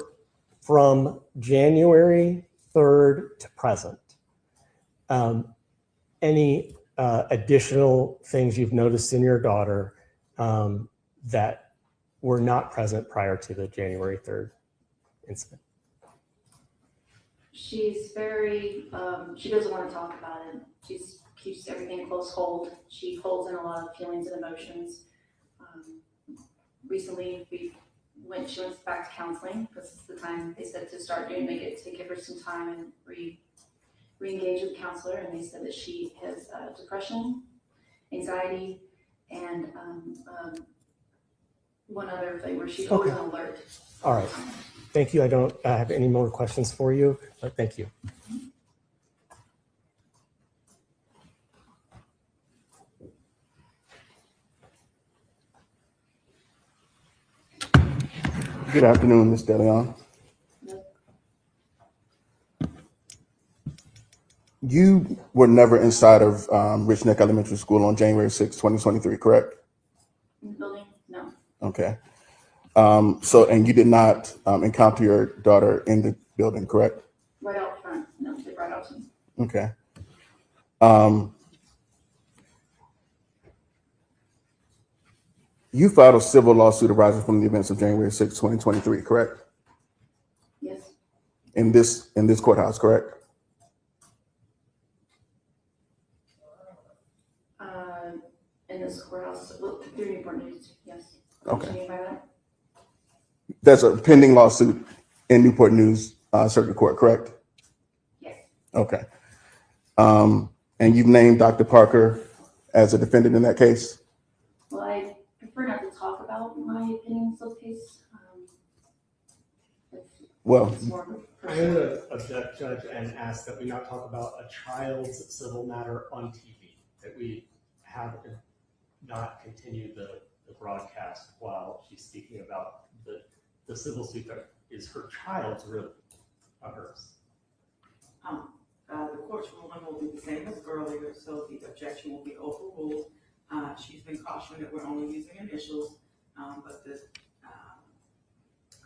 from January 3rd to present. Any additional things you've noticed in your daughter that were not present prior to the January 3rd incident? She's very, she doesn't want to talk about it. She keeps everything close hold. She holds in a lot of feelings and emotions. Recently, she went back to counseling. This is the time they said to start doing it, to give her some time and re-engage with the counselor. And they said that she has depression, anxiety, and one other thing where she's always on alert. All right. Thank you. I don't have any more questions for you, but thank you. Good afternoon, Ms. DeLeon. You were never inside of Richneck Elementary School on January 6, 2023, correct? In the building? No. Okay. And you did not encounter your daughter in the building, correct? Right out front. No, they brought out to me. Okay. You filed a civil lawsuit arising from the events of January 6, 2023, correct? Yes. In this courthouse, correct? In this courthouse, through Newport News, yes. Okay. What do you mean by that? There's a pending lawsuit in Newport News Circuit Court, correct? Yes. Okay. And you've named Dr. Parker as a defendant in that case? Well, I prefer not to talk about my opinions of the case. Well, It's more of a I'm going to object, Judge, and ask that we not talk about a child's civil matter on TV, that we have not continue the broadcast while she's speaking about the civil suit that is her child's, really, not hers. The court's ruling will be the same as earlier, so the objection will be overruled. She's been cautioned that we're only using initials, but the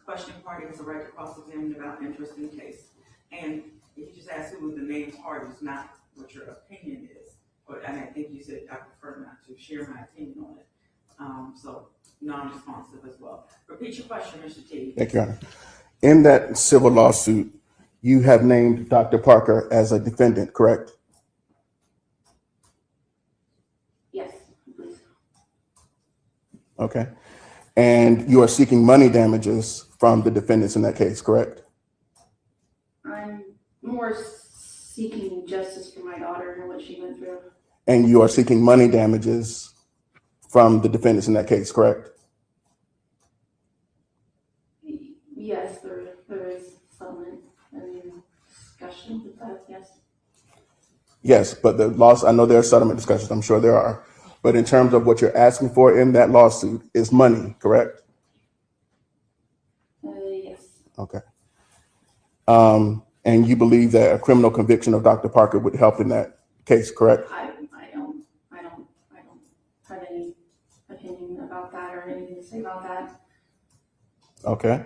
questioning party has a right to cross-examine about interest in the case. And if you just ask who the named parties, not what your opinion is, and I think you said I prefer not to share my opinion on it. So non-responsive as well. Repeat your question, Mr. T. thank you, Your Honor. In that civil lawsuit, you have named Dr. Parker as a defendant, correct? yes, please. Okay. And you are seeking money damages from the defendants in that case, correct? I'm more seeking justice for my daughter and what she went through. And you are seeking money damages from the defendants in that case, correct? Yes, there is settlement, any discussion with that, yes? Yes, but the loss, I know there are settlement discussions, I'm sure there are. But in terms of what you're asking for in that lawsuit is money, correct? Yes. Okay. And you believe that a criminal conviction of Dr. Parker would help in that case, correct? I don't have any opinion about that or anything to say about that. Okay.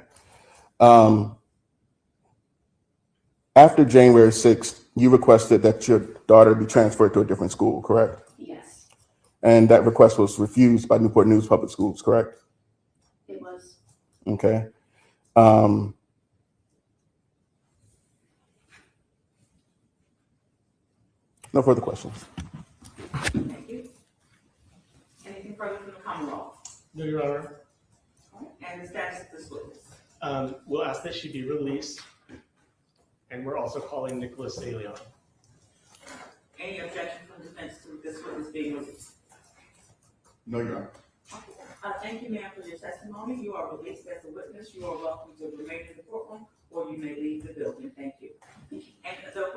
After January 6th, you requested that your daughter be transferred to a different school, correct? Yes, And that request was refused by Newport News Public Schools, correct? it was. Okay. No further questions. Thank you. Anything further from the Commonwealth? No, Your Honor. All right, and the status of this witness? We'll ask that she be released. And we're also calling Nicholas De Leon. Any objection from defense to this witness being released? No, Your Honor. Thank you, ma'am, for your testimony. You are released as a witness. You are welcome to remain in the courtroom, or you may leave the building. Thank you. And the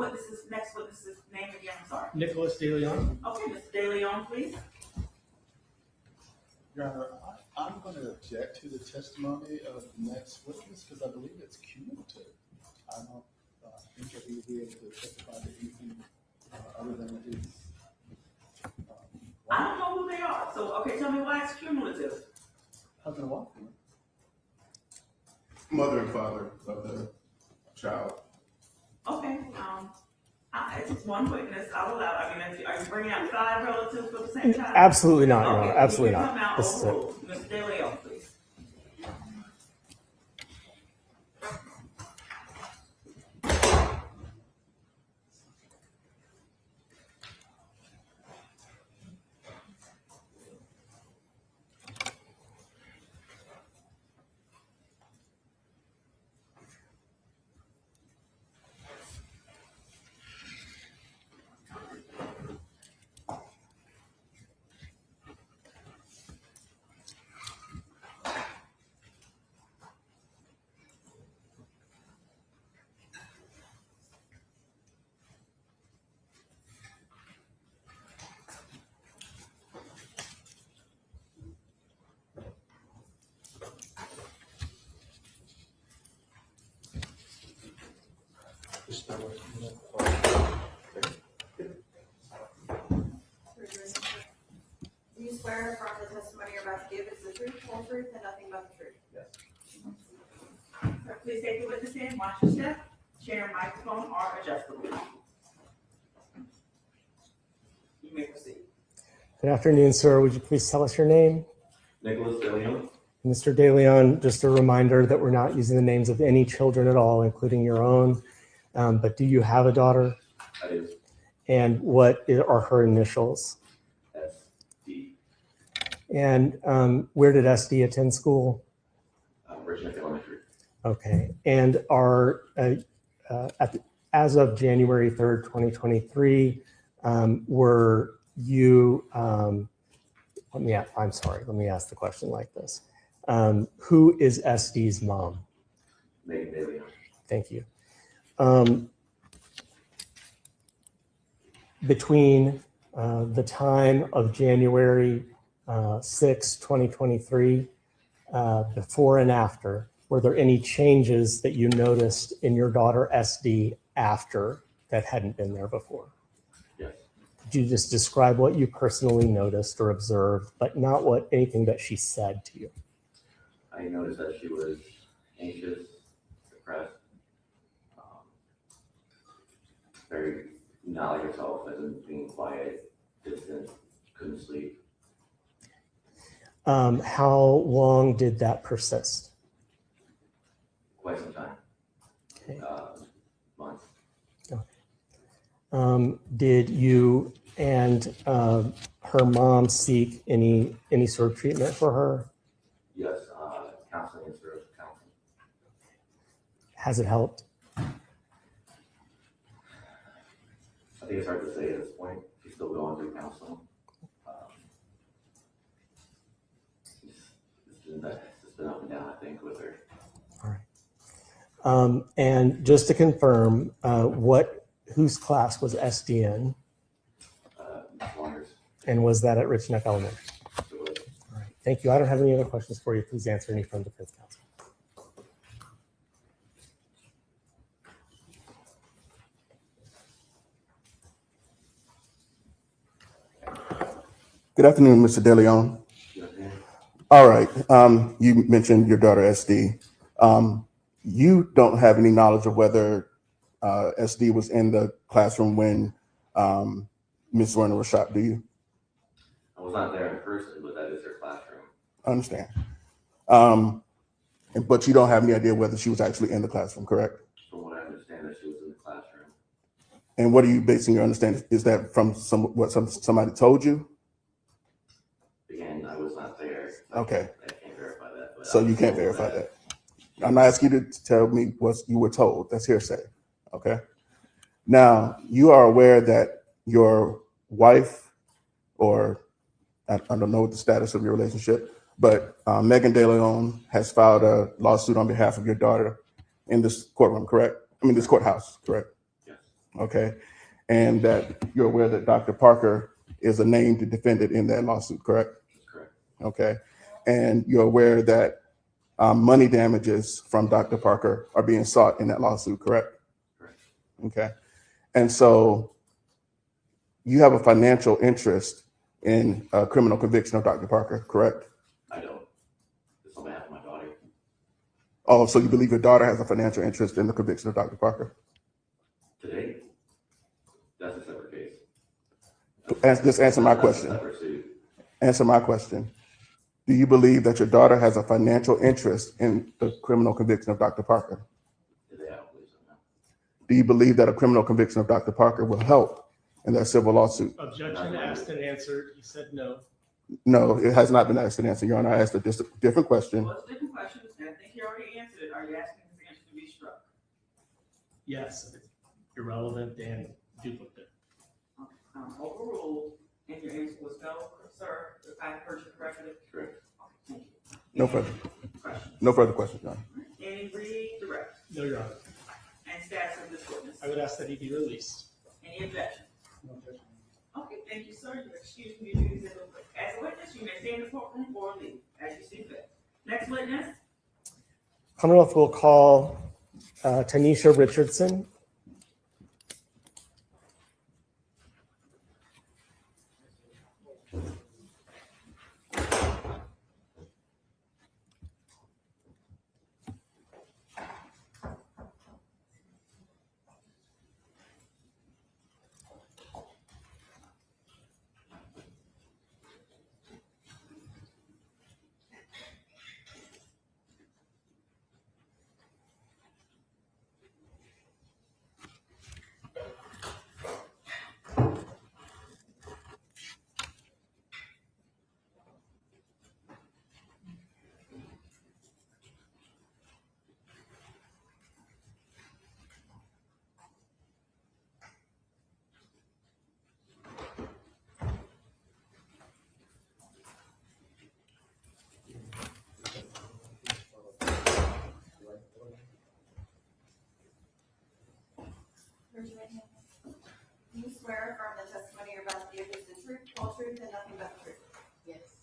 next witness's name again, I'm sorry. Nicholas De Leon. Okay, Mr. De Leon, please. Your Honor, I'm going to object to the testimony of the next witness because I believe it's cumulative. I don't think that he will be able to testify to anything other than his. I don't know who they are, so, okay, tell me why it's cumulative. Husband and wife. Mother and father of the child. Okay, it's just one witness, I'll allow, I mean, are you bringing out 5 relatives for the same child? Absolutely not, Your Okay, Honor, absolutely you not. come out This is it. overruled. Mr. De Leon, please. Do you swear from the testimony you're about to give is the truth, whole truth, and nothing but the truth? Sir, please take the witness in, watch your step, chair, microphone are adjustable. You may proceed. Good afternoon, sir. Would you please tell us your name? Nicholas De Leon. Mr. De Leon, just a reminder that we're not using the names of any children at all, including your own. But do you have a daughter? I do. And what are her initials? SD. And where did SD attend school? Richneck Elementary. Okay. And are, as of January 3rd, 2023, were you, let me ask the question like this. Who is SD's mom? Megan De Leon. Thank you. Between the time of January 6, 2023, before and after, were there any changes that you noticed in your daughter SD after that hadn't been there before? Yes. Could you just describe what you personally noticed or observed, but not anything that she said to you? I noticed that she was anxious, depressed, very not like herself, as in being quiet, distant, couldn't sleep. How long did that persist? Quite some time. Okay. Months. Did you and her mom seek any sort of treatment for her? Yes, counseling and spiritual counseling. Has it helped? I think it's hard to say at this point. She's still going through counseling. It's been up and down, I think, with her. All And just to confirm, whose class was SD in? Zwerner's. And was that at Richneck Elementary? It was. All right, thank you. I don't have any other questions for you. Please answer any from defense counsel. Good afternoon, Mr. De Leon. All right, you mentioned your daughter SD. You don't have any knowledge of whether SD was in the classroom when Ms. Zwerner was shot, do you? I was not there in person, but that is her classroom. I understand. But you don't have any idea whether she was actually in the classroom, correct? From what I understand, that she was in the classroom. And what are you basing your understanding? Is that from somebody told you? Again, I was not there. Okay. I can't verify that. But So you can't verify that. I'm not asking you to tell me what you were told. That's hearsay. Okay. Now, you are aware that your wife, or I don't know the status of your relationship, but Megan De Leon has filed a lawsuit on behalf of your daughter in this courtroom, correct? I mean, this courthouse, correct? Yes. Okay. And that you're aware that Dr. Parker is a named defendant in that lawsuit, correct? That's correct. Okay. And you're aware that money damages from Dr. Parker are being sought in that lawsuit, correct? Correct. Okay. And so you have a financial interest in a criminal conviction of Dr. Parker, correct? I don't. It's on behalf of my daughter. Oh, so you believe your daughter has a financial interest in the conviction of Dr. Parker? Today, that's a separate case. Just answer my That's a question. separate suit. Answer my question. Do you believe that your daughter has a financial interest in the criminal conviction of Dr. Parker? Today, I don't believe so, no. Do you believe that a criminal conviction of Dr. Parker will help in that civil lawsuit? Objection asked and answered. He said no. No, it has not been asked and answered, Your Honor. I asked a different question. Well, it's a different question, and I think you already answered it. Are you asking this answer to be struck? Yes, it's irrelevant and duplicate. Overruled, and your answer was no, sir. If I heard you correctly. Correct. Thank you. No further, Questions? no further questions, Your Honor. Any redirect No, Your Honor. and status of this witness? I would ask that he be released. Any objection? Okay, thank you, sir. You excuse me, duties as a witness, you may stay in the courtroom or leave as you see fit. Next witness? Commonwealth will call Tanisha Richardson. Raise your right hand. Do you swear affirm the testimony you're about to give is the truth, whole truth, and nothing but the truth? Yes.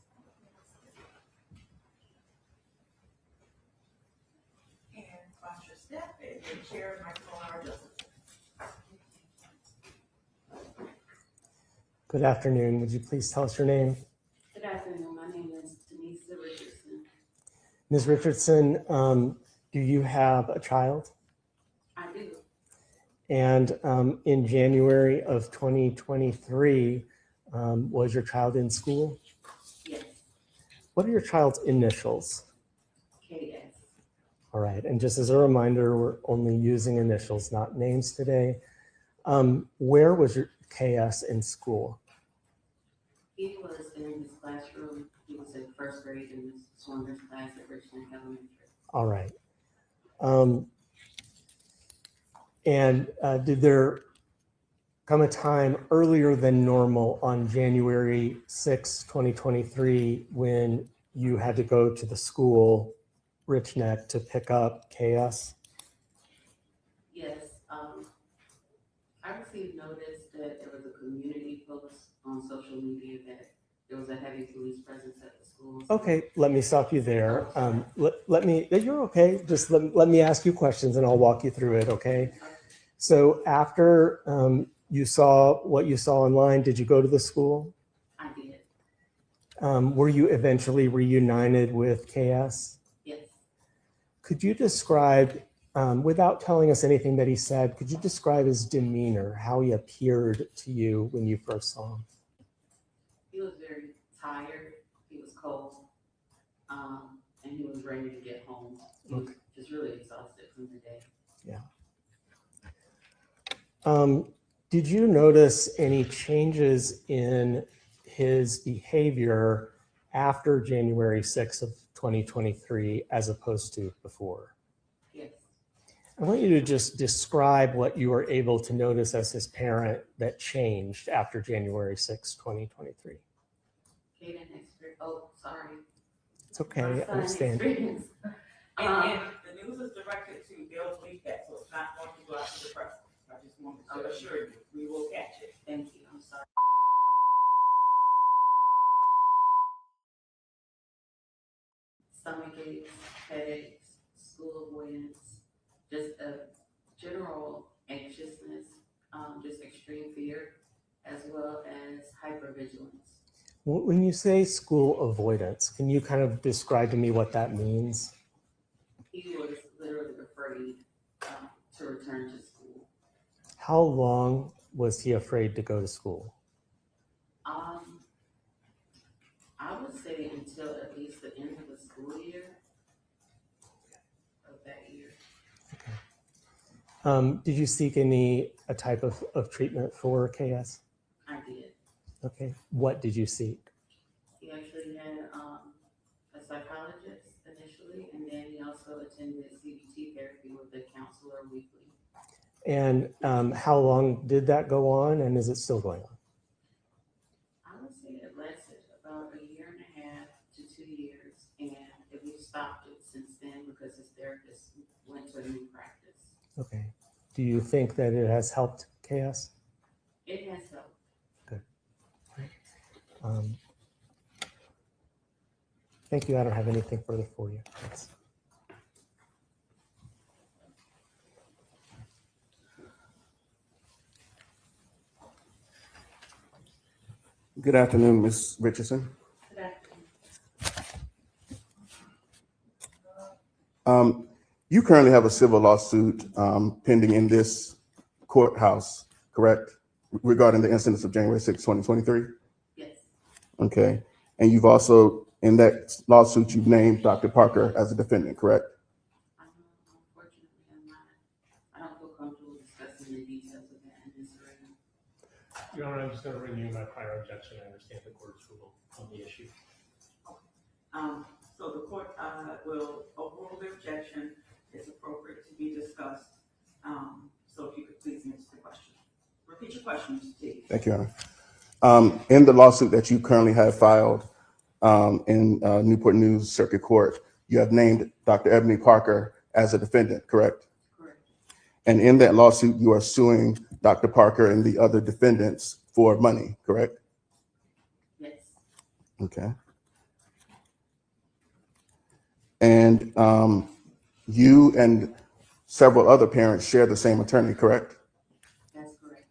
And watch your step, and the chair of microphone our justice. Good afternoon. Would you please tell us your name? Good afternoon. My name is Denise Richardson. Ms. Richardson, do you have a child? I do. And in January of 2023, was your child in school? Yes. What are your child's initials? KS. All right, and just as a reminder, we're only using initials, not names today. Where was your KS in school? He was in his classroom. He was in first grade in Ms. Zwerner's class at Richneck Elementary. All right. And did there come a time earlier than normal on January 6, 2023, when you had to go to the school, Richneck, to pick up KS? Yes, I received notice that there was a community post on social media that there was a heavy police presence at the school. Okay, let me stop you there. You're okay. Just let me ask you questions and I'll walk you through it, okay? So after you saw what you saw online, did you go to the school? I did, Were you eventually reunited with KS? yes. Could you describe, without telling us anything that he said, could you describe his demeanor, how he appeared to you when you first saw him? He was very tired, he was cold, and he was ready to get home. He was just really exhausted from the day. Yeah. Did you notice any changes in his behavior after January 6th of 2023 as opposed to before? Yes. I want you to just describe what you were able to notice as his parent that changed after January 6th, 2023. Caden experienced, oh, sorry. It's okay, My I son understand. experienced, And the news is directed to Bill's feedback, so it's not going to go out to the press. I just wanted to assure you, we will catch it. Thank you, I'm sorry. Stomach aches, headaches, school avoidance, just a general anxiousness, just extreme fear, as well as hypervigilance. When you say school avoidance, can you kind of describe to me what that means? He was literally afraid to return to school. How long was he afraid to go to school? I would say until at least the end of the school year of that year. Did you seek any type of treatment for KS? I did. Okay. What did you seek? He actually had a psychologist initially, and then he also attended CBT therapy with a counselor weekly. And how long did that go on, and is it still going on? I would say it lasted about 1.5 to 2 years, and we stopped it since then because his therapist went to a new practice. Okay. Do you think that it has helped KS? It has helped. Good. Thank you. I don't have anything further for you. Thanks. Good afternoon, Ms. Richardson. Good afternoon. You currently have a civil lawsuit pending in this courthouse, correct? Regarding the incidents of January 6, 2023? Yes. Okay. And you've also, in that lawsuit, you've named Dr. Parker as a defendant, correct? Unfortunately, I don't feel comfortable discussing the details of that in this room. Your Honor, I'm just going to renew my prior objection. I understand the court's rule on the issue. So the court will overrule the objection. It's appropriate to be discussed. So if you could please answer the question. Repeat your question, Mr. T. Thank you, Your Honor. In the lawsuit that you currently have filed in Newport News Circuit Court, you have named Dr. Ebony Parker as a defendant, correct? Correct. And in that lawsuit, you are suing Dr. Parker and the other defendants for money, correct? Yes. Okay. And you and several other parents share the same attorney, correct? That's correct.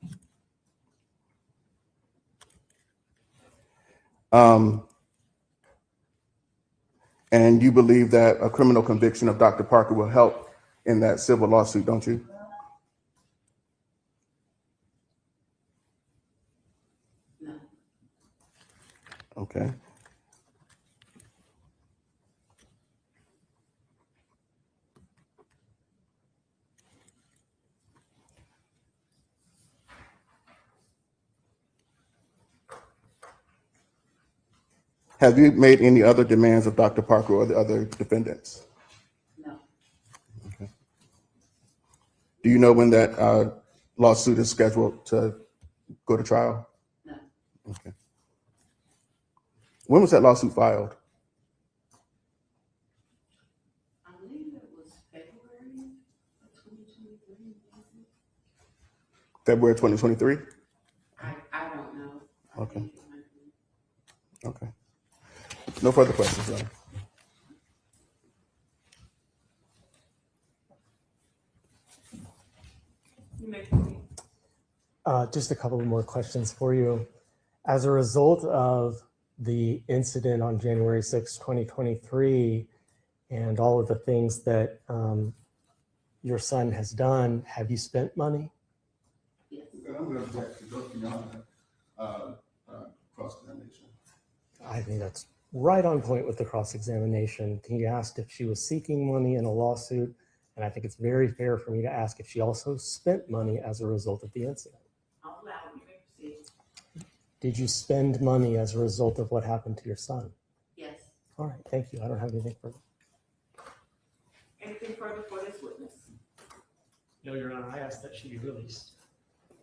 And you believe that a criminal conviction of Dr. Parker will help in that civil lawsuit, don't you? No. Okay. Have you made any other demands of Dr. Parker or the other defendants? No. Okay. Do you know when that lawsuit is scheduled to go to trial? No. Okay. When was that lawsuit filed? I believe it was February of 2023. February 2023? I don't know. Okay. Okay. No further questions, Your Honor. You may proceed. Just a couple of more questions for you. As a result of the incident on January 6, 2023, and all of the things that your son has done, have you spent money? Yes. I'm going to object to go beyond cross-examination. I think that's right on point with the cross-examination. He asked if she was seeking money in a lawsuit, and I think it's very fair for me to ask if she also spent money as a result of the incident. I'll allow you to proceed. Did you spend money as a result of what happened to your son? Yes. All right, thank you. I don't have anything further. Anything further for this witness? No, Your Honor, I ask that she be released.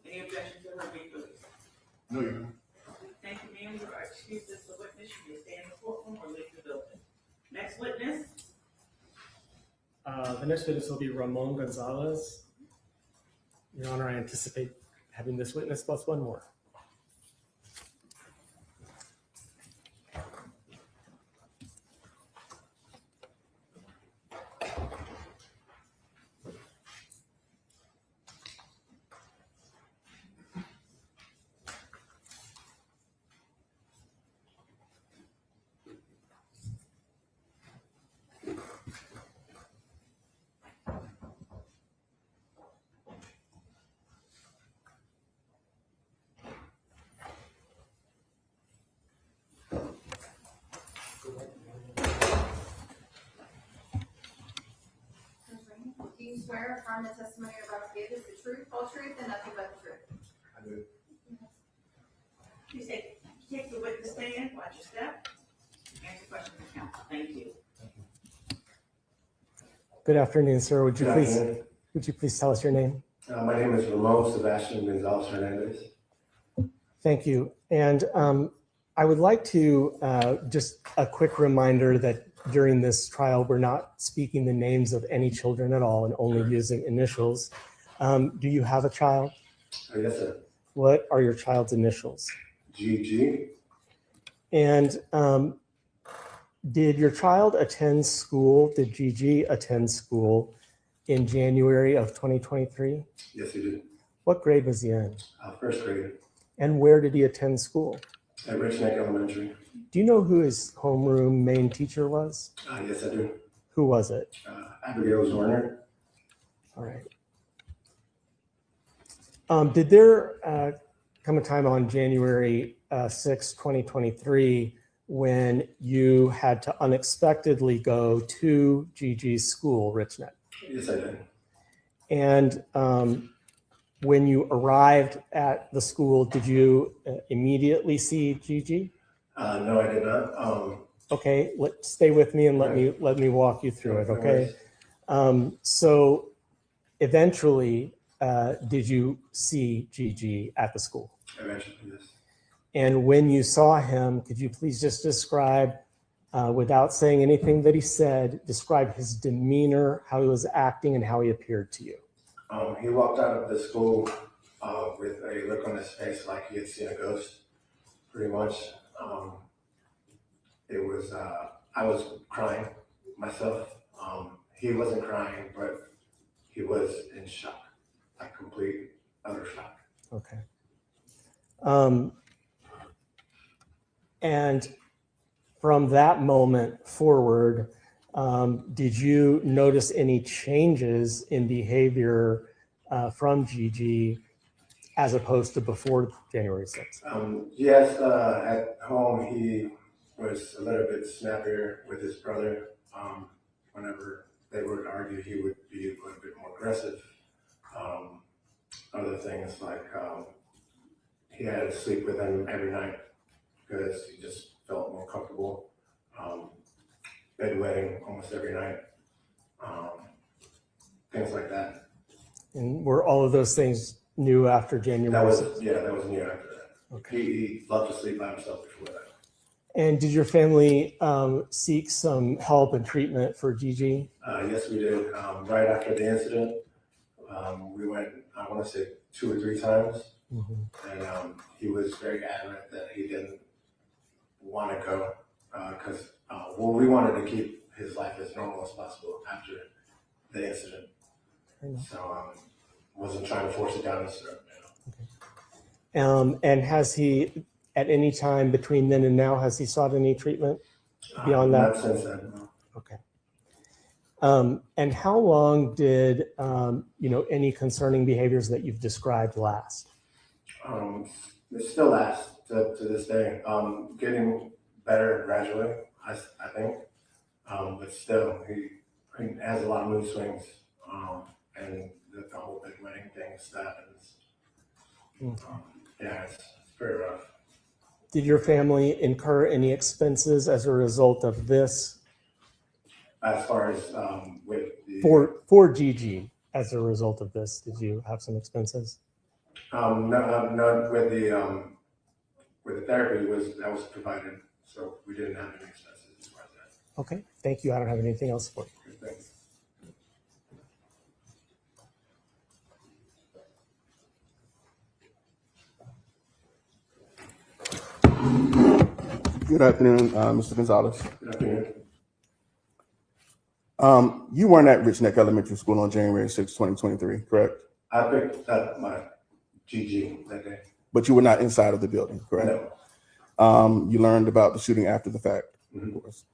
Any objection to her being released? No, Your Honor. Thank you, ma'am. You are excused as the witness. You may stay in the courtroom or leave the building. Next witness. The next witness will be Ramon Gonzalez. Your Honor, I anticipate having this witness plus one more. Do you swear or affirm the testimony you're about to give is the truth, whole truth, and nothing but the truth? I do. Please take the witness stand, watch your step. Answer questions from counsel. Thank you. Good afternoon, sir. Would you Good please afternoon. tell us your name? My name is Ramon Sebastian Gonzalez Hernandez. Thank you. And I would like to just a quick reminder that during this trial, we're not speaking the names of any children at all and only using initials. Do you have a child? Yes, sir. What are your child's initials? GG. And did your child attend school? Did Gigi attend school in January of 2023? Yes, he did. What grade was he in? First grade And where did he attend school? at Richneck Elementary. Do you know who his homeroom main teacher was? Yes, I do. Who was it? Abigail Zwerner. All right. Did there come a time on January 6, 2023, when you had to unexpectedly go to Gigi's school, Richneck? Yes, I did. And when you arrived at the school, did you immediately see Gigi? No, I did not. Okay, stay with me and let me walk you through it. Okay. So eventually, did you see Gigi at the school? Eventually, yes. And when you saw him, could you please just describe, without saying anything that he said, describe his demeanor, how he was acting, and how he appeared to you? He walked out of the school with a look on his face like he had seen a ghost, pretty much. I was crying myself. He wasn't crying, but he was in shock, like complete utter shock. Okay. And from that moment forward, did you notice any changes in behavior from Gigi as opposed to before January 6th? Yes, at home he was a little bit snappier with his brother. Whenever they would argue, he would be a little bit more aggressive. Other things like he had to sleep with him every night because he just felt more comfortable. Bedwetting almost every night. Things like that. And were all of those things new after January 6th? That was new after that. Okay. He loved to sleep by himself before that. And did your family seek some help and treatment for Gigi? Yes, we did. Right after the incident, We went, I want to say 2 or 3 times. Mhm. And he was very adamant that he didn't want to go because, well, we wanted to keep his life as normal as possible after the incident. So wasn't trying to force it down his throat. And has he, at any time between then and now, has he sought any treatment beyond that? Not since then, no. Okay. And how long did, any concerning behaviors that you've described last? It still lasts to this day. Getting better gradually, I think. But still, he has a lot of mood swings. And the whole big wedding thing that happens. Yeah, it's pretty rough. Did your family incur any expenses as a result of this? As far as with the For Gigi, as a result of this, did you have some expenses? no, with the therapy that was provided, so we didn't have any expenses as far as that. Okay, thank you. I don't have anything else for you. Thank you. Good afternoon, Mr. Gonzalez. Good afternoon. You weren't at Richneck Elementary School on January 6, 2023, correct? I picked up my GG that day. But you were not inside of the building, correct? No. You learned about the shooting after the fact, Mhm. of course.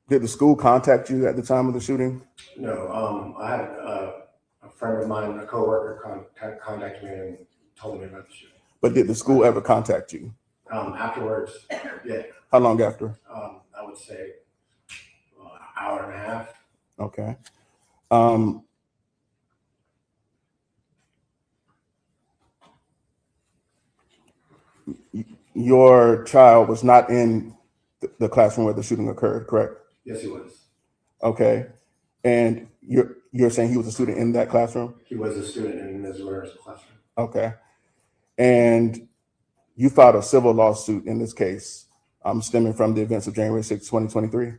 Did the school contact you at the time of the shooting? No, I had a friend of mine, a coworker, contact me and told me about the shooting. But did the school ever contact you? Afterwards, yeah. How long after? I would say an hour and a half. Okay. Your child was not in the classroom where the shooting occurred, correct? Yes, he was. Okay. And you're saying he was a student in that classroom? He was a student in Ms. Zwerner's classroom. Okay. And you filed a civil lawsuit in this case, stemming from the events of January 6, 2023?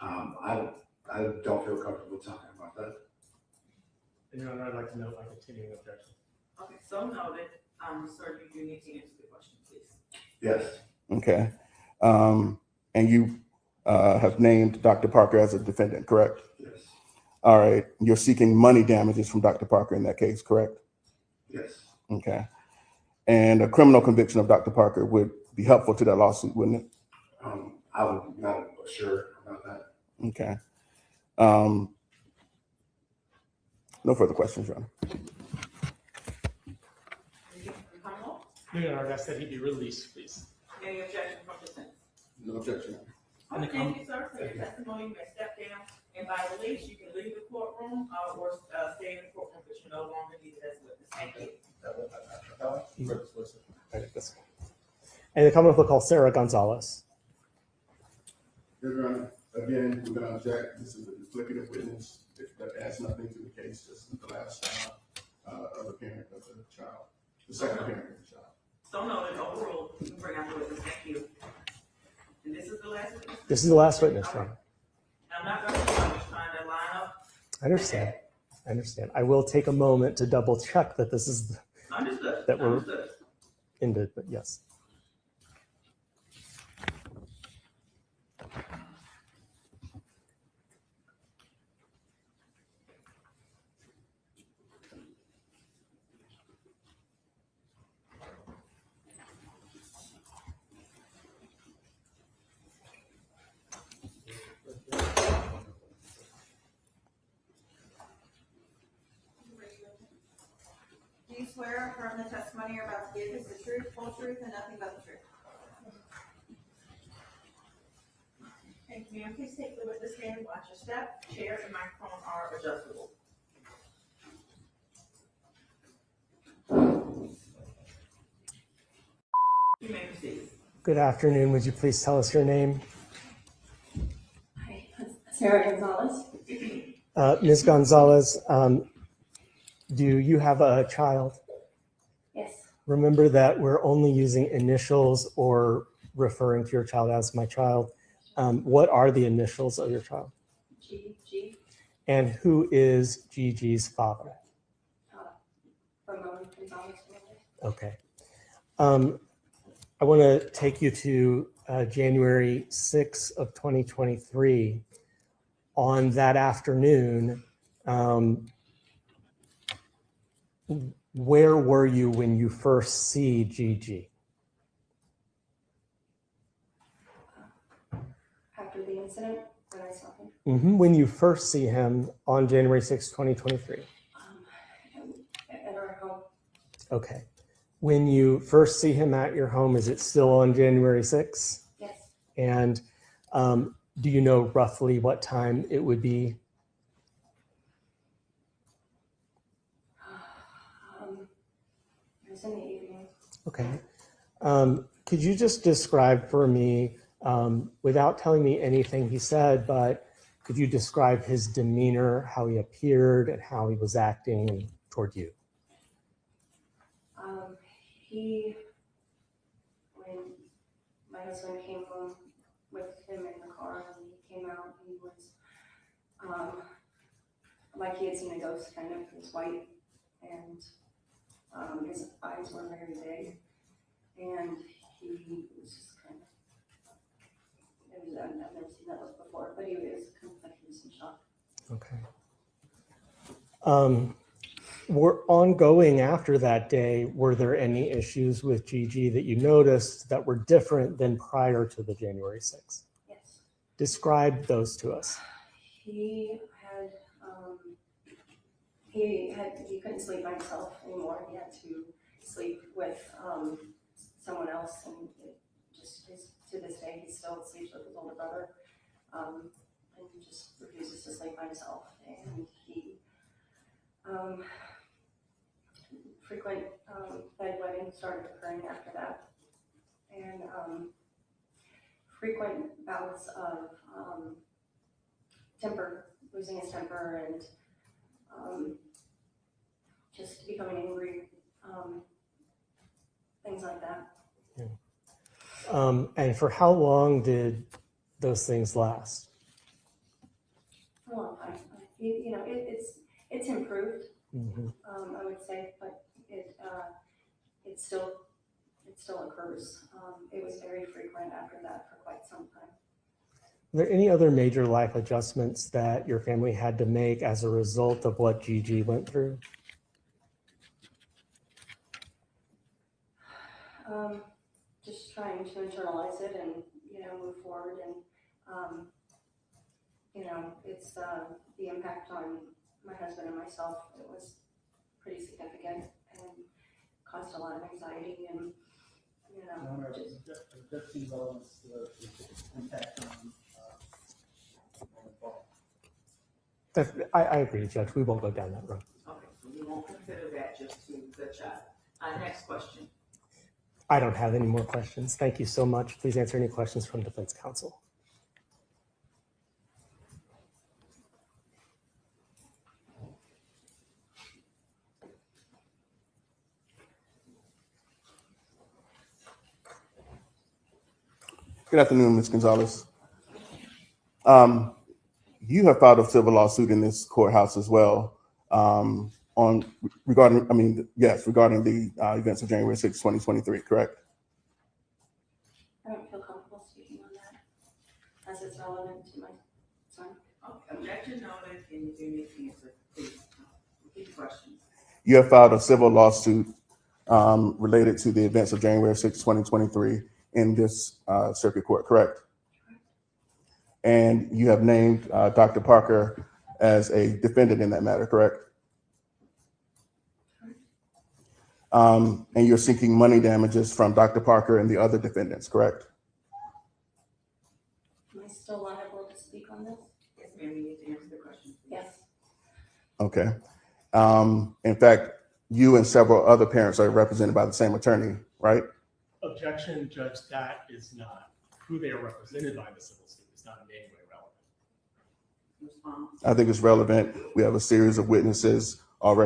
I don't feel comfortable talking about that. Your Honor, I'd like to note my continuing objection. Okay, so noted. Sir, you do need to answer the question, please. Yes. Okay. And you have named Dr. Parker as a defendant, correct? Yes. All right. You're seeking money damages from Dr. Parker in that case, correct? Yes. Okay. And a criminal conviction of Dr. Parker would be helpful to that lawsuit, wouldn't it? I'm not sure about that. Okay. No further questions, Your Honor. Your Honor, I ask that he be released, please. Any objection from the sentence? No objection. Okay, thank you, sir, for your testimony. You may step down, and by release, you can leave the courtroom or stay in the courtroom, but you're no longer needed as a witness. Thank you. And the Commonwealth will call Sarah Gonzalez. Your Honor, again, we're going to object. This is a duplicative witness. That adds nothing to the case. This is the last other parent of the child, the second parent of the child. So noted, overruled. You can bring out the witness. Thank you. And this is the last witness? This is the last witness, Your Honor. I'm not going to, I'm just trying to line up. I understand. I will take a moment to double check that this is Understood. that we're Understood. into, but yes. Do you swear or affirm the testimony you're about to give is the truth, whole truth, and nothing but the truth? Thank you, ma'am. Please take the witness stand, watch your step. Chair and microphone are adjustable. You may proceed. Good afternoon. Would you please tell us your name? Hi, Sarah Gonzalez. Ms. Gonzalez, do you have a child? Yes. Remember that we're only using initials or referring to your child as my child. What are the initials of your child? G. And who is Gigi's father? Ramon Gonzalez. Okay. I want to take you to January 6th of 2023. On that afternoon, where were you when you first see Gigi? After the incident, when I saw him. When you first see him on January 6th, 2023. At our home. Okay. When you first see him at your home, is it still on January 6th? Yes. And do you know roughly what time it would be? It was in the evening. Okay. Could you just describe for me, without telling me anything he said, but could you describe his demeanor, how he appeared, and how he was acting toward you? When my husband came home with him in the car and he came out, he was like he had seen a ghost, kind of. He was white, and his eyes were very big, and he was just kind of, I've never seen that look before, but he was kind of like he was in shock. Okay. Were ongoing after that day, were there any issues with Gigi that you noticed that were different than prior to the January 6th? Yes. Describe those to us. He couldn't sleep by himself anymore. He had to sleep with someone else, and it just is, to this day, he still sleeps with his older brother, and he just refuses to sleep by himself. And he frequent bedwetting started occurring after that, and frequent bouts of losing his temper, and just becoming angry, things like that. Yeah. And for how long did those things last? For a long time. It's improved, I would say, but it still occurs. It was very frequent after that for quite some time. Are there any other major life adjustments that your family had to make as a result of what Gigi went through? Just trying to internalize it and, move forward, and, it's the impact on my husband and myself. It was pretty significant and caused a lot of anxiety, and, I agree, Judge. We won't go down that road. Okay, so we won't consider that just to the child. Next question. I don't have any more questions. Thank you so much. Please answer any questions from defense counsel. Good afternoon, Ms. Gonzalez. You have filed a civil lawsuit in this courthouse as well regarding the events of January 6, 2023, correct? I don't feel comfortable speaking on that as it's relevant to my son. Okay, objection noted, and you do need to answer. Please, repeat questions. You have filed a civil lawsuit related to the events of January 6, 2023 in this circuit court, correct? And you have named Dr. Parker as a defendant in that matter, correct? And you're seeking money damages from Dr. Parker and the other defendants, correct? Am I still liable to speak on this? Yes, ma'am, you need to answer the question. Yes. Okay. In fact, you and several other parents are represented by the same attorney, right? Objection, Judge, that is not who they are represented by in the civil suit. It's not in any way relevant. Response. I think it's relevant. We have a series of witnesses, all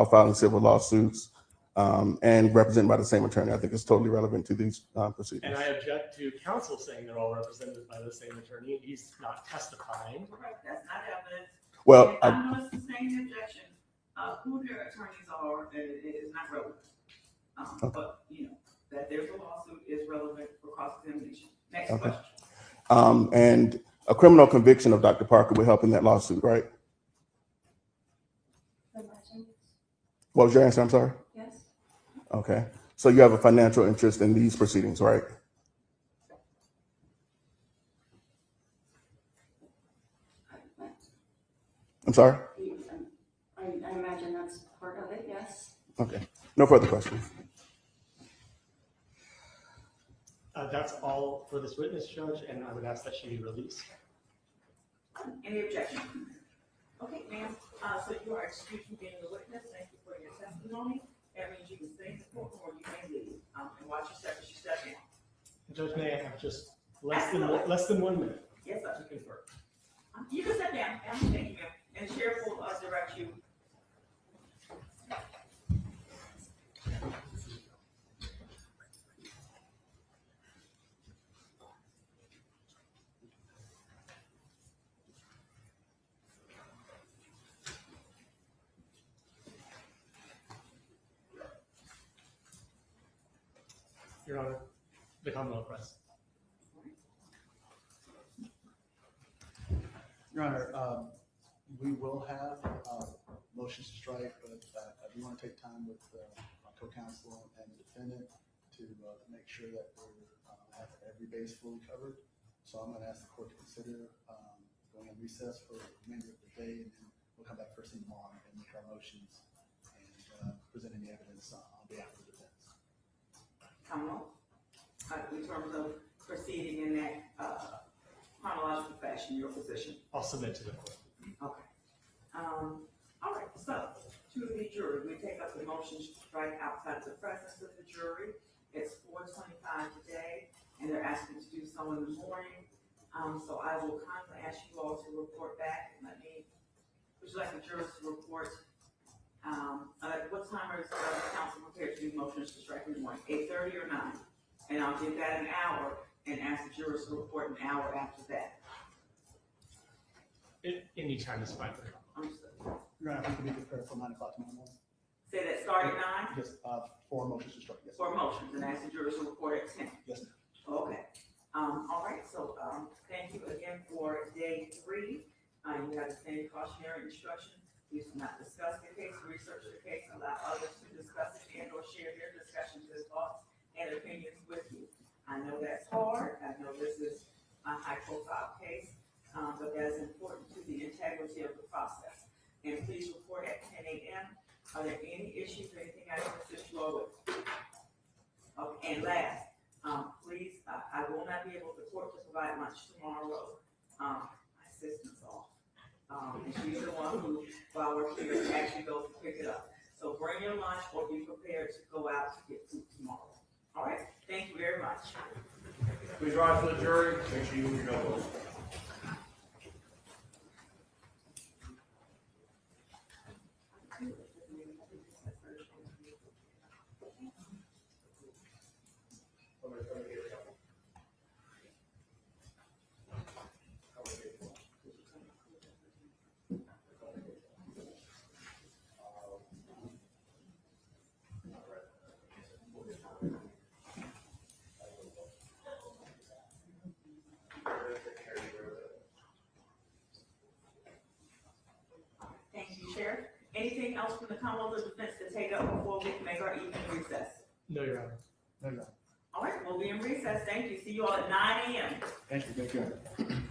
filing civil lawsuits, and represented by the same attorney. I think it's totally relevant to these proceedings. And I object to counsel saying they're all represented by the same attorney. He's not testifying. Correct, that's not evidence. Well, I'm gonna sustain the objection. Who their attorneys are, it is not relevant. But, you know, that there's a lawsuit is relevant for cross-examination. Next Okay. question. And a criminal conviction of Dr. Parker would help in that lawsuit, right? What was your answer? I'm sorry? Yes. Okay. So you have a financial interest in these proceedings, right? I'm sorry? I imagine that's part of it, yes. Okay. No further questions. That's all for this witness, Judge, and I would ask that she be released. Any objection? Okay, ma'am, so you are excused from being the witness. Thank you for your testimony. That means you can stay in the courtroom or you may leave, and watch your step as you step in. Judge, may I have just less than 1 minute? Yes, sir. To confirm. You can step down. Thank you, ma'am. And the sheriff will direct you. Your Honor, the Commonwealth rests. Your Honor, we will have motions to strike, but I do want to take time with my co-counsel and the defendant to make sure that we have every base fully covered. So I'm going to ask the court to consider going on recess for the remainder of the day, and then we'll come back first thing tomorrow and make our motions and present any evidence on behalf of the defense. In terms of proceeding in that chronological fashion, your position. I'll submit to the court. Okay. All right, so to the jury, we take up the motion to strike outside the presence of the jury. It's 4:25 today, and they're asking to do so in the morning. So I will kindly ask you all to report back. Would you like the jurors to report? What time is the council prepared to do motions to strike in the morning? 8:30 or 9? And I'll give that an hour and ask the jurors to report an hour after that. Any time is fine for you. Understood. Your Honor, we can be prepared for 9 o'clock tomorrow morning. Say that start at 9? Yes, 4 motions to strike. Yes. 4 motions, and ask the jurors to report at 10. Yes, ma'am. Okay. All right, so thank you again for day 3. You have the same cautionary instruction. Please do not discuss the case, research the case, allow others to discuss it and or share their discussions, their thoughts, and opinions with you. I know that's hard. I know this is a high-profile case, but that is important to the integrity of the process. And please report at 10 a.m. Are there any issues or anything I can assist you all with? Okay, and last, please, I will not be able to court to provide lunch tomorrow. My assistant's off. And she's the one who, while we're here, actually goes to pick it up. So bring your lunch or be prepared to go out to get food tomorrow. All right, thank you very much. Please rise for the jury. Make sure you move your nose. Thank you, Sheriff. Anything else from the Commonwealth of Defense to take up before we can make our evening recess? No, Your Honor. No, Your Honor. All right, we'll be in recess. Thank you. See you all at 9 a.m. Thank you. Thank you.